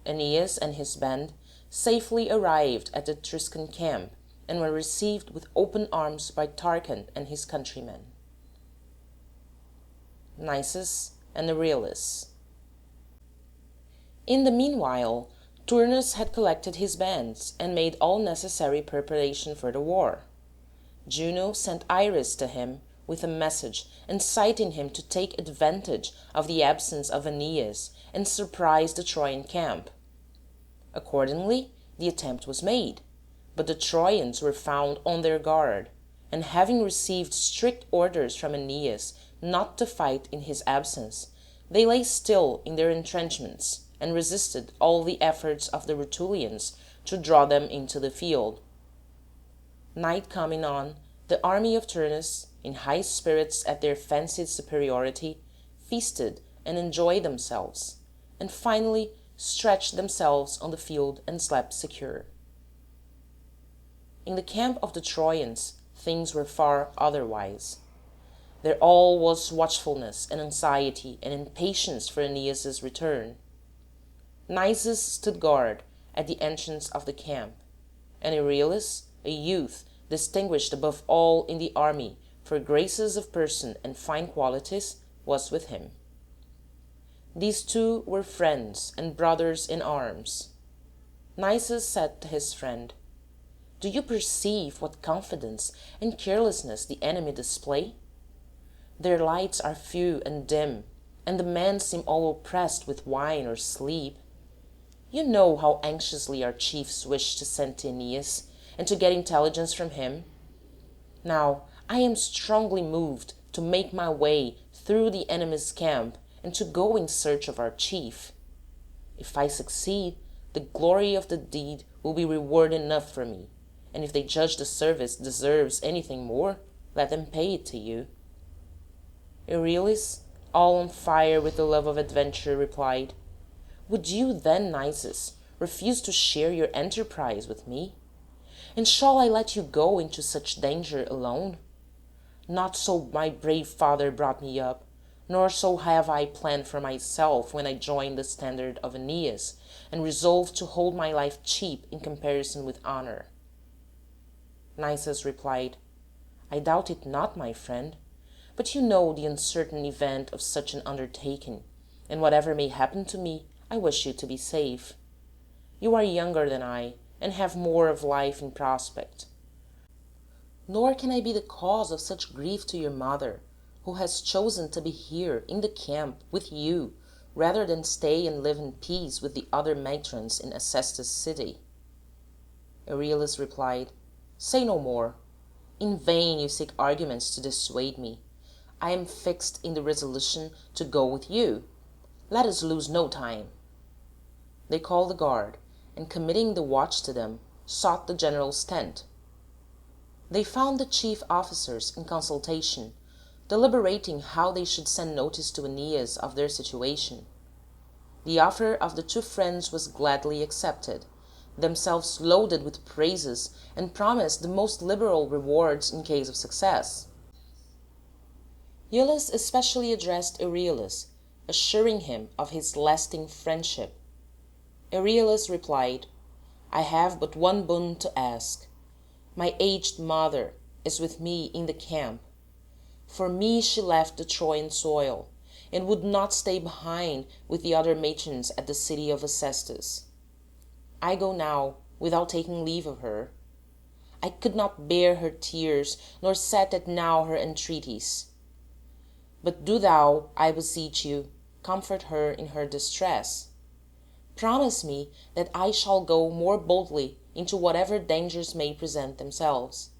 Aeneas and his band safely arrived at the Etruscan camp, and were received with open arms by Tarchon and his countrymen. Nisus and Euryalus. In the meanwhile, Turnus had collected his bands and made all necessary preparation for the war. Juno sent Iris to him with a message inciting him to take advantage of the absence of Aeneas and surprise the Trojan camp. Accordingly, the attempt was made, but the Trojans were found on their guard, and having received strict orders from Aeneas not to fight in his absence, they lay still in their entrenchments and resisted all the efforts of the Rutulians to draw them into the field. Night coming on, the army of Turnus, in high spirits at their fancied superiority, feasted and enjoyed themselves, and finally stretched themselves on the field and slept secure. In the camp of the Trojans things were far otherwise. There all was watchfulness and anxiety and impatience for Aeneas's return. Nisus stood guard at the entrance of the camp, and Euryalus, a youth distinguished above all in the army for graces of person and fine qualities, was with him. These two were friends and brothers in arms. Nisus said to his friend, "Do you perceive what confidence and carelessness the enemy display? Their lights are few and dim, and the men seem all oppressed with wine or sleep. You know how anxiously our chiefs wish to send to Aeneas, and to get intelligence from him. Now I am strongly moved to make my way through the enemy's camp, and to go in search of our chief. If I succeed, the glory of the deed will be reward enough for me, and if they judge the service deserves anything more, let them pay it to you." Euryalus, all on fire with the love of adventure, replied, "Would you then, Nisus, refuse to share your enterprise with me? And shall I let you go into such danger alone? Not so my brave father brought me up, nor so have I planned for myself when I joined the standard of Aeneas, and resolved to hold my life cheap in comparison with honor." Nisus replied, "I doubt it not, my friend, but you know the uncertain event of such an undertaking, and whatever may happen to me, I wish you to be safe. You are younger than I, and have more of life in prospect. Nor can I be the cause of such grief to your mother, who has chosen to be here in the camp with you rather than stay and live in peace with the other matrons in Acestus' city." Euryalus replied, "Say no more. In vain you seek arguments to dissuade me. I am fixed in the resolution to go with you. Let us lose no time." They called the guard, and committing the watch to them, sought the general's tent. They found the chief officers in consultation, deliberating how they should send notice to Aeneas of their situation. The offer of the two friends was gladly accepted, themselves loaded with praises, and promised the most liberal rewards in case of success. Iulus especially addressed Euryalus, assuring him of his lasting friendship. Euryalus replied, "I have but one boon to ask. My aged mother is with me in the camp. For me she left the Trojan soil, and would not stay behind with the other matrons at the city of Acestus. I go now without taking leave of her. I could not bear her tears, nor set at now her entreaties. But do thou, I beseech you, comfort her in her distress. promise me that I shall go more boldly into whatever dangers may present themselves."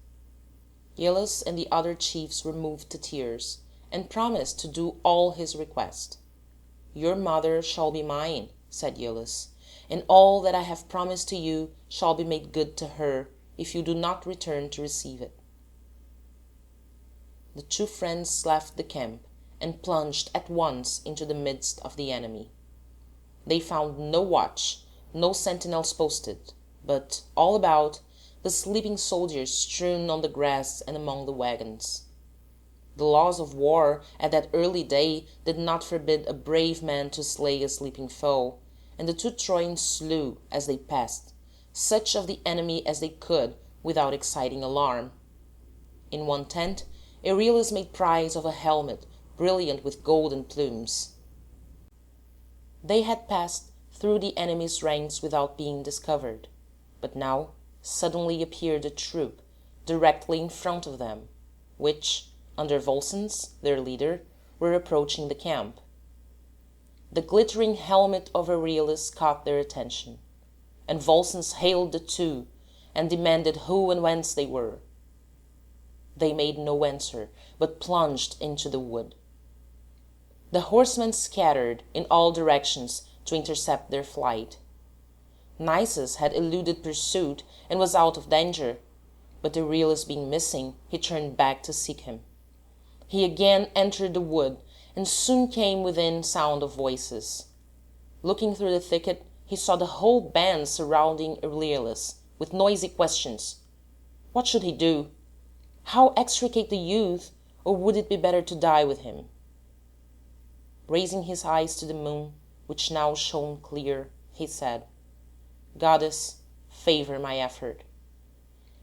Iülus and the other chiefs were moved to tears, and promised to do all his request. "Your mother shall be mine," said Iülus, "and all that I have promised to you shall be made good to her if you do not return to receive it." The two friends left the camp and plunged at once into the midst of the enemy. They found no watch, no sentinels posted, but, all about, the sleeping soldiers strewn on the grass and among the wagons. The laws of war at that early day did not forbid a brave man to slay a sleeping foe, and the two Trojans slew, as they passed, such of the enemy as they could without exciting alarm. In one tent Euryalus made prize of a helmet brilliant with golden plumes. They had passed through the enemy's ranks without being discovered, but now suddenly appeared a troop directly in front of them, which, under Volscens, their leader, were approaching the camp. The glittering helmet of Euryalus caught their attention, and Volscens hailed the two and demanded who and whence they were. They made no answer, but plunged into the wood. The horsemen scattered in all directions to intercept their flight. Nisus had eluded pursuit and was out of danger, but Euryalus being missing, he turned back to seek him. He again entered the wood, and soon came within sound of voices. Looking through the thicket, he saw the whole band surrounding Euryalus, with noisy questions. What should he do? How extricate the youth, or would it be better to die with him? Raising his eyes to the moon, which now shone clear, he said, "Goddess, favor my effort,"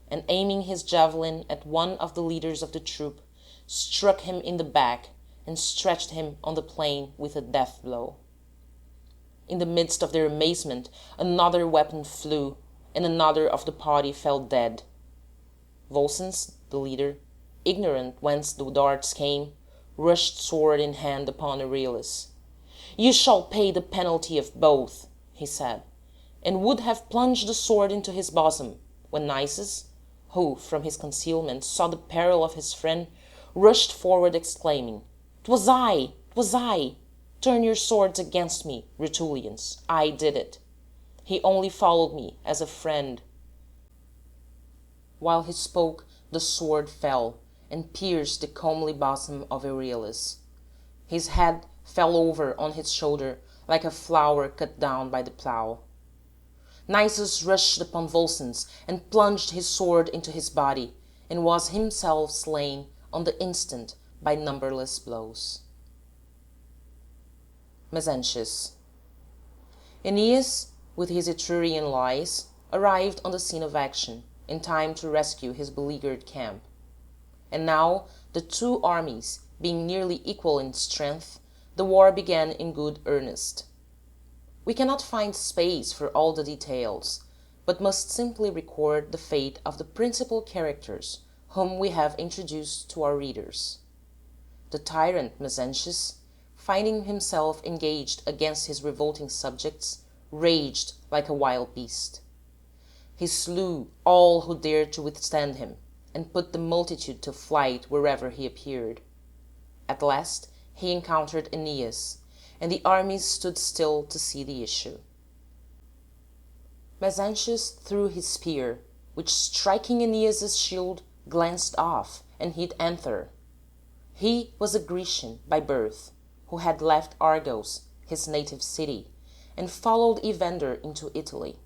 and aiming his javelin at one of the leaders of the troop, struck him in the back and stretched him on the plain with a death blow. In the midst of their amazement, another weapon flew, and another of the party fell dead. Volscens, the leader, ignorant whence the darts came, rushed sword in hand upon Euryalus. "You shall pay the penalty of both," he said, and would have plunged the sword into his bosom, when Nisus, who from his concealment saw the peril of his friend, rushed forward exclaiming, "'Twas I! 'Twas I! Turn your swords against me, Rutulians. I did it. He only followed me as a friend." While he spoke, the sword fell and pierced the comely bosom of Euryalus. His head fell over on his shoulder like a flower cut down by the plough. Nisus rushed upon Volscens and plunged his sword into his body, and was himself slain on the instant by numberless blows. Mezentius. Aeneas, with his Etrurian allies, arrived on the scene of action, in time to rescue his beleaguered camp. And now, the two armies being nearly equal in strength, the war began in good earnest. We cannot find space for all the details, but must simply record the fate of the principal characters whom we have introduced to our readers. The tyrant Mezentius, finding himself engaged against his revolting subjects, raged like a wild beast. He slew all who dared to withstand him, and put the multitude to flight wherever he appeared. At last he encountered Aeneas, and the armies stood still to see the issue. Mezentius threw his spear, which, striking Aeneas's shield, glanced off and hit Anther. He was a Grecian by birth, who had left Argos, his native city, and followed Evander into Italy.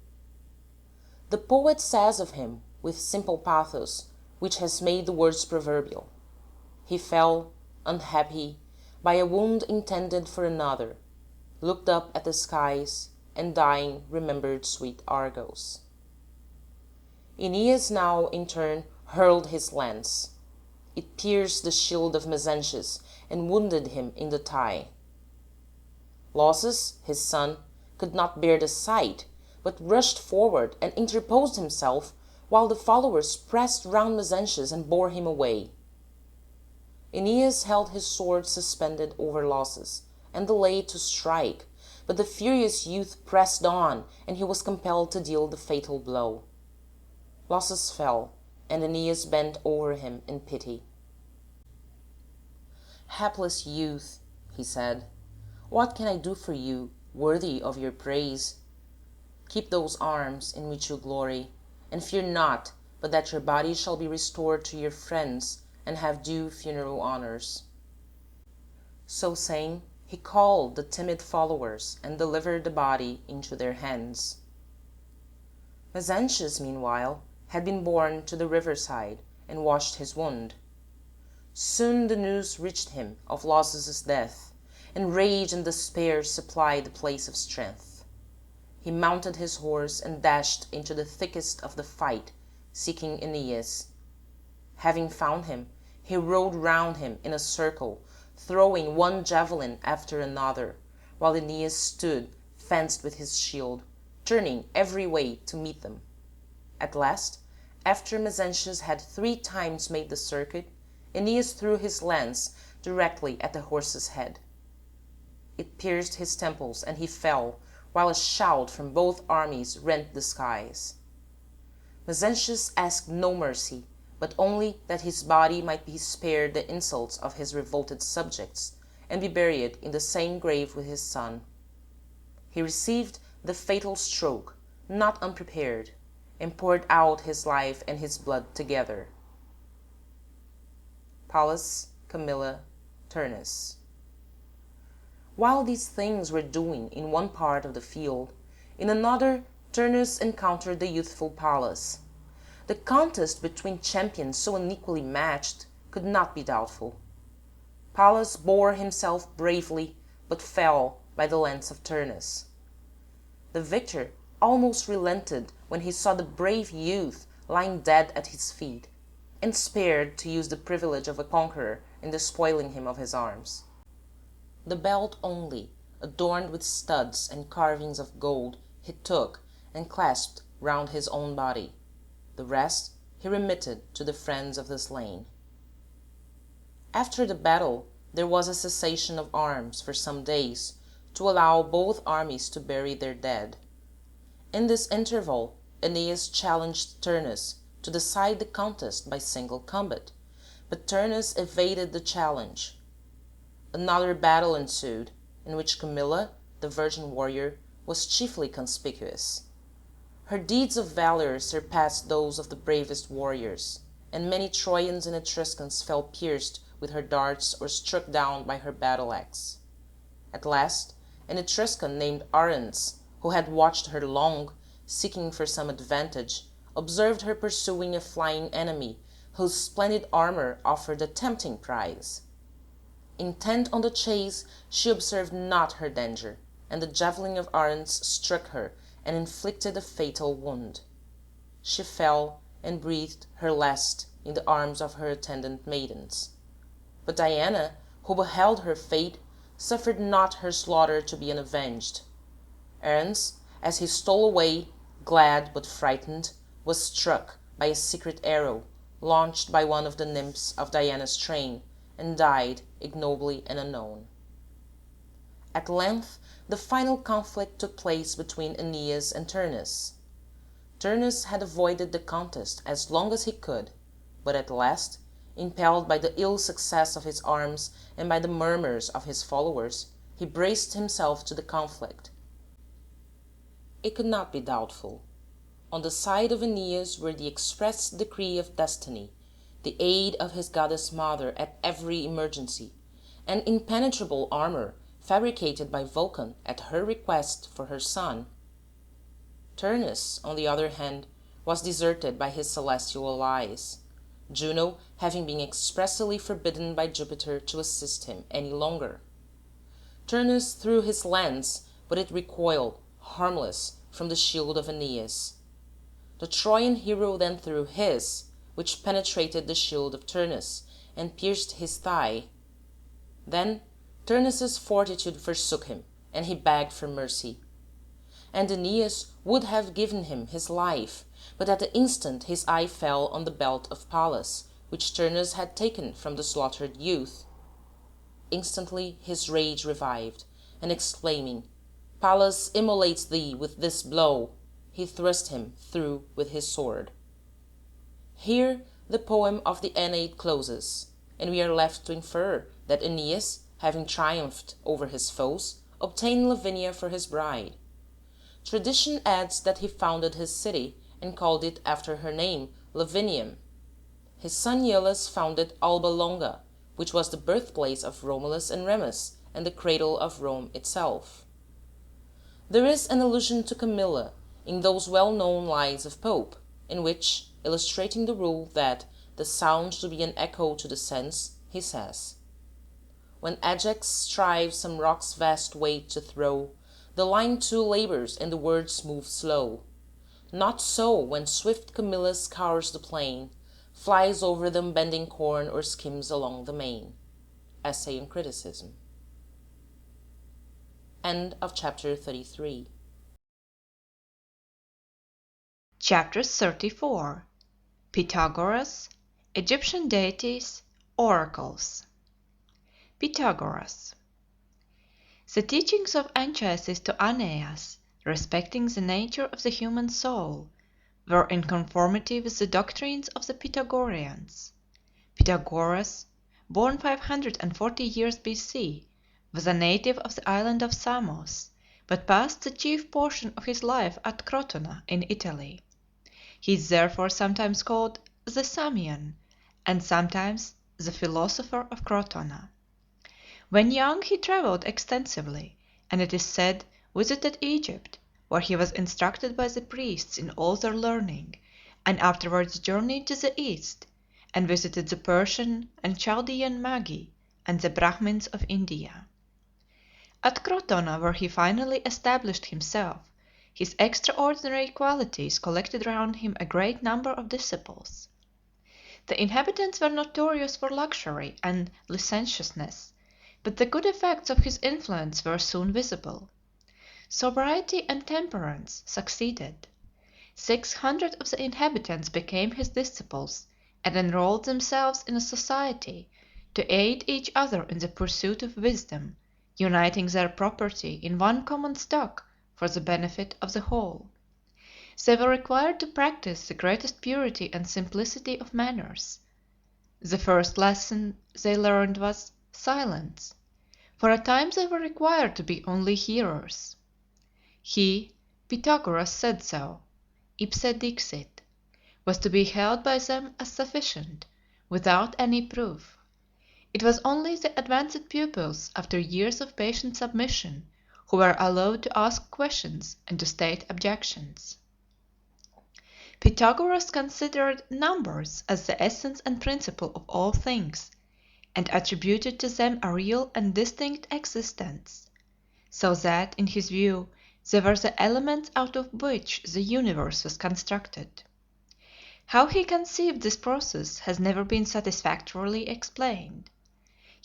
The poet says of him, with simple pathos, which has made the words proverbial, "He fell, unhappy, by a wound intended for another, looked up at the skies, and dying remembered sweet Argos." Aeneas now, in turn, hurled his lance. It pierced the shield of Mezentius and wounded him in the thigh. Lausus, his son, could not bear the sight, but rushed forward and interposed himself, while the followers pressed round Mezentius and bore him away. Aeneas held his sword suspended over Lausus, and delayed to strike, but the furious youth pressed on, and he was compelled to deal the fatal blow. Lausus fell, and Aeneas bent over him in pity. "Hapless youth," he said, "what can I do for you worthy of your praise? Keep those arms in which you glory, and fear not but that your body shall be restored to your friends and have due funeral honours." So saying, he called the timid followers and delivered the body into their hands. Mezentius, meanwhile, had been borne to the riverside and washed his wound. Soon the news reached him of Lausus's death, and rage and despair supplied the place of strength. He mounted his horse and dashed into the thickest of the fight, seeking Aeneas. Having found him, he rode round him in a circle, throwing one javelin after another, while Aeneas stood fenced with his shield, turning every way to meet them. At last, after Mezentius had 3 times made the circuit, Aeneas threw his lance directly at the horse's head. It pierced his temples, and he fell, while a shout from both armies rent the skies. Mezentius asked no mercy, but only that his body might be spared the insults of his revolted subjects, and be buried in the same grave with his son. He received the fatal stroke, not unprepared, and poured out his life and his blood together. Pallas, Camilla, Turnus. While these things were doing in one part of the field, in another Turnus encountered the youthful Pallas. The contest between champions so unequally matched could not be doubtful. Pallas bore himself bravely, but fell by the lance of Turnus. The victor almost relented when he saw the brave youth lying dead at his feet, and spared to use the privilege of a conqueror in despoiling him of his arms. The belt only, adorned with studs and carvings of gold, he took and clasped round his own body. The rest he remitted to the friends of the slain. After the battle there was a cessation of arms for some days, to allow both armies to bury their dead. In this interval Aeneas challenged Turnus to decide the contest by single combat, but Turnus evaded the challenge. Another battle ensued, in which Camilla, the virgin warrior, was chiefly conspicuous. Her deeds of valor surpassed those of the bravest warriors, and many Trojans and Etruscans fell pierced with her darts or struck down by her battle-axe. At last an Etruscan named Arens, who had watched her long, seeking for some advantage, observed her pursuing a flying enemy whose splendid armor offered a tempting prize. Intent on the chase, she observed not her danger, and the javelin of Arens struck her and inflicted a fatal wound. She fell and breathed her last in the arms of her attendant maidens. But Diana, who beheld her fate, suffered not her slaughter to be unavenged. Arens, as he stole away, glad but frightened, was struck by a secret arrow launched by one of the nymphs of Diana's train, and died ignobly and unknown. At length the final conflict took place between Aeneas and Turnus. Turnus had avoided the contest as long as he could, but at last, impelled by the ill success of his arms and by the murmurs of his followers, he braced himself to the conflict. It could not be doubtful. On the side of Aeneas were the express decree of destiny, the aid of his goddess mother at every emergency, and impenetrable armor fabricated by Vulcan at her request for her son. Turnus, on the other hand, was deserted by his celestial allies, Juno having been expressly forbidden by Jupiter to assist him any longer. Turnus threw his lance, but it recoiled, harmless, from the shield of Aeneas. The Trojan hero then threw his, which penetrated the shield of Turnus and pierced his thigh. Then Turnus's fortitude forsook him, and he begged for mercy. And Aeneas would have given him his life, but at the instant his eye fell on the belt of Pallas, which Turnus had taken from the slaughtered youth. Instantly his rage revived, and exclaiming, Pallas immolates thee with this blow. He thrust him through with his sword. Here the poem of the Aeneid closes, and we are left to infer that Aeneas, having triumphed over his foes, obtained Lavinia for his bride. Tradition adds that he founded his city and called it after her name, Lavinium. His son Iulus founded Alba Longa, which was the birthplace of Romulus and Remus and the cradle of Rome itself. There is an allusion to Camilla in those well-known lines of Pope, in which, illustrating the rule that the sound should be an echo to the sense, he says, "When Ajax strives some rock's vast weight to throw, the line too labors and the words move slow. Not so when swift Camilla scours the plain, flies over them bending corn or skims along the main." Essay on Criticism. End of chapter 33. Chapter 34. Pythagoras, Egyptian Deities, Oracles. Pythagoras. The teachings of Anchises to Aeneas respecting the nature of the human soul were in conformity with the doctrines of the Pythagoreans. Pythagoras, born 540 years B.C., was a native of the island of Samos, but passed the chief portion of his life at Crotona in Italy. He is therefore sometimes called the Samian, and sometimes the philosopher of Crotona. When young he travelled extensively, and it is said visited Egypt, where he was instructed by the priests in all their learning, and afterwards journeyed to the east, and visited the Persian and Chaldean Magi and the Brahmins of India. At Crotona, where he finally established himself, his extraordinary qualities collected round him a great number of disciples. The inhabitants were notorious for luxury and licentiousness, but the good effects of his influence were soon visible. Sobriety and temperance succeeded. 600 of the inhabitants became his disciples and enrolled themselves in a society to aid each other in the pursuit of wisdom, uniting their property in one common stock for the benefit of the whole. They were required to practice the greatest purity and simplicity of manners. The first lesson they learned was silence. For a time they were required to be only hearers. He, Pythagoras, said so, ipse dixit, was to be held by them as sufficient, without any proof. It was only the advanced pupils, after years of patient submission, who were allowed to ask questions and to state objections. Pythagoras considered numbers as the essence and principle of all things, and attributed to them a real and distinct existence, so that, in his view, they were the elements out of which the universe was constructed. How he conceived this process has never been satisfactorily explained.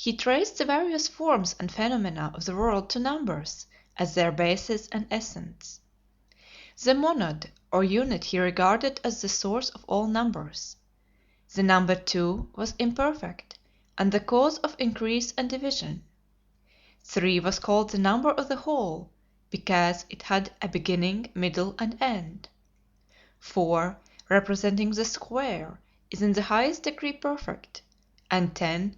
He traced the various forms and phenomena of the world to numbers as their basis and essence. The monad or unit he regarded as the source of all numbers. The number 2 was imperfect and the cause of increase and division. 3 was called the number of the whole because it had a beginning, middle, and end. 4, representing the square, is in the highest degree perfect, and 10,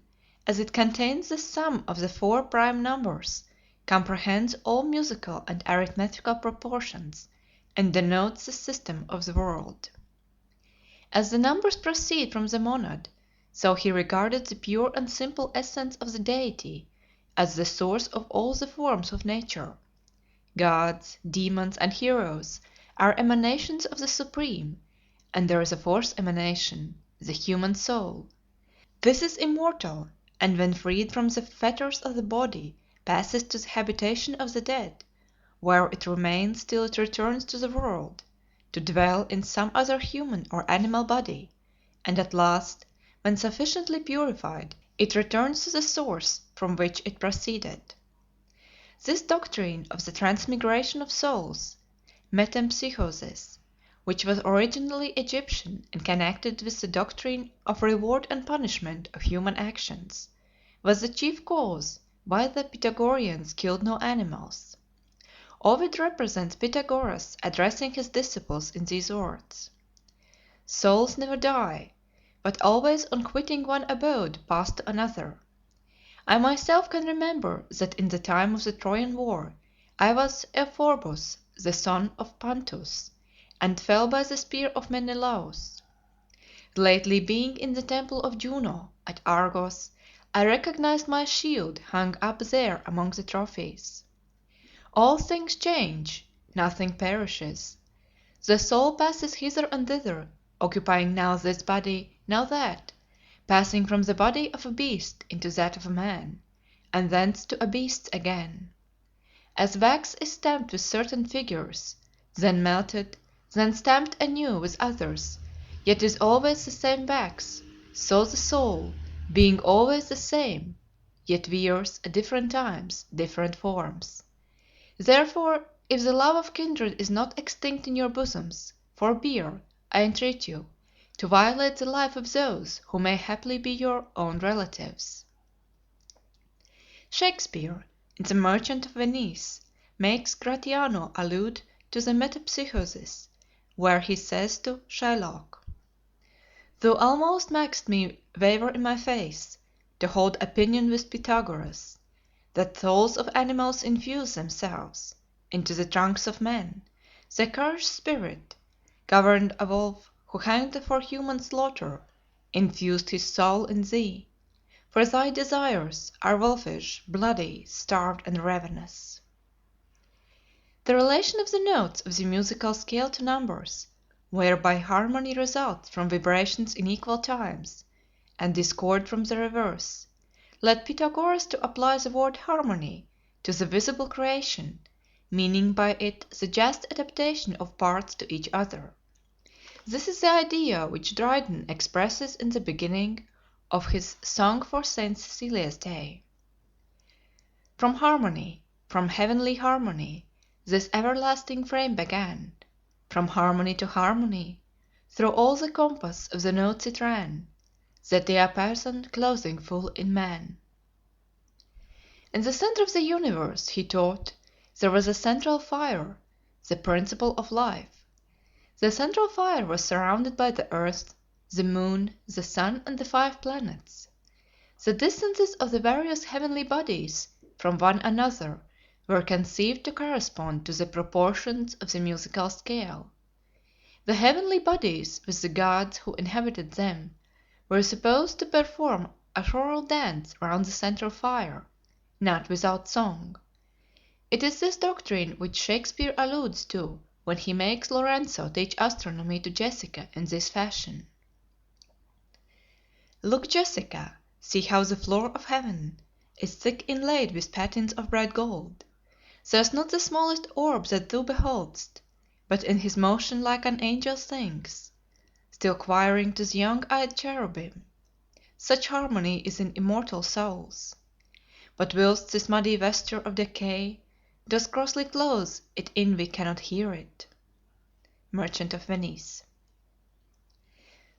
as it contains the sum of the 4 prime numbers, comprehends all musical and arithmetical proportions, and denotes the system of the world. As the numbers proceed from the monad, so he regarded the pure and simple essence of the Deity as the source of all the forms of nature. Gods, demons, and heroes are emanations of the Supreme, and there is a fourth emanation, the human soul. This is immortal, and when freed from the fetters of the body, passes to the habitation of the dead, where it remains till it returns to the world, to dwell in some other human or animal body, and at last, when sufficiently purified, it returns to the source from which it proceeded. This doctrine of the transmigration of souls, metempsychosis, which was originally Egyptian and connected with the doctrine of reward and punishment of human actions, was the chief cause why the Pythagoreans killed no animals. Ovid represents Pythagoras addressing his disciples in these words: "Souls never die, but always on quitting one abode pass to another. I myself can remember that in the time of the Trojan war I was Euphorbus, the son of Panthus, and fell by the spear of Menelaus. Lately being in the temple of Juno at Argos, I recognized my shield hung up there among the trophies. All things change, nothing perishes. The soul passes hither and thither, occupying now this body, now that, passing from the body of a beast into that of a man, and thence to a beast's again. As wax is stamped with certain figures, then melted, then stamped anew with others, yet is always the same wax, so the soul, being always the same, yet wears at different times different forms. Therefore, if the love of kindred is not extinct in your bosoms, forbear, I entreat you, to violate the life of those who may haply be your own relatives." Shakespeare, in The Merchant of Venice, makes Gratiano allude to the metempsychosis, where he says to Shylock: "Thou almost mak'st me waver in my face, to hold opinion with Pythagoras, that souls of animals infuse themselves into the trunks of men, the cursed spirit, governed a wolf, who hanged for human slaughter, infused his soul in thee, for thy desires are wolfish, bloody, starved, and ravenous." The relation of the notes of the musical scale to numbers, whereby harmony results from vibrations in equal times, and discord from the reverse, led Pythagoras to apply the word harmony to the visible creation, meaning by it the just adaptation of parts to each other. This is the idea which Dryden expresses in the beginning of his Song for St. Cecilia's Day: "From harmony, from heavenly harmony, this everlasting frame began; from harmony to harmony, through all the compass of the notes it ran, the diapason closing full in man." In the center of the universe, he taught, there was a central fire, the principle of life. The central fire was surrounded by the earth, the moon, the sun, and the 5 planets. The distances of the various heavenly bodies from one another were conceived to correspond to the proportions of the musical scale. The heavenly bodies, with the gods who inhabited them, were supposed to perform a choral dance round the central fire, not without song. It is this doctrine which Shakespeare alludes to when he makes Lorenzo teach astronomy to Jessica in this fashion: "Look, Jessica, see how the floor of heaven Is thick inlaid with patines of bright gold; There's not the smallest orb that thou behold'st, But in his motion like an angel sings, Still quiring to the young-eyed cherubim. Such harmony is in immortal souls. But whilst this muddy vesture of decay Does crossly close it in, we cannot hear it." Merchant of Venice.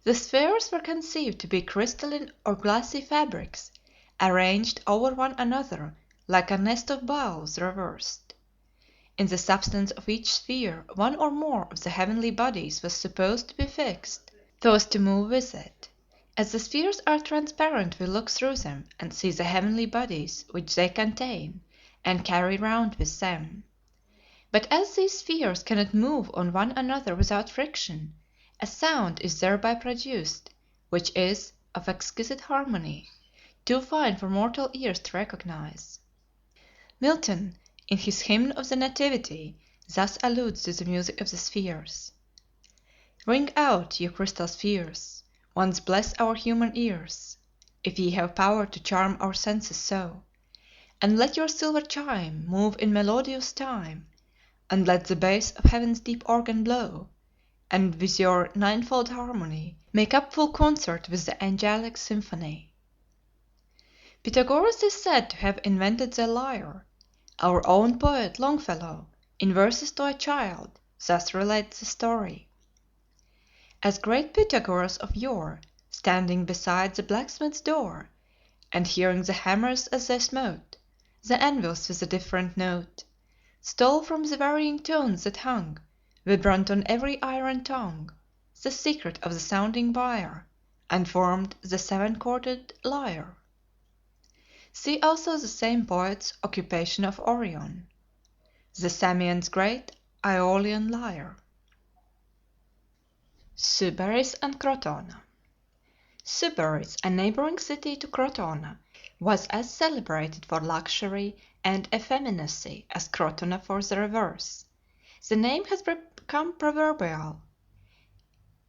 The spheres were conceived to be crystalline or glassy fabrics arranged over one another like a nest of bowls reversed. In the substance of each sphere one or more of the heavenly bodies was supposed to be fixed, so as to move with it. As the spheres are transparent, we look through them and see the heavenly bodies which they contain and carry round with them. But as these spheres cannot move on one another without friction, a sound is thereby produced, which is of exquisite harmony, too fine for mortal ears to recognize. Milton, in his Hymn of the Nativity, thus alludes to the music of the spheres: "Ring out, ye crystal spheres, once bless our human ears, If ye have power to charm our senses so, And let your silver chime move in melodious time, And let the bass of heaven's deep organ blow, And with your ninefold harmony Make up full concert with the angelic symphony." Pythagoras is said to have invented the lyre. Our own poet Longfellow, in verses to a child, thus relates the story: "As great Pythagoras of yore, Standing beside the blacksmith's door, And hearing the hammers as they smote The anvils with a different note, stole from the varying tones that hung, vibrant on every iron tongue, the secret of the sounding wire, and formed the seven-chorded lyre. See also the same poet's occupation of Orion, the Samian's great Aeolian lyre. Sybaris and Crotona. Sybaris, a neighboring city to Crotona, was as celebrated for luxury and effeminacy as Crotona for the reverse. The name has become proverbial.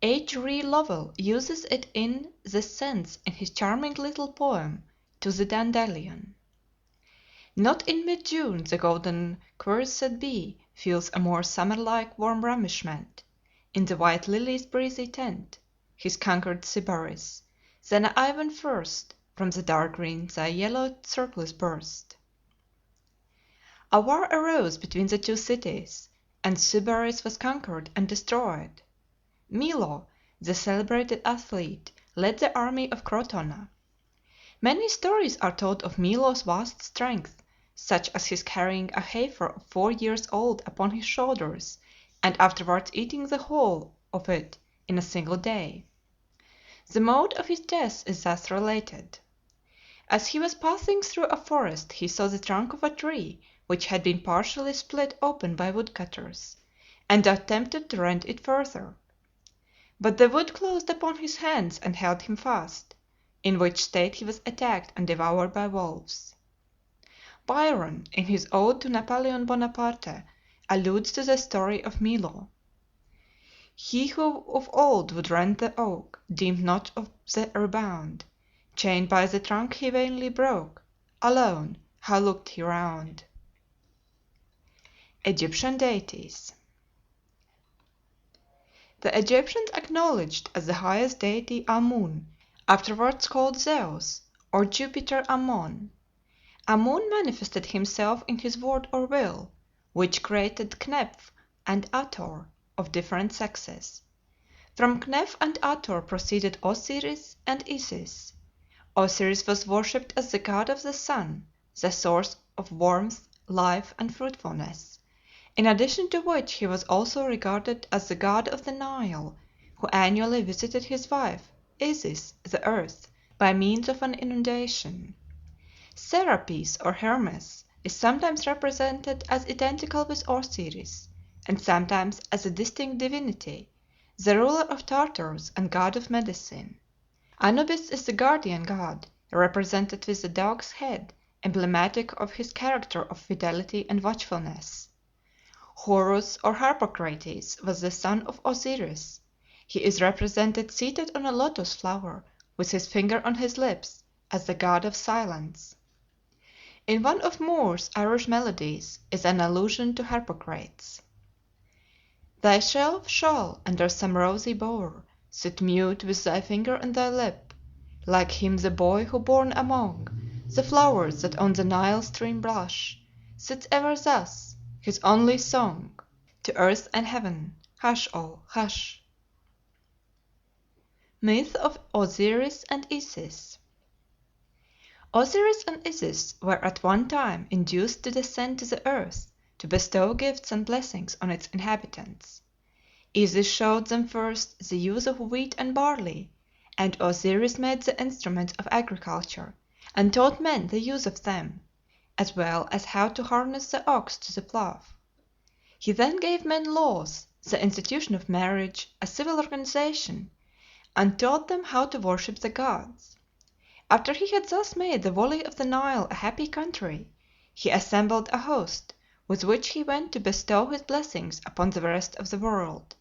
H. R. Lowell uses it in this sense in his charming little poem To the Dandelion. Not in mid-June the golden cuirassed bee feels a more summer-like warm ravishment in the white lily's breezy tent, his conquered Sybaris, than Ivan first from the dark green thy yellow surplice burst. A war arose between the two cities, and Sybaris was conquered and destroyed. Milo, the celebrated athlete, led the army of Crotona. Many stories are told of Milo's vast strength, such as his carrying a heifer of 4 years old upon his shoulders and afterwards eating the whole of it in a single day. The mode of his death is thus related. As he was passing through a forest he saw the trunk of a tree which had been partially split open by woodcutters, and attempted to rend it further. But the wood closed upon his hands and held him fast, in which state he was attacked and devoured by wolves. Byron, in his ode to Napoleon Bonaparte, alludes to the story of Milo. He who of old would rend the oak deemed not of the rebound. Chained by the trunk he vainly broke. Alone, how looked he round! Egyptian deities. The Egyptians acknowledged as the highest deity Amun, afterwards called Zeus, or Jupiter Ammon. Amun manifested himself in his word or will, which created Kneph and Ator of different sexes. From Kneph and Ator proceeded Osiris and Isis. Osiris was worshipped as the god of the sun, the source of warmth, life, and fruitfulness, in addition to which he was also regarded as the god of the Nile, who annually visited his wife, Isis, the earth, by means of an inundation. Serapis or Hermes is sometimes represented as identical with Osiris, and sometimes as a distinct divinity, the ruler of Tartarus and god of medicine. Anubis is the guardian god, represented with the dog's head, emblematic of his character of fidelity and watchfulness. Horus or Harpocrates was the son of Osiris. He is represented seated on a lotus flower, with his finger on his lips, as the god of silence. In one of Moore's Irish melodies is an allusion to Harpocrates. Thy shelf shall, under some rosy bower, sit mute with thy finger on thy lip, like him the boy who born among the flowers that on the Nile stream blush, sits ever thus, his only song to earth and heaven, hush all, hush. Myth of Osiris and Isis. Osiris and Isis were at one time induced to descend to the earth to bestow gifts and blessings on its inhabitants. Isis showed them first the use of wheat and barley, and Osiris made the instruments of agriculture and taught men the use of them, as well as how to harness the ox to the plough. He then gave men laws, the institution of marriage, a civil organization, and taught them how to worship the gods. After he had thus made the valley of the Nile a happy country, he assembled a host, with which he went to bestow his blessings upon the rest of the world.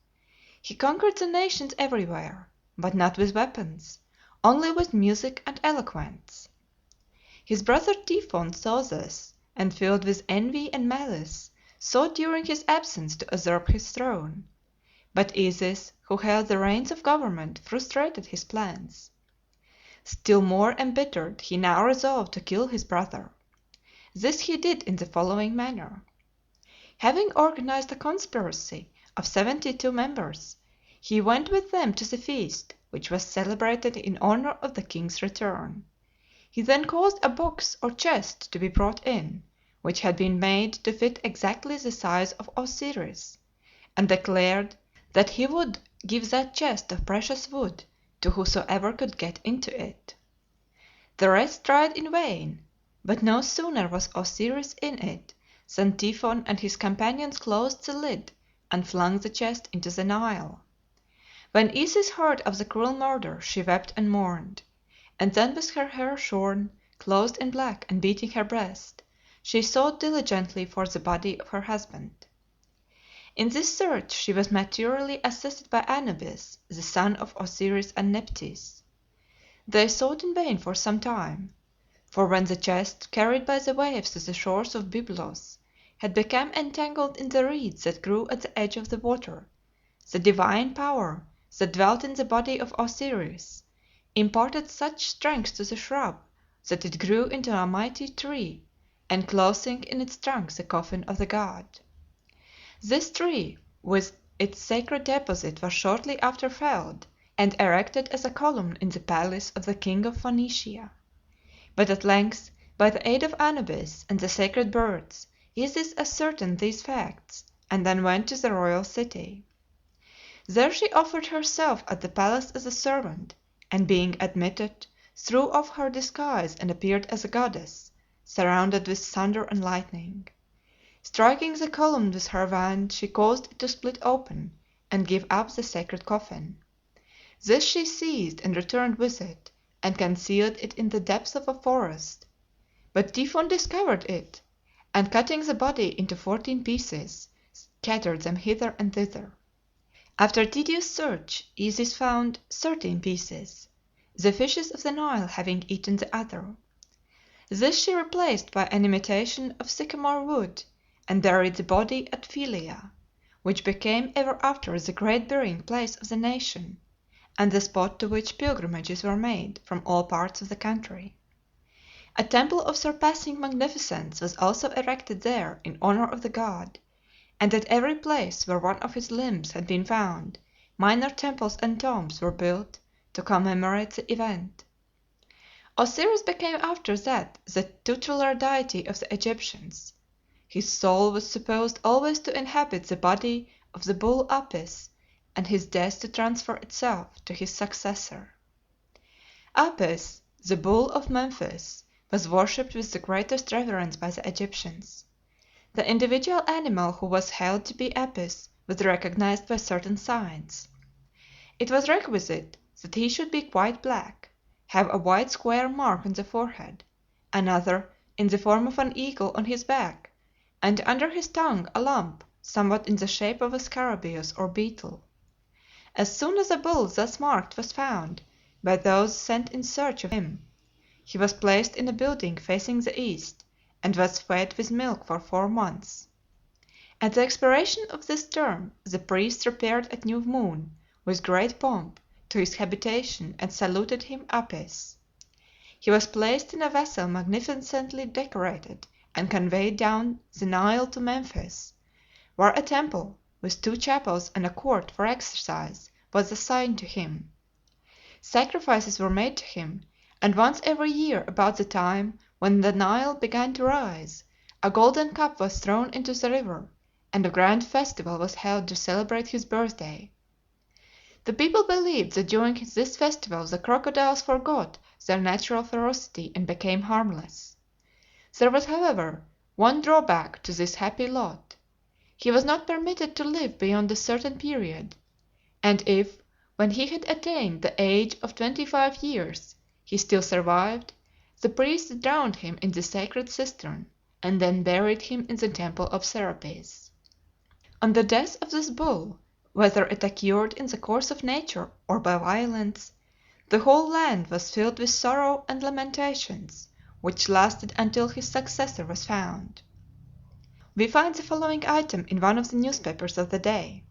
He conquered the nations everywhere, but not with weapons, only with music and eloquence. His brother Typhon saw this, and filled with envy and malice, sought during his absence to usurp his throne. But Isis, who held the reins of government, frustrated his plans. Still more embittered, he now resolved to kill his brother. This he did in the following manner. Having organized a conspiracy of 72 members, he went with them to the feast, which was celebrated in honor of the king's return. He then caused a box or chest to be brought in, which had been made to fit exactly the size of Osiris, and declared that he would give that chest of precious wood to whosoever could get into it. The rest tried in vain, but no sooner was Osiris in it than Typhon and his companions closed the lid and flung the chest into the Nile. When Isis heard of the cruel murder she wept and mourned, and then with her hair shorn, clothed in black and beating her breast, she sought diligently for the body of her husband. In this search she was materially assisted by Anubis, the son of Osiris and Nephthys. They sought in vain for some time, for when the chest, carried by the waves to the shores of Byblos, had become entangled in the reeds that grew at the edge of the water, the divine power that dwelt in the body of Osiris imparted such strength to the shrub that it grew into a mighty tree, enclosing in its trunk the coffin of the god. This tree with its sacred deposit was shortly after felled and erected as a column in the palace of the king of Phoenicia. But at length, by the aid of Anubis and the sacred birds, Isis ascertained these facts, and then went to the royal city. There she offered herself at the palace as a servant, and being admitted, threw off her disguise and appeared as a goddess, surrounded with thunder and lightning. Striking the column with her wand, she caused it to split open and give up the sacred coffin. This she seized and returned with it, and concealed it in the depths of a forest. But Typhon discovered it, and cutting the body into 14 pieces, scattered them hither and thither. After tedious search, Isis found 13 pieces, the fishes of the Nile having eaten the other. This she replaced by an imitation of sycamore wood, and buried the body at Philae, which became ever after the great burying place of the nation, and the spot to which pilgrimages were made from all parts of the country. A temple of surpassing magnificence was also erected there in honor of the god, and at every place where one of his limbs had been found, minor temples and tombs were built to commemorate the event. Osiris became after that the tutelar deity of the Egyptians. His soul was supposed always to inhabit the body of the bull Apis, and his death to transfer itself to his successor. Apis, the bull of Memphis, was worshipped with the greatest reverence by the Egyptians. The individual animal who was held to be Apis was recognized by certain signs. It was requisite that he should be quite black, have a white square mark on the forehead, another in the form of an eagle on his back, and under his tongue a lump somewhat in the shape of a scarabaeus or beetle. As soon as a bull thus marked was found by those sent in search of him, he was placed in a building facing the east, and was fed with milk for 4 months. At the expiration of this term the priests repaired at new moon, with great pomp, to his habitation and saluted him Apis. He was placed in a vessel magnificently decorated and conveyed down the Nile to Memphis, where a temple, with 2 chapels and a court for exercise, was assigned to him. Sacrifices were made to him, and once every year about the time when the Nile began to rise, a golden cup was thrown into the river, and a grand festival was held to celebrate his birthday. The people believed that during this festival the crocodiles forgot their natural ferocity and became harmless. There was, however, one drawback to this happy lot. He was not permitted to live beyond a certain period, and if, when he had attained the age of 25 years, he still survived, the priests drowned him in the sacred cistern, and then buried him in the temple of Serapis. On the death of this bull, whether it occurred in the course of nature or by violence, the whole land was filled with sorrow and lamentations, which lasted until his successor was found. We find the following item in one of the newspapers of the day: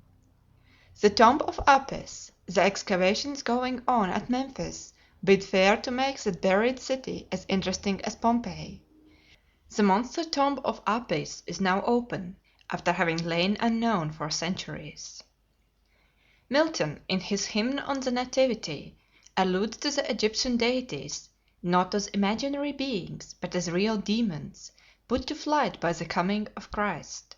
"The tomb of Apis. The excavations going on at Memphis bid fair to make that buried city as interesting as Pompeii. The monster tomb of Apis is now open, after having lain unknown for centuries." Milton, in his hymn on the Nativity, alludes to the Egyptian deities, not as imaginary beings, but as real demons, put to flight by the coming of Christ.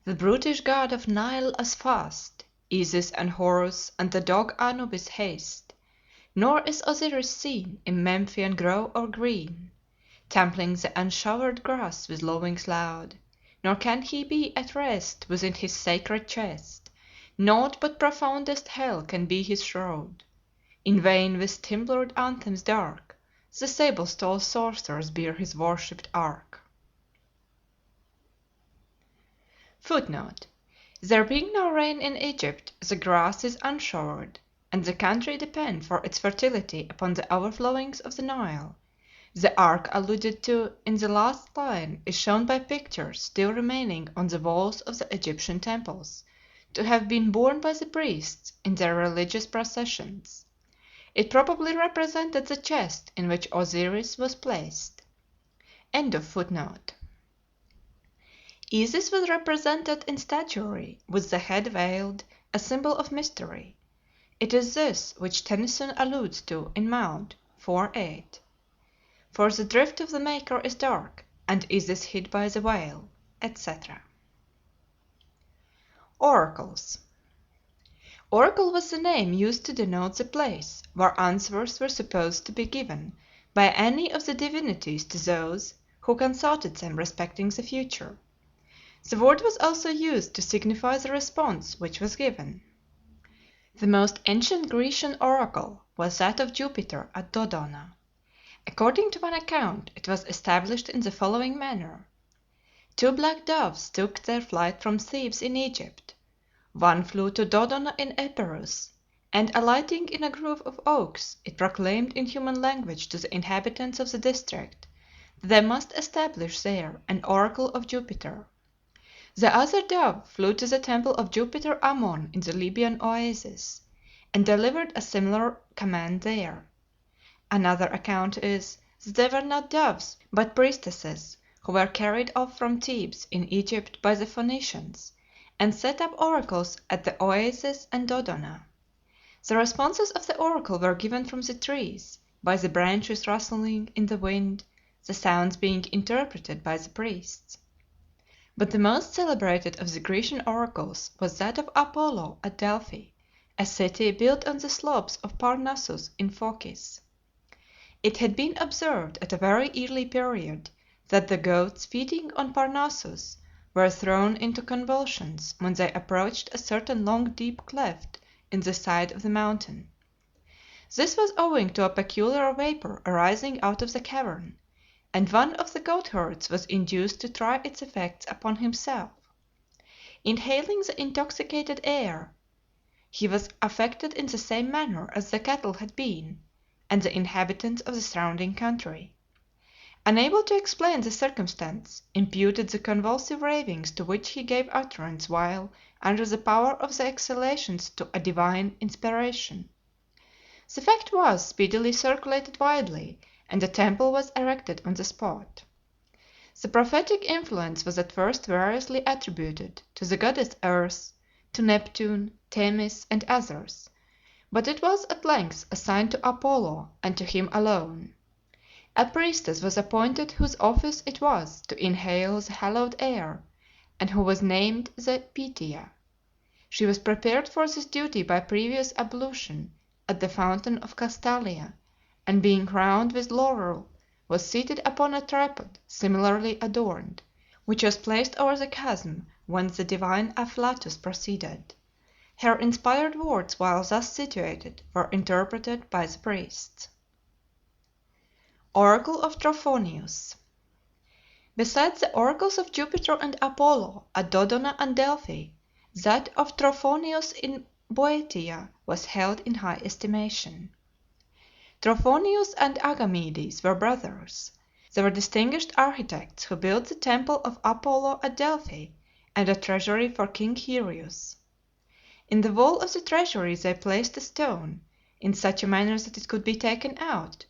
The brutish god of Nile as fast Isis and Horus and the dog Anubis haste, nor is Osiris seen in Memphian grove or green, trampling the unshowered grass with lowings loud, nor can he be at rest within his sacred chest, naught but profoundest hell can be his shroud. In vain with timbreled anthems dark, the sable-stoled sorcerers bear his worshipped ark. Footnote: There being no rain in Egypt, the grass is unshowered, and the country depend for its fertility upon the overflowings of the Nile. The ark alluded to in the last line is shown by pictures still remaining on the walls of the Egyptian temples, to have been borne by the priests in their religious processions. It probably represented the chest in which Osiris was placed. End of footnote. Isis was represented in statuary with the head veiled, a symbol of mystery. It is this which Tennyson alludes to in Maud 4:8. For the drift of the Maker is dark, and Isis hid by the veil, etc. Oracles. Oracle was the name used to denote the place where answers were supposed to be given by any of the divinities to those who consulted them respecting the future. The word was also used to signify the response which was given. The most ancient Grecian oracle was that of Jupiter at Dodona. According to one account, it was established in the following manner. Two black doves took their flight from Thebes in Egypt. One flew to Dodona in Epirus, and alighting in a grove of oaks, it proclaimed in human language to the inhabitants of the district that they must establish there an oracle of Jupiter. The other dove flew to the temple of Jupiter Ammon in the Libyan oasis, and delivered a similar command there. Another account is that they were not doves, but priestesses, who were carried off from Thebes in Egypt by the Phoenicians, and set up oracles at the oasis and Dodona. The responses of the oracle were given from the trees, by the branches rustling in the wind, the sounds being interpreted by the priests. But the most celebrated of the Grecian oracles was that of Apollo at Delphi, a city built on the slopes of Parnassus in Phocis. It had been observed at a very early period that the goats feeding on Parnassus were thrown into convulsions when they approached a certain long deep cleft in the side of the mountain. This was owing to a peculiar vapor arising out of the cavern, and one of the goatherds was induced to try its effects upon himself. Inhaling the intoxicated air, he was affected in the same manner as the cattle had been, and the inhabitants of the surrounding country. Unable to explain the circumstance, imputed the convulsive ravings to which he gave utterance while under the power of the exhalations to a divine inspiration. The fact was speedily circulated widely, and a temple was erected on the spot. The prophetic influence was at first variously attributed to the goddess Earth, to Neptune, Themis, and others, but it was at length assigned to Apollo, and to him alone. A priestess was appointed whose office it was to inhale the hallowed air, and who was named the Pythia. She was prepared for this duty by previous ablution at the fountain of Castalia, and being crowned with laurel, was seated upon a tripod similarly adorned, which was placed over the chasm whence the divine afflatus proceeded. Her inspired words while thus situated were interpreted by the priests. Oracle of Trophonius. Besides the oracles of Jupiter and Apollo at Dodona and Delphi, that of Trophonius in Boeotia was held in high estimation. Trophonius and Agamedes were brothers. They were distinguished architects who built the temple of Apollo at Delphi and a treasury for King Hyrieus. In the wall of the treasury they placed a stone, in such a manner that it could be taken out,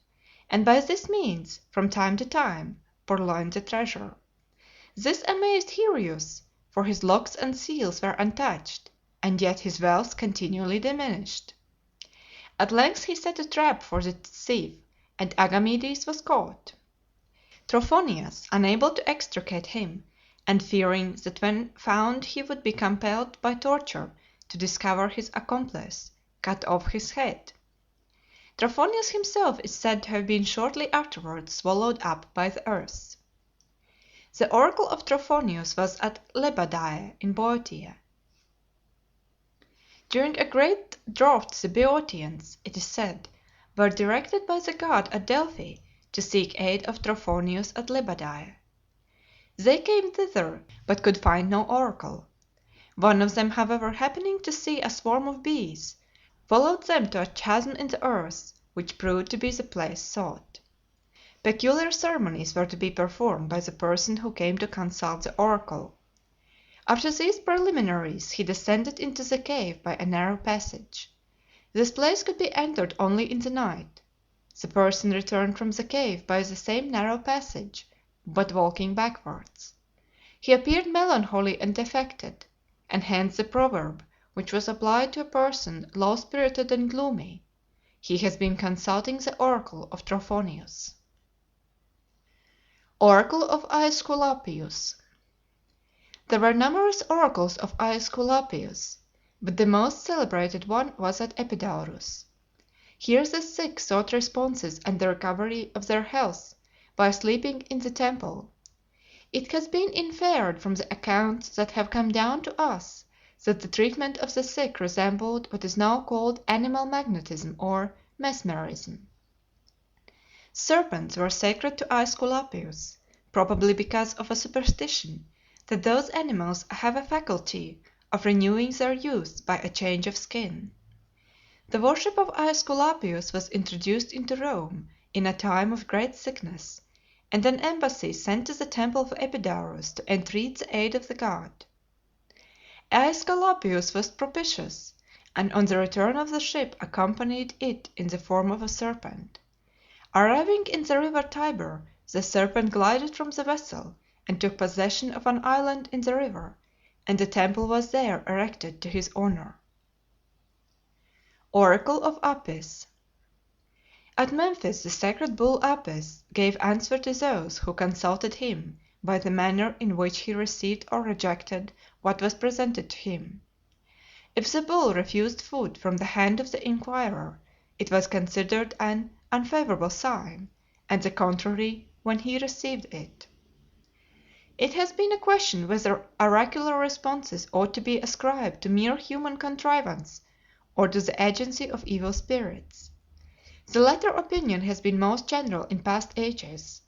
and by this means, from time to time, purloined the treasure. This amazed Hyrieus, for his locks and seals were untouched, and yet his wealth continually diminished. At length he set a trap for the thief, and Agamedes was caught. Trophonius, unable to extricate him, and fearing that when found he would be compelled by torture to discover his accomplice, cut off his head. Trophonius himself is said to have been shortly afterwards swallowed up by the earth. The oracle of Trophonius was at Lebadea in Boeotia. During a great drought the Boeotians, it is said, were directed by the god at Delphi to seek aid of Trophonius at Lebadea. They came thither, but could find no oracle. One of them, however, happening to see a swarm of bees, followed them to a chasm in the earth, which proved to be the place sought. Peculiar ceremonies were to be performed by the person who came to consult the oracle. After these preliminaries he descended into the cave by a narrow passage. This place could be entered only in the night. The person returned from the cave by the same narrow passage, but walking backwards. He appeared melancholy and affected, and hence the proverb which was applied to a person low-spirited and gloomy: "He has been consulting the oracle of Trophonius." Oracle of Aesculapius. There were numerous oracles of Aesculapius, but the most celebrated one was at Epidaurus. Here the sick sought responses and the recovery of their health by sleeping in the temple. It has been inferred from the accounts that have come down to us that the treatment of the sick resembled what is now called animal magnetism or mesmerism. Serpents were sacred to Aesculapius, probably because of a superstition that those animals have a faculty of renewing their youth by a change of skin. The worship of Aesculapius was introduced into Rome in a time of great sickness, and an embassy sent to the temple of Epidaurus to entreat the aid of the god. Aesculapius was propitious, and on the return of the ship accompanied it in the form of a serpent. Arriving in the river Tiber, the serpent glided from the vessel and took possession of an island in the river, and a temple was there erected to his honor. Oracle of Apis. At Memphis the sacred bull Apis gave answer to those who consulted him by the manner in which he received or rejected what was presented to him. If the bull refused food from the hand of the inquirer, it was considered an unfavorable sign, and the contrary when he received it. It has been a question whether oracular responses ought to be ascribed to mere human contrivance or to the agency of evil spirits. The latter opinion has been most general in past ages.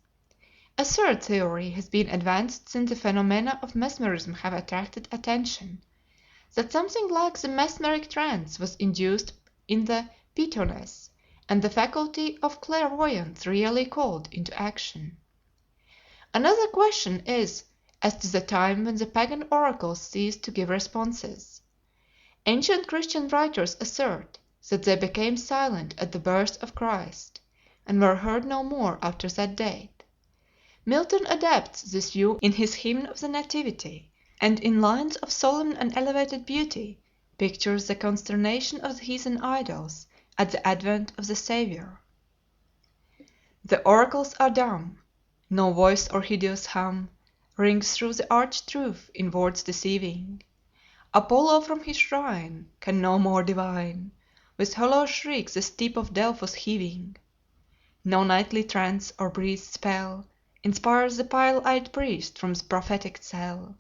A third theory has been advanced since the phenomena of mesmerism have attracted attention, that something like the mesmeric trance was induced in the Pythoness, and the faculty of clairvoyance really called into action. Another question is as to the time when the pagan oracles ceased to give responses. Ancient Christian writers assert that they became silent at the birth of Christ, and were heard no more after that date. Milton adapts this view in his Hymn of the Nativity, and in lines of solemn and elevated beauty pictures the consternation of the heathen idols at the advent of the Saviour. The oracles are dumb. No voice or hideous hum rings through the arched roof in words deceiving. Apollo from his shrine can no more divine, with hollow shriek the steep of Delphos heaving. No nightly trance or breathed spell inspires the pale-eyed priest from the prophetic cell.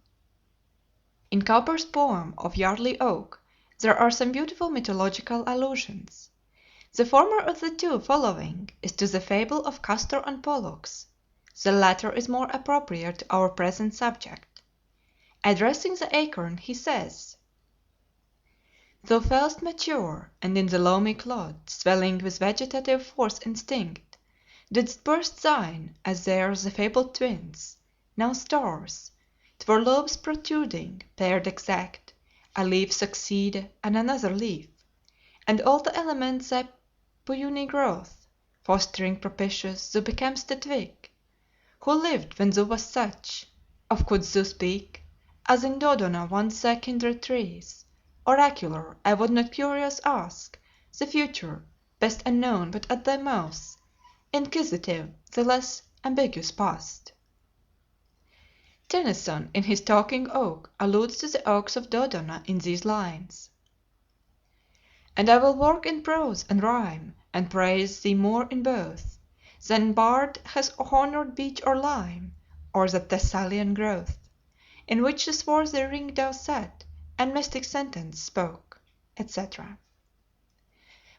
In Cowper's poem of Yardley Oak there are some beautiful mythological allusions. The former of the two following is to the fable of Castor and Pollux. The latter is more appropriate to our present subject. Addressing the acorn, he says: "Thou fell'st mature, and in the loamy clod, swelling with vegetative force instinct, didst burst thine, as there the fabled twins, now stars; 'twere lobes protruding, paired exact, a leaf succeed and another leaf, and all the elements thy puny growth fostering propitious, thou becam'st a twig. Who lived when thou wast such? Of couldst thou speak, as in Dodona once thy kindred trees? Oracular, I would not curious ask the future, best unknown, but at thy mouth, inquisitive, the less ambiguous past. Tennyson, in his Talking Oak, alludes to the oaks of Dodona in these lines: "And I will work in prose and rhyme, and praise thee more in both Than bard has honored beech or lime, or that Thessalian growth, In which the swarthy ringdove sat, and mystic sentence spoke," etc.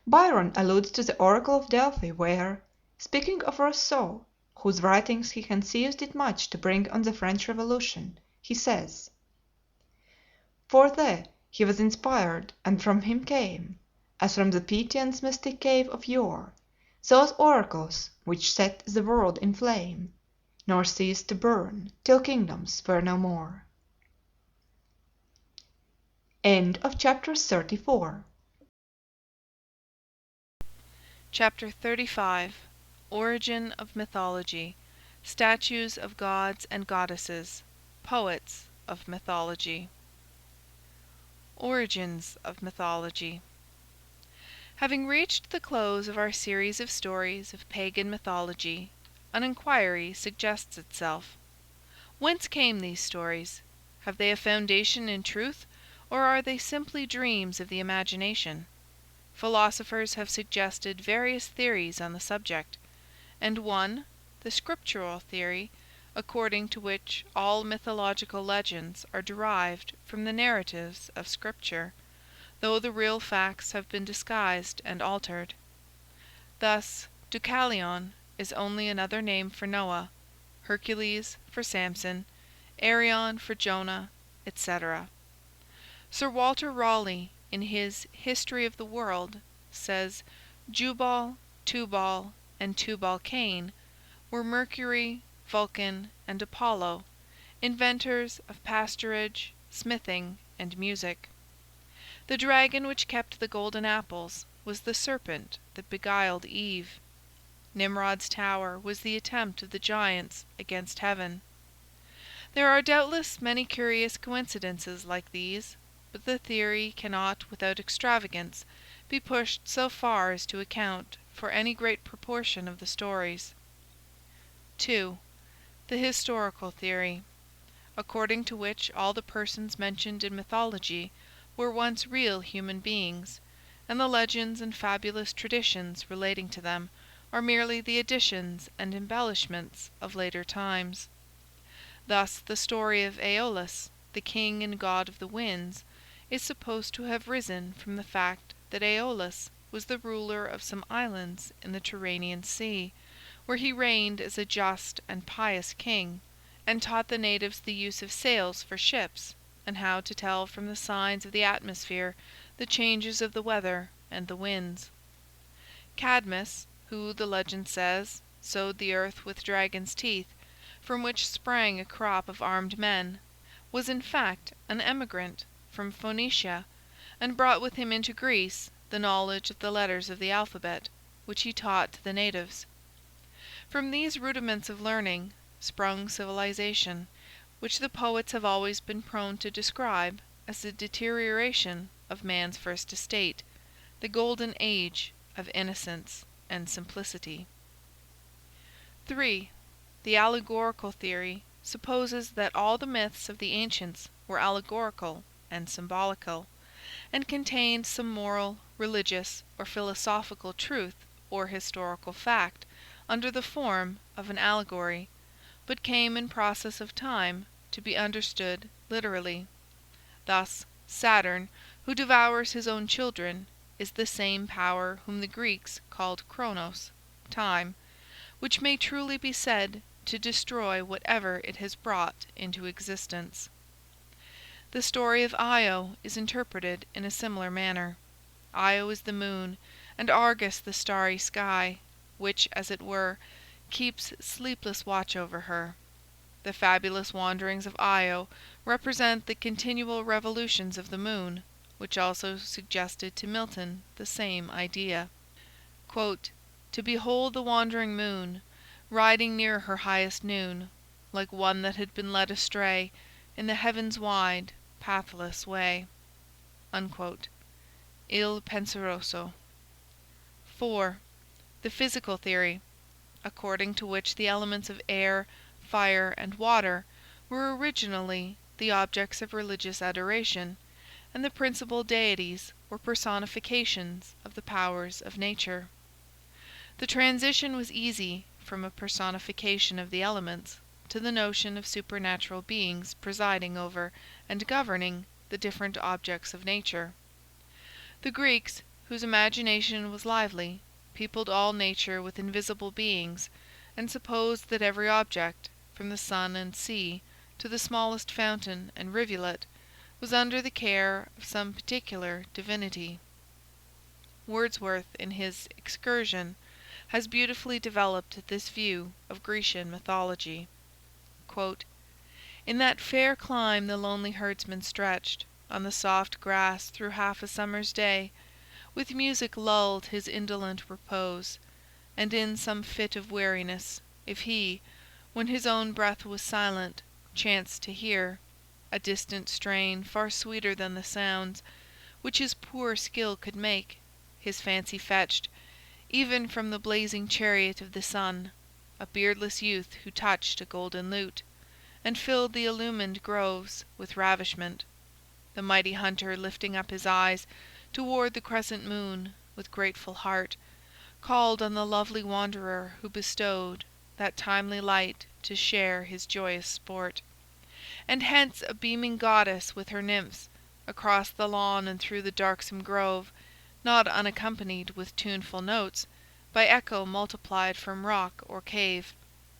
Byron alludes to the oracle of Delphi, where, speaking of Rousseau, whose writings he conceives did much to bring on the French Revolution, he says: "For the he was inspired, and from him came, As from the Pythian's mystic cave of yore, Those oracles which set the world in flame, Nor ceased to burn till kingdoms were no more." Chapter 35. Origin of Mythology. Statues of Gods and Goddesses. Poets of Mythology. Origins of Mythology. Having reached the close of our series of stories of pagan mythology, an inquiry suggests itself. Whence came these stories? Have they a foundation in truth, or are they simply dreams of the imagination? Philosophers have suggested various theories on the subject, and one, the scriptural theory, according to which all mythological legends are derived from the narratives of Scripture, though the real facts have been disguised and altered. Thus, Deucalion is only another name for Noah, Hercules for Samson, Arion for Jonah, etc. Sir Walter Raleigh, in his History of the World, says Jubal, Tubal, and Tubal-Cain were Mercury, Vulcan, and Apollo, inventors of pasturage, smithing, and music. The dragon which kept the golden apples was the serpent that beguiled Eve. Nimrod's tower was the attempt of the giants against heaven. There are doubtless many curious coincidences like these, but the theory cannot without extravagance be pushed so far as to account for any great proportion of the stories. 2. The historical theory, according to which all the persons mentioned in mythology were once real human beings, and the legends and fabulous traditions relating to them are merely the additions and embellishments of later times. Thus the story of Aeolus, the king and god of the winds, is supposed to have risen from the fact that Aeolus was the ruler of some islands in the Tyrrhenian Sea, where he reigned as a just and pious king, and taught the natives the use of sails for ships, and how to tell from the signs of the atmosphere the changes of the weather and the winds. Cadmus, who, the legend says, sowed the earth with dragon's teeth, from which sprang a crop of armed men, was in fact an emigrant from Phoenicia, and brought with him into Greece the knowledge of the letters of the alphabet, which he taught to the natives. From these rudiments of learning sprung civilization, which the poets have always been prone to describe as the deterioration of man's first estate, the golden age of innocence and simplicity. 3. The allegorical theory supposes that all the myths of the ancients were allegorical and symbolical, and contained some moral, religious, or philosophical truth or historical fact under the form of an allegory, but came in process of time to be understood literally. Thus, Saturn, who devours his own children, is the same power whom the Greeks called Chronos, time, which may truly be said to destroy whatever it has brought into existence. The story of Io is interpreted in a similar manner. Io is the moon, and Argus the starry sky, which, as it were, keeps sleepless watch over her. The fabulous wanderings of Io represent the continual revolutions of the moon, which also suggested to Milton the same idea. "To behold the wandering moon, riding near her highest noon, like one that had been led astray in the heaven's wide, pathless way." Il Penseroso. 4. The physical theory. according to which the elements of air, fire, and water were originally the objects of religious adoration, and the principal deities were personifications of the powers of nature. The transition was easy from a personification of the elements to the notion of supernatural beings presiding over and governing the different objects of nature. The Greeks, whose imagination was lively, peopled all nature with invisible beings, and supposed that every object, from the sun and sea to the smallest fountain and rivulet, was under the care of some particular divinity. Wordsworth, in his Excursion, has beautifully developed this view of Grecian mythology. "In that fair clime the lonely herdsman stretched on the soft grass through half a summer's day, with music lulled his indolent repose, and in some fit of weariness, if he, when his own breath was silent, chanced to hear a distant strain far sweeter than the sounds which his poor skill could make, his fancy fetched, even from the blazing chariot of the sun, a beardless youth who touched a golden lute, and filled the illumined groves with ravishment. The mighty hunter, lifting up his eyes toward the crescent moon, with grateful heart, called on the lovely wanderer who bestowed that timely light to share his joyous sport. And hence a beaming goddess with her nymphs, across the lawn and through the darksome grove, not unaccompanied with tuneful notes, by echo multiplied from rock or cave,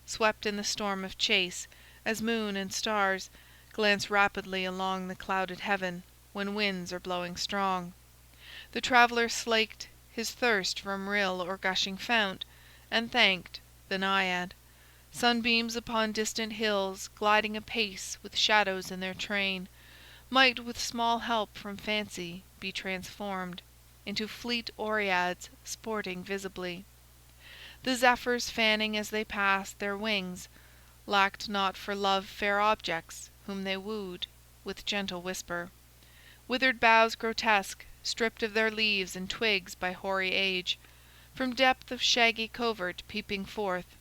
swept in the storm of chase, as moon and stars glance rapidly along the clouded heaven when winds are blowing strong. The traveller slaked his thirst from rill or gushing fount, and thanked the Naiad. Sunbeams upon distant hills, gliding apace with shadows in their train, might with small help from fancy be transformed into fleet Oreads sporting visibly. The zephyrs fanning as they passed their wings, lacked not for love fair objects whom they wooed with gentle whisper. Withered boughs grotesque, stripped of their leaves and twigs by hoary age, from depth of shaggy covert peeping forth,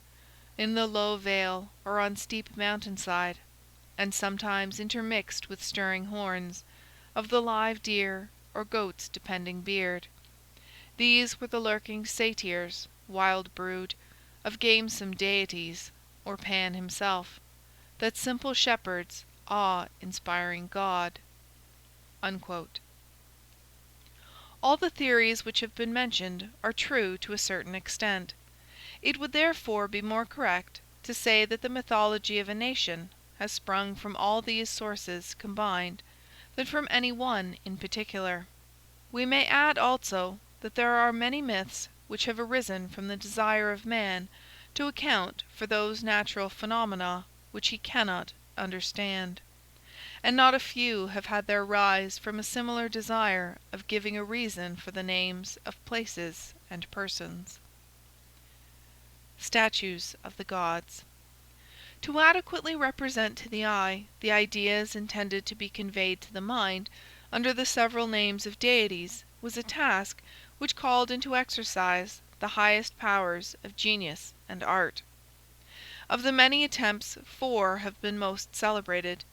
in the low vale or on steep mountain side, and sometimes intermixed with stirring horns, of the live deer or goat's depending beard. These were the lurking satyrs, wild brood, of gamesome deities, or Pan himself, that simple shepherd's awe-inspiring god." Unquote. All the theories which have been mentioned are true to a certain extent. It would therefore be more correct to say that the mythology of a nation has sprung from all these sources combined, than from any one in particular. We may add also that there are many myths which have arisen from the desire of man to account for those natural phenomena which he cannot understand, and not a few have had their rise from a similar desire of giving a reason for the names of places and persons. Statues of the Gods. To adequately represent to the eye the ideas intended to be conveyed to the mind under the several names of deities was a task which called into exercise the highest powers of genius and art. Of the many attempts, 4 have been most celebrated,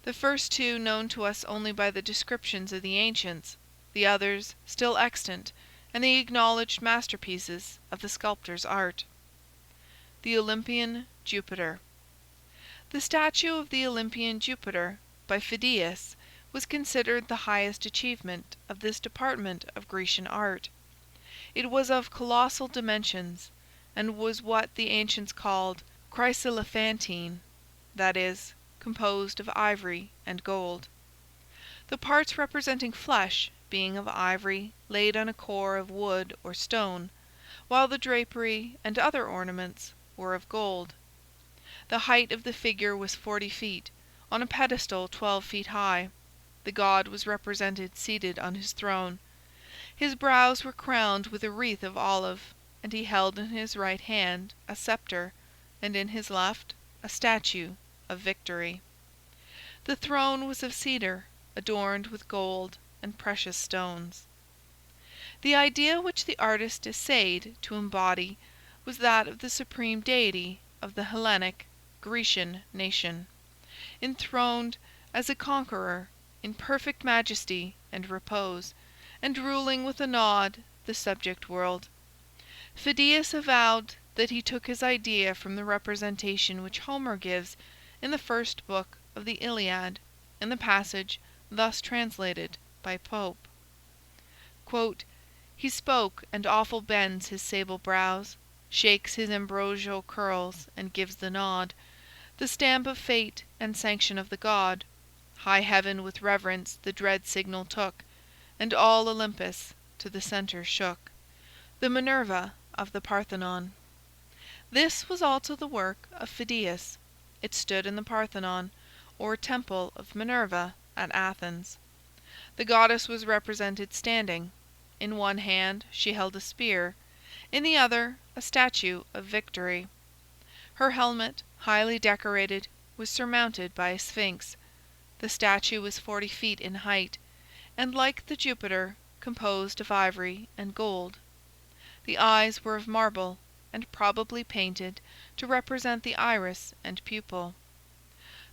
the first 2 known to us only by the descriptions of the ancients, the others still extant and the acknowledged masterpieces of the sculptor's art. The Olympian Jupiter. The statue of the Olympian Jupiter by Phidias was considered the highest achievement of this department of Grecian art. It was of colossal dimensions, and was what the ancients called chryselephantine, that is, composed of ivory and gold. The parts representing flesh being of ivory laid on a core of wood or stone, while the drapery and other ornaments were of gold. The height of the figure was 40 feet, on a pedestal 12 feet high. The god was represented seated on his throne. His brows were crowned with a wreath of olive, and he held in his right hand a scepter, and in his left a statue of Victory. The throne was of cedar, adorned with gold and precious stones. The idea which the artist essayed to embody was that of the supreme deity of the Hellenic Grecian nation, enthroned as a conqueror in perfect majesty and repose, and ruling with a nod the subject world. Phidias avowed that he took his idea from the representation which Homer gives in the first book of the Iliad, in the passage thus translated by Pope: "He spoke, and awful bends his sable brows, shakes his ambrosial curls, and gives the nod, the stamp of fate and sanction of the god. High heaven with reverence the dread signal took, and all Olympus to the centre shook, the Minerva of the Parthenon." This was also the work of Phidias. It stood in the Parthenon, or temple of Minerva, at Athens. The goddess was represented standing. In one hand she held a spear, in the other a statue of Victory. Her helmet, highly decorated, was surmounted by a sphinx. The statue was 40 feet in height, and, like the Jupiter, composed of ivory and gold. The eyes were of marble, and probably painted to represent the iris and pupil.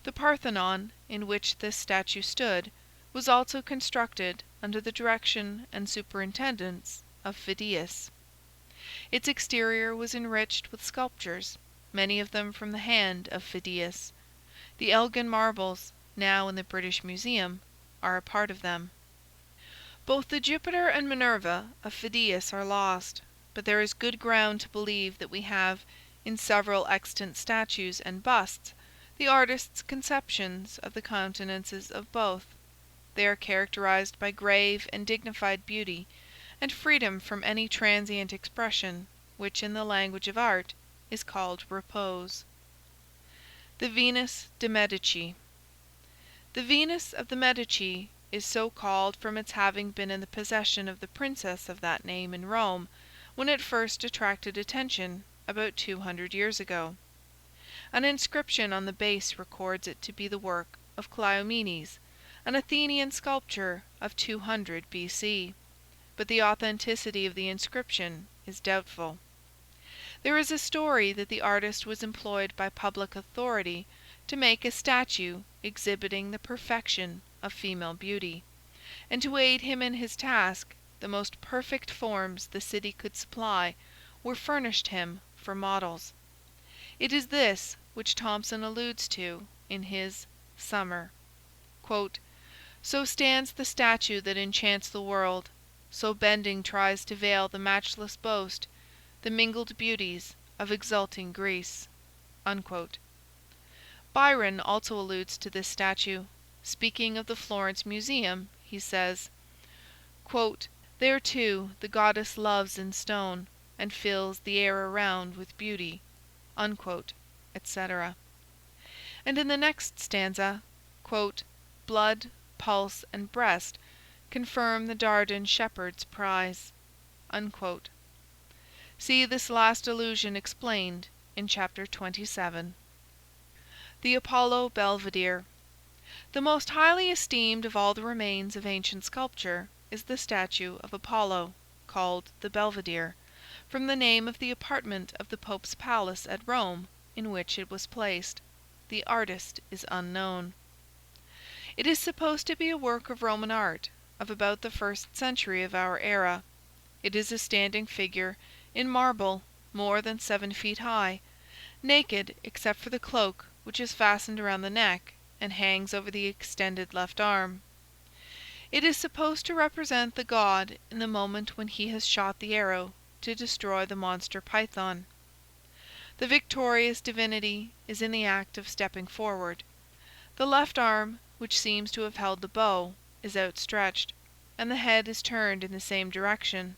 The Parthenon, in which this statue stood, was also constructed under the direction and superintendence of Phidias. Its exterior was enriched with sculptures, many of them from the hand of Phidias. The Elgin marbles, now in the British Museum, are a part of them. Both the Jupiter and Minerva of Phidias are lost, but there is good ground to believe that we have, in several extant statues and busts, the artist's conceptions of the countenances of both. They are characterized by grave and dignified beauty, and freedom from any transient expression, which in the language of art is called repose. The Venus de' Medici. The Venus of the Medici is so called from its having been in the possession of the princess of that name in Rome, when it first attracted attention, about 200 years ago. An inscription on the base records it to be the work of Cleomenes, an Athenian sculptor of 200 B.C., but the authenticity of the inscription is doubtful. There is a story that the artist was employed by public authority to make a statue exhibiting the perfection of female beauty, and to aid him in his task, the most perfect forms the city could supply were furnished him for models. It is this which Thomson alludes to in his Summer. "So stands the statue that enchants the world, so bending tries to veil the matchless boast, the mingled beauties of exulting Greece." Byron also alludes to this statue. Speaking of the Florence Museum, he says, "There, too, the goddess loves in stone, and fills the air around with beauty," etc. And in the next stanza, "Blood, pulse, and breast confirm the Dardan shepherd's prize." See this last allusion explained in Chapter 27. The Apollo Belvedere. The most highly esteemed of all the remains of ancient sculpture is the statue of Apollo, called the Belvedere, from the name of the apartment of the Pope's palace at Rome in which it was placed. The artist is unknown. It is supposed to be a work of Roman art, of about the 1st century of our era. It is a standing figure, in marble, more than 7 feet high, naked except for the cloak which is fastened around the neck and hangs over the extended left arm. It is supposed to represent the god in the moment when he has shot the arrow to destroy the monster Python. The victorious divinity is in the act of stepping forward. The left arm, which seems to have held the bow, is outstretched, and the head is turned in the same direction.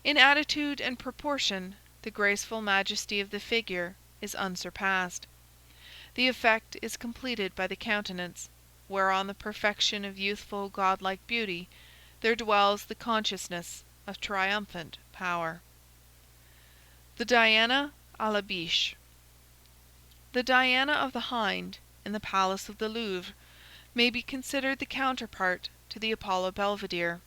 In attitude and proportion, the graceful majesty of the figure is unsurpassed. The effect is completed by the countenance, where on the perfection of youthful godlike beauty there dwells the consciousness of triumphant power. The Diana à la Biche. The Diana of the Hind, in the Palace of the Louvre, may be considered the counterpart to the Apollo Belvedere.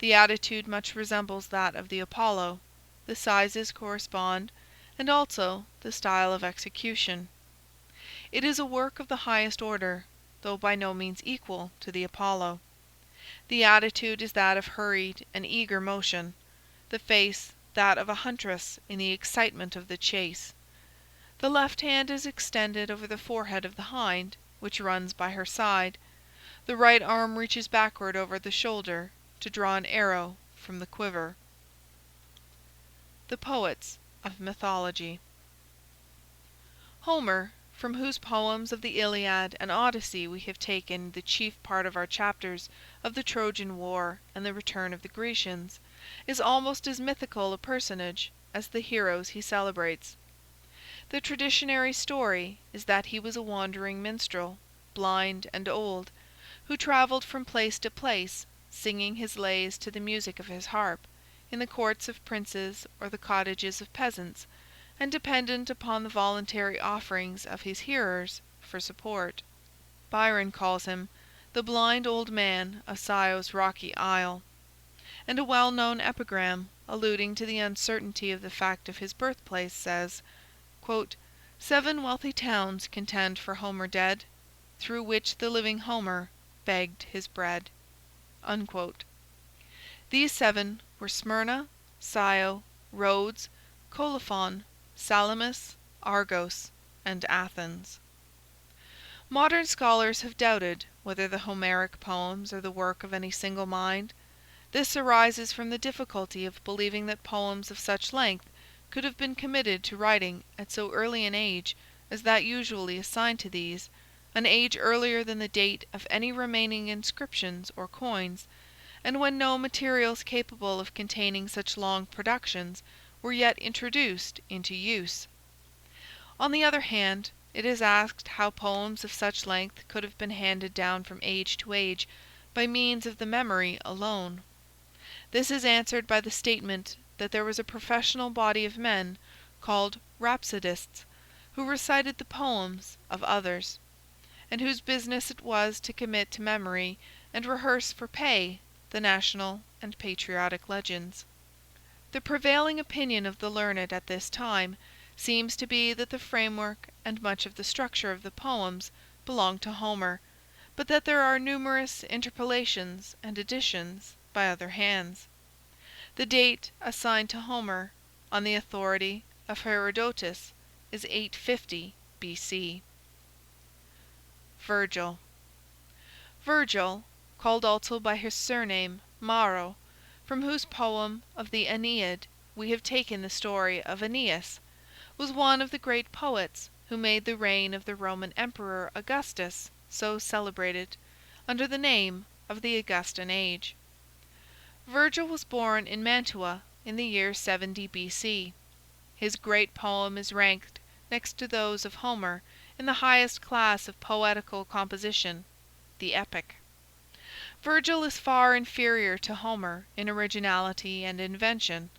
The attitude much resembles that of the Apollo. the sizes correspond, and also the style of execution. It is a work of the highest order, though by no means equal to the Apollo. The attitude is that of hurried and eager motion, the face that of a huntress in the excitement of the chase. The left hand is extended over the forehead of the hind, which runs by her side. The right arm reaches backward over the shoulder to draw an arrow from the quiver. The Poets of Mythology. Homer, from whose poems of the Iliad and Odyssey we have taken the chief part of our chapters of the Trojan War and the return of the Grecians, is almost as mythical a personage as the heroes he celebrates. The traditionary story is that he was a wandering minstrel, blind and old, who travelled from place to place, singing his lays to the music of his harp, in the courts of princes or the cottages of peasants, and dependent upon the voluntary offerings of his hearers for support. Byron calls him the blind old man of Scio's rocky isle, and a well-known epigram, alluding to the uncertainty of the fact of his birthplace, says, quote, "7 wealthy towns contend for Homer dead, through which the living Homer begged his bread." Unquote. These 7 were Smyrna, Scio, Rhodes, Colophon, Salamis, Argos, and Athens. Modern scholars have doubted whether the Homeric poems are the work of any single mind. This arises from the difficulty of believing that poems of such length could have been committed to writing at so early an age as that usually assigned to these, an age earlier than the date of any remaining inscriptions or coins, and when no materials capable of containing such long productions were yet introduced into use. On the other hand, it is asked how poems of such length could have been handed down from age to age by means of the memory alone. This is answered by the statement that there was a professional body of men, called rhapsodists, who recited the poems of others, and whose business it was to commit to memory and rehearse for pay the national and patriotic legends. The prevailing opinion of the learned at this time seems to be that the framework and much of the structure of the poems belong to Homer, but that there are numerous interpolations and additions by other hands. The date assigned to Homer, on the authority of Herodotus, is 850 B.C. Virgil. Virgil, called also by his surname Maro, from whose poem of the Aeneid we have taken the story of Aeneas, was one of the great poets who made the reign of the Roman Emperor Augustus so celebrated, under the name of the Augustan Age. Virgil was born in Mantua in the year 70 B.C. His great poem is ranked, next to those of Homer, in the highest class of poetical composition, the epic. Virgil is far inferior to Homer in originality and invention,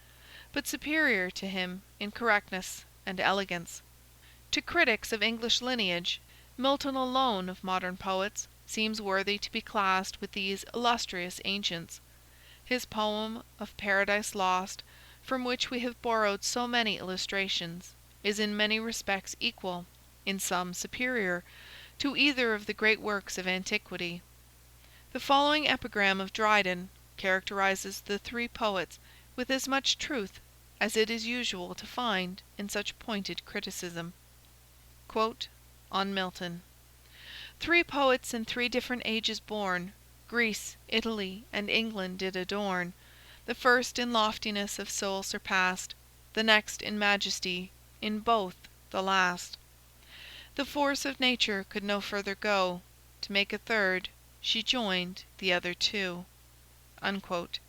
but superior to him in correctness and elegance. To critics of English lineage, Milton alone of modern poets seems worthy to be classed with these illustrious ancients. His poem of Paradise Lost, from which we have borrowed so many illustrations, is in many respects equal, in some superior, to either of the great works of antiquity. The following epigram of Dryden characterizes the 3 poets with as much truth as it is usual to find in such pointed criticism. Quote, on Milton: 3 poets in 3 different ages born, Greece, Italy, and England did adorn. The first in loftiness of soul surpassed, the next in majesty, in both the last. The force of nature could no further go, to make a third, she joined the other 2. Unquote.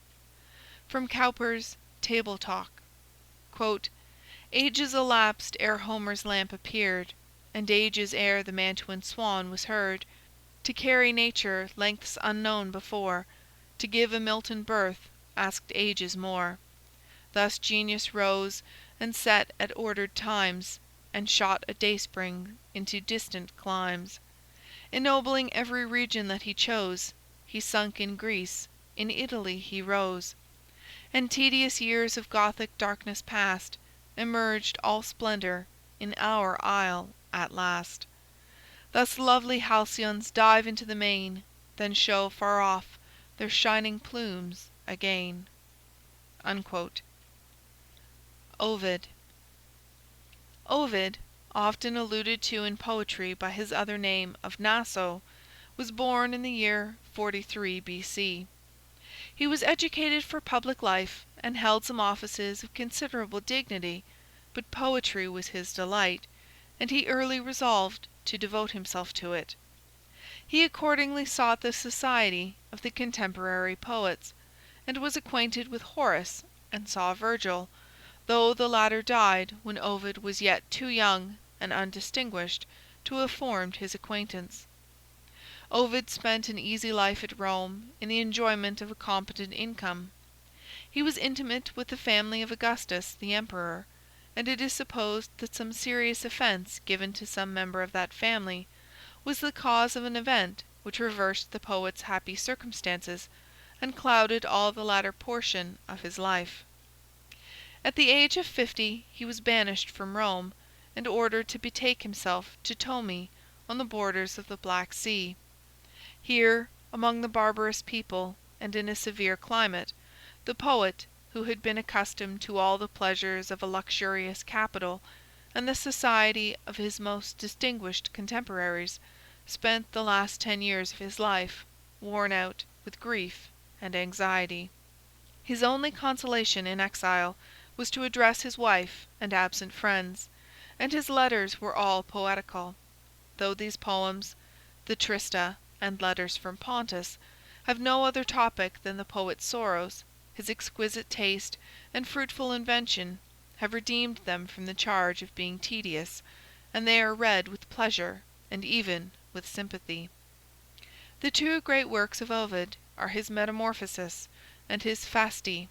From Cowper's Table Talk. Quote, ages elapsed ere Homer's lamp appeared, and ages ere the Mantuan swan was heard, to carry nature lengths unknown before, to give a Milton birth asked ages more. Thus genius rose, and set at ordered times, and shot a dayspring into distant climes. Ennobling every region that he chose, he sunk in Greece, in Italy he rose, and tedious years of Gothic darkness past, emerged all splendor in our isle at last. Thus lovely halcyons dive into the main, then show far off their shining plumes again." Unquote. Ovid. Ovid, often alluded to in poetry by his other name of Naso, was born in the year 43 B.C. He was educated for public life and held some offices of considerable dignity, but poetry was his delight, and he early resolved to devote himself to it. He accordingly sought the society of the contemporary poets, and was acquainted with Horace and saw Virgil, though the latter died when Ovid was yet too young and undistinguished to have formed his acquaintance. Ovid spent an easy life at Rome in the enjoyment of a competent income. He was intimate with the family of Augustus the Emperor, and it is supposed that some serious offence given to some member of that family was the cause of an event which reversed the poet's happy circumstances and clouded all the latter portion of his life. At the age of 50 he was banished from Rome, and ordered to betake himself to Tomi on the borders of the Black Sea. Here, among the barbarous people and in a severe climate, the poet, who had been accustomed to all the pleasures of a luxurious capital and the society of his most distinguished contemporaries, spent the last 10 years of his life, worn out with grief and anxiety. His only consolation in exile was to address his wife and absent friends, and his letters were all poetical, though these poems, the Trista and Letters from Pontus, have no other topic than the poet's sorrows. His exquisite taste and fruitful invention have redeemed them from the charge of being tedious, and they are read with pleasure and even with sympathy. The two great works of Ovid are his Metamorphoses and his Fasti.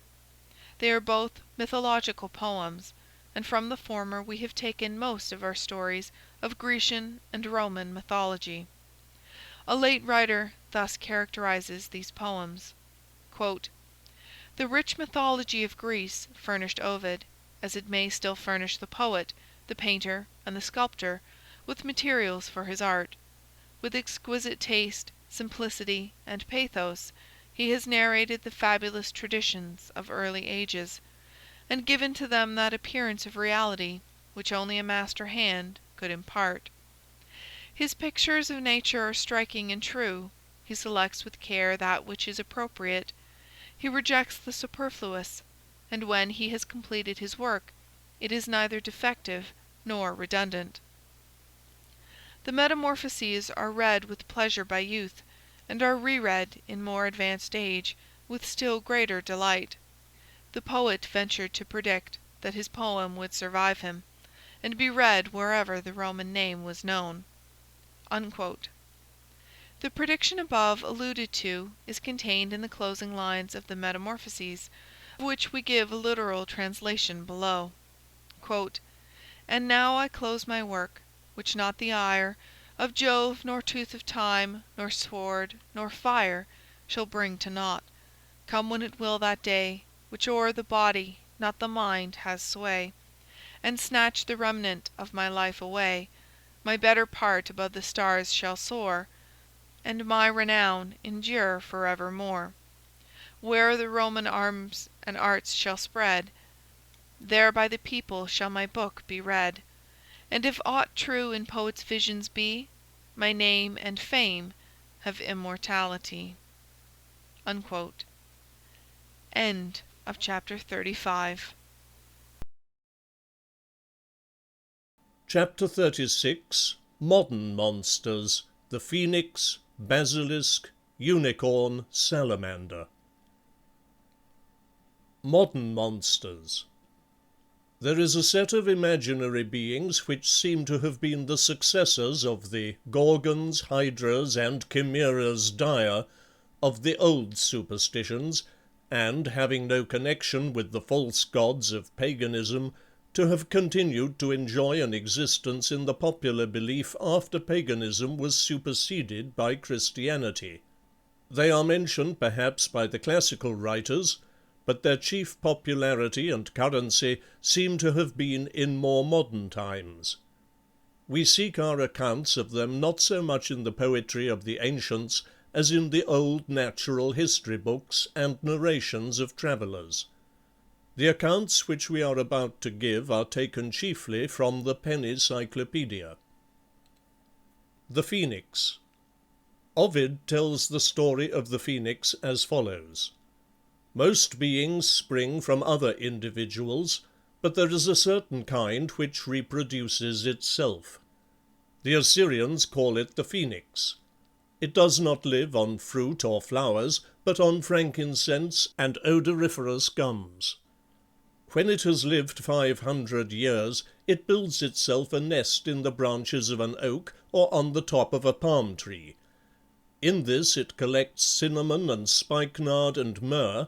They are both mythological poems, and from the former we have taken most of our stories of Grecian and Roman mythology. A late writer thus characterizes these poems, quote, "The rich mythology of Greece furnished Ovid, as it may still furnish the poet, the painter, and the sculptor, with materials for his art. With exquisite taste, simplicity, and pathos, he has narrated the fabulous traditions of early ages, and given to them that appearance of reality which only a master hand could impart. His pictures of nature are striking and true. He selects with care that which is appropriate. He rejects the superfluous, and when he has completed his work, it is neither defective nor redundant. The Metamorphoses are read with pleasure by youth, and are reread in more advanced age with still greater delight. The poet ventured to predict that his poem would survive him, and be read wherever the Roman name was known." Unquote. The prediction above alluded to is contained in the closing lines of the Metamorphoses, of which we give a literal translation below. Quote, "And now I close my work, which not the ire of Jove, nor tooth of time, nor sword, nor fire shall bring to naught, come when it will that day, which o'er the body, not the mind, has sway, and snatch the remnant of my life away. My better part above the stars shall soar, and my renown endure for evermore. Where the Roman arms and arts shall spread, there by the people shall my book be read. And if aught true in poets' visions be, my name and fame have immortality." Unquote. End of chapter 35. Chapter 36. Modern Monsters. The Phoenix, Basilisk, Unicorn, Salamander. Modern Monsters. There is a set of imaginary beings which seem to have been the successors of the Gorgons, Hydras, and Chimeras dire of the old superstitions, and, having no connection with the false gods of paganism, to have continued to enjoy an existence in the popular belief after paganism was superseded by Christianity. They are mentioned perhaps by the classical writers, but their chief popularity and currency seem to have been in more modern times. We seek our accounts of them not so much in the poetry of the ancients as in the old natural history books and narrations of travellers. The accounts which we are about to give are taken chiefly from the Penny Cyclopedia. The Phoenix. Ovid tells the story of the phoenix as follows. Most beings spring from other individuals, but there is a certain kind which reproduces itself. The Assyrians call it the phoenix. It does not live on fruit or flowers, but on frankincense and odoriferous gums. When it has lived 500 years, it builds itself a nest in the branches of an oak or on the top of a palm tree. In this it collects cinnamon and spikenard and myrrh,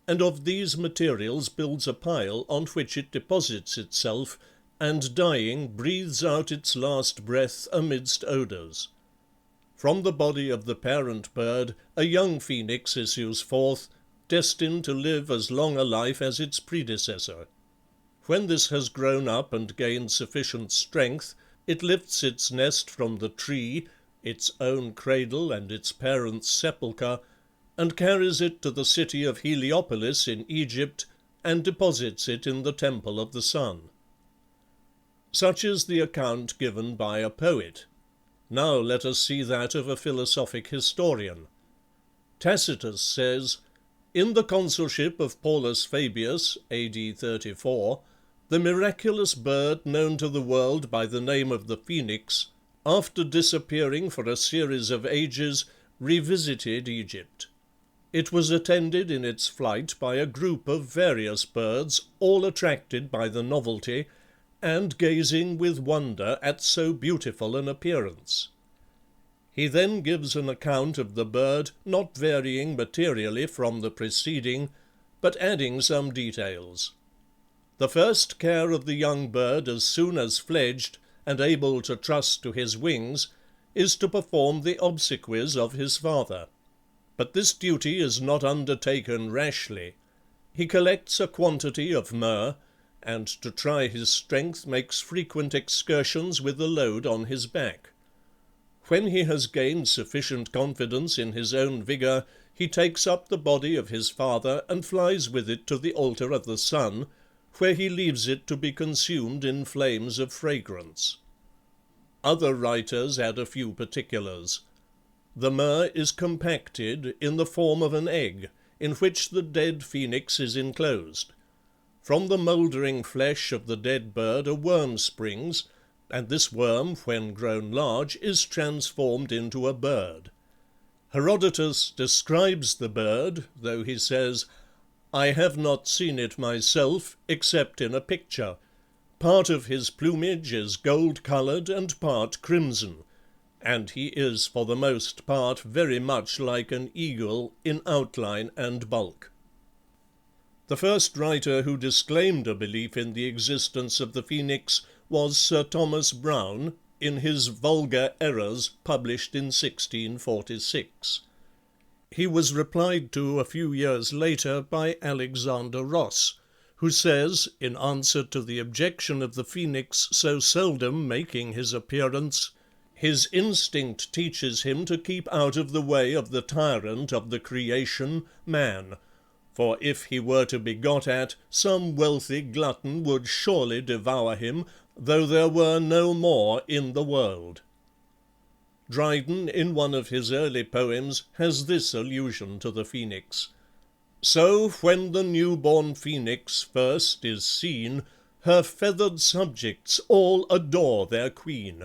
and of these materials builds a pile on which it deposits itself, and dying breathes out its last breath amidst odours. From the body of the parent bird a young phoenix issues forth, destined to live as long a life as its predecessor. When this has grown up and gained sufficient strength, it lifts its nest from the tree, its own cradle and its parent's sepulchre, and carries it to the city of Heliopolis in Egypt, and deposits it in the temple of the sun. Such is the account given by a poet. Now let us see that of a philosophic historian. Tacitus says, "In the consulship of Paulus Fabius, AD 34, the miraculous bird known to the world by the name of the phoenix, after disappearing for a series of ages, revisited Egypt. It was attended in its flight by a group of various birds, all attracted by the novelty, and gazing with wonder at so beautiful an appearance." He then gives an account of the bird, not varying materially from the preceding, but adding some details. The first care of the young bird as soon as fledged, and able to trust to his wings, is to perform the obsequies of his father. But this duty is not undertaken rashly. He collects a quantity of myrrh, and to try his strength makes frequent excursions with the load on his back. When he has gained sufficient confidence in his own vigour, he takes up the body of his father and flies with it to the altar of the sun, where he leaves it to be consumed in flames of fragrance. Other writers add a few particulars. The myrrh is compacted in the form of an egg, in which the dead phoenix is enclosed. From the mouldering flesh of the dead bird a worm springs, and this worm, when grown large, is transformed into a bird. Herodotus describes the bird, though he says, "I have not seen it myself, except in a picture. Part of his plumage is gold-coloured and part crimson, and he is for the most part very much like an eagle in outline and bulk." The first writer who disclaimed a belief in the existence of the phoenix was Sir Thomas Browne, in his Vulgar Errors, published in 1646. He was replied to a few years later by Alexander Ross, who says, in answer to the objection of the phoenix so seldom making his appearance, "His instinct teaches him to keep out of the way of the tyrant of the creation, man. For if he were to be got at, some wealthy glutton would surely devour him, though there were no more in the world." Dryden, in one of his early poems, has this allusion to the phoenix: "So when the new-born phoenix first is seen, her feathered subjects all adore their queen,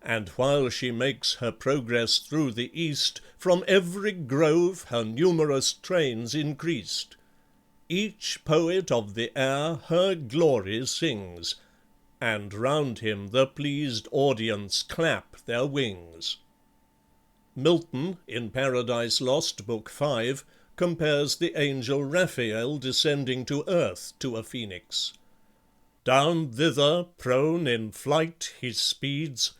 and while she makes her progress through the east, from every grove her numerous train's increased. Each poet of the air her glory sings, and round him the pleased audience clap their wings." Milton, in Paradise Lost, Book 5, compares the angel Raphael descending to earth to a phoenix. "Down thither, prone in flight, he speeds,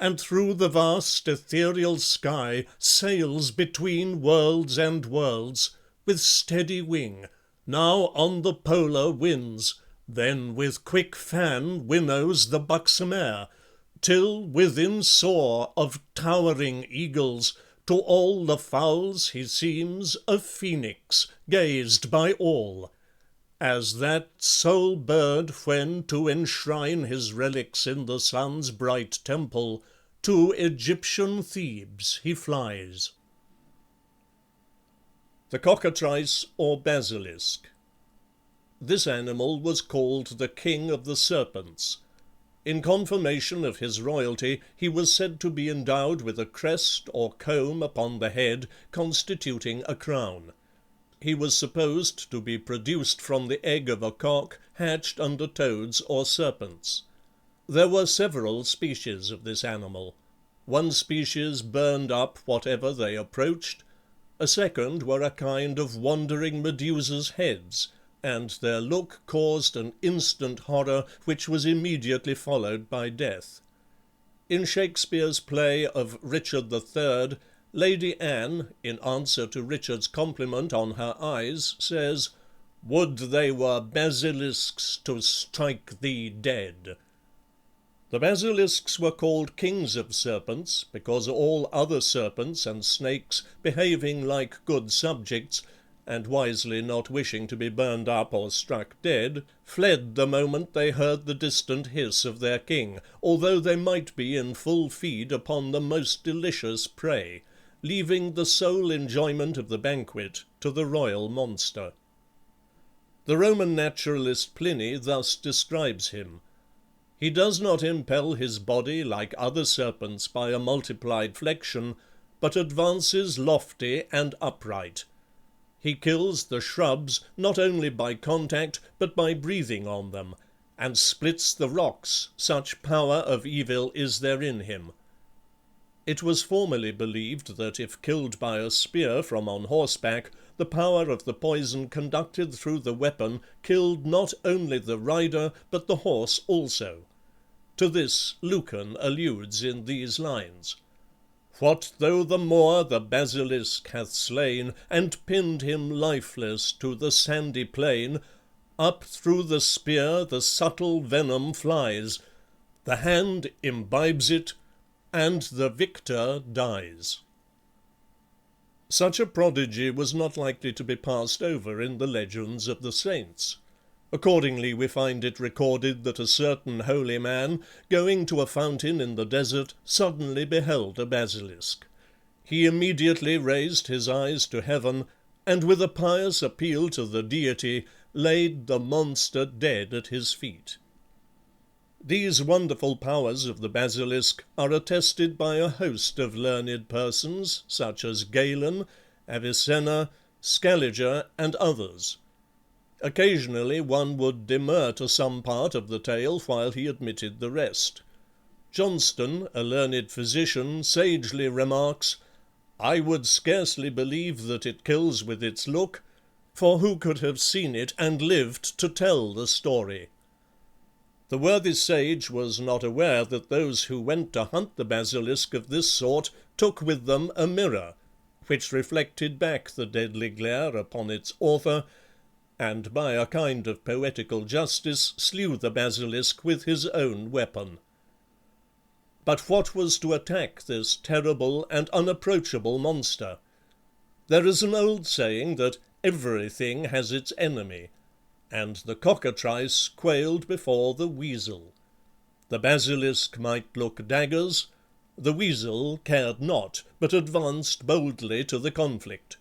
and through the vast ethereal sky sails between worlds and worlds with steady wing, now on the polar winds, then with quick fan winnows the buxom air, till within soar of towering eagles, to all the fowls he seems a phoenix, gazed by all, as that sole bird when to enshrine his relics in the sun's bright temple, to Egyptian Thebes he flies. The cockatrice or basilisk. This animal was called the king of the serpents. In confirmation of his royalty, he was said to be endowed with a crest or comb upon the head, constituting a crown. He was supposed to be produced from the egg of a cock hatched under toads or serpents. There were several species of this animal. One species burned up whatever they approached, a second were a kind of wandering Medusa's heads, and their look caused an instant horror which was immediately followed by death. In Shakespeare's play of Richard III, Lady Anne, in answer to Richard's compliment on her eyes, says, "Would they were basilisks to strike thee dead." The basilisks were called kings of serpents, because all other serpents and snakes, behaving like good subjects, and wisely not wishing to be burned up or struck dead, fled the moment they heard the distant hiss of their king, although they might be in full feed upon the most delicious prey, leaving the sole enjoyment of the banquet to the royal monster. The Roman naturalist Pliny thus describes him: "He does not impel his body like other serpents by a multiplied flexion, but advances lofty and upright. He kills the shrubs not only by contact, but by breathing on them, and splits the rocks, such power of evil is there in him." It was formerly believed that if killed by a spear from on horseback, the power of the poison conducted through the weapon killed not only the rider, but the horse also. To this Lucan alludes in these lines: "What though the Moor the basilisk hath slain, and pinned him lifeless to the sandy plain, up through the spear the subtle venom flies, the hand imbibes it, and the victor dies." Such a prodigy was not likely to be passed over in the legends of the saints. Accordingly we find it recorded that a certain holy man, going to a fountain in the desert, suddenly beheld a basilisk. He immediately raised his eyes to heaven, and with a pious appeal to the deity, laid the monster dead at his feet. These wonderful powers of the basilisk are attested by a host of learned persons, such as Galen, Avicenna, Scaliger, and others. Occasionally one would demur to some part of the tale while he admitted the rest. Johnston, a learned physician, sagely remarks, "I would scarcely believe that it kills with its look, for who could have seen it and lived to tell the story?" The worthy sage was not aware that those who went to hunt the basilisk of this sort took with them a mirror, which reflected back the deadly glare upon its author, and by a kind of poetical justice slew the basilisk with his own weapon. But what was to attack this terrible and unapproachable monster? There is an old saying that everything has its enemy, and the cockatrice quailed before the weasel. The basilisk might look daggers, the weasel cared not, but advanced boldly to the conflict.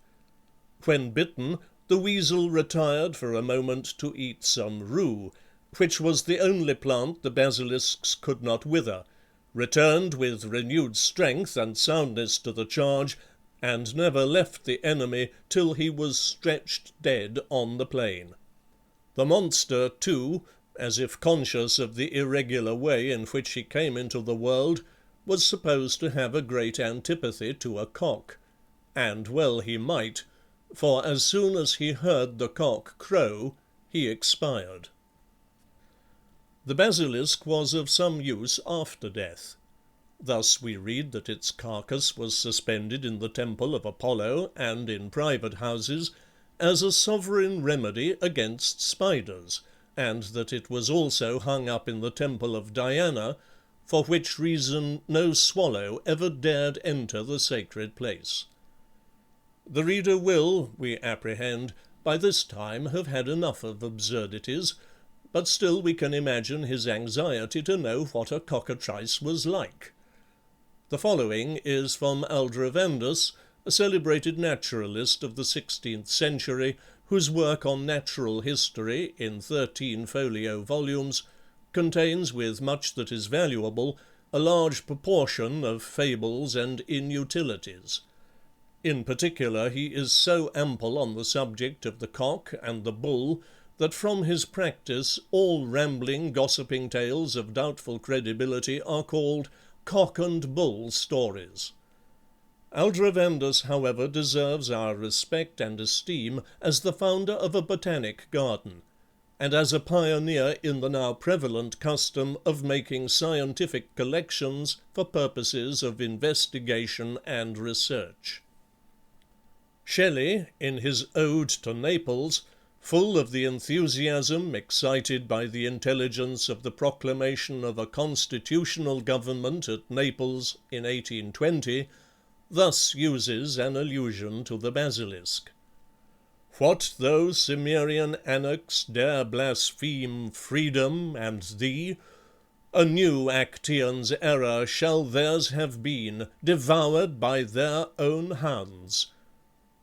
When bitten, the weasel retired for a moment to eat some rue, which was the only plant the basilisks could not wither, returned with renewed strength and soundness to the charge, and never left the enemy till he was stretched dead on the plain. The monster, too, as if conscious of the irregular way in which he came into the world, was supposed to have a great antipathy to a cock, and well he might, for as soon as he heard the cock crow, he expired. The basilisk was of some use after death. Thus we read that its carcass was suspended in the temple of Apollo and in private houses, as a sovereign remedy against spiders, and that it was also hung up in the temple of Diana, for which reason no swallow ever dared enter the sacred place. The reader will, we apprehend, by this time have had enough of absurdities, but still we can imagine his anxiety to know what a cockatrice was like. The following is from Aldrovandus, a celebrated naturalist of the 16th century, whose work on natural history, in 13 folio volumes, contains, with much that is valuable, a large proportion of fables and inutilities. In particular, he is so ample on the subject of the cock and the bull, that from his practice all rambling, gossiping tales of doubtful credibility are called cock and bull stories. Aldrovandus, however, deserves our respect and esteem as the founder of a botanic garden, and as a pioneer in the now prevalent custom of making scientific collections for purposes of investigation and research. Shelley, in his Ode to Naples, full of the enthusiasm excited by the intelligence of the proclamation of a constitutional government at Naples in 1820, thus uses an allusion to the basilisk. What though Cimmerian anarchs dare blaspheme freedom and thee? A new Actaeon's error shall theirs have been, devoured by their own hands.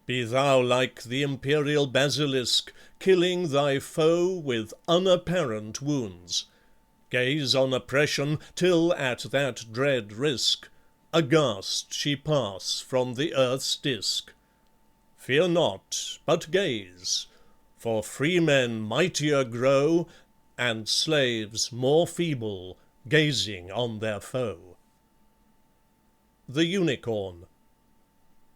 Be thou like the imperial basilisk, killing thy foe with unapparent wounds. Gaze on oppression, till at that dread risk, aghast she pass from the earth's disk. Fear not, but gaze, for freemen mightier grow, and slaves more feeble, gazing on their foe. The Unicorn.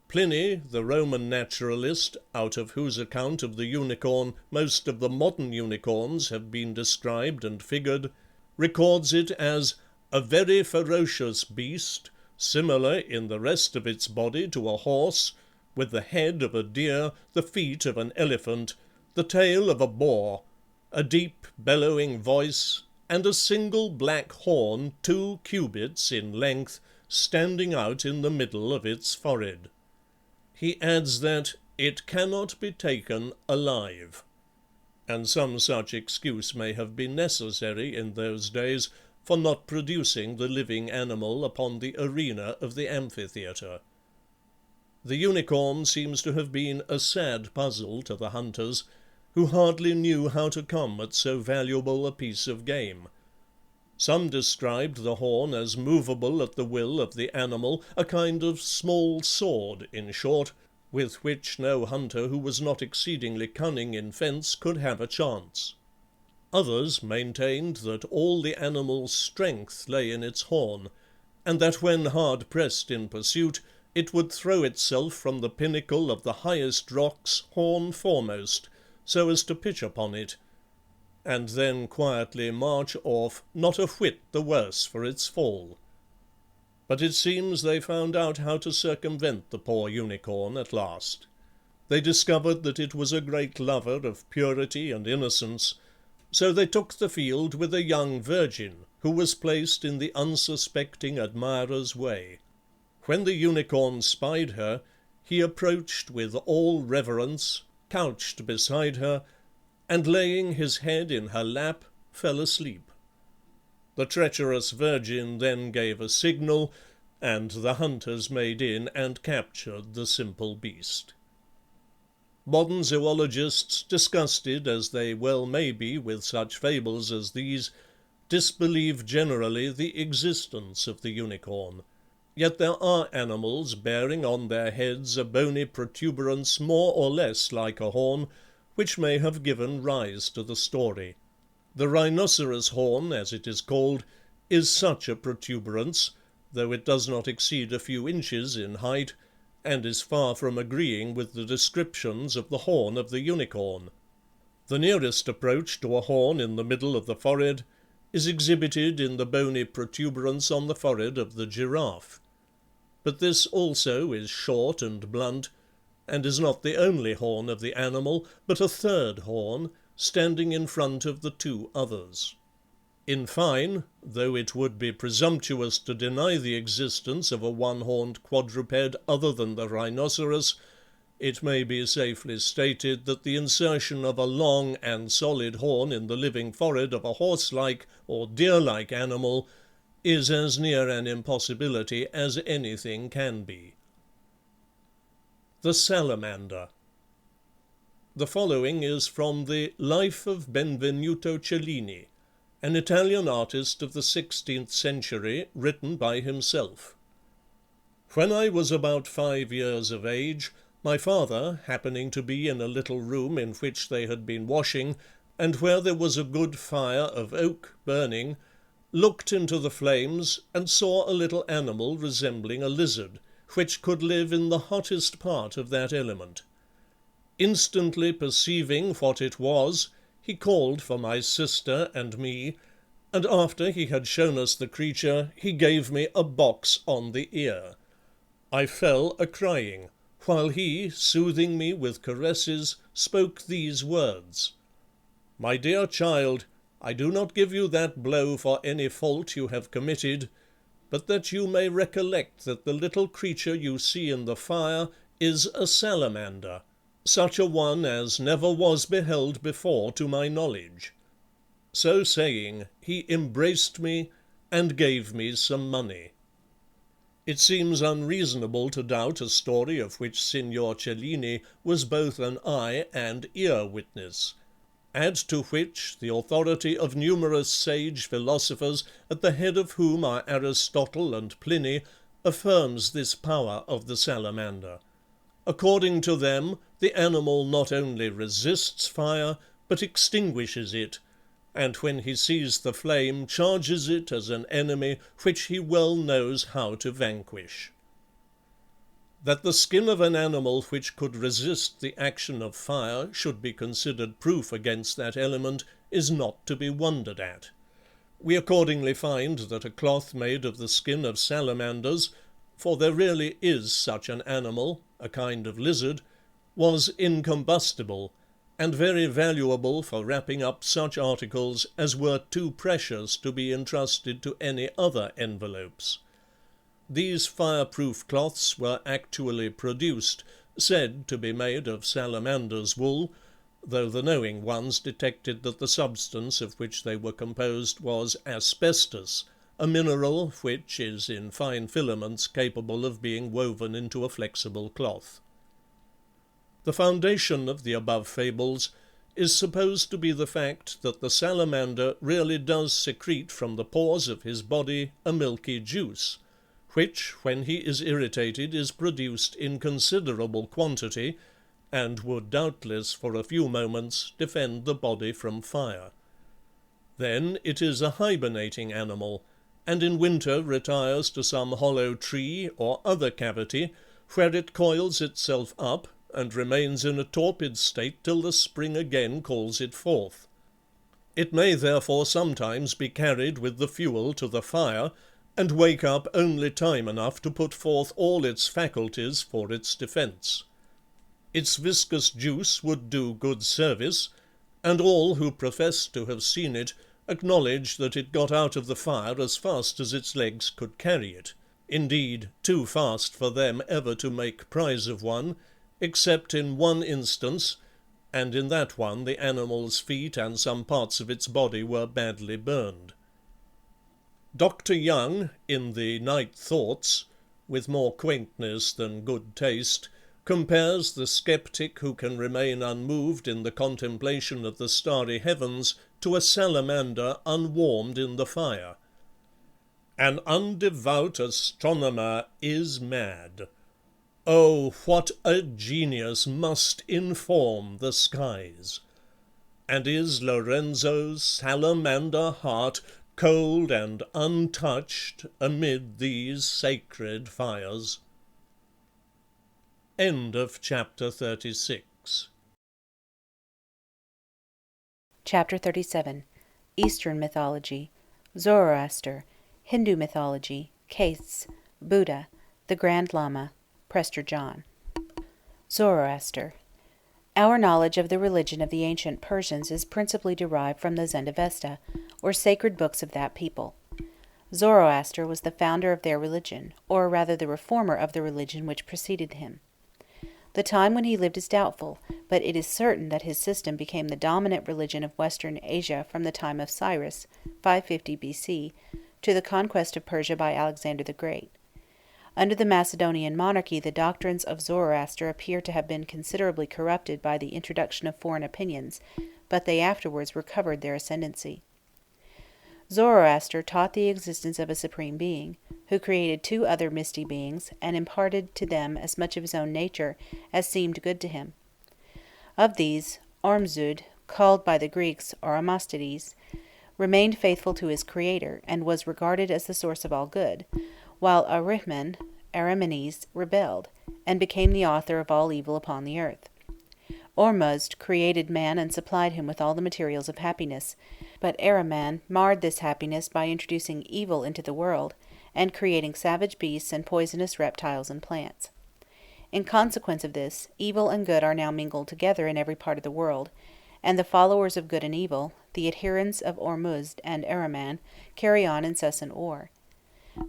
Pliny, the Roman naturalist, out of whose account of the unicorn most of the modern unicorns have been described and figured, records it as a very ferocious beast, similar in the rest of its body to a horse, with the head of a deer, the feet of an elephant, the tail of a boar, a deep bellowing voice, and a single black horn 2 cubits in length, standing out in the middle of its forehead. He adds that it cannot be taken alive, and some such excuse may have been necessary in those days for not producing the living animal upon the arena of the amphitheatre. The unicorn seems to have been a sad puzzle to the hunters, who hardly knew how to come at so valuable a piece of game. Some described the horn as movable at the will of the animal, a kind of small sword, in short, with which no hunter who was not exceedingly cunning in fence could have a chance. Others maintained that all the animal's strength lay in its horn, and that when hard pressed in pursuit, it would throw itself from the pinnacle of the highest rocks horn foremost, so as to pitch upon it, and then quietly march off, not a whit the worse for its fall. But it seems they found out how to circumvent the poor unicorn at last. They discovered that it was a great lover of purity and innocence, so they took the field with a young virgin, who was placed in the unsuspecting admirer's way. When the unicorn spied her, he approached with all reverence, couched beside her, and laying his head in her lap, fell asleep. The treacherous virgin then gave a signal, and the hunters made in and captured the simple beast. Modern zoologists, disgusted as they well may be with such fables as these, disbelieve generally the existence of the unicorn. Yet there are animals bearing on their heads a bony protuberance more or less like a horn, which may have given rise to the story. The rhinoceros horn, as it is called, is such a protuberance, though it does not exceed a few inches in height, and is far from agreeing with the descriptions of the horn of the unicorn. The nearest approach to a horn in the middle of the forehead is exhibited in the bony protuberance on the forehead of the giraffe. But this also is short and blunt, and is not the only horn of the animal, but a third horn, standing in front of the two others. In fine, though it would be presumptuous to deny the existence of a one-horned quadruped other than the rhinoceros, it may be safely stated that the insertion of a long and solid horn in the living forehead of a horse-like or deer-like animal is as near an impossibility as anything can be. The Salamander. The following is from the Life of Benvenuto Cellini, an Italian artist of the 16th century, written by himself. When I was about 5 years of age, my father, happening to be in a little room in which they had been washing, and where there was a good fire of oak burning, looked into the flames, and saw a little animal resembling a lizard, which could live in the hottest part of that element. Instantly perceiving what it was, he called for my sister and me, and after he had shown us the creature, he gave me a box on the ear. I fell a-crying, while he, soothing me with caresses, spoke these words: "My dear child, I do not give you that blow for any fault you have committed, but that you may recollect that the little creature you see in the fire is a salamander, such a one as never was beheld before to my knowledge." So saying, he embraced me and gave me some money. It seems unreasonable to doubt a story of which Signor Cellini was both an eye and ear witness. Add to which the authority of numerous sage philosophers, at the head of whom are Aristotle and Pliny, affirms this power of the salamander. According to them, the animal not only resists fire, but extinguishes it, and when he sees the flame, charges it as an enemy which he well knows how to vanquish. That the skin of an animal which could resist the action of fire should be considered proof against that element is not to be wondered at. We accordingly find that a cloth made of the skin of salamanders, for there really is such an animal, a kind of lizard, was incombustible, and very valuable for wrapping up such articles as were too precious to be entrusted to any other envelopes. These fireproof cloths were actually produced, said to be made of salamander's wool, though the knowing ones detected that the substance of which they were composed was asbestos, a mineral which is in fine filaments capable of being woven into a flexible cloth. The foundation of the above fables is supposed to be the fact that the salamander really does secrete from the pores of his body a milky juice, which, when he is irritated, is produced in considerable quantity, and would doubtless for a few moments defend the body from fire. Then it is a hibernating animal, and in winter retires to some hollow tree or other cavity, where it coils itself up, and remains in a torpid state till the spring again calls it forth. It may therefore sometimes be carried with the fuel to the fire, and wake up only time enough to put forth all its faculties for its defence. Its viscous juice would do good service, and all who profess to have seen it acknowledge that it got out of the fire as fast as its legs could carry it, indeed too fast for them ever to make prize of one, except in one instance, and in that one the animal's feet and some parts of its body were badly burned. Dr. Young, in the Night Thoughts, with more quaintness than good taste, compares the skeptic who can remain unmoved in the contemplation of the starry heavens to a salamander unwarmed in the fire. "An undevout astronomer is mad. Oh, what a genius must inform the skies! And is Lorenzo's salamander heart cold and untouched amid these sacred fires?" End of chapter 36. Chapter 37. Eastern Mythology, Zoroaster, Hindu Mythology, Castes, Buddha, the Grand Lama, Prester John. Zoroaster. Our knowledge of the religion of the ancient Persians is principally derived from the Zendavesta, or sacred books of that people. Zoroaster was the founder of their religion, or rather the reformer of the religion which preceded him. The time when he lived is doubtful, but it is certain that his system became the dominant religion of Western Asia from the time of Cyrus, 550 B.C., to the conquest of Persia by Alexander the Great. Under the Macedonian monarchy, the doctrines of Zoroaster appear to have been considerably corrupted by the introduction of foreign opinions, but they afterwards recovered their ascendancy. Zoroaster taught the existence of a supreme being, who created two other misty beings, and imparted to them as much of his own nature as seemed good to him. Of these, Ormuzd, called by the Greeks Oromostes, remained faithful to his creator, and was regarded as the source of all good, while Arimanes rebelled, and became the author of all evil upon the earth. Ormuzd created man and supplied him with all the materials of happiness, but Ahriman marred this happiness by introducing evil into the world, and creating savage beasts and poisonous reptiles and plants. In consequence of this, evil and good are now mingled together in every part of the world, and the followers of good and evil, the adherents of Ormuzd and Ahriman, carry on incessant war.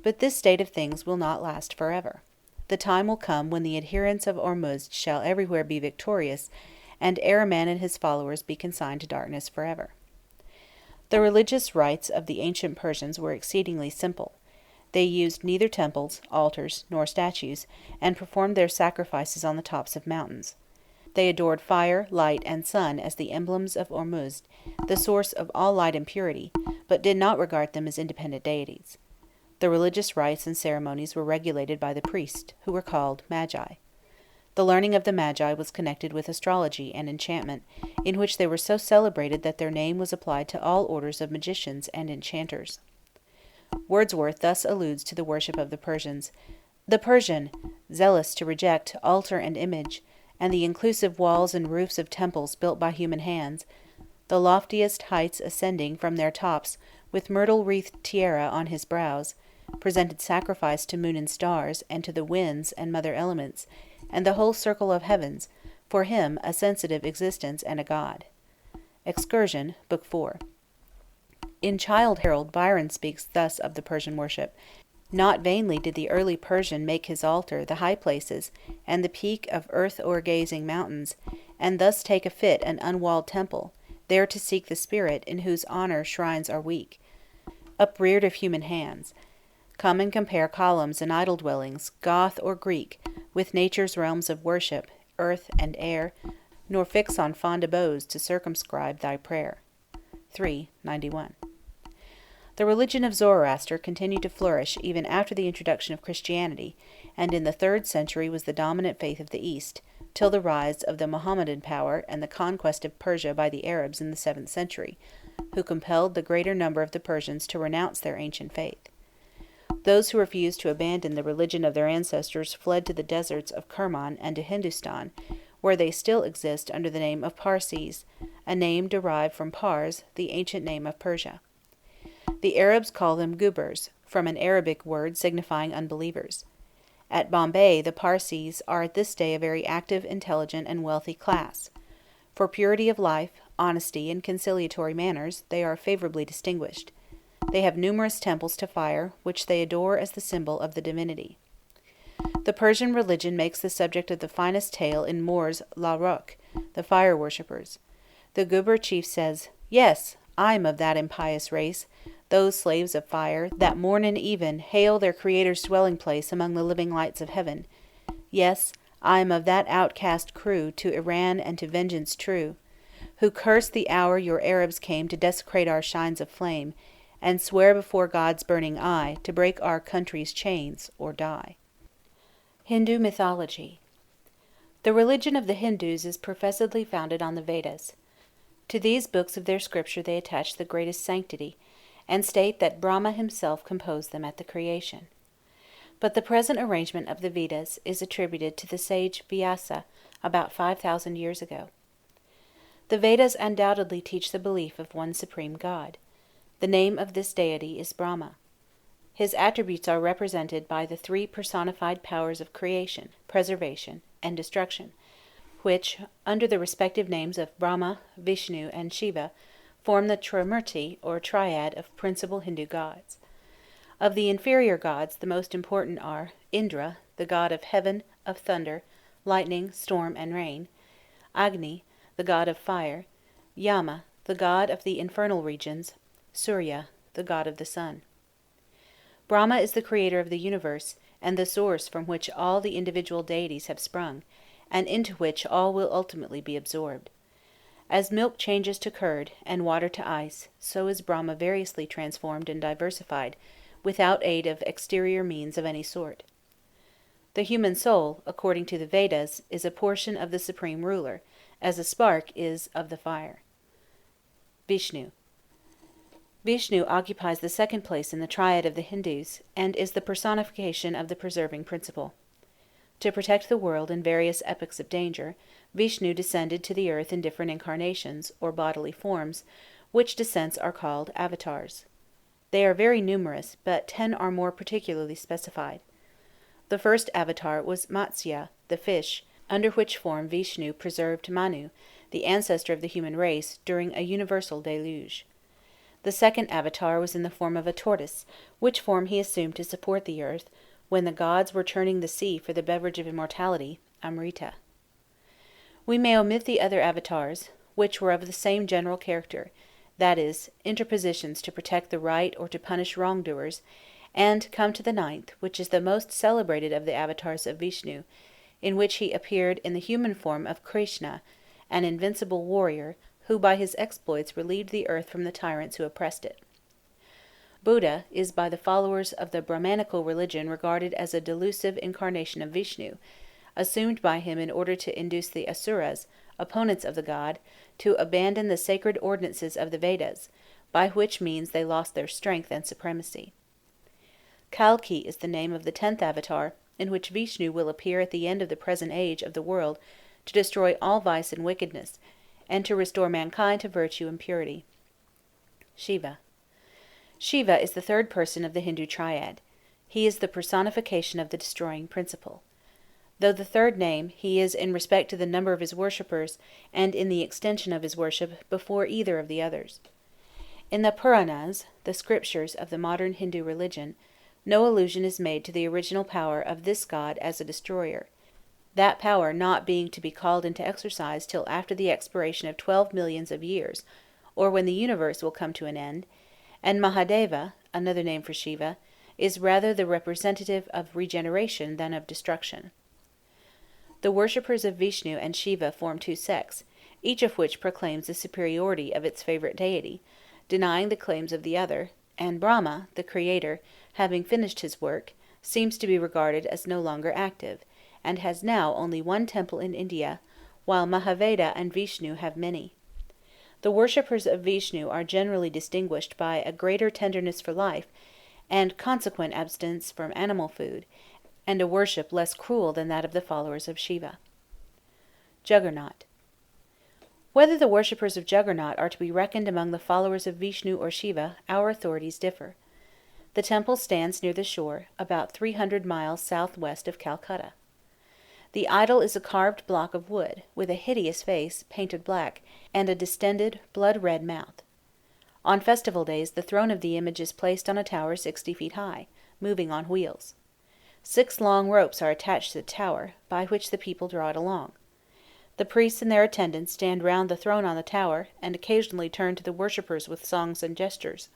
But this state of things will not last forever. The time will come when the adherents of Ormuzd shall everywhere be victorious, and Ahriman and his followers be consigned to darkness forever. The religious rites of the ancient Persians were exceedingly simple. They used neither temples, altars, nor statues, and performed their sacrifices on the tops of mountains. They adored fire, light, and sun as the emblems of Ormuzd, the source of all light and purity, but did not regard them as independent deities. The religious rites and ceremonies were regulated by the priests, who were called magi. The learning of the magi was connected with astrology and enchantment, in which they were so celebrated that their name was applied to all orders of magicians and enchanters. Wordsworth thus alludes to the worship of the Persians: "The Persian, zealous to reject altar and image, and the inclusive walls and roofs of temples built by human hands, the loftiest heights ascending from their tops, with myrtle-wreathed tiara on his brows, presented sacrifice to moon and stars, and to the winds and mother elements, and the whole circle of heavens, for him a sensitive existence and a god." Excursion, Book 4. In Childe Harold, Byron speaks thus of the Persian worship: "Not vainly did the early Persian make his altar the high places, and the peak of earth-o'ergazing mountains, and thus take a fit and unwalled temple, there to seek the spirit, in whose honour shrines are weak, upreared of human hands. Come and compare columns and idol dwellings, Goth or Greek, with nature's realms of worship, earth and air, nor fix on fond abodes to circumscribe thy prayer." 391. The religion of Zoroaster continued to flourish even after the introduction of Christianity, and in the 3rd century was the dominant faith of the East, till the rise of the Mohammedan power and the conquest of Persia by the Arabs in the 7th century, who compelled the greater number of the Persians to renounce their ancient faith. Those who refused to abandon the religion of their ancestors fled to the deserts of Kerman and to Hindustan, where they still exist under the name of Parsees, a name derived from Pars, the ancient name of Persia. The Arabs call them Gubers, from an Arabic word signifying unbelievers. At Bombay, the Parsees are at this day a very active, intelligent, and wealthy class. For purity of life, honesty, and conciliatory manners, they are favourably distinguished. They have numerous temples to fire, which they adore as the symbol of the divinity. The Persian religion makes the subject of the finest tale in Moore's La Roque, the fire worshippers. The Guber chief says, "Yes, I am of that impious race, those slaves of fire, that morn and even hail their Creator's dwelling place among the living lights of heaven. Yes, I am of that outcast crew, to Iran and to vengeance true, who curse the hour your Arabs came to desecrate our shrines of flame, and swear before God's burning eye to break our country's chains or die." Hindu Mythology. The religion of the Hindus is professedly founded on the Vedas. To these books of their scripture they attach the greatest sanctity, and state that Brahma himself composed them at the creation. But the present arrangement of the Vedas is attributed to the sage Vyasa about 5,000 years ago. The Vedas undoubtedly teach the belief of one supreme God. The name of this deity is Brahma. His attributes are represented by the 3 personified powers of creation, preservation, and destruction, which, under the respective names of Brahma, Vishnu, and Shiva, form the Trimurti or triad of principal Hindu gods. Of the inferior gods, the most important are Indra, the god of heaven, of thunder, lightning, storm, and rain; Agni, the god of fire; Yama, the god of the infernal regions; Surya, the god of the sun. Brahma is the creator of the universe, and the source from which all the individual deities have sprung, and into which all will ultimately be absorbed. As milk changes to curd, and water to ice, so is Brahma variously transformed and diversified, without aid of exterior means of any sort. The human soul, according to the Vedas, is a portion of the supreme ruler, as a spark is of the fire. Vishnu. Vishnu occupies the second place in the triad of the Hindus, and is the personification of the preserving principle. To protect the world in various epochs of danger, Vishnu descended to the earth in different incarnations, or bodily forms, which descents are called avatars. They are very numerous, but 10 are more particularly specified. The first avatar was Matsya, the fish, under which form Vishnu preserved Manu, the ancestor of the human race, during a universal deluge. The second avatar was in the form of a tortoise, which form he assumed to support the earth, when the gods were churning the sea for the beverage of immortality, Amrita. We may omit the other avatars, which were of the same general character, that is, interpositions to protect the right or to punish wrongdoers, and come to the ninth, which is the most celebrated of the avatars of Vishnu, in which he appeared in the human form of Krishna, an invincible warrior, who by his exploits relieved the earth from the tyrants who oppressed it. Buddha is by the followers of the Brahmanical religion regarded as a delusive incarnation of Vishnu, assumed by him in order to induce the Asuras, opponents of the god, to abandon the sacred ordinances of the Vedas, by which means they lost their strength and supremacy. Kalki is the name of the 10th avatar, in which Vishnu will appear at the end of the present age of the world to destroy all vice and wickedness, and to restore mankind to virtue and purity. Shiva. Shiva is the third person of the Hindu triad. He is the personification of the destroying principle. Though the third name, he is in respect to the number of his worshippers, and in the extension of his worship, before either of the others. In the Puranas, the scriptures of the modern Hindu religion, no allusion is made to the original power of this god as a destroyer, that power not being to be called into exercise till after the expiration of 12 millions of years, or when the universe will come to an end, and Mahadeva, another name for Shiva, is rather the representative of regeneration than of destruction. The worshippers of Vishnu and Shiva form two sects, each of which proclaims the superiority of its favorite deity, denying the claims of the other, and Brahma, the creator, having finished his work, seems to be regarded as no longer active, and has now only one temple in India, while Mahaveda and Vishnu have many. The worshippers of Vishnu are generally distinguished by a greater tenderness for life, and consequent abstinence from animal food, and a worship less cruel than that of the followers of Shiva. Juggernaut. Whether the worshippers of Juggernaut are to be reckoned among the followers of Vishnu or Shiva, our authorities differ. The temple stands near the shore, about 300 miles southwest of Calcutta. The idol is a carved block of wood, with a hideous face, painted black, and a distended, blood-red mouth. On festival days the throne of the image is placed on a tower 60 feet high, moving on wheels. 6 long ropes are attached to the tower, by which the people draw it along. The priests and their attendants stand round the throne on the tower, and occasionally turn to the worshippers with songs and gestures.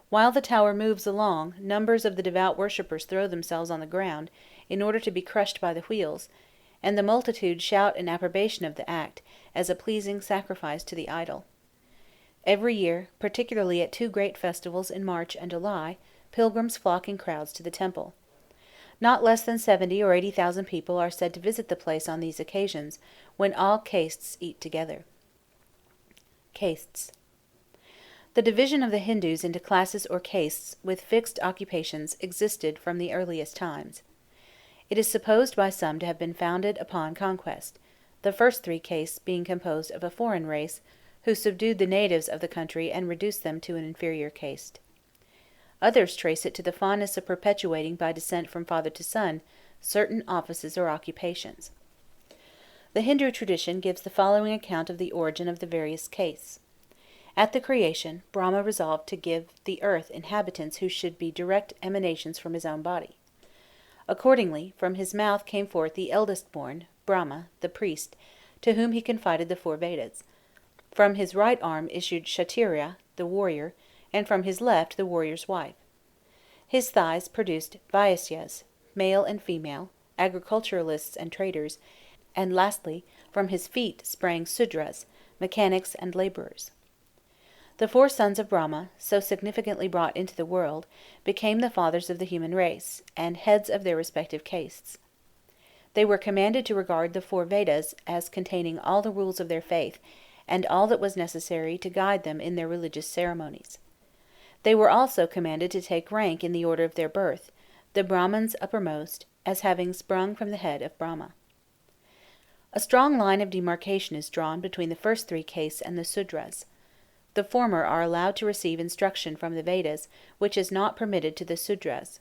While the tower moves along, numbers of the devout worshippers throw themselves on the ground, in order to be crushed by the wheels, and the multitude shout in approbation of the act, as a pleasing sacrifice to the idol. Every year, particularly at 2 great festivals in March and July, pilgrims flock in crowds to the temple. Not less than 70 or 80,000 people are said to visit the place on these occasions, when all castes eat together. Castes. The division of the Hindus into classes or castes, with fixed occupations, existed from the earliest times. It is supposed by some to have been founded upon conquest, the first 3 castes being composed of a foreign race, who subdued the natives of the country and reduced them to an inferior caste. Others trace it to the fondness of perpetuating by descent from father to son certain offices or occupations. The Hindu tradition gives the following account of the origin of the various castes. At the creation, Brahma resolved to give the earth inhabitants who should be direct emanations from his own body. Accordingly, from his mouth came forth the eldest born, Brahma, the priest, to whom he confided the four Vedas. From his right arm issued Kshatriya, the warrior, and from his left the warrior's wife. His thighs produced Vaisyas, male and female, agriculturalists and traders, and lastly, from his feet sprang Sudras, mechanics and labourers. The four sons of Brahma, so significantly brought into the world, became the fathers of the human race, and heads of their respective castes. They were commanded to regard the four Vedas as containing all the rules of their faith, and all that was necessary to guide them in their religious ceremonies. They were also commanded to take rank in the order of their birth, the Brahmans uppermost, as having sprung from the head of Brahma. A strong line of demarcation is drawn between the first three castes and the Sudras. The former are allowed to receive instruction from the Vedas, which is not permitted to the Sudras.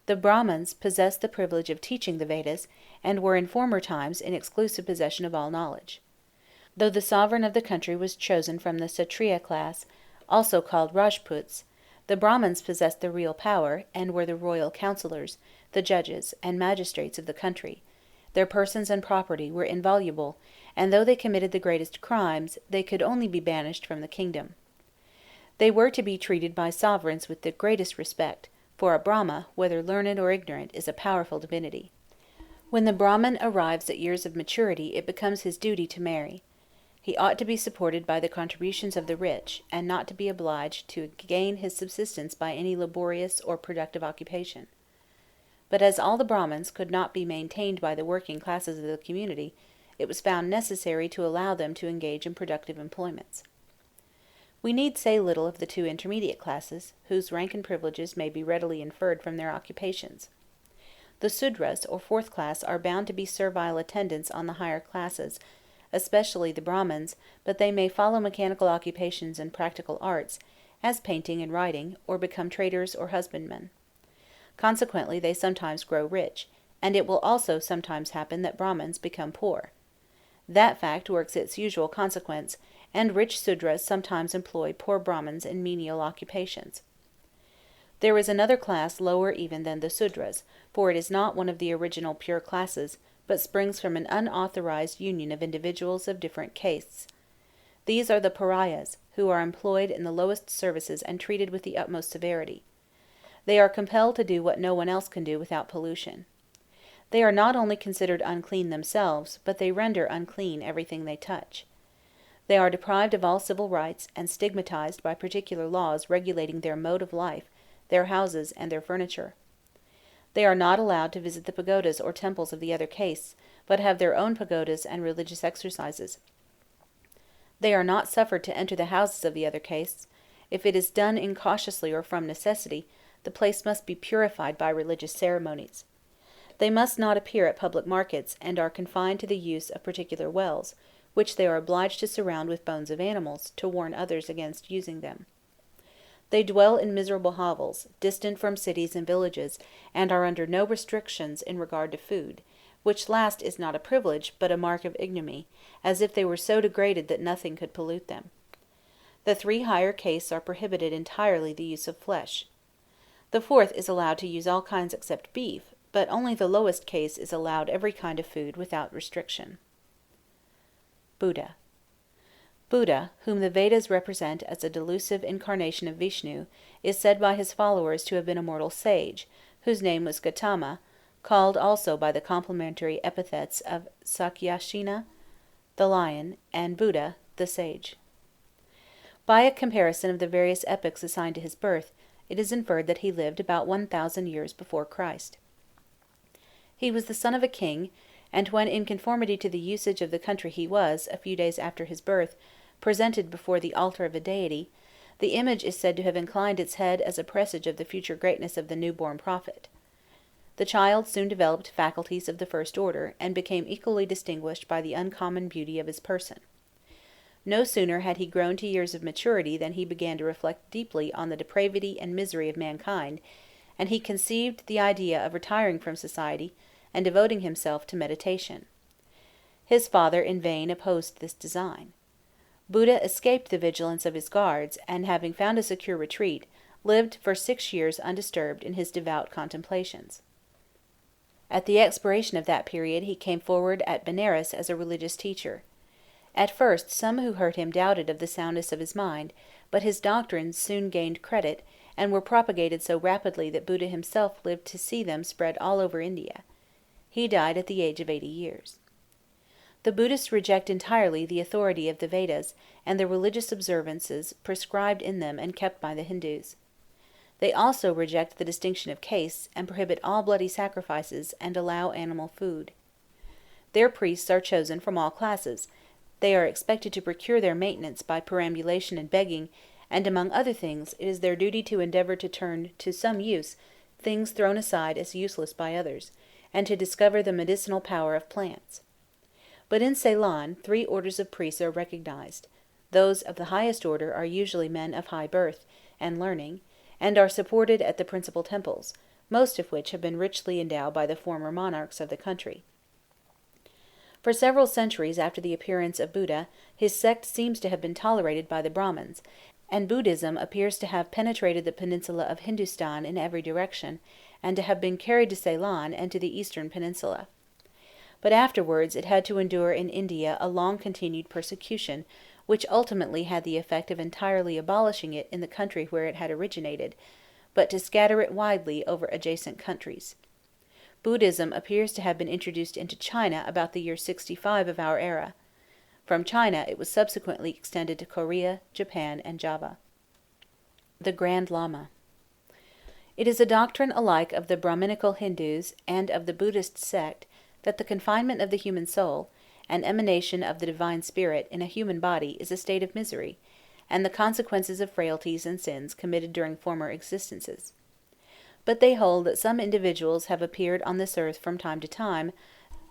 The Brahmans possessed the privilege of teaching the Vedas, and were in former times in exclusive possession of all knowledge. Though the sovereign of the country was chosen from the Kshatriya class, also called Rajputs, the Brahmans possessed the real power, and were the royal councillors, the judges, and magistrates of the country. Their persons and property were inviolable, and though they committed the greatest crimes, they could only be banished from the kingdom. They were to be treated by sovereigns with the greatest respect, for a Brahma, whether learned or ignorant, is a powerful divinity. When the Brahman arrives at years of maturity, it becomes his duty to marry. He ought to be supported by the contributions of the rich, and not to be obliged to gain his subsistence by any laborious or productive occupation. But as all the Brahmins could not be maintained by the working classes of the community, it was found necessary to allow them to engage in productive employments. We need say little of the two intermediate classes, whose rank and privileges may be readily inferred from their occupations. The Sudras, or fourth class, are bound to be servile attendants on the higher classes, especially the Brahmins, but they may follow mechanical occupations and practical arts, as painting and writing, or become traders or husbandmen. Consequently, they sometimes grow rich, and it will also sometimes happen that Brahmins become poor. That fact works its usual consequence, and rich Sudras sometimes employ poor Brahmins in menial occupations. There is another class lower even than the Sudras, for it is not one of the original pure classes, but springs from an unauthorized union of individuals of different castes. These are the pariahs, who are employed in the lowest services and treated with the utmost severity. They are compelled to do what no one else can do without pollution. They are not only considered unclean themselves, but they render unclean everything they touch. They are deprived of all civil rights, and stigmatized by particular laws regulating their mode of life, their houses, and their furniture. They are not allowed to visit the pagodas or temples of the other castes, but have their own pagodas and religious exercises. They are not suffered to enter the houses of the other castes. If it is done incautiously or from necessity, the place must be purified by religious ceremonies. They must not appear at public markets, and are confined to the use of particular wells, which they are obliged to surround with bones of animals, to warn others against using them. They dwell in miserable hovels, distant from cities and villages, and are under no restrictions in regard to food, which last is not a privilege, but a mark of ignominy, as if they were so degraded that nothing could pollute them. The three higher castes are prohibited entirely the use of flesh. The fourth is allowed to use all kinds except beef, but only the lowest caste is allowed every kind of food without restriction. Buddha. Buddha, whom the Vedas represent as a delusive incarnation of Vishnu, is said by his followers to have been a mortal sage, whose name was Gautama, called also by the complimentary epithets of Sakyashina, the lion, and Buddha, the sage. By a comparison of the various epochs assigned to his birth, it is inferred that he lived about 1,000 years before Christ. He was the son of a king, and when in conformity to the usage of the country he was, a few days after his birth, presented before the altar of a deity, the image is said to have inclined its head as a presage of the future greatness of the newborn prophet. The child soon developed faculties of the first order, and became equally distinguished by the uncommon beauty of his person. No sooner had he grown to years of maturity than he began to reflect deeply on the depravity and misery of mankind, and he conceived the idea of retiring from society and devoting himself to meditation. His father in vain opposed this design. Buddha escaped the vigilance of his guards, and having found a secure retreat, lived for 6 years undisturbed in his devout contemplations. At the expiration of that period he came forward at Benares as a religious teacher. At first some who heard him doubted of the soundness of his mind, but his doctrines soon gained credit, and were propagated so rapidly that Buddha himself lived to see them spread all over India. He died at the age of 80 years. The Buddhists reject entirely the authority of the Vedas and the religious observances prescribed in them and kept by the Hindus. They also reject the distinction of castes, and prohibit all bloody sacrifices, and allow animal food. Their priests are chosen from all classes. They are expected to procure their maintenance by perambulation and begging, and among other things, it is their duty to endeavour to turn to some use things thrown aside as useless by others, and to discover the medicinal power of plants. But in Ceylon 3 orders of priests are recognized. Those of the highest order are usually men of high birth and learning, and are supported at the principal temples, most of which have been richly endowed by the former monarchs of the country. For several centuries after the appearance of Buddha, his sect seems to have been tolerated by the Brahmins, and Buddhism appears to have penetrated the peninsula of Hindustan in every direction, and to have been carried to Ceylon and to the eastern peninsula. But afterwards it had to endure in India a long-continued persecution, which ultimately had the effect of entirely abolishing it in the country where it had originated, but to scatter it widely over adjacent countries. Buddhism appears to have been introduced into China about the year 65 of our era. From China it was subsequently extended to Korea, Japan, and Java. The Grand Lama. It is a doctrine alike of the Brahminical Hindus and of the Buddhist sect that the confinement of the human soul, an emanation of the divine spirit, in a human body is a state of misery, and the consequences of frailties and sins committed during former existences. But they hold that some individuals have appeared on this earth from time to time,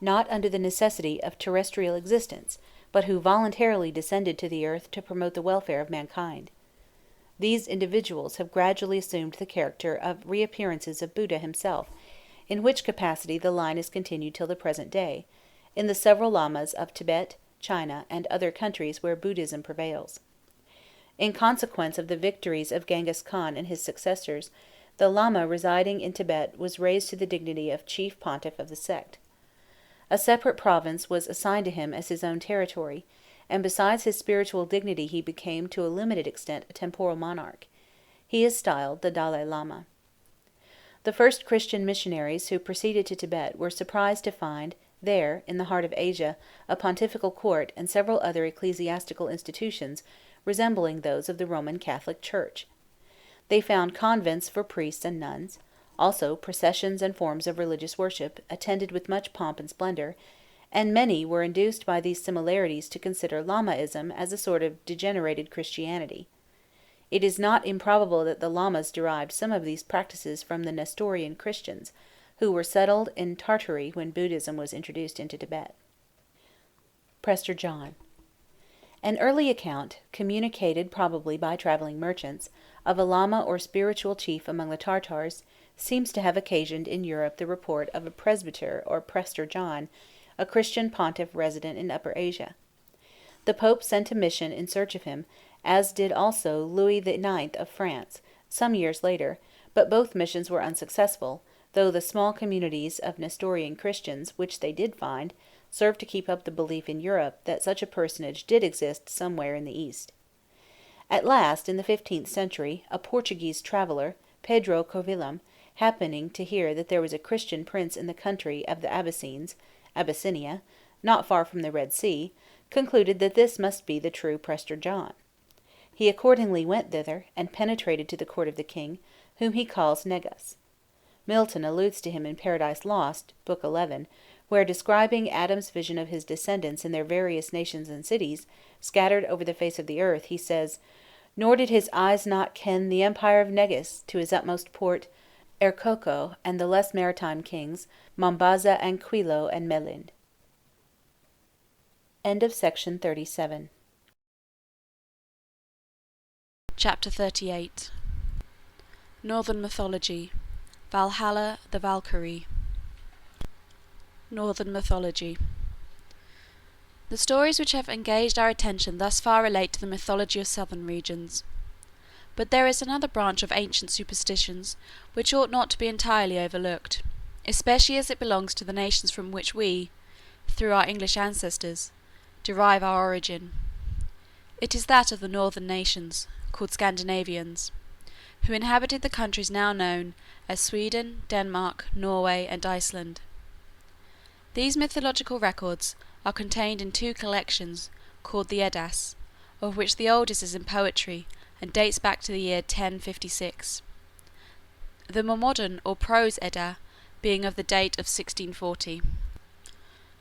not under the necessity of terrestrial existence, but who voluntarily descended to the earth to promote the welfare of mankind. These individuals have gradually assumed the character of reappearances of Buddha himself, in which capacity the line is continued till the present day, in the several lamas of Tibet, China, and other countries where Buddhism prevails. In consequence of the victories of Genghis Khan and his successors, the lama residing in Tibet was raised to the dignity of chief pontiff of the sect. A separate province was assigned to him as his own territory, and besides his spiritual dignity he became to a limited extent a temporal monarch. He is styled the Dalai Lama. The first Christian missionaries who proceeded to Tibet were surprised to find there, in the heart of Asia, a pontifical court and several other ecclesiastical institutions resembling those of the Roman Catholic Church. They found convents for priests and nuns, also processions and forms of religious worship, attended with much pomp and splendor, and many were induced by these similarities to consider Lamaism as a sort of degenerated Christianity. It is not improbable that the Lamas derived some of these practices from the Nestorian Christians, who were settled in Tartary when Buddhism was introduced into Tibet. Prester John. An early account, communicated probably by travelling merchants, of a Lama or spiritual chief among the Tartars, seems to have occasioned in Europe the report of a presbyter or Prester John, a Christian pontiff resident in Upper Asia. The Pope sent a mission in search of him, as did also Louis IX of France, some years later, but both missions were unsuccessful, though the small communities of Nestorian Christians, which they did find, served to keep up the belief in Europe that such a personage did exist somewhere in the East. At last, in the 15th century, a Portuguese traveller, Pedro Covilham, happening to hear that there was a Christian prince in the country of the Abyssines, Abyssinia, not far from the Red Sea, concluded that this must be the true Prester John. He accordingly went thither, and penetrated to the court of the king, whom he calls Negus. Milton alludes to him in Paradise Lost, Book 11, where, describing Adam's vision of his descendants in their various nations and cities, scattered over the face of the earth, he says, "Nor did his eyes not ken the empire of Negus to his utmost port, Erkoko, and the less maritime kings, Mombaza and Quilo and Melind." End of section 37. Chapter 38. Northern Mythology. Valhalla, the Valkyrie. Northern Mythology. The stories which have engaged our attention thus far relate to the mythology of southern regions. But there is another branch of ancient superstitions which ought not to be entirely overlooked, especially as it belongs to the nations from which we, through our English ancestors, derive our origin. It is that of the northern nations, called Scandinavians, who inhabited the countries now known as Sweden, Denmark, Norway, and Iceland. These mythological records are contained in two collections called the Eddas, of which the oldest is in poetry and dates back to the year 1056. The more modern or prose Edda being of the date of 1640.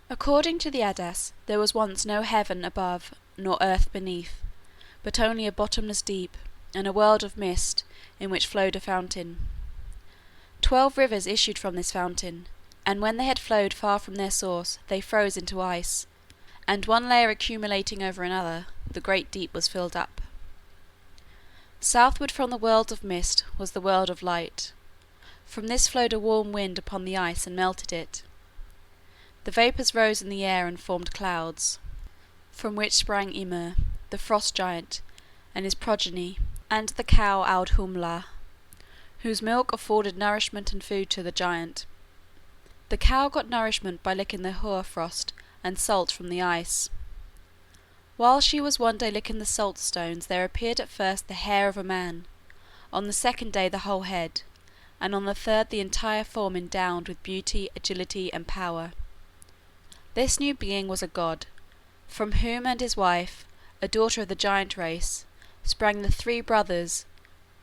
According to the Eddas, there was once no heaven above nor earth beneath, but only a bottomless deep and a world of mist in which flowed a fountain. 12 rivers issued from this fountain, and when they had flowed far from their source they froze into ice, and one layer accumulating over another, the great deep was filled up. Southward from the world of mist was the world of light. From this flowed a warm wind upon the ice and melted it. The vapours rose in the air and formed clouds, from which sprang Ymir, the frost giant, and his progeny, and the cow Audhumla, whose milk afforded nourishment and food to the giant. The cow got nourishment by licking the hoarfrost and salt from the ice. While she was one day licking the salt stones, there appeared at first the hair of a man, on the second day the whole head, and on the third the entire form endowed with beauty, agility, and power. This new being was a god, from whom and his wife, a daughter of the giant race, sprang the 3 brothers,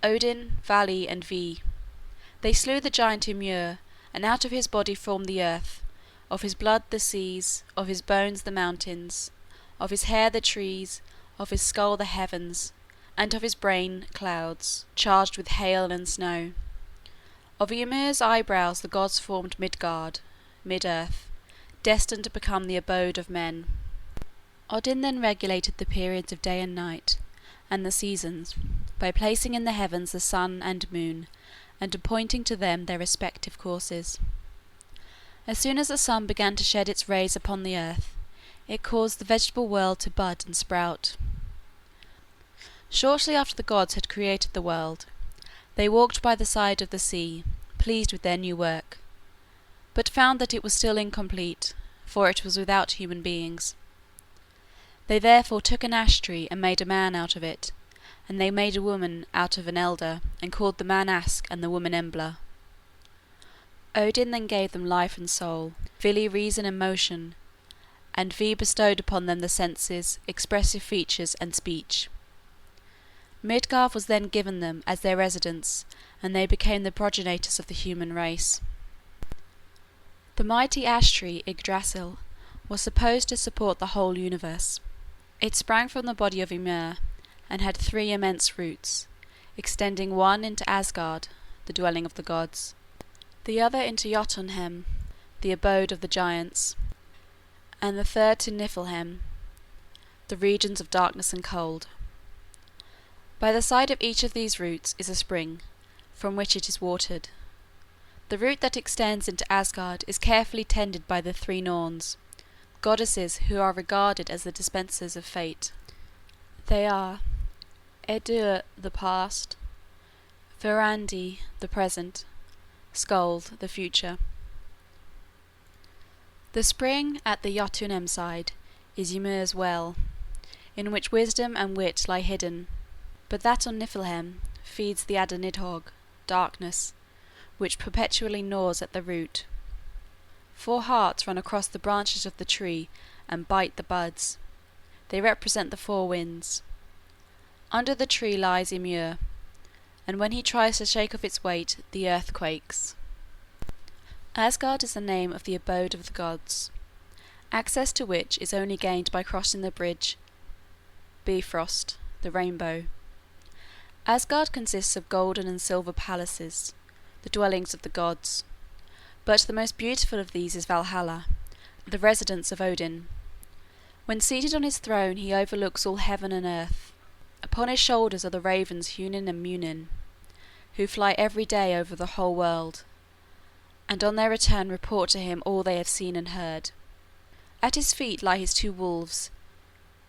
Odin, Vali, and Ve. They slew the giant Ymir, and out of his body formed the earth, of his blood the seas, of his bones the mountains, of his hair the trees, of his skull the heavens, and of his brain clouds, charged with hail and snow. Of Ymir's eyebrows the gods formed Midgard, mid-earth, destined to become the abode of men. Odin then regulated the periods of day and night, and the seasons, by placing in the heavens the sun and moon, and appointing to them their respective courses. As soon as the sun began to shed its rays upon the earth, it caused the vegetable world to bud and sprout. Shortly after the gods had created the world, they walked by the side of the sea, pleased with their new work, but found that it was still incomplete, for it was without human beings. They therefore took an ash tree and made a man out of it, and they made a woman out of an elder, and called the man Ask and the woman Embla. Odin then gave them life and soul, Vili reason and motion, and Ve bestowed upon them the senses, expressive features, and speech. Midgard was then given them as their residence, and they became the progenitors of the human race. The mighty ash tree Yggdrasil was supposed to support the whole universe. It sprang from the body of Ymir, and had 3 immense roots, extending one into Asgard, the dwelling of the gods, the other into Jotunheim, the abode of the giants, and the third to Niflheim, the regions of darkness and cold. By the side of each of these roots is a spring, from which it is watered. The root that extends into Asgard is carefully tended by the 3 Norns, goddesses who are regarded as the dispensers of fate. They are Edur, the past, Verandi, the present, Skuld, the future. The spring at the Jotunheim side is Ymir's well, in which wisdom and wit lie hidden, but that on Niflheim feeds the Adanidhog, darkness, which perpetually gnaws at the root. 4 hearts run across the branches of the tree and bite the buds. They represent the 4 winds. Under the tree lies Ymir, and when he tries to shake off its weight, the earth quakes. Asgard is the name of the abode of the gods, access to which is only gained by crossing the bridge Bifrost, the rainbow. Asgard consists of golden and silver palaces, the dwellings of the gods, but the most beautiful of these is Valhalla, the residence of Odin. When seated on his throne he overlooks all heaven and earth. Upon his shoulders are the ravens Hunin and Munin, who fly every day over the whole world, and on their return report to him all they have seen and heard. At his feet lie his 2 wolves,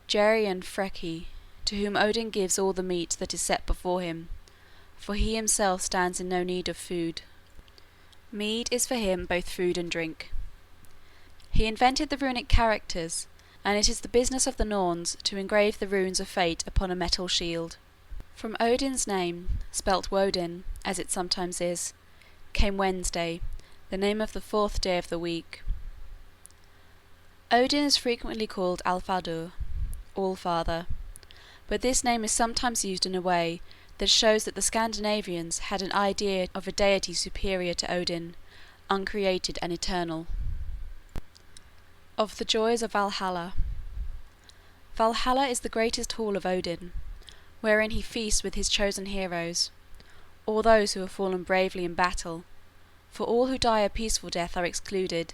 Geri and Freki, to whom Odin gives all the meat that is set before him, for he himself stands in no need of food. Mead is for him both food and drink. He invented the runic characters, and it is the business of the Norns to engrave the runes of fate upon a metal shield. From Odin's name, spelt Woden, as it sometimes is, came Wednesday, the name of the 4th day of the week. Odin is frequently called Alfadur, All-Father, but this name is sometimes used in a way that shows that the Scandinavians had an idea of a deity superior to Odin, uncreated and eternal. Of the joys of Valhalla. Valhalla is the greatest hall of Odin, wherein he feasts with his chosen heroes, all those who have fallen bravely in battle, for all who die a peaceful death are excluded.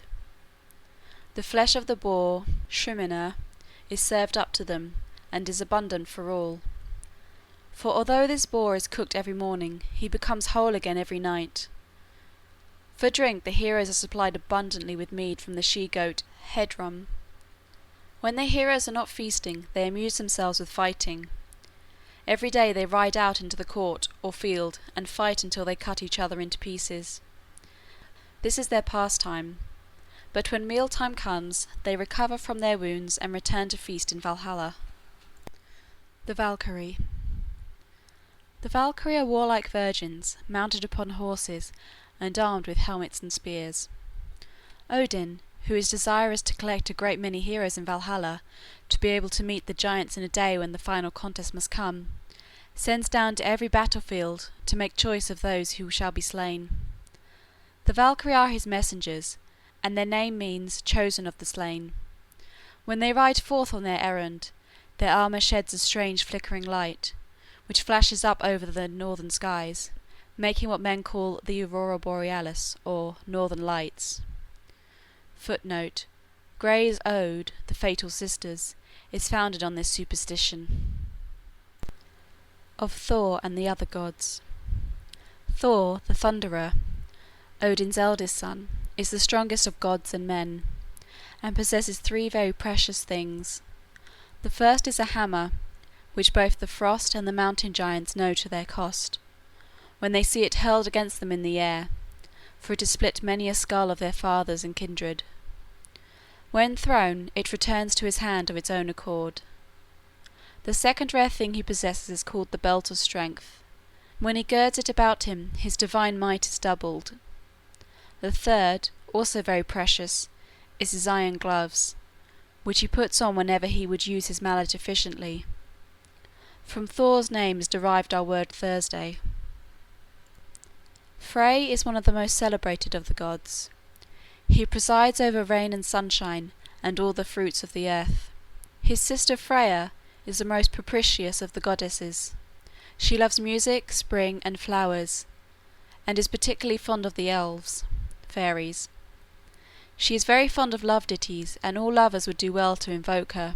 The flesh of the boar, Shrimina, is served up to them, and is abundant for all. For although this boar is cooked every morning, he becomes whole again every night. For drink the heroes are supplied abundantly with mead from the she-goat Hedrum. When the heroes are not feasting, they amuse themselves with fighting. Every day they ride out into the court or field and fight until they cut each other into pieces. This is their pastime, but when mealtime comes, they recover from their wounds and return to feast in Valhalla. The Valkyrie. The Valkyrie are warlike virgins, mounted upon horses and armed with helmets and spears. Odin, who is desirous to collect a great many heroes in Valhalla, to be able to meet the giants in a day when the final contest must come, sends down to every battlefield to make choice of those who shall be slain. The Valkyrie are his messengers, and their name means chosen of the slain. When they ride forth on their errand, their armour sheds a strange flickering light, which flashes up over the northern skies, making what men call the aurora borealis, or northern lights. Footnote: Gray's Ode, The Fatal Sisters, is founded on this superstition. Of Thor and the other gods. Thor, the Thunderer, Odin's eldest son, is the strongest of gods and men, and possesses 3 very precious things. The first is a hammer, which both the frost and the mountain giants know to their cost, when they see it hurled against them in the air, for it has split many a skull of their fathers and kindred. When thrown, it returns to his hand of its own accord. The second rare thing he possesses is called the Belt of Strength. When he girds it about him, his divine might is doubled. The third, also very precious, is his iron gloves, which he puts on whenever he would use his mallet efficiently. From Thor's name is derived our word Thursday. Frey is one of the most celebrated of the gods. He presides over rain and sunshine and all the fruits of the earth. His sister Freya is the most propitious of the goddesses. She loves music, spring, and flowers, and is particularly fond of the elves, fairies. She is very fond of love ditties, and all lovers would do well to invoke her.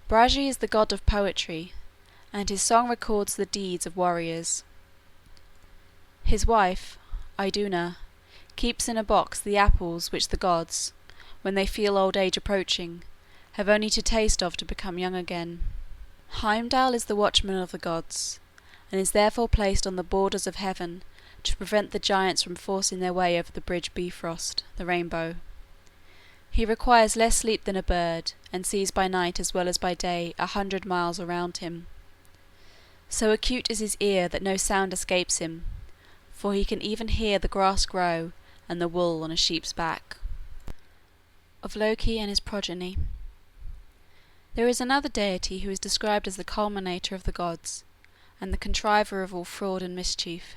Bragi is the god of poetry, and his song records the deeds of warriors. His wife, Iduna, keeps in a box the apples which the gods, when they feel old age approaching, have only to taste of to become young again. Heimdall is the watchman of the gods, and is therefore placed on the borders of heaven to prevent the giants from forcing their way over the bridge Bifrost, the rainbow. He requires less sleep than a bird, and sees by night as well as by day 100 miles around him. So acute is his ear that no sound escapes him, for he can even hear the grass grow and the wool on a sheep's back. Of Loki and his progeny. There is another deity who is described as the culminator of the gods, and the contriver of all fraud and mischief.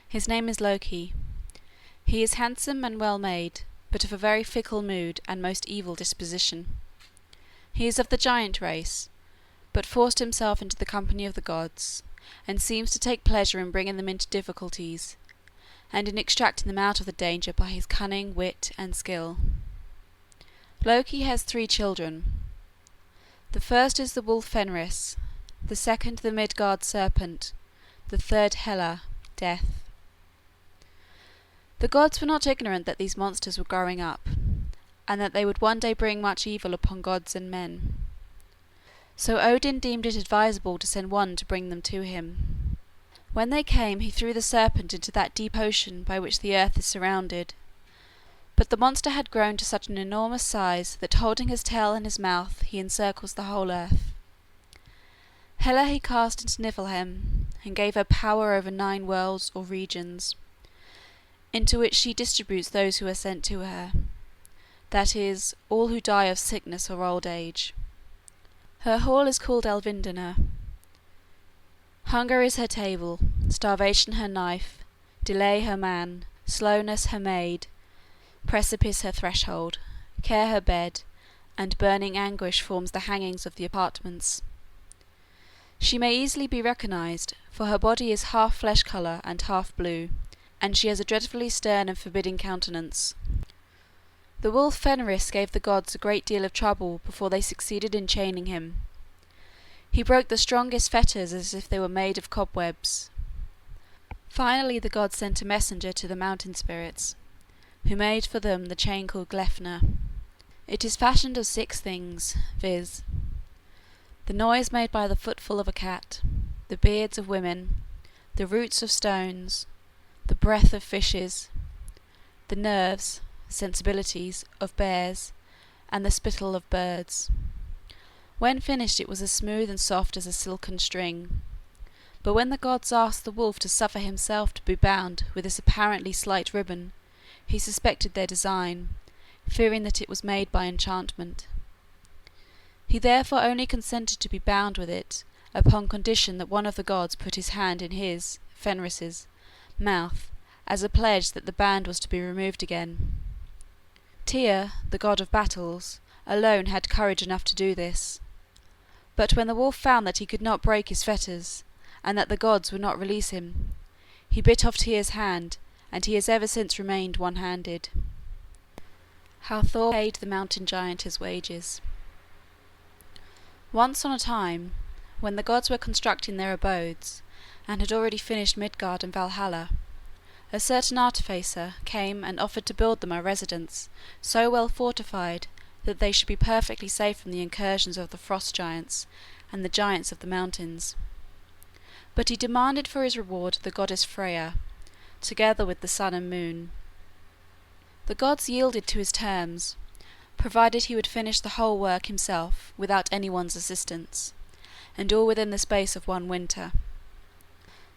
His name is Loki. He is handsome and well made, but of a very fickle mood and most evil disposition. He is of the giant race, but forced himself into the company of the gods, and seems to take pleasure in bringing them into difficulties, and in extracting them out of the danger by his cunning, wit, and skill. Loki has 3 children. The first is the wolf Fenris, the second the Midgard serpent, the third Hela, death. The gods were not ignorant that these monsters were growing up, and that they would one day bring much evil upon gods and men. So Odin deemed it advisable to send one to bring them to him. When they came, he threw the serpent into that deep ocean by which the earth is surrounded. But the monster had grown to such an enormous size that, holding his tail in his mouth, he encircles the whole earth. Hela he cast into Niflheim, and gave her power over 9 worlds or regions, into which she distributes those who are sent to her, that is, all who die of sickness or old age. Her hall is called Elvindina. Hunger is her table, starvation her knife, delay her man, slowness her maid, precipice her threshold, care her bed, and burning anguish forms the hangings of the apartments. She may easily be recognized, for her body is half flesh color and half blue, and she has a dreadfully stern and forbidding countenance. The wolf Fenris gave the gods a great deal of trouble before they succeeded in chaining him. He broke the strongest fetters as if they were made of cobwebs. Finally the gods sent a messenger to the mountain spirits, who made for them the chain called Gleipnir. It is fashioned of 6 things, viz. the noise made by the footfall of a cat, the beards of women, the roots of stones, the breath of fishes, the nerves, sensibilities, of bears, and the spittle of birds. When finished it was as smooth and soft as a silken string. But when the gods asked the wolf to suffer himself to be bound with this apparently slight ribbon, he suspected their design, fearing that it was made by enchantment. He therefore only consented to be bound with it, upon condition that one of the gods put his hand in his, Fenris's, mouth, as a pledge that the band was to be removed again. Tyr, the god of battles, alone had courage enough to do this. But when the wolf found that he could not break his fetters, and that the gods would not release him, he bit off Tyr's hand, and he has ever since remained one-handed. How Thor paid the mountain giant his wages. Once on a time, when the gods were constructing their abodes, and had already finished Midgard and Valhalla, a certain artificer came and offered to build them a residence so well fortified that they should be perfectly safe from the incursions of the frost giants and the giants of the mountains. But he demanded for his reward the goddess Freya, together with the sun and moon. The gods yielded to his terms, provided he would finish the whole work himself without anyone's assistance, and all within the space of 1 winter.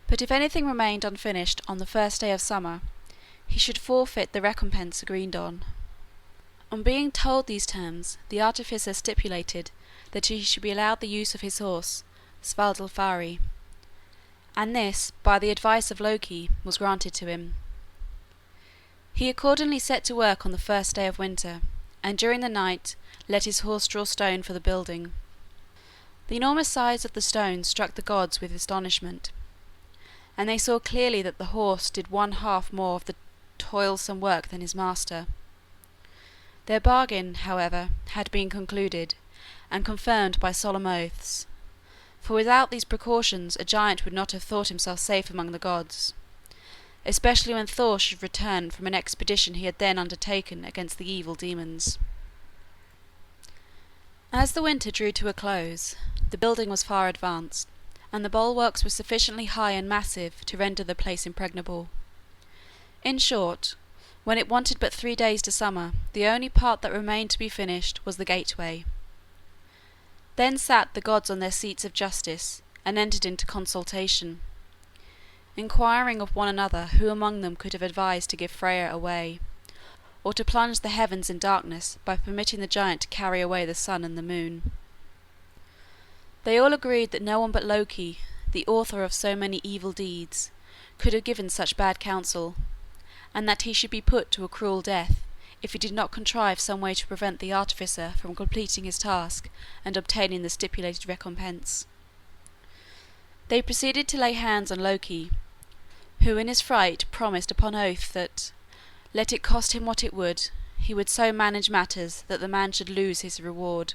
But if anything remained unfinished on the first day of summer, he should forfeit the recompense agreed on. On being told these terms, the artificer stipulated that he should be allowed the use of his horse, Svadilfari, and this, by the advice of Loki, was granted to him. He accordingly set to work on the first day of winter, and during the night let his horse draw stone for the building. The enormous size of the stone struck the gods with astonishment, and they saw clearly that the horse did 1/2 more of the toilsome work than his master. Their bargain, however, had been concluded, and confirmed by solemn oaths, for without these precautions a giant would not have thought himself safe among the gods, especially when Thor should return from an expedition he had then undertaken against the evil demons. As the winter drew to a close, the building was far advanced, and the bulwarks were sufficiently high and massive to render the place impregnable. In short, when it wanted but 3 days to summer, the only part that remained to be finished was the gateway. Then sat the gods on their seats of justice, and entered into consultation, inquiring of one another who among them could have advised to give Freya away, or to plunge the heavens in darkness by permitting the giant to carry away the sun and the moon. They all agreed that no one but Loki, the author of so many evil deeds, could have given such bad counsel, and that he should be put to a cruel death if he did not contrive some way to prevent the artificer from completing his task and obtaining the stipulated recompense. They proceeded to lay hands on Loki, who in his fright promised upon oath that, let it cost him what it would, he would so manage matters that the man should lose his reward.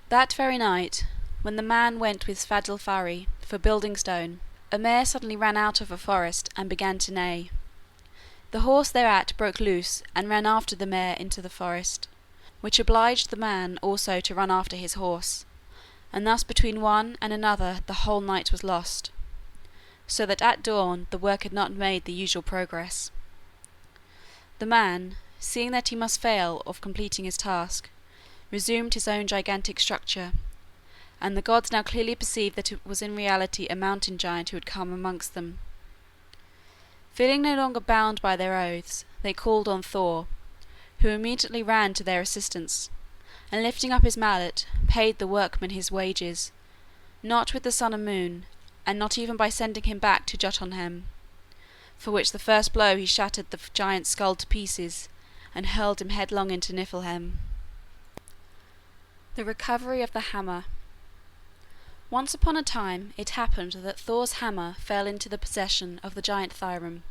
That very night, when the man went with Svadilfari for building stone, a mare suddenly ran out of a forest and began to neigh. The horse thereat broke loose and ran after the mare into the forest, which obliged the man also to run after his horse, and thus between one and another the whole night was lost, so that at dawn the work had not made the usual progress. The man, seeing that he must fail of completing his task, resumed his own gigantic structure, and the gods now clearly perceived that it was in reality a mountain giant who had come amongst them. Feeling no longer bound by their oaths, they called on Thor, who immediately ran to their assistance, and lifting up his mallet, paid the workman his wages, not with the sun and moon, and not even by sending him back to Jotunheim, for which the first blow he shattered the giant's skull to pieces, and hurled him headlong into Niflheim. The recovery of the hammer. Once upon a time it happened that Thor's hammer fell into the possession of the giant Thrym,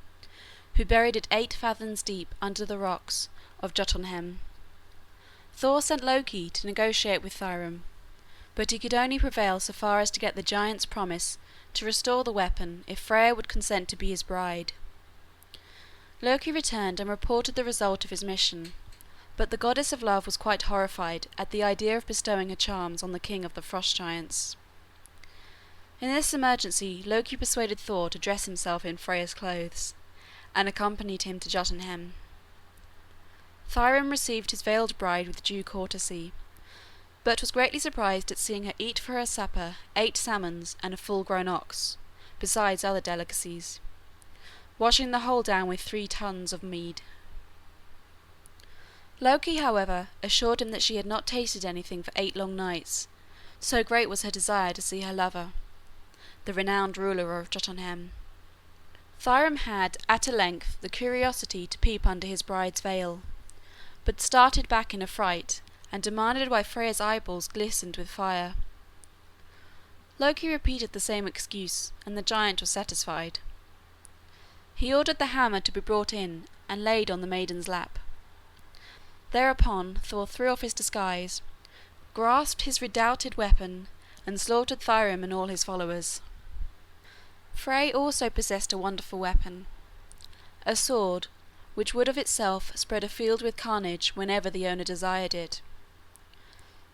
who buried it 8 fathoms deep under the rocks of Jotunheim. Thor sent Loki to negotiate with Thrym, but he could only prevail so far as to get the giant's promise to restore the weapon if Freya would consent to be his bride. Loki returned and reported the result of his mission, but the goddess of love was quite horrified at the idea of bestowing her charms on the king of the frost giants. In this emergency Loki persuaded Thor to dress himself in Freya's clothes, and accompanied him to Jotunheim. Thrym received his veiled bride with due courtesy, but was greatly surprised at seeing her eat for her supper 8 salmons and a full-grown ox, besides other delicacies, washing the whole down with 3 tons of mead. Loki, however, assured him that she had not tasted anything for 8 long nights, so great was her desire to see her lover, the renowned ruler of Jotunheim. Thrym had, at a length, the curiosity to peep under his bride's veil, but started back in affright, and demanded why Freya's eyeballs glistened with fire. Loki repeated the same excuse, and the giant was satisfied. He ordered the hammer to be brought in, and laid on the maiden's lap. Thereupon Thor threw off his disguise, grasped his redoubted weapon, and slaughtered Thrym and all his followers. Frey also possessed a wonderful weapon, a sword, which would of itself spread a field with carnage whenever the owner desired it.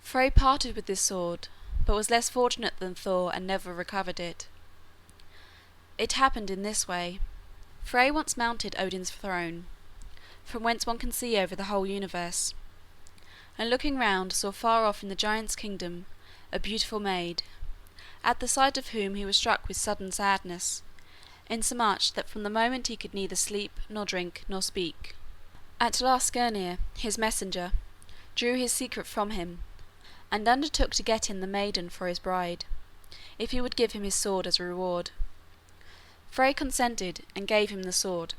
Frey parted with this sword, but was less fortunate than Thor and never recovered it. It happened in this way. Frey once mounted Odin's throne, from whence one can see over the whole universe, and looking round saw far off in the giant's kingdom a beautiful maid, at the sight of whom he was struck with sudden sadness, insomuch that from the moment he could neither sleep nor drink nor speak. At last Skirnir, his messenger, drew his secret from him, and undertook to get him the maiden for his bride, if he would give him his sword as a reward. Frey consented and gave him the sword,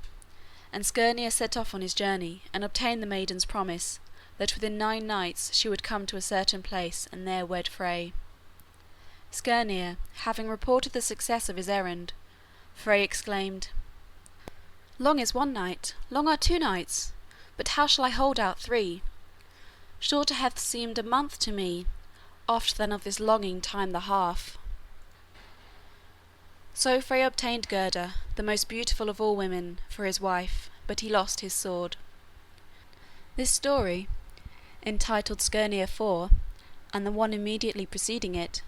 and Skirnir set off on his journey and obtained the maiden's promise that within 9 nights she would come to a certain place and there wed Frey. Skirnir, having reported the success of his errand, Frey exclaimed, "Long is 1 night, long are 2 nights, but how shall I hold out 3? Shorter hath seemed a month to me, oft than of this longing time the half." So Frey obtained Gerda, the most beautiful of all women, for his wife, but he lost his sword. This story, entitled Skirnir 4, and the one immediately preceding it,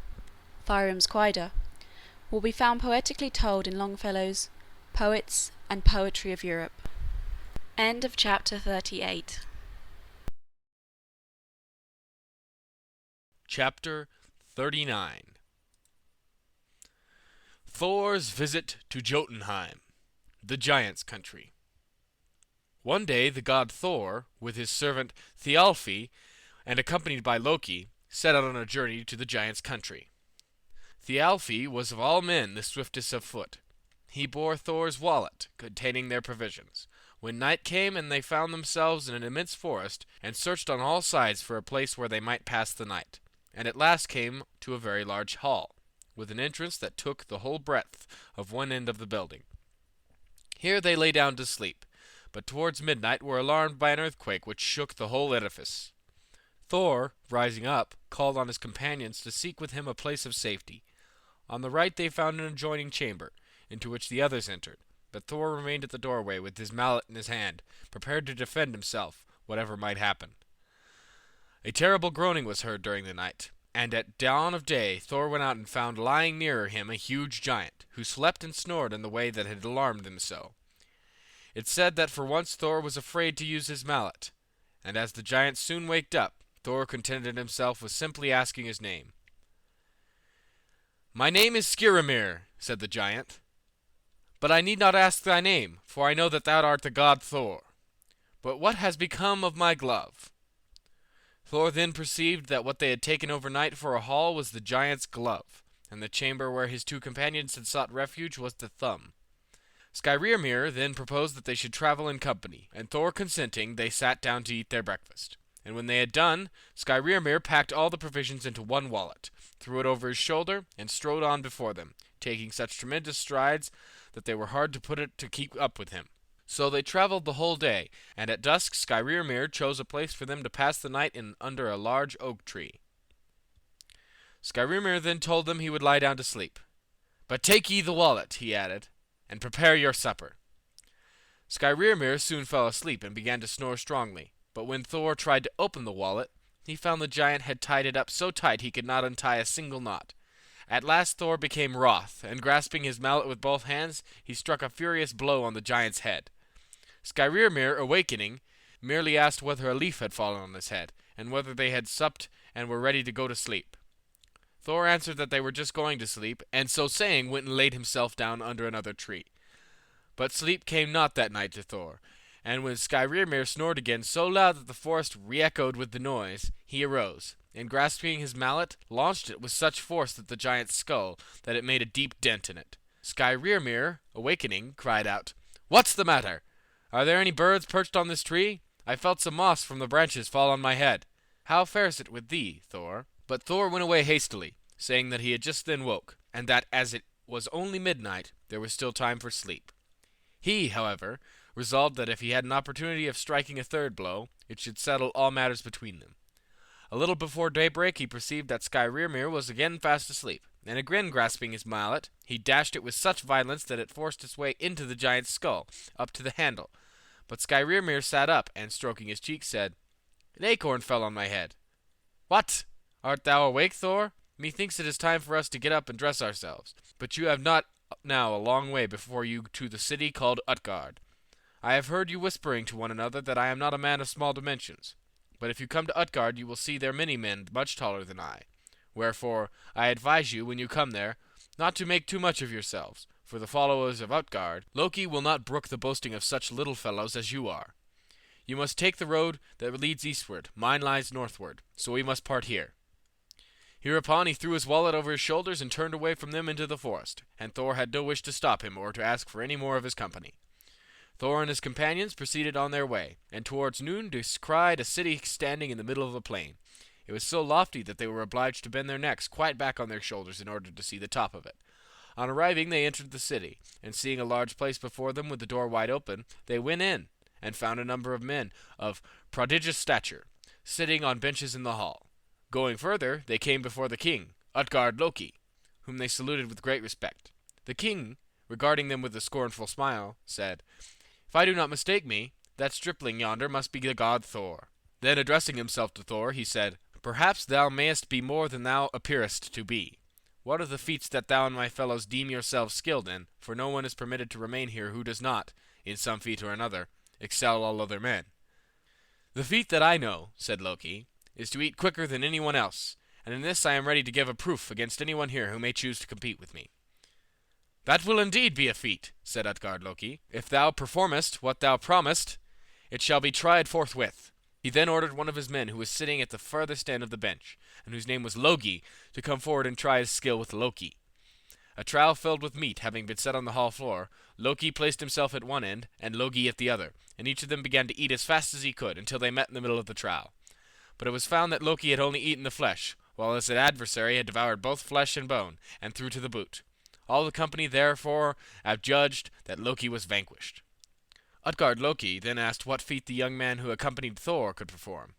Thrym's Quida, will be found poetically told in Longfellow's Poets and Poetry of Europe. End of chapter 38. Chapter 39. Thor's visit to Jotunheim, the giant's country. One day the god Thor, with his servant Thialfi, and accompanied by Loki, set out on a journey to the giant's country. Thialfi was of all men the swiftest of foot. He bore Thor's wallet, containing their provisions, when night came and they found themselves in an immense forest, and searched on all sides for a place where they might pass the night, and at last came to a very large hall, with an entrance that took the whole breadth of one end of the building. Here they lay down to sleep, but towards midnight were alarmed by an earthquake which shook the whole edifice. Thor, rising up, called on his companions to seek with him a place of safety. On the right they found an adjoining chamber, into which the others entered, but Thor remained at the doorway with his mallet in his hand, prepared to defend himself, whatever might happen. A terrible groaning was heard during the night, and at dawn of day Thor went out and found lying near him a huge giant, who slept and snored in the way that had alarmed them so. It said that for once Thor was afraid to use his mallet, and as the giant soon waked up, Thor contented himself with simply asking his name. "My name is Skrymir," said the giant, "but I need not ask thy name, for I know that thou art the god Thor. But what has become of my glove?" Thor then perceived that what they had taken overnight for a hall was the giant's glove, and the chamber where his two companions had sought refuge was the thumb. Skrymir then proposed that they should travel in company, and Thor consenting, they sat down to eat their breakfast. And when they had done, Skrymir packed all the provisions into one wallet, threw it over his shoulder, and strode on before them, taking such tremendous strides that they were hard to put it to keep up with him. So they traveled the whole day, and at dusk Skrymir chose a place for them to pass the night in under a large oak tree. Skrymir then told them he would lie down to sleep. "But take ye the wallet," he added, "and prepare your supper." Skrymir soon fell asleep and began to snore strongly, but when Thor tried to open the wallet, he found the giant had tied it up so tight he could not untie a single knot. At last Thor became wroth, and grasping his mallet with both hands, he struck a furious blow on the giant's head. Skrymir, awakening, merely asked whether a leaf had fallen on his head, and whether they had supped and were ready to go to sleep. Thor answered that they were just going to sleep, and so saying went and laid himself down under another tree. But sleep came not that night to Thor, and when Skrymir snored again so loud that the forest re-echoed with the noise, he arose, and grasping his mallet, launched it with such force at the giant's skull that it made a deep dent in it. Skrymir, awakening, cried out, "What's the matter? Are there any birds perched on this tree? I felt some moss from the branches fall on my head. How fares it with thee, Thor?" But Thor went away hastily, saying that he had just then woke, and that as it was only midnight, there was still time for sleep. He, however, resolved that if he had an opportunity of striking a third blow, it should settle all matters between them. A little before daybreak he perceived that Skrymir was again fast asleep, and again grasping his mallet, he dashed it with such violence that it forced its way into the giant's skull, up to the handle. But Skrymir sat up, and stroking his cheek, said, "An acorn fell on my head." "What? Art thou awake, Thor? Methinks it is time for us to get up and dress ourselves. But you have not now a long way before you to the city called Utgard. I have heard you whispering to one another that I am not a man of small dimensions. But if you come to Utgard, you will see there many men much taller than I. Wherefore, I advise you, when you come there, not to make too much of yourselves, for the followers of Utgard, Loki will not brook the boasting of such little fellows as you are. You must take the road that leads eastward, mine lies northward, so we must part here." Hereupon he threw his wallet over his shoulders and turned away from them into the forest, and Thor had no wish to stop him or to ask for any more of his company. Thor and his companions proceeded on their way, and towards noon descried a city standing in the middle of a plain. It was so lofty that they were obliged to bend their necks quite back on their shoulders in order to see the top of it. On arriving, they entered the city, and seeing a large place before them with the door wide open, they went in, and found a number of men of prodigious stature, sitting on benches in the hall. Going further, they came before the king, Utgard Loki, whom they saluted with great respect. The king, regarding them with a scornful smile, said, "If I do not mistake me, that stripling yonder must be the god Thor." Then addressing himself to Thor, he said, "Perhaps thou mayest be more than thou appearest to be. What are the feats that thou and my fellows deem yourselves skilled in? For no one is permitted to remain here who does not, in some feat or another, excel all other men." "The feat that I know," said Loki, "is to eat quicker than anyone else, and in this I am ready to give a proof against anyone here who may choose to compete with me." "That will indeed be a feat," said Utgard Loki. "If thou performest what thou promised, it shall be tried forthwith." He then ordered one of his men who was sitting at the furthest end of the bench, and whose name was Logi, to come forward and try his skill with Loki. A trough filled with meat having been set on the hall floor, Loki placed himself at one end, and Logi at the other, and each of them began to eat as fast as he could, until they met in the middle of the trough. But it was found that Loki had only eaten the flesh, while his adversary had devoured both flesh and bone, and threw to the boot. All the company therefore adjudged that Loki was vanquished. Utgard Loki then asked what feat the young man who accompanied Thor could perform.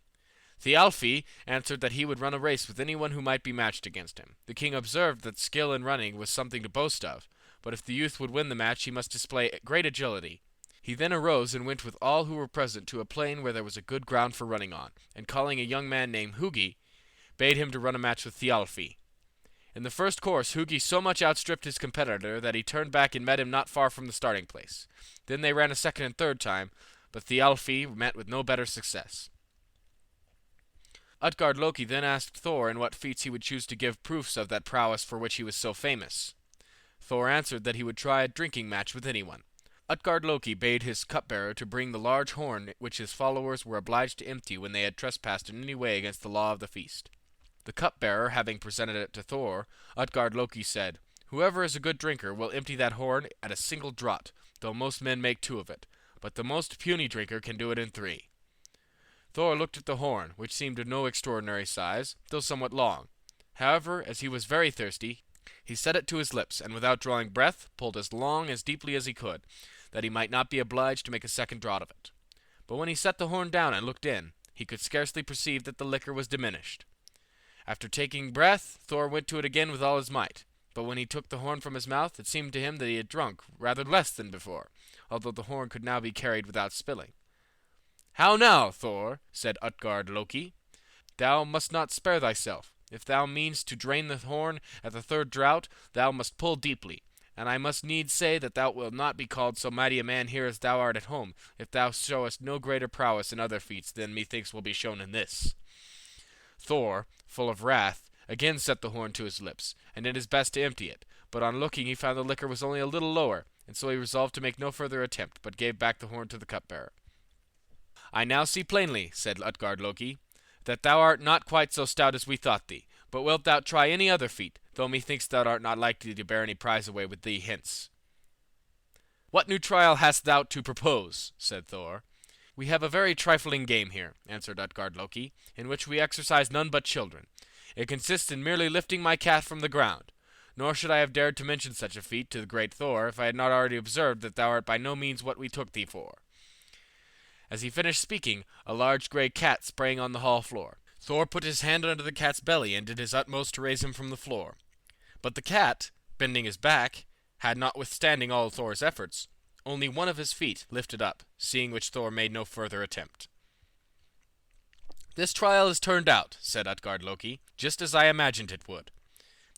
Thialfi answered that he would run a race with anyone who might be matched against him. The king observed that skill in running was something to boast of, but if the youth would win the match he must display great agility. He then arose and went with all who were present to a plain where there was a good ground for running on, and calling a young man named Hugi, bade him to run a match with Thialfi. In the first course Hugi so much outstripped his competitor that he turned back and met him not far from the starting place. Then they ran a second and third time, but Thialfi met with no better success. Utgard Loki then asked Thor in what feats he would choose to give proofs of that prowess for which he was so famous. Thor answered that he would try a drinking match with anyone. Utgard Loki bade his cupbearer to bring the large horn which his followers were obliged to empty when they had trespassed in any way against the law of the feast. The cupbearer having presented it to Thor, Utgard Loki said, "Whoever is a good drinker will empty that horn at a single draught, though most men make 2 of it, but the most puny drinker can do it in 3. Thor looked at the horn, which seemed of no extraordinary size, though somewhat long. However, as he was very thirsty, he set it to his lips, and without drawing breath, pulled as long as deeply as he could, that he might not be obliged to make a second draught of it. But when he set the horn down and looked in, he could scarcely perceive that the liquor was diminished. After taking breath, Thor went to it again with all his might, but when he took the horn from his mouth, it seemed to him that he had drunk rather less than before, although the horn could now be carried without spilling. "How now, Thor?" said Utgard Loki. "Thou must not spare thyself. If thou meanest to drain the horn at the 3rd draught, thou must pull deeply, and I must needs say that thou wilt not be called so mighty a man here as thou art at home, if thou showest no greater prowess in other feats than methinks will be shown in this." Thor, full of wrath, again set the horn to his lips, and did his best to empty it, but on looking he found the liquor was only a little lower, and so he resolved to make no further attempt, but gave back the horn to the cupbearer. "I now see plainly," said Utgard Loki, "that thou art not quite so stout as we thought thee, but wilt thou try any other feat, though methinks thou art not likely to bear any prize away with thee hence." "What new trial hast thou to propose?" said Thor. "We have a very trifling game here," answered Utgard Loki, "in which we exercise none but children. It consists in merely lifting my cat from the ground. Nor should I have dared to mention such a feat to the great Thor if I had not already observed that thou art by no means what we took thee for." As he finished speaking, a large gray cat sprang on the hall floor. Thor put his hand under the cat's belly and did his utmost to raise him from the floor. But the cat, bending his back, had, notwithstanding all Thor's efforts, only one of his feet lifted up, seeing which Thor made no further attempt. "This trial has turned out," said Utgard Loki, "just as I imagined it would.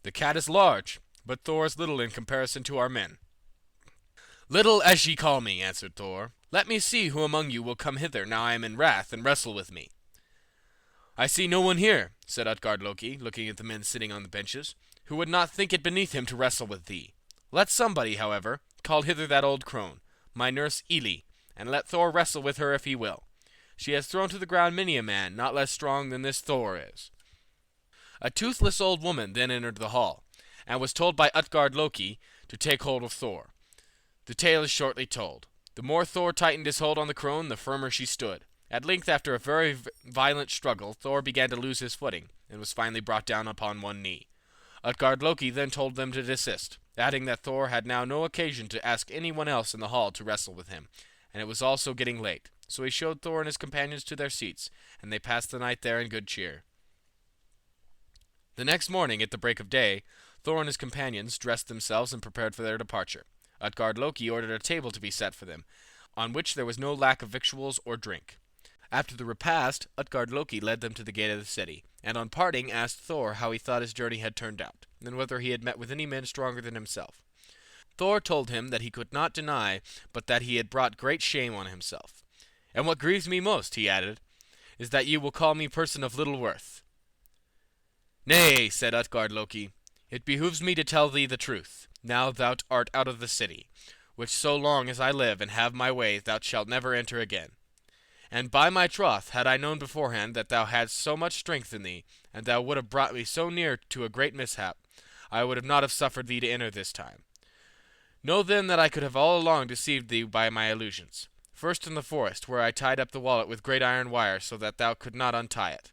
The cat is large, but Thor is little in comparison to our men." "Little as ye call me," answered Thor. "Let me see who among you will come hither now I am in wrath and wrestle with me." "I see no one here," said Utgard Loki, looking at the men sitting on the benches, "who would not think it beneath him to wrestle with thee. Let somebody, however, call hither that old crone, my nurse Eli, and let Thor wrestle with her if he will. She has thrown to the ground many a man not less strong than this Thor is." A toothless old woman then entered the hall, and was told by Utgard Loki to take hold of Thor. The tale is shortly told. The more Thor tightened his hold on the crone, the firmer she stood. At length, after a very violent struggle, Thor began to lose his footing, and was finally brought down upon one knee. Utgard Loki then told them to desist, adding that Thor had now no occasion to ask anyone else in the hall to wrestle with him, and it was also getting late. So he showed Thor and his companions to their seats, and they passed the night there in good cheer. The next morning, at the break of day, Thor and his companions dressed themselves and prepared for their departure. Utgard Loki ordered a table to be set for them, on which there was no lack of victuals or drink. After the repast, Utgard Loki led them to the gate of the city, and on parting asked Thor how he thought his journey had turned out, and whether he had met with any men stronger than himself. Thor told him that he could not deny but that he had brought great shame on himself. "And what grieves me most," he added, "is that ye will call me person of little worth." "Nay," said Utgard Loki, "it behooves me to tell thee the truth, now thou art out of the city, which so long as I live and have my way thou shalt never enter again. And by my troth, had I known beforehand that thou hadst so much strength in thee, and thou would have brought me so near to a great mishap, I would not have suffered thee to enter this time. Know then that I could have all along deceived thee by my illusions. First in the forest, where I tied up the wallet with great iron wire, so that thou could not untie it.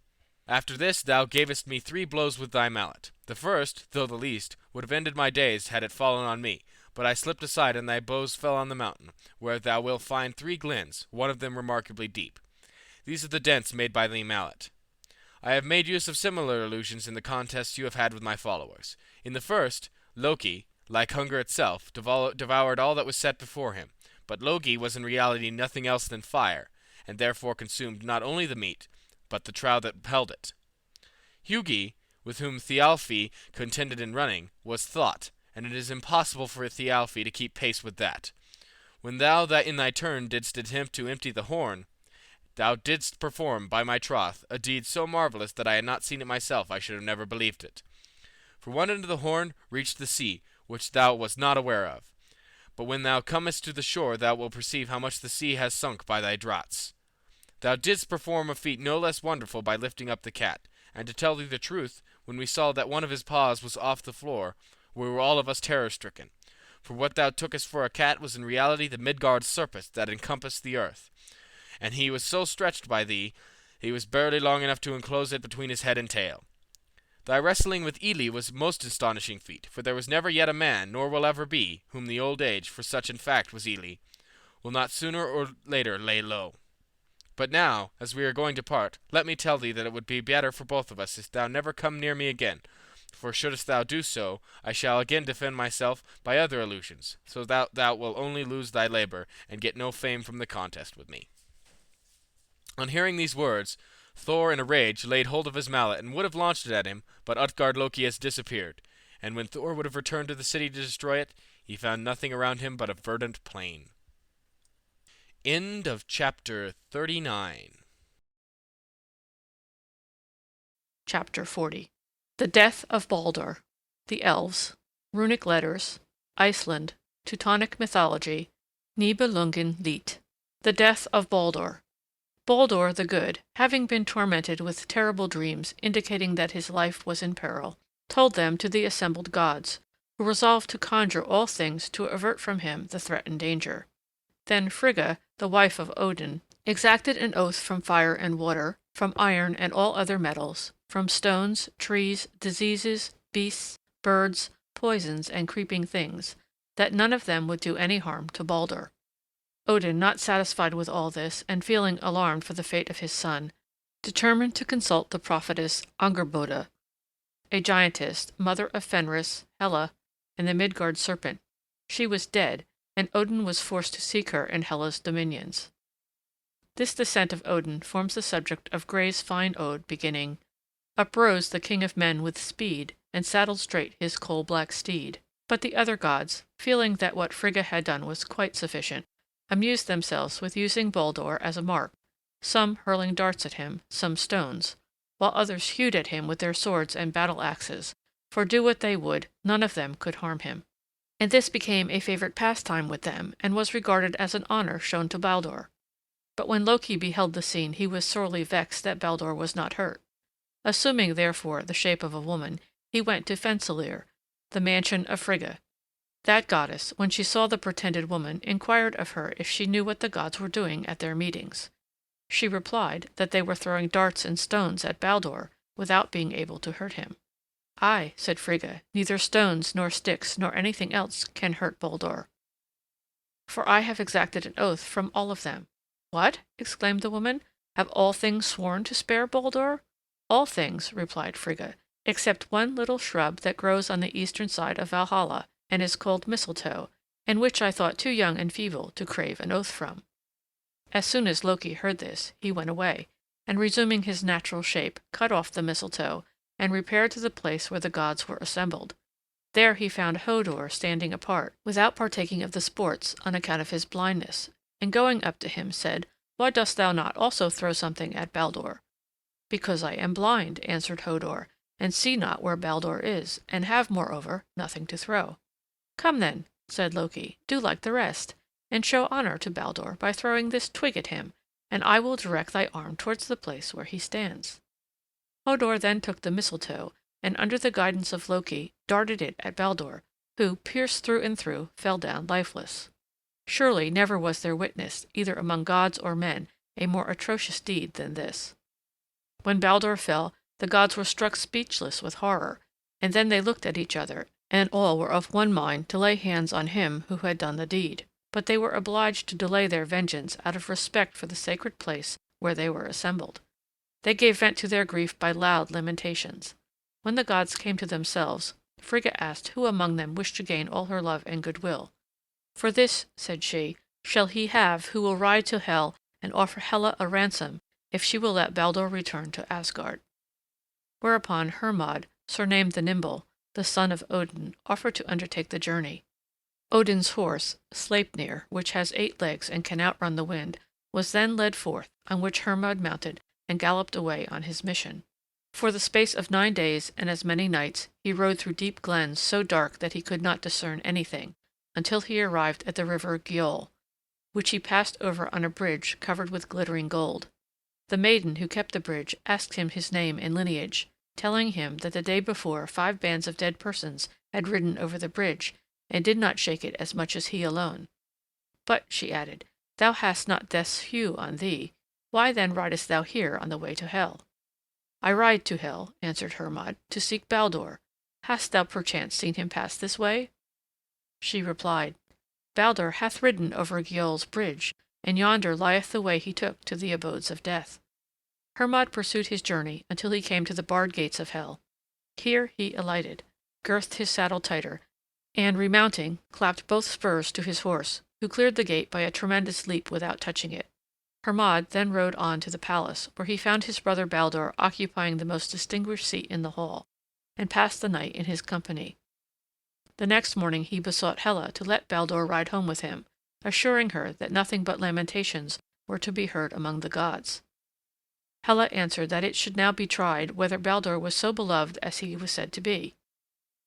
After this thou gavest me 3 blows with thy mallet. The first, though the least, would have ended my days had it fallen on me, but I slipped aside, and thy blows fell on the mountain, where thou wilt find 3 glens, one of them remarkably deep. These are the dents made by thy mallet. I have made use of similar illusions in the contests you have had with my followers. In the first, Loki, like hunger itself, devoured all that was set before him. But Loki was in reality nothing else than fire, and therefore consumed not only the meat, but the trough that held it. Hugi, with whom Thialfi contended in running, was thought, and it is impossible for Thialfi to keep pace with that. When thou that in thy turn didst attempt to empty the horn, thou didst perform, by my troth, a deed so marvellous that I had not seen it myself I should have never believed it. For one end of the horn reached the sea, which thou wast not aware of. But when thou comest to the shore thou wilt perceive how much the sea has sunk by thy draughts. Thou didst perform a feat no less wonderful by lifting up the cat, and to tell thee the truth, when we saw that one of his paws was off the floor, we were all of us terror-stricken. For what thou tookest for a cat was in reality the Midgard serpent that encompassed the earth. And he was so stretched by thee, he was barely long enough to enclose it between his head and tail. Thy wrestling with Ili was most astonishing feat, for there was never yet a man, nor will ever be, whom the old age, for such in fact was Ili, will not sooner or later lay low. But now, as we are going to part, let me tell thee that it would be better for both of us if thou never come near me again, for shouldst thou do so, I shall again defend myself by other illusions, so that thou wilt only lose thy labor, and get no fame from the contest with me. On hearing these words, Thor in a rage laid hold of his mallet and would have launched it at him, but Utgard Loki has disappeared, and when Thor would have returned to the city to destroy it, he found nothing around him but a verdant plain. End of chapter 39. Chapter 40. The Death of Baldur. The Elves. Runic Letters. Iceland. Teutonic Mythology. Nibelungen Lied. The Death of Baldur. Baldur the Good, having been tormented with terrible dreams indicating that his life was in peril, told them to the assembled gods, who resolved to conjure all things to avert from him the threatened danger. Then Frigga, the wife of Odin, exacted an oath from fire and water, from iron and all other metals, from stones, trees, diseases, beasts, birds, poisons, and creeping things, that none of them would do any harm to Baldur. Odin, not satisfied with all this, and feeling alarmed for the fate of his son, determined to consult the prophetess Angerboda, a giantess, mother of Fenris, Hela, and the Midgard serpent. She was dead, and Odin was forced to seek her in Hela's dominions. This descent of Odin forms the subject of Gray's fine ode beginning, "Uprose the king of men with speed, and saddled straight his coal-black steed." But the other gods, feeling that what Frigga had done was quite sufficient, amused themselves with using Baldur as a mark, some hurling darts at him, some stones, while others hewed at him with their swords and battle-axes, for do what they would, none of them could harm him. And this became a favorite pastime with them, and was regarded as an honor shown to Baldur. But when Loki beheld the scene he was sorely vexed that Baldur was not hurt. Assuming, therefore, the shape of a woman, he went to Fensalir, the mansion of Frigga. That goddess, when she saw the pretended woman, inquired of her if she knew what the gods were doing at their meetings. She replied that they were throwing darts and stones at Baldur, without being able to hurt him. "Aye," said Frigga, "neither stones nor sticks nor anything else can hurt Baldur, for I have exacted an oath from all of them." "What?" exclaimed the woman. "Have all things sworn to spare Baldur?" "All things," replied Frigga, "except one little shrub that grows on the eastern side of Valhalla, and is called mistletoe, and which I thought too young and feeble to crave an oath from." As soon as Loki heard this, he went away, and resuming his natural shape, cut off the mistletoe, and repaired to the place where the gods were assembled. There he found Hodur standing apart, without partaking of the sports, on account of his blindness, and going up to him said, "Why dost thou not also throw something at Baldur?" "Because I am blind," answered Hodur, "and see not where Baldur is, and have, moreover, nothing to throw." "Come then," said Loki, "do like the rest, and show honor to Baldur by throwing this twig at him, and I will direct thy arm towards the place where he stands." Hodur then took the mistletoe, and under the guidance of Loki, darted it at Baldur, who, pierced through and through, fell down lifeless. Surely never was there witnessed, either among gods or men, a more atrocious deed than this. When Baldur fell, the gods were struck speechless with horror, and then they looked at each other, and all were of one mind to lay hands on him who had done the deed. But they were obliged to delay their vengeance out of respect for the sacred place where they were assembled. They gave vent to their grief by loud lamentations. When the gods came to themselves, Frigga asked who among them wished to gain all her love and goodwill. For this, said she, shall he have who will ride to Hel and offer Hela a ransom if she will let Baldur return to Asgard. Whereupon Hermod, surnamed the Nimble, the son of Odin, offered to undertake the journey. Odin's horse, Sleipnir, which has 8 legs and can outrun the wind, was then led forth, on which Hermod mounted and galloped away on his mission. For the space of 9 days and as many nights he rode through deep glens so dark that he could not discern anything, until he arrived at the river Gjöll, which he passed over on a bridge covered with glittering gold. The maiden who kept the bridge asked him his name and lineage, telling him that the day before 5 bands of dead persons had ridden over the bridge, and did not shake it as much as he alone. But, she added, thou hast not death's hue on thee. Why then ridest thou here on the way to Hel? I ride to Hel, answered Hermod, to seek Baldur. Hast thou perchance seen him pass this way? She replied, Baldur hath ridden over Gjöll's bridge, and yonder lieth the way he took to the abodes of death. Hermod pursued his journey until he came to the barred gates of Hel. Here he alighted, girthed his saddle tighter, and, remounting, clapped both spurs to his horse, who cleared the gate by a tremendous leap without touching it. Hermod then rode on to the palace, where he found his brother Baldur occupying the most distinguished seat in the hall, and passed the night in his company. The next morning he besought Hela to let Baldur ride home with him, assuring her that nothing but lamentations were to be heard among the gods. Hela answered that it should now be tried whether Baldur was so beloved as he was said to be.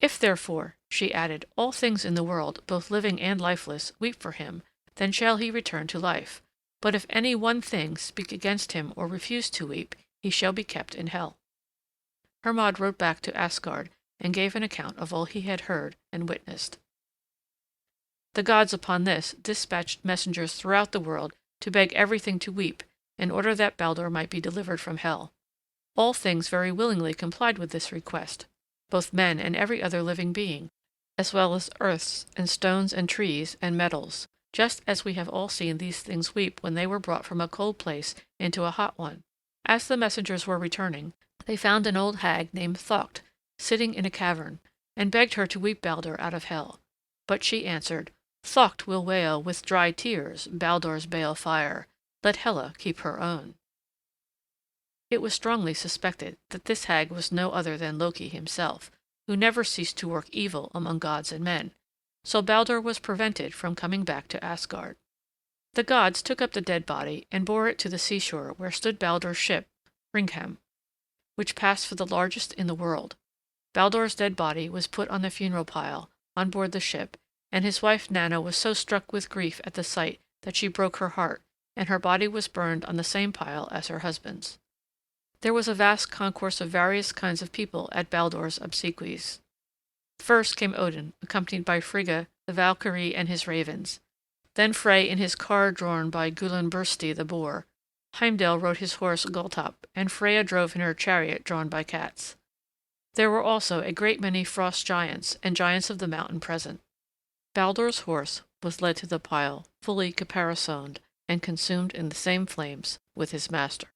If, therefore, she added, all things in the world, both living and lifeless, weep for him, then shall he return to life. But if any one thing speak against him or refuse to weep, he shall be kept in Hel. Hermod rode back to Asgard and gave an account of all he had heard and witnessed. The gods upon this dispatched messengers throughout the world to beg everything to weep, in order that Baldur might be delivered from Hel. All things very willingly complied with this request, both men and every other living being, as well as earths and stones and trees and metals, just as we have all seen these things weep when they were brought from a cold place into a hot one. As the messengers were returning, they found an old hag named Thökt sitting in a cavern, and begged her to weep Baldur out of Hel. But she answered, Thökt will wail with dry tears Baldur's bale fire. Let Hela keep her own. It was strongly suspected that this hag was no other than Loki himself, who never ceased to work evil among gods and men, so Baldur was prevented from coming back to Asgard. The gods took up the dead body and bore it to the seashore where stood Baldur's ship, Hringham, which passed for the largest in the world. Baldur's dead body was put on the funeral pile, on board the ship, and his wife Nanna was so struck with grief at the sight that she broke her heart, and her body was burned on the same pile as her husband's. There was a vast concourse of various kinds of people at Baldur's obsequies. First came Odin, accompanied by Frigga, the Valkyrie, and his ravens. Then Frey in his car drawn by Gullinbursti the boar. Heimdall rode his horse Gulltopp, and Freya drove in her chariot drawn by cats. There were also a great many frost giants and giants of the mountain present. Baldur's horse was led to the pile, fully caparisoned, and consumed in the same flames with his master.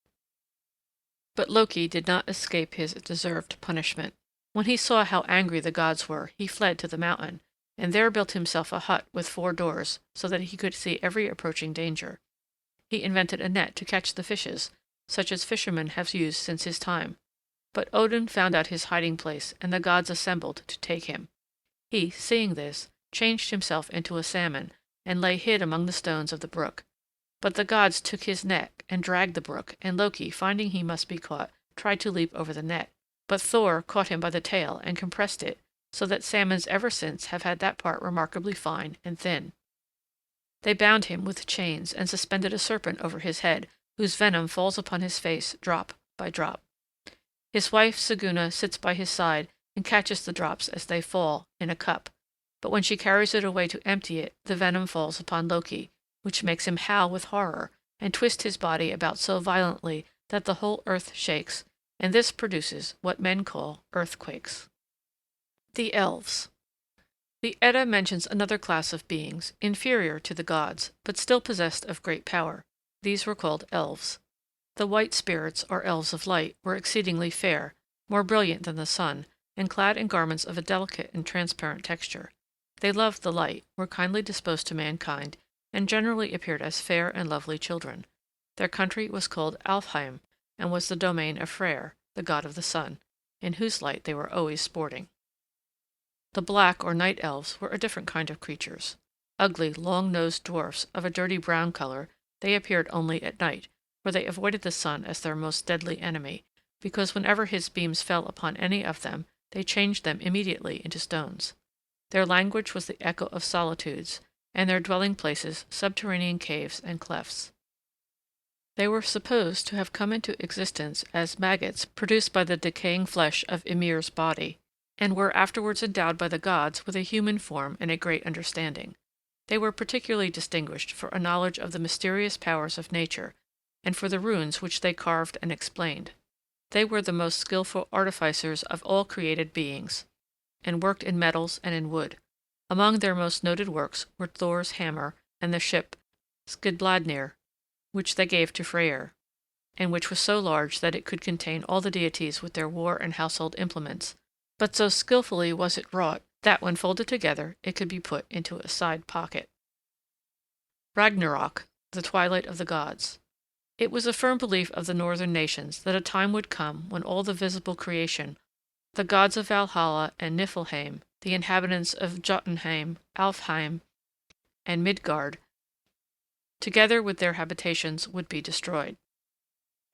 But Loki did not escape his deserved punishment. When he saw how angry the gods were, he fled to the mountain, and there built himself a hut with 4 doors, so that he could see every approaching danger. He invented a net to catch the fishes, such as fishermen have used since his time. But Odin found out his hiding place, and the gods assembled to take him. He, seeing this, changed himself into a salmon, and lay hid among the stones of the brook. But the gods took his net and dragged the brook, and Loki, finding he must be caught, tried to leap over the net. But Thor caught him by the tail and compressed it, so that salmons ever since have had that part remarkably fine and thin. They bound him with chains and suspended a serpent over his head, whose venom falls upon his face drop by drop. His wife Siguna sits by his side and catches the drops as they fall in a cup, but when she carries it away to empty it, the venom falls upon Loki, which makes him howl with horror and twist his body about so violently that the whole earth shakes, and this produces what men call earthquakes. The Elves. The Edda mentions another class of beings, inferior to the gods, but still possessed of great power. These were called elves. The white spirits, or elves of light, were exceedingly fair, more brilliant than the sun, and clad in garments of a delicate and transparent texture. They loved the light, were kindly disposed to mankind, and generally appeared as fair and lovely children. Their country was called Alfheim, and was the domain of Freyr, the god of the sun, in whose light they were always sporting. The black or night elves were a different kind of creatures. Ugly, long-nosed dwarfs of a dirty brown color, they appeared only at night, for they avoided the sun as their most deadly enemy, because whenever his beams fell upon any of them, they changed them immediately into stones. Their language was the echo of solitudes, and their dwelling places subterranean caves and clefts. They were supposed to have come into existence as maggots produced by the decaying flesh of Ymir's body, and were afterwards endowed by the gods with a human form and a great understanding. They were particularly distinguished for a knowledge of the mysterious powers of nature, and for the runes which they carved and explained. They were the most skilful artificers of all created beings, and worked in metals and in wood. Among their most noted works were Thor's hammer and the ship Skidbladnir, which they gave to Freyr, and which was so large that it could contain all the deities with their war and household implements, but so skilfully was it wrought that when folded together it could be put into a side pocket. Ragnarok, the twilight of the gods. It was a firm belief of the northern nations that a time would come when all the visible creation, the gods of Valhalla and Niflheim, the inhabitants of Jotunheim, Alfheim, and Midgard, together with their habitations, would be destroyed.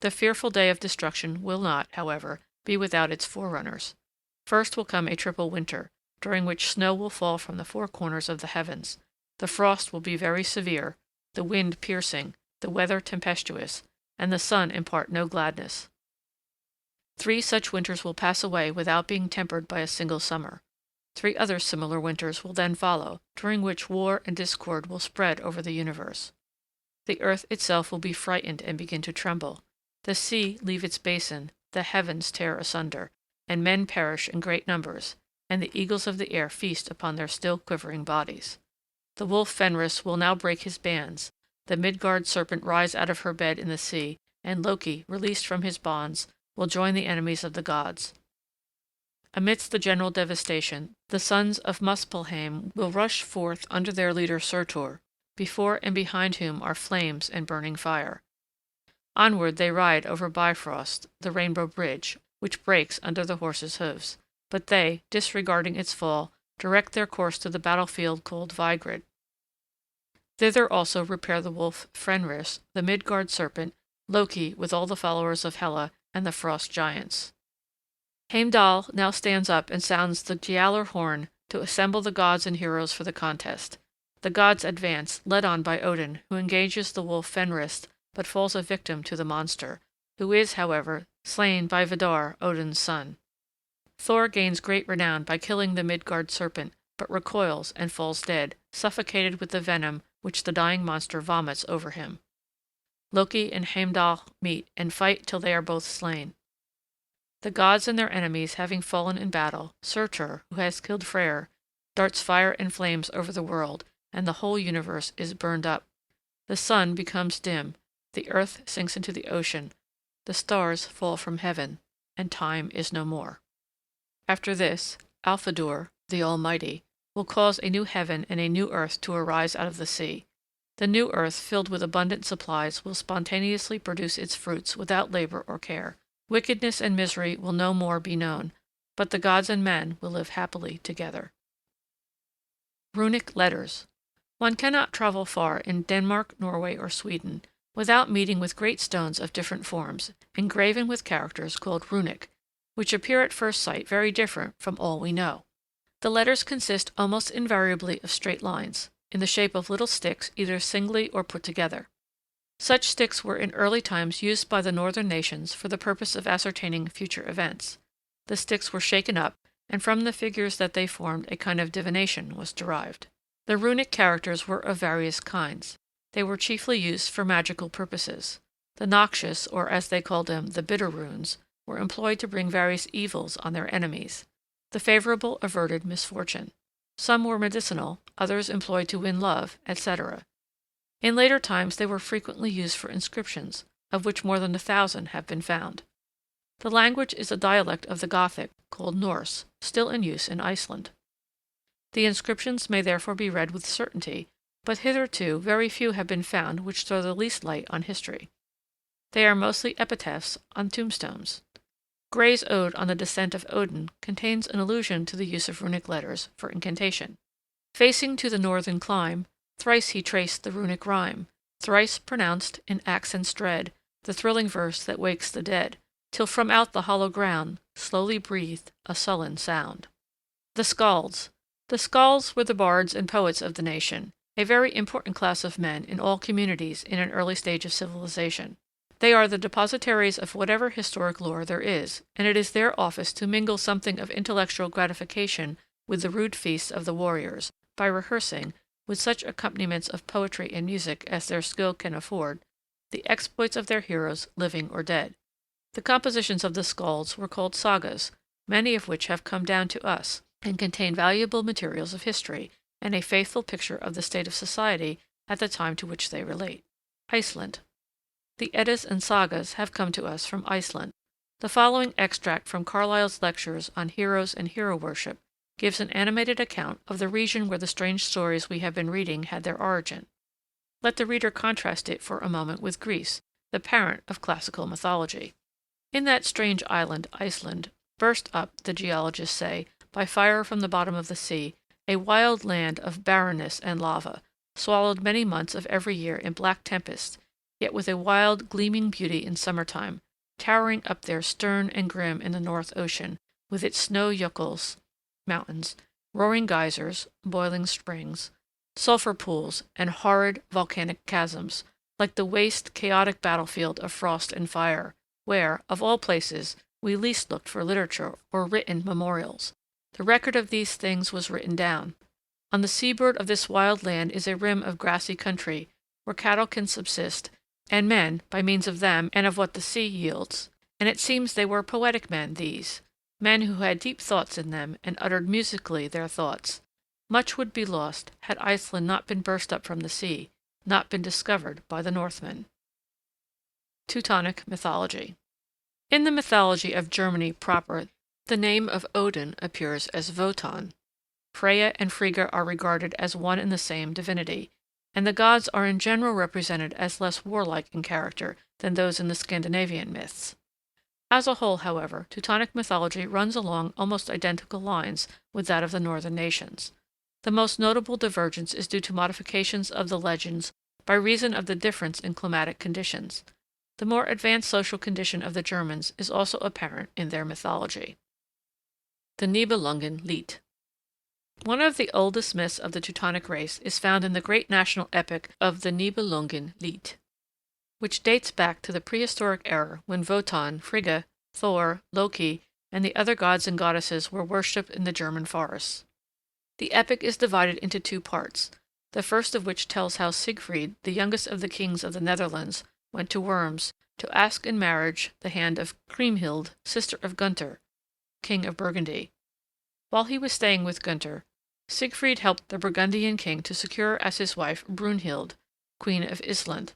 The fearful day of destruction will not, however, be without its forerunners. First will come a triple winter, during which snow will fall from the four corners of the heavens. The frost will be very severe, the wind piercing, the weather tempestuous, and the sun impart no gladness. 3 such winters will pass away without being tempered by a single summer. 3 other similar winters will then follow, during which war and discord will spread over the universe. The earth itself will be frightened and begin to tremble. The sea leave its basin, the heavens tear asunder, and men perish in great numbers, and the eagles of the air feast upon their still quivering bodies. The wolf Fenris will now break his bands, the Midgard serpent rise out of her bed in the sea, and Loki, released from his bonds, will join the enemies of the gods. Amidst the general devastation, the sons of Muspelheim will rush forth under their leader Surtur, before and behind whom are flames and burning fire. Onward they ride over Bifrost, the rainbow bridge, which breaks under the horses' hoofs, but they, disregarding its fall, direct their course to the battlefield called Vigrid. Thither also repair the wolf Fenris, the Midgard serpent, Loki with all the followers of Hela, and the frost giants. Heimdall now stands up and sounds the Giallar horn to assemble the gods and heroes for the contest. The gods advance, led on by Odin, who engages the wolf Fenris, but falls a victim to the monster, who is, however, slain by Vidar, Odin's son. Thor gains great renown by killing the Midgard serpent, but recoils and falls dead, suffocated with the venom which the dying monster vomits over him. Loki and Heimdall meet and fight till they are both slain. The gods and their enemies having fallen in battle, Surtur, who has killed Freyr, darts fire and flames over the world, and the whole universe is burned up. The sun becomes dim, the earth sinks into the ocean, the stars fall from heaven, and time is no more. After this, Alfadur, the Almighty, will cause a new heaven and a new earth to arise out of the sea. The new earth, filled with abundant supplies, will spontaneously produce its fruits without labor or care. Wickedness and misery will no more be known, but the gods and men will live happily together. Runic letters. One cannot travel far in Denmark, Norway, or Sweden without meeting with great stones of different forms, engraven with characters called runic, which appear at first sight very different from all we know. The letters consist almost invariably of straight lines, in the shape of little sticks either singly or put together. Such sticks were in early times used by the northern nations for the purpose of ascertaining future events. The sticks were shaken up, and from the figures that they formed a kind of divination was derived. The runic characters were of various kinds. They were chiefly used for magical purposes. The noxious, or as they called them, the bitter runes, were employed to bring various evils on their enemies. The favorable averted misfortune. Some were medicinal, others employed to win love, etc. In later times they were frequently used for inscriptions, of which more than 1,000 have been found. The language is a dialect of the Gothic, called Norse, still in use in Iceland. The inscriptions may therefore be read with certainty, but hitherto very few have been found which throw the least light on history. They are mostly epitaphs on tombstones. Gray's Ode on the Descent of Odin contains an allusion to the use of runic letters for incantation. Facing to the northern clime, thrice he traced the runic rhyme, thrice pronounced in accents dread the thrilling verse that wakes the dead, till from out the hollow ground slowly breathed a sullen sound. The Skalds. The Skalds were the bards and poets of the nation, a very important class of men in all communities in an early stage of civilization. They are the depositaries of whatever historic lore there is, and it is their office to mingle something of intellectual gratification with the rude feasts of the warriors, by rehearsing, with such accompaniments of poetry and music as their skill can afford, the exploits of their heroes, living or dead. The compositions of the Skalds were called sagas, many of which have come down to us, and contain valuable materials of history, and a faithful picture of the state of society at the time to which they relate. Iceland. The Eddas and Sagas have come to us from Iceland. The following extract from Carlyle's lectures on heroes and hero worship gives an animated account of the region where the strange stories we have been reading had their origin. Let the reader contrast it for a moment with Greece, the parent of classical mythology. In that strange island, Iceland, burst up, the geologists say, by fire from the bottom of the sea, a wild land of barrenness and lava, swallowed many months of every year in black tempests, yet with a wild, gleaming beauty in summertime, towering up there stern and grim in the North Ocean, with its snow jökuls, mountains, roaring geysers, boiling springs, sulfur pools, and horrid volcanic chasms, like the waste, chaotic battlefield of frost and fire, where, of all places, we least looked for literature or written memorials. The record of these things was written down. On the seaboard of this wild land is a rim of grassy country, where cattle can subsist, and men, by means of them and of what the sea yields. And it seems they were poetic men, these, men who had deep thoughts in them, and uttered musically their thoughts. Much would be lost, had Iceland not been burst up from the sea, not been discovered by the Northmen. Teutonic Mythology. In the mythology of Germany proper, the name of Odin appears as Wotan. Freya and Frigga are regarded as one and the same divinity, and the gods are in general represented as less warlike in character than those in the Scandinavian myths. As a whole, however, Teutonic mythology runs along almost identical lines with that of the northern nations. The most notable divergence is due to modifications of the legends by reason of the difference in climatic conditions. The more advanced social condition of the Germans is also apparent in their mythology. The Nibelungen Lied. One of the oldest myths of the Teutonic race is found in the great national epic of the Nibelungen Lied, which dates back to the prehistoric era when Wotan, Frigga, Thor, Loki, and the other gods and goddesses were worshipped in the German forests. The epic is divided into two parts, the first of which tells how Siegfried, the youngest of the kings of the Netherlands, went to Worms to ask in marriage the hand of Kriemhild, sister of Gunther, king of Burgundy. While he was staying with Gunther, Siegfried helped the Burgundian king to secure as his wife Brunhild, queen of Island.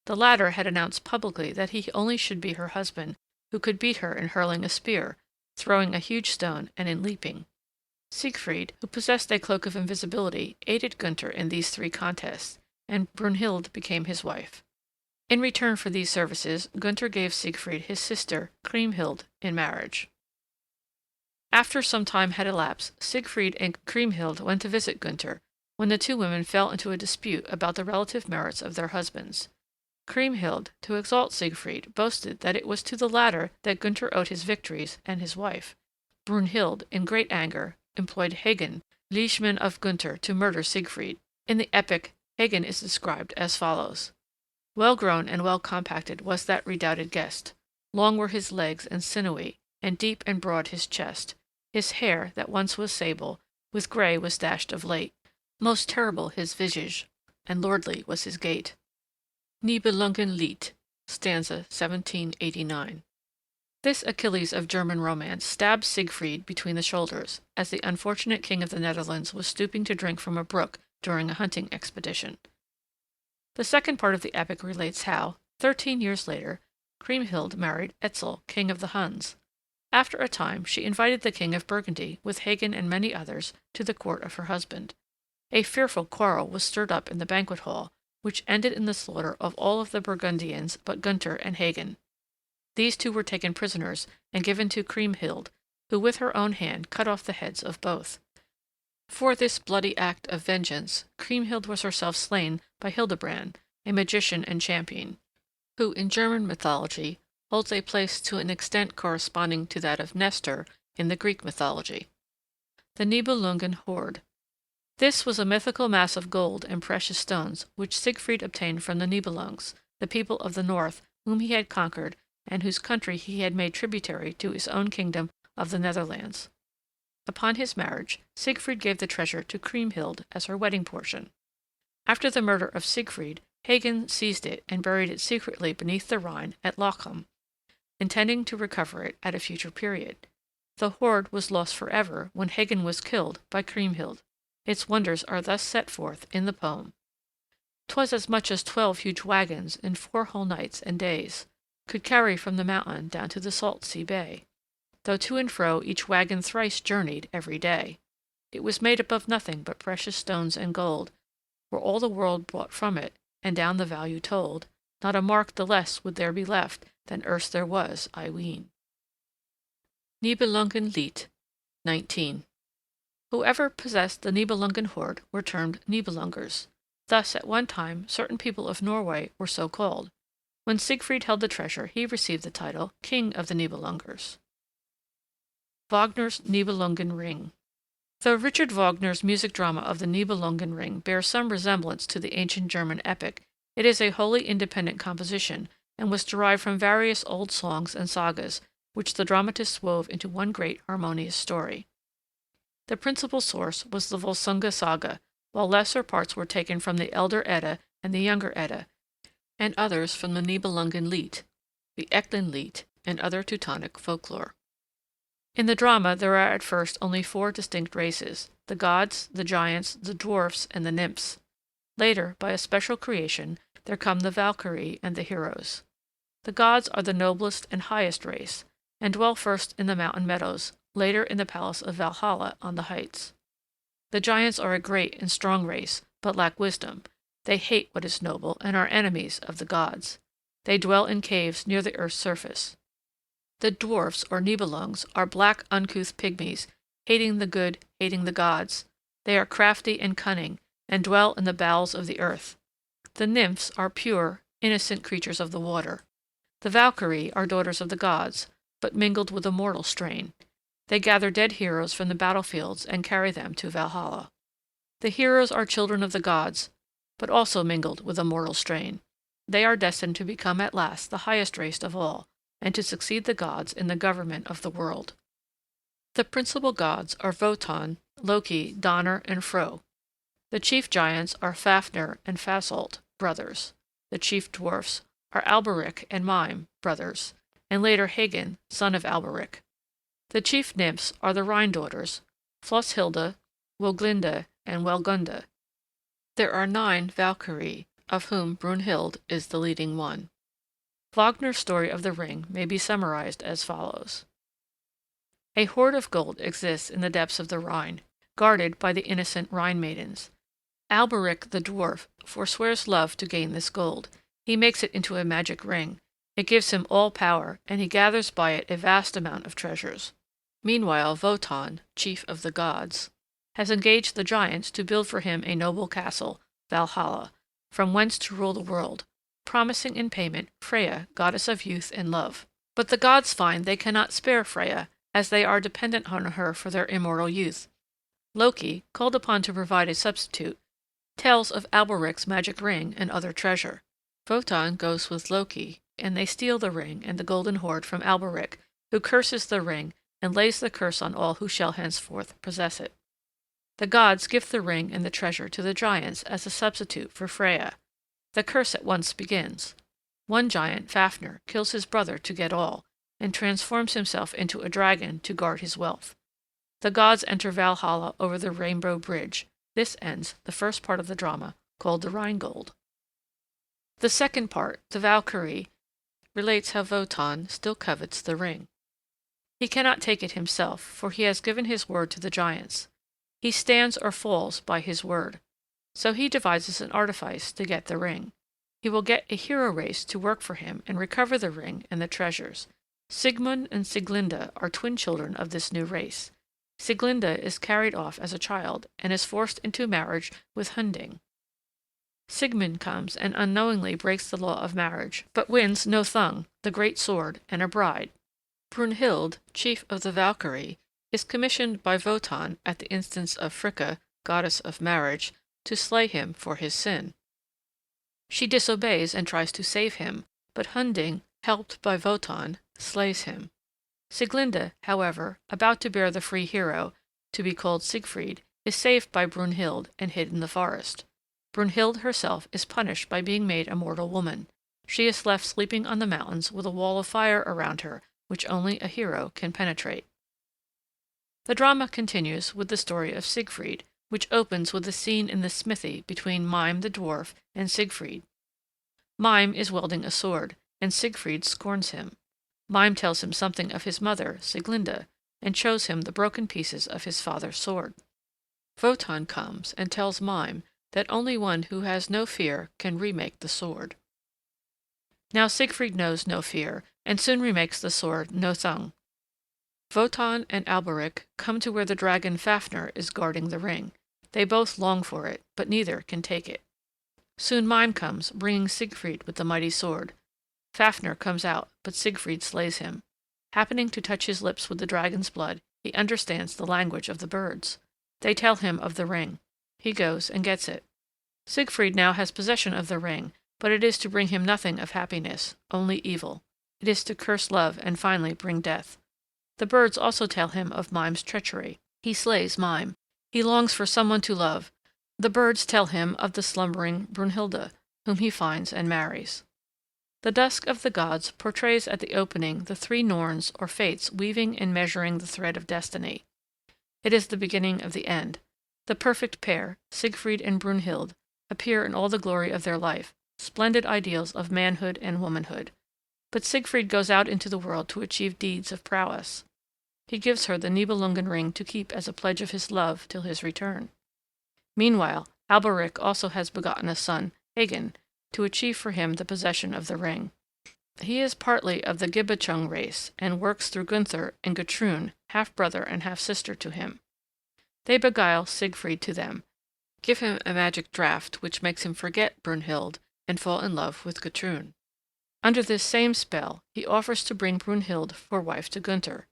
The latter had announced publicly that he only should be her husband, who could beat her in hurling a spear, throwing a huge stone, and in leaping. Siegfried, who possessed a cloak of invisibility, aided Gunther in these three contests, and Brunhild became his wife. In return for these services, Gunther gave Siegfried his sister, Kriemhild, in marriage. After some time had elapsed, Siegfried and Kriemhild went to visit Gunther, when the two women fell into a dispute about the relative merits of their husbands. Kriemhild, to exalt Siegfried, boasted that it was to the latter that Gunther owed his victories and his wife. Brunhild, in great anger, employed Hagen, liegeman of Gunther, to murder Siegfried. In the epic, Hagen is described as follows. Well grown and well compacted was that redoubted guest. Long were his legs and sinewy, and deep and broad his chest. His hair, that once was sable, with grey was dashed of late. Most terrible his visage, and lordly was his gait. Nibelungen Lied, stanza 1789. This Achilles of German romance stabbed Siegfried between the shoulders, as the unfortunate king of the Netherlands was stooping to drink from a brook during a hunting expedition. The second part of the epic relates how, 13 years later, Kriemhild married Etzel, king of the Huns. After a time she invited the king of Burgundy, with Hagan and many others, to the court of her husband. A fearful quarrel was stirred up in the banquet hall, which ended in the slaughter of all of the Burgundians but Gunther and Hagan. These two were taken prisoners and given to Kriemhild, who with her own hand cut off the heads of both. For this bloody act of vengeance, Kriemhild was herself slain by Hildebrand, a magician and champion, who in German mythology holds a place to an extent corresponding to that of Nestor in the Greek mythology. The Nibelungen hoard. This was a mythical mass of gold and precious stones which Siegfried obtained from the Nibelungs, the people of the north whom he had conquered and whose country he had made tributary to his own kingdom of the Netherlands. Upon his marriage, Siegfried gave the treasure to Kriemhild as her wedding portion. After the murder of Siegfried, Hagan seized it and buried it secretly beneath the Rhine at Lochham, intending to recover it at a future period. The hoard was lost forever when Hagan was killed by Kriemhild. Its wonders are thus set forth in the poem. 'Twas as much as 12 huge wagons in 4 whole nights and days could carry from the mountain down to the salt sea bay, though to and fro each wagon thrice journeyed every day. It was made up of nothing but precious stones and gold, were all the world brought from it, and down the value told, not a mark the less would there be left than erst there was, I ween. Nibelungen Lied, 19. Whoever possessed the Nibelungen hoard were termed Nibelungers. Thus, at one time, certain people of Norway were so called. When Siegfried held the treasure, he received the title King of the Nibelungers. Wagner's Nibelungen Ring. Though Richard Wagner's music drama of the Nibelungen Ring bears some resemblance to the ancient German epic, it is a wholly independent composition, and was derived from various old songs and sagas, which the dramatists wove into one great harmonious story. The principal source was the Volsunga saga, while lesser parts were taken from the Elder Edda and the Younger Edda, and others from the Nibelungen Lied, the Eklund Lied, and other Teutonic folklore. In the drama there are at first only 4 distinct races, the gods, the giants, the dwarfs, and the nymphs. Later, by a special creation, there come the Valkyrie and the heroes. The gods are the noblest and highest race, and dwell first in the mountain meadows, later in the palace of Valhalla on the heights. The giants are a great and strong race, but lack wisdom. They hate what is noble and are enemies of the gods. They dwell in caves near the earth's surface. The dwarfs, or Nibelungs, are black, uncouth pygmies, hating the good, hating the gods. They are crafty and cunning, and dwell in the bowels of the earth. The nymphs are pure, innocent creatures of the water. The Valkyrie are daughters of the gods, but mingled with a mortal strain. They gather dead heroes from the battlefields and carry them to Valhalla. The heroes are children of the gods, but also mingled with a mortal strain. They are destined to become at last the highest race of all, and to succeed the gods in the government of the world. The principal gods are Wotan, Loki, Donner, and Fro. The chief giants are Fafnir and Fasolt, brothers. The chief dwarfs are Alberic and Mime, brothers, and later Hagan, son of Alberic. The chief nymphs are the Rhine daughters, Flosshilda, Woglinde, and Welgunda. There are 9 Valkyrie, of whom Brunhild is the leading one. Wagner's story of the ring may be summarized as follows. A hoard of gold exists in the depths of the Rhine, guarded by the innocent Rhine maidens. Alberic the dwarf forswears love to gain this gold. He makes it into a magic ring. It gives him all power, and he gathers by it a vast amount of treasures. Meanwhile, Wotan, chief of the gods, has engaged the giants to build for him a noble castle, Valhalla, from whence to rule the world, promising in payment Freya, goddess of youth and love. But the gods find they cannot spare Freya, as they are dependent on her for their immortal youth. Loki, called upon to provide a substitute, tells of Alberic's magic ring and other treasure. Wotan goes with Loki, and they steal the ring and the golden hoard from Alberic, who curses the ring and lays the curse on all who shall henceforth possess it. The gods gift the ring and the treasure to the giants as a substitute for Freya. The curse at once begins. One giant, Fafnir, kills his brother to get all, and transforms himself into a dragon to guard his wealth. The gods enter Valhalla over the Rainbow Bridge. This ends the first part of the drama, called the Rhinegold. The second part, the Valkyrie, relates how Wotan still covets the ring. He cannot take it himself, for he has given his word to the giants. He stands or falls by his word. So he devises an artifice to get the ring. He will get a hero race to work for him and recover the ring and the treasures. Sigmund and Sieglinde are twin children of this new race. Sieglinde is carried off as a child and is forced into marriage with Hunding. Sigmund comes and unknowingly breaks the law of marriage, but wins Nothung, the great sword, and a bride. Brunhild, chief of the Valkyrie, is commissioned by Wotan at the instance of Fricka, goddess of marriage, to slay him for his sin. She disobeys and tries to save him, but Hunding, helped by Wotan, slays him. Sieglinde, however, about to bear the free hero, to be called Siegfried, is saved by Brunhild and hid in the forest. Brunhild herself is punished by being made a mortal woman. She is left sleeping on the mountains with a wall of fire around her, which only a hero can penetrate. The drama continues with the story of Siegfried, which opens with a scene in the smithy between Mime the dwarf and Siegfried. Mime is wielding a sword, and Siegfried scorns him. Mime tells him something of his mother, Sieglinde, and shows him the broken pieces of his father's sword. Wotan comes and tells Mime that only one who has no fear can remake the sword. Now Siegfried knows no fear, and soon remakes the sword Nothung. Wotan and Alberic come to where the dragon Fafnir is guarding the ring. They both long for it, but neither can take it. Soon Mime comes, bringing Siegfried with the mighty sword. Fafnir comes out, but Siegfried slays him. Happening to touch his lips with the dragon's blood, he understands the language of the birds. They tell him of the ring. He goes and gets it. Siegfried now has possession of the ring, but it is to bring him nothing of happiness, only evil. It is to curse love and finally bring death. The birds also tell him of Mime's treachery. He slays Mime. He longs for someone to love. The birds tell him of the slumbering Brunhilde, whom he finds and marries. The Dusk of the Gods portrays at the opening the three Norns or fates weaving and measuring the thread of destiny. It is the beginning of the end. The perfect pair, Siegfried and Brunhild, appear in all the glory of their life, splendid ideals of manhood and womanhood. But Siegfried goes out into the world to achieve deeds of prowess. He gives her the Nibelungen ring to keep as a pledge of his love till his return. Meanwhile, Alberic also has begotten a son, Hagen, to achieve for him the possession of the ring. He is partly of the Gibichung race, and works through Gunther and Gutrune, half-brother and half-sister to him. They beguile Siegfried to them, give him a magic draught which makes him forget Brunhild and fall in love with Gutrune. Under this same spell, he offers to bring Brunhild for wife to Gunther.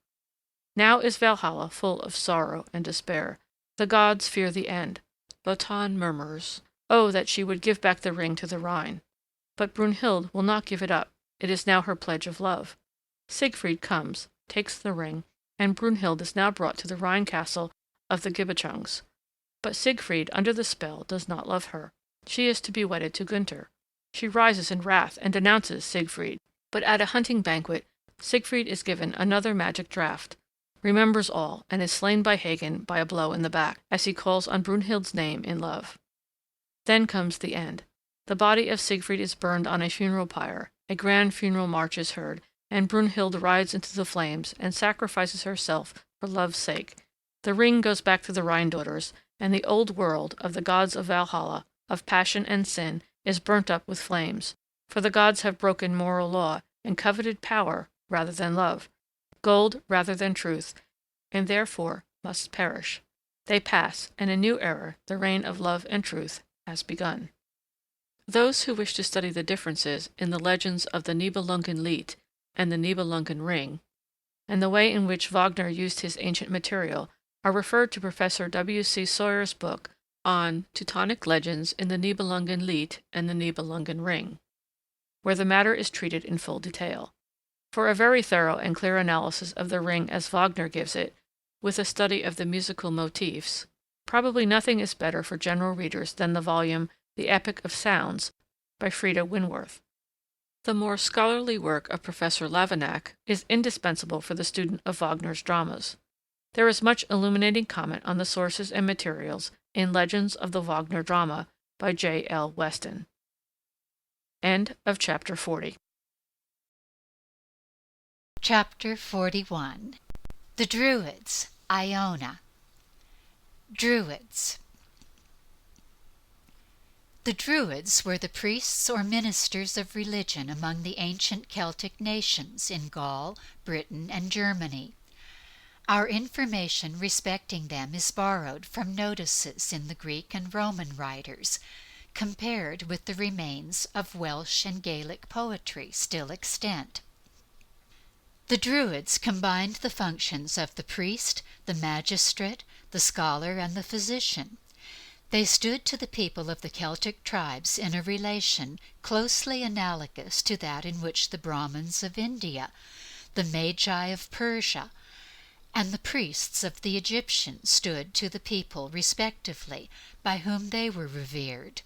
Now is Valhalla full of sorrow and despair. The gods fear the end. Wotan murmurs, "Oh, that she would give back the ring to the Rhine." But Brunhild will not give it up. It is now her pledge of love. Siegfried comes, takes the ring, and Brunhild is now brought to the Rhine castle of the Gibichungs. But Siegfried, under the spell, does not love her. She is to be wedded to Gunther. She rises in wrath and denounces Siegfried. But at a hunting banquet, Siegfried is given another magic draught, remembers all, and is slain by Hagen by a blow in the back, as he calls on Brunhild's name in love. Then comes the end. The body of Siegfried is burned on a funeral pyre, a grand funeral march is heard, and Brunhild rides into the flames and sacrifices herself for love's sake. The ring goes back to the Rhine daughters, and the old world of the gods of Valhalla, of passion and sin, is burnt up with flames, for the gods have broken moral law and coveted power rather than love, gold rather than truth, and therefore must perish. They pass, and a new era, the reign of love and truth, has begun. Those who wish to study the differences in the legends of the Nibelungen Lied and the Nibelungen Ring, and the way in which Wagner used his ancient material, are referred to Professor W. C. Sawyer's book on Teutonic Legends in the Nibelungen Lied and the Nibelungen Ring, where the matter is treated in full detail. For a very thorough and clear analysis of the ring as Wagner gives it, with a study of the musical motifs, probably nothing is better for general readers than the volume The Epic of Sounds by Frida Winworth. The more scholarly work of Professor Lavignac is indispensable for the student of Wagner's dramas. There is much illuminating comment on the sources and materials in Legends of the Wagner Drama by J. L. Weston. End of chapter 40. Chapter 41. The Druids, Iona. Druids. The Druids were the priests or ministers of religion among the ancient Celtic nations in Gaul, Britain, and Germany. Our information respecting them is borrowed from notices in the Greek and Roman writers, compared with the remains of Welsh and Gaelic poetry still extant. The Druids combined the functions of the priest, the magistrate, the scholar, and the physician. They stood to the people of the Celtic tribes in a relation closely analogous to that in which the Brahmins of India, the Magi of Persia, and the priests of the Egyptians stood to the people respectively by whom they were revered.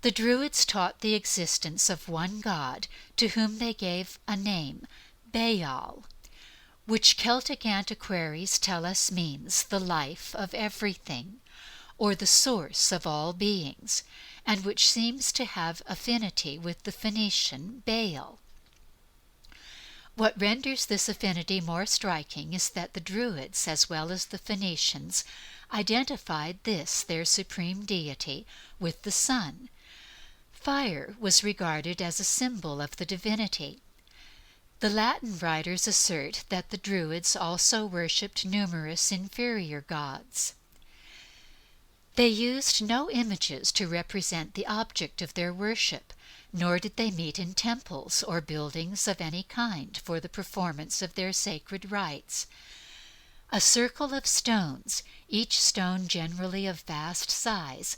The Druids taught the existence of one God to whom they gave a name, Baal, which Celtic antiquaries tell us means the life of everything, or the source of all beings, and which seems to have affinity with the Phoenician Baal. What renders this affinity more striking is that the Druids, as well as the Phoenicians, identified this, their supreme deity, with the sun. Fire was regarded as a symbol of the divinity. The Latin writers assert that the Druids also worshipped numerous inferior gods. They used no images to represent the object of their worship, nor did they meet in temples or buildings of any kind for the performance of their sacred rites. A circle of stones, each stone generally of vast size,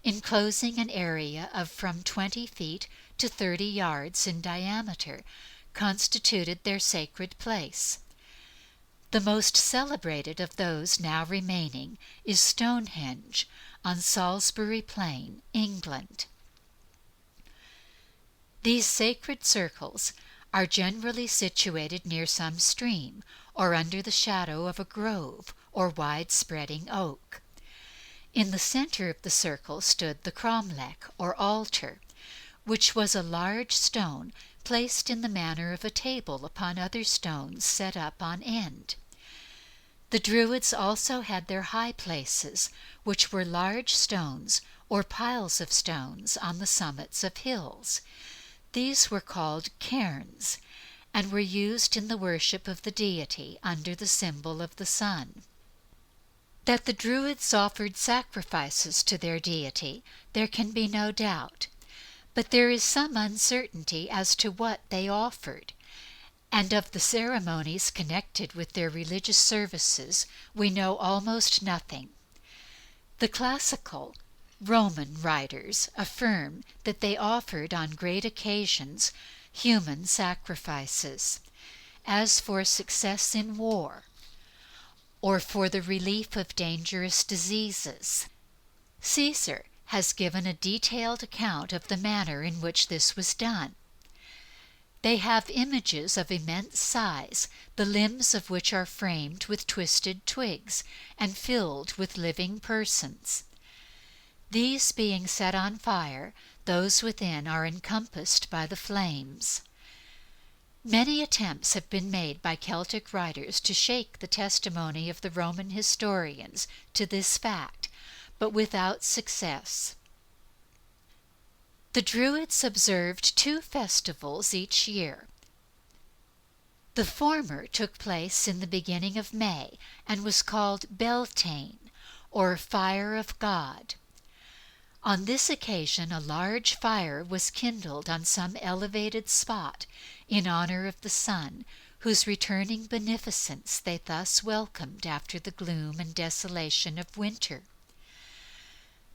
enclosing an area of from 20 feet to 30 yards in diameter, constituted their sacred place. The most celebrated of those now remaining is Stonehenge on Salisbury Plain, England. These sacred circles are generally situated near some stream or under the shadow of a grove or wide-spreading oak. In the center of the circle stood the cromlech or altar, which was a large stone placed in the manner of a table upon other stones set up on end. The Druids also had their high places, which were large stones or piles of stones on the summits of hills. These were called cairns, and were used in the worship of the deity under the symbol of the sun. That the Druids offered sacrifices to their deity there can be no doubt, but there is some uncertainty as to what they offered, and of the ceremonies connected with their religious services we know almost nothing. The classical Roman writers affirm that they offered on great occasions human sacrifices, as for success in war, or for the relief of dangerous diseases. Caesar has given a detailed account of the manner in which this was done. They have images of immense size, the limbs of which are framed with twisted twigs and filled with living persons. These being set on fire, those within are encompassed by the flames. Many attempts have been made by Celtic writers to shake the testimony of the Roman historians to this fact, but without success. The Druids observed 2 festivals each year. The former took place in the beginning of May and was called Beltane, or Fire of God. On this occasion a large fire was kindled on some elevated spot in honor of the sun, whose returning beneficence they thus welcomed after the gloom and desolation of winter.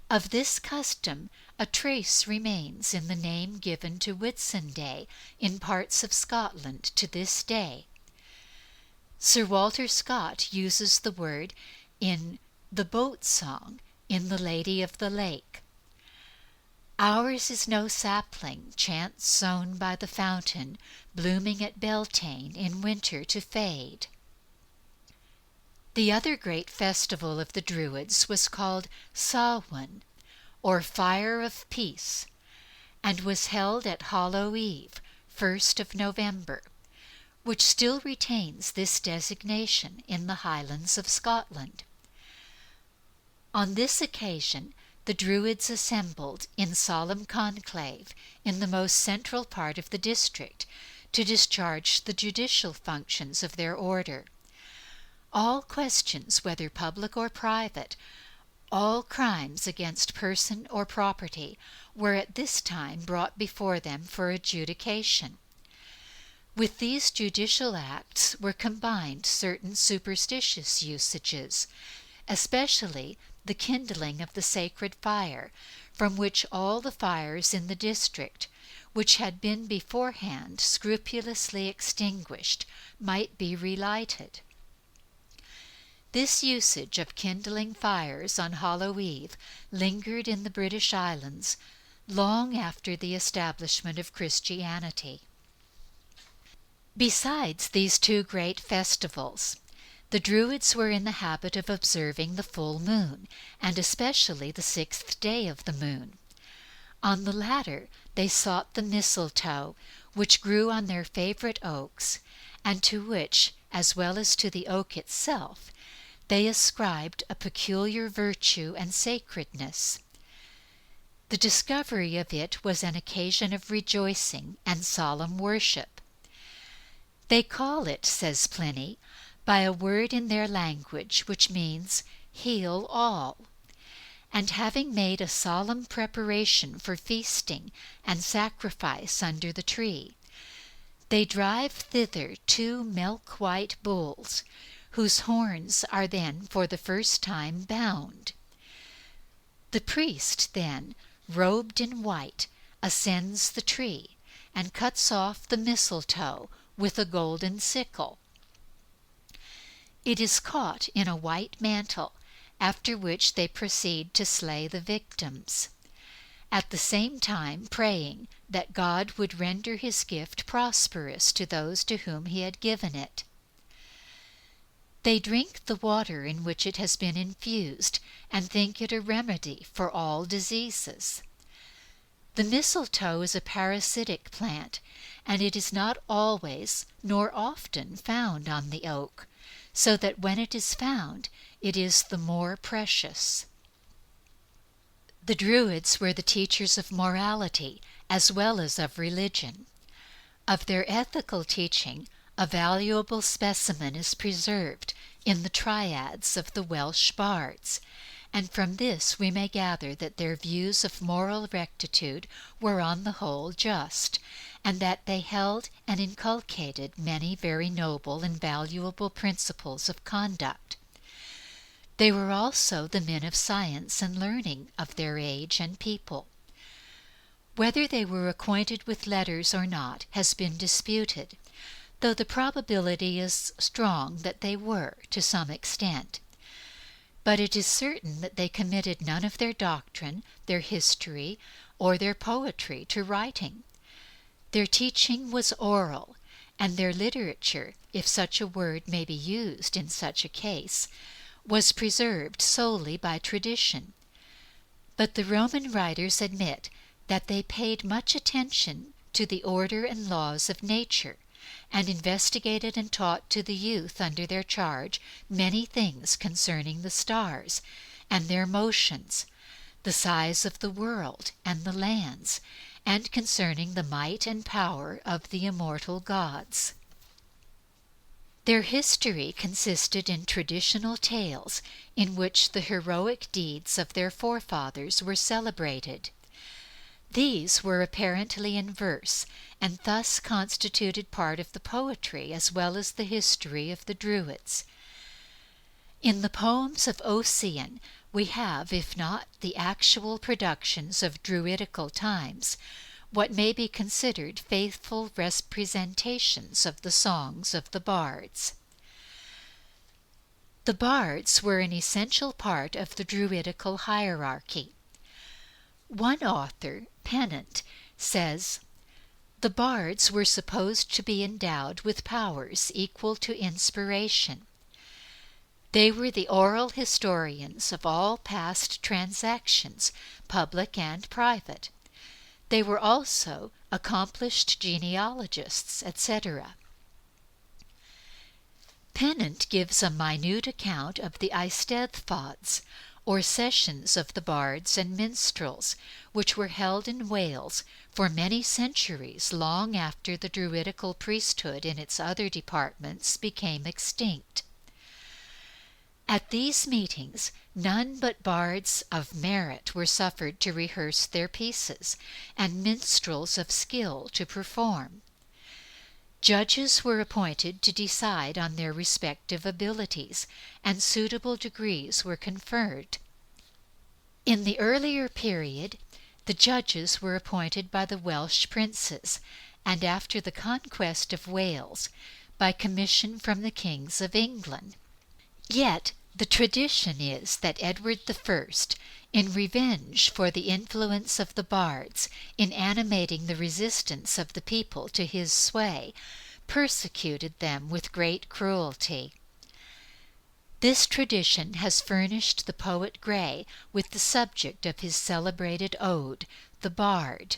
Of this custom a trace remains in the name given to Whitsunday in parts of Scotland to this day. Sir Walter Scott uses the word in The Boat Song in The Lady of the Lake. Ours is no sapling, chance sown by the fountain, blooming at Beltane in winter to fade. The other great festival of the Druids was called Samhain, or Fire of Peace, and was held at Hallow Eve, 1st of November, which still retains this designation in the Highlands of Scotland. On this occasion, the Druids assembled in solemn conclave in the most central part of the district to discharge the judicial functions of their order. All questions, whether public or private, all crimes against person or property, were at this time brought before them for adjudication. With these judicial acts were combined certain superstitious usages, especially the kindling of the sacred fire, from which all the fires in the district, which had been beforehand scrupulously extinguished, might be relighted. This usage of kindling fires on Hallow Eve lingered in the British Islands long after the establishment of Christianity. Besides these two great festivals, the Druids were in the habit of observing the full moon, and especially the 6th day of the moon. On the latter they sought the mistletoe, which grew on their favorite oaks, and to which, as well as to the oak itself, they ascribed a peculiar virtue and sacredness. The discovery of it was an occasion of rejoicing and solemn worship. They call it, says Pliny, by a word in their language which means heal all. And having made a solemn preparation for feasting and sacrifice under the tree, they drive thither 2 milk-white bulls, whose horns are then for the first time bound. The priest then, robed in white, ascends the tree and cuts off the mistletoe with a golden sickle. It is caught in a white mantle, after which they proceed to slay the victims, at the same time praying that God would render his gift prosperous to those to whom he had given it. They drink the water in which it has been infused and think it a remedy for all diseases. The mistletoe is a parasitic plant, and it is not always nor often found on the oak, so that when it is found, it is the more precious. The Druids were the teachers of morality as well as of religion. Of their ethical teaching, a valuable specimen is preserved in the triads of the Welsh bards, and from this we may gather that their views of moral rectitude were on the whole just, and that they held and inculcated many very noble and valuable principles of conduct. They were also the men of science and learning of their age and people. Whether they were acquainted with letters or not has been disputed, though the probability is strong that they were to some extent. But it is certain that they committed none of their doctrine, their history, or their poetry to writing. Their teaching was oral, and their literature, if such a word may be used in such a case, was preserved solely by tradition. But the Roman writers admit that they paid much attention to the order and laws of nature, and investigated and taught to the youth under their charge many things concerning the stars and their motions, the size of the world and the lands, and concerning the might and power of the immortal gods. Their history consisted in traditional tales in which the heroic deeds of their forefathers were celebrated. These were apparently in verse, and thus constituted part of the poetry as well as the history of the Druids. In the poems of Ossian we have, if not the actual productions of Druidical times, what may be considered faithful representations of the songs of the bards. The bards were an essential part of the Druidical hierarchy. One author, Pennant, says, "The bards were supposed to be endowed with powers equal to inspiration. They were the oral historians of all past transactions, public and private. They were also accomplished genealogists, etc." Pennant gives a minute account of the Eisteddfods, or sessions of the bards and minstrels, which were held in Wales for many centuries long after the Druidical priesthood in its other departments became extinct. At these meetings, none but bards of merit were suffered to rehearse their pieces, and minstrels of skill to perform. Judges were appointed to decide on their respective abilities, and suitable degrees were conferred. In the earlier period, the judges were appointed by the Welsh princes, and after the conquest of Wales, by commission from the kings of England. Yet the tradition is that Edward I, in revenge for the influence of the bards in animating the resistance of the people to his sway, persecuted them with great cruelty. This tradition has furnished the poet Gray with the subject of his celebrated ode, The Bard.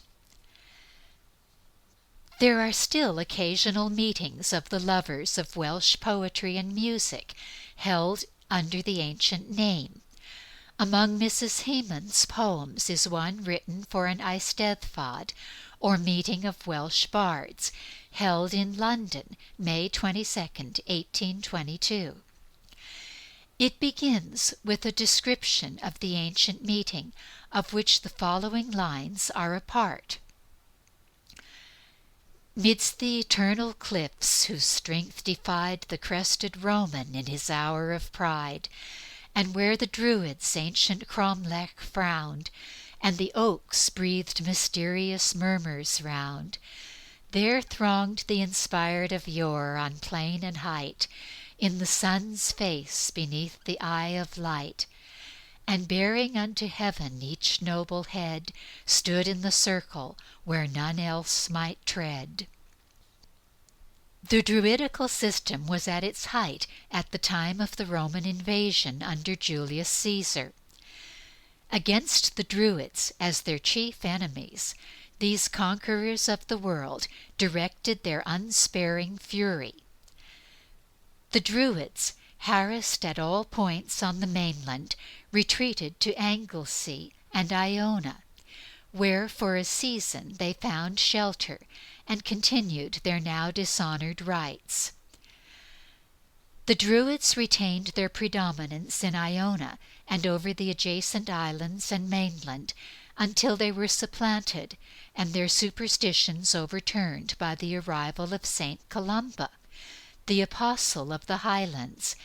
There are still occasional meetings of the lovers of Welsh poetry and music, held under the ancient name. Among Mrs. Hemans' poems is one written for an Eisteddfod, or meeting of Welsh bards, held in London, May 22, 1822. It begins with a description of the ancient meeting, of which the following lines are a part. Midst the eternal cliffs, whose strength defied the crested Roman in his hour of pride, and where the Druids ancient cromlech frowned, and the oaks breathed mysterious murmurs round, there thronged the inspired of yore on plain and height, in the sun's face beneath the eye of light, and bearing unto heaven each noble head, stood in the circle where none else might tread. The Druidical system was at its height at the time of the Roman invasion under Julius Caesar. Against the Druids, as their chief enemies, these conquerors of the world directed their unsparing fury. The Druids, harassed at all points on the mainland, retreated to Anglesey and Iona, where for a season they found shelter and continued their now dishonored rites. The Druids retained their predominance in Iona and over the adjacent islands and mainland until they were supplanted and their superstitions overturned by the arrival of St. Columba, the apostle of the highlands,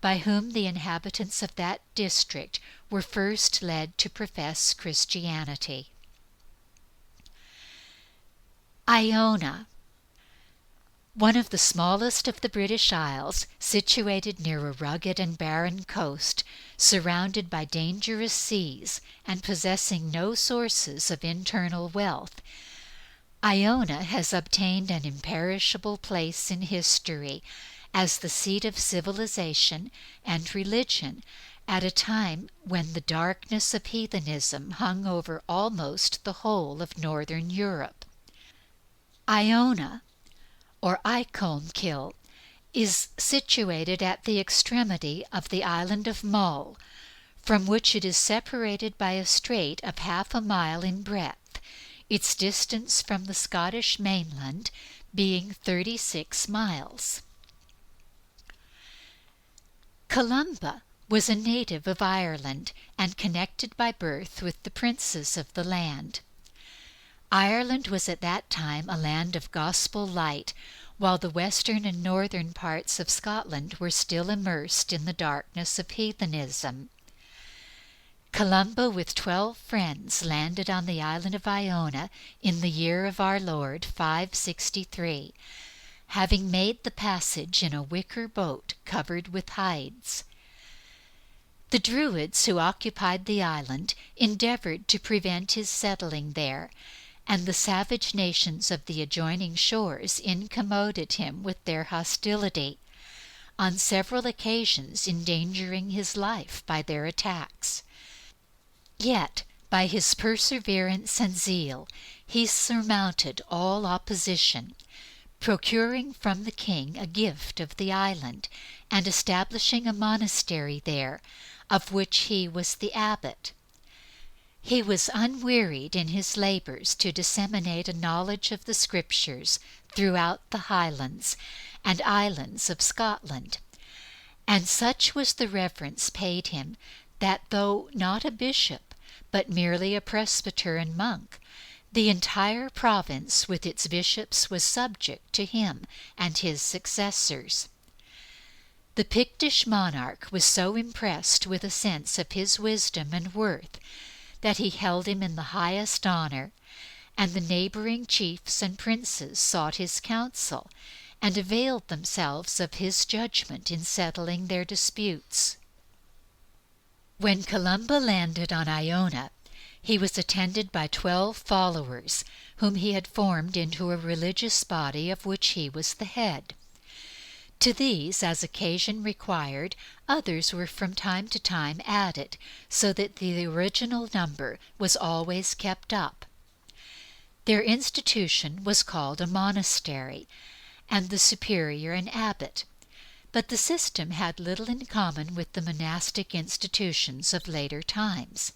by whom the inhabitants of that district were first led to profess Christianity. Iona, one of the smallest of the British Isles, situated near a rugged and barren coast, surrounded by dangerous seas and possessing no sources of internal wealth, Iona has obtained an imperishable place in history as the seat of civilization and religion at a time when the darkness of heathenism hung over almost the whole of northern Europe. Iona, or Icolmkill, is situated at the extremity of the island of Mull, from which it is separated by a strait of half a mile in breadth, its distance from the Scottish mainland being 36 miles. Columba was a native of Ireland and connected by birth with the princes of the land. Ireland was at that time a land of gospel light, while the western and northern parts of Scotland were still immersed in the darkness of heathenism. Columba with 12 friends landed on the island of Iona in the year of our Lord 563, having made the passage in a wicker boat covered with hides. The Druids who occupied the island endeavored to prevent his settling there, and the savage nations of the adjoining shores incommoded him with their hostility, on several occasions endangering his life by their attacks. Yet by his perseverance and zeal he surmounted all opposition, procuring from the king a gift of the island, and establishing a monastery there, of which he was the abbot. He was unwearied in his labors to disseminate a knowledge of the Scriptures throughout the Highlands and Islands of Scotland, and such was the reverence paid him that, though not a bishop, but merely a presbyter and monk, the entire province with its bishops was subject to him and his successors. The Pictish monarch was so impressed with a sense of his wisdom and worth that he held him in the highest honor, and the neighboring chiefs and princes sought his counsel and availed themselves of his judgment in settling their disputes. When Columba landed on Iona, he was attended by 12 followers, whom he had formed into a religious body of which he was the head. To these, as occasion required, others were from time to time added, so that the original number was always kept up. Their institution was called a monastery, and the superior an abbot, but the system had little in common with the monastic institutions of later times.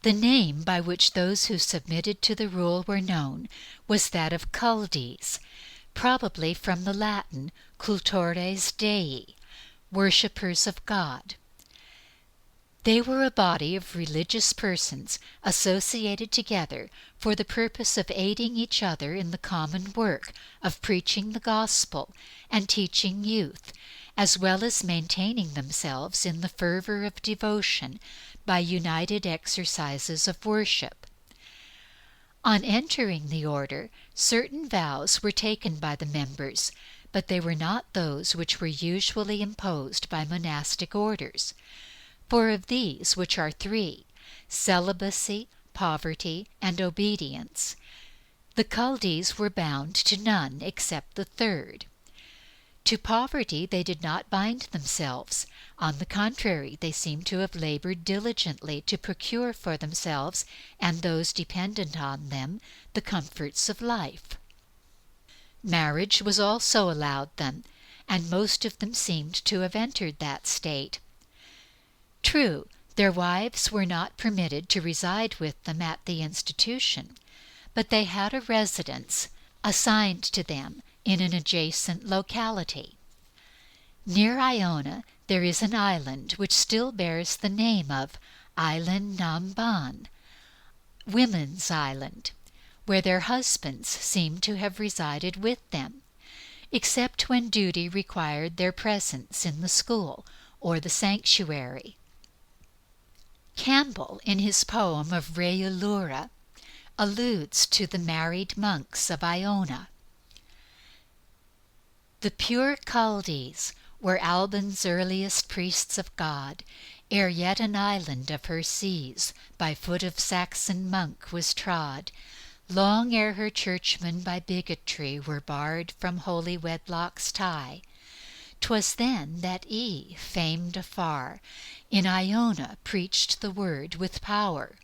The name by which those who submitted to the rule were known was that of culdes, probably from the Latin cultores Dei, worshippers of God. They were a body of religious persons associated together for the purpose of aiding each other in the common work of preaching the gospel and teaching youth, as well as maintaining themselves in the fervor of devotion by united exercises of worship. On entering the order, certain vows were taken by the members, but they were not those which were usually imposed by monastic orders. For of these, which are 3, celibacy, poverty, and obedience, the culdes were bound to none except the third. To poverty they did not bind themselves. On the contrary, they seem to have labored diligently to procure for themselves and those dependent on them the comforts of life. Marriage was also allowed them, and most of them seemed to have entered that state. True, their wives were not permitted to reside with them at the institution, but they had a residence assigned to them in an adjacent locality. Near Iona there is an island which still bears the name of Island Nam Ban, Women's Island, where their husbands seem to have resided with them, except when duty required their presence in the school or the sanctuary. Campbell, in his poem of Reulura, alludes to the married monks of Iona. The pure culdes were Albyn's earliest priests of God, ere yet an island of her seas by foot of Saxon monk was trod, long ere her churchmen by bigotry were barred from holy wedlock's tie. 'Twas then that E, famed afar, in Iona preached the word with power,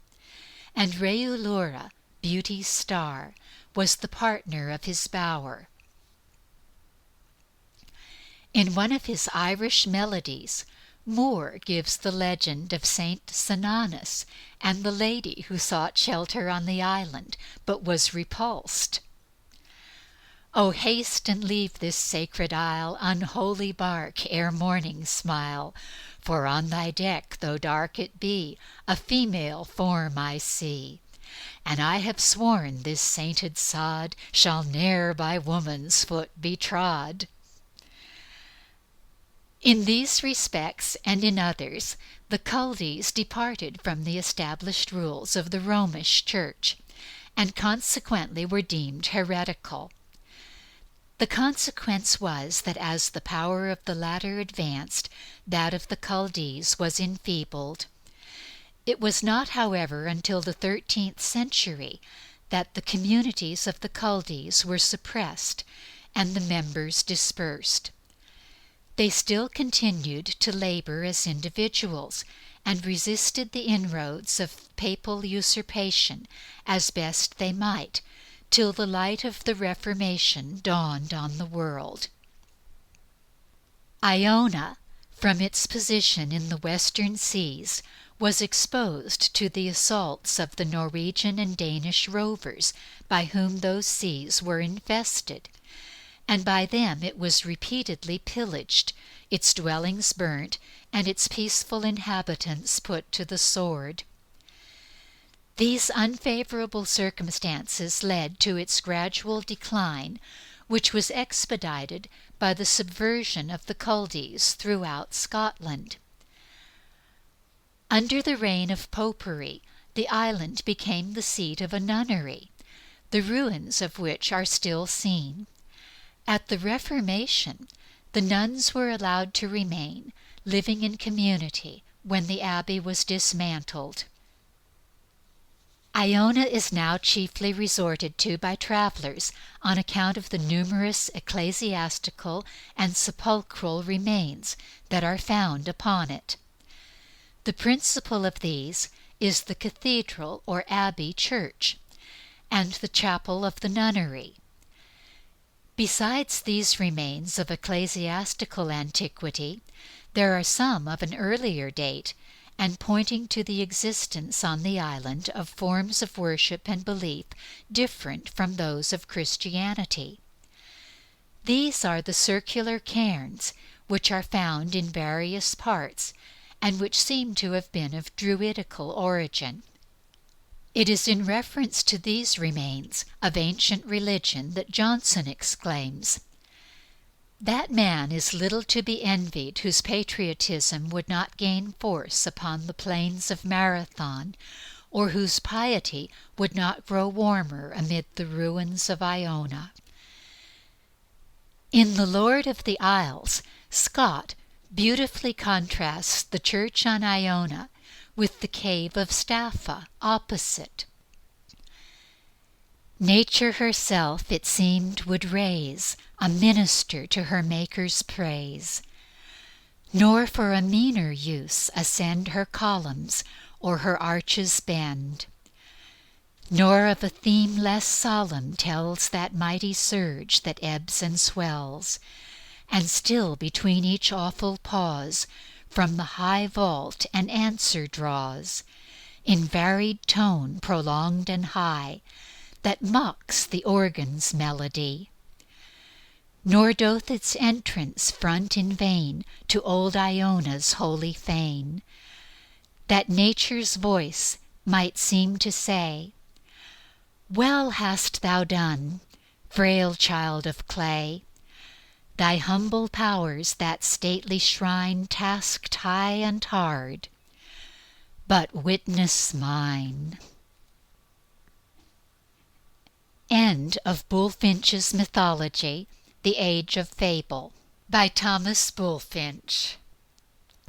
and Reulura, beauty's star, was the partner of his bower. In one of his Irish melodies, Moore gives the legend of Saint Synonus and the lady who sought shelter on the island, but was repulsed. "O haste and leave this sacred isle, unholy bark, ere morning smile, for on thy deck, though dark it be, a female form I see, and I have sworn this sainted sod shall ne'er by woman's foot be trod." In these respects and in others, the culdes departed from the established rules of the Romish Church, and consequently were deemed heretical. The consequence was that as the power of the latter advanced, that of the culdes was enfeebled. It was not, however, until the 13th century that the communities of the culdes were suppressed and the members dispersed. They still continued to labor as individuals and resisted the inroads of papal usurpation as best they might, till the light of the Reformation dawned on the world. Iona, from its position in the western seas, was exposed to the assaults of the Norwegian and Danish rovers by whom those seas were infested, and by them it was repeatedly pillaged, its dwellings burnt, and its peaceful inhabitants put to the sword. These unfavorable circumstances led to its gradual decline, which was expedited by the subversion of the culdees throughout Scotland. Under the reign of Popery, the island became the seat of a nunnery, the ruins of which are still seen. At the Reformation, the nuns were allowed to remain, living in community, when the abbey was dismantled. Iona is now chiefly resorted to by travelers on account of the numerous ecclesiastical and sepulchral remains that are found upon it. The principal of these is the cathedral or abbey church, and the chapel of the nunnery. Besides these remains of ecclesiastical antiquity, there are some of an earlier date, and pointing to the existence on the island of forms of worship and belief different from those of Christianity. These are the circular cairns, which are found in various parts, and which seem to have been of Druidical origin. It is in reference to these remains of ancient religion that Johnson exclaims, "That man is little to be envied whose patriotism would not gain force upon the plains of Marathon, or whose piety would not grow warmer amid the ruins of Iona." In The Lord of the Isles, Scott beautifully contrasts the church on Iona with the cave of Staffa opposite. Nature herself, it seemed, would raise a minister to her Maker's praise, nor for a meaner use ascend her columns or her arches bend. Nor of a theme less solemn tells that mighty surge that ebbs and swells, and still between each awful pause from the high vault an answer draws, in varied tone prolonged and high, that mocks the organ's melody. Nor doth its entrance front in vain to old Iona's holy fane, that nature's voice might seem to say, "Well hast thou done, frail child of clay, thy humble powers that stately shrine tasked high and hard, but witness mine." End of Bulfinch's Mythology, The Age of Fable, by Thomas Bulfinch.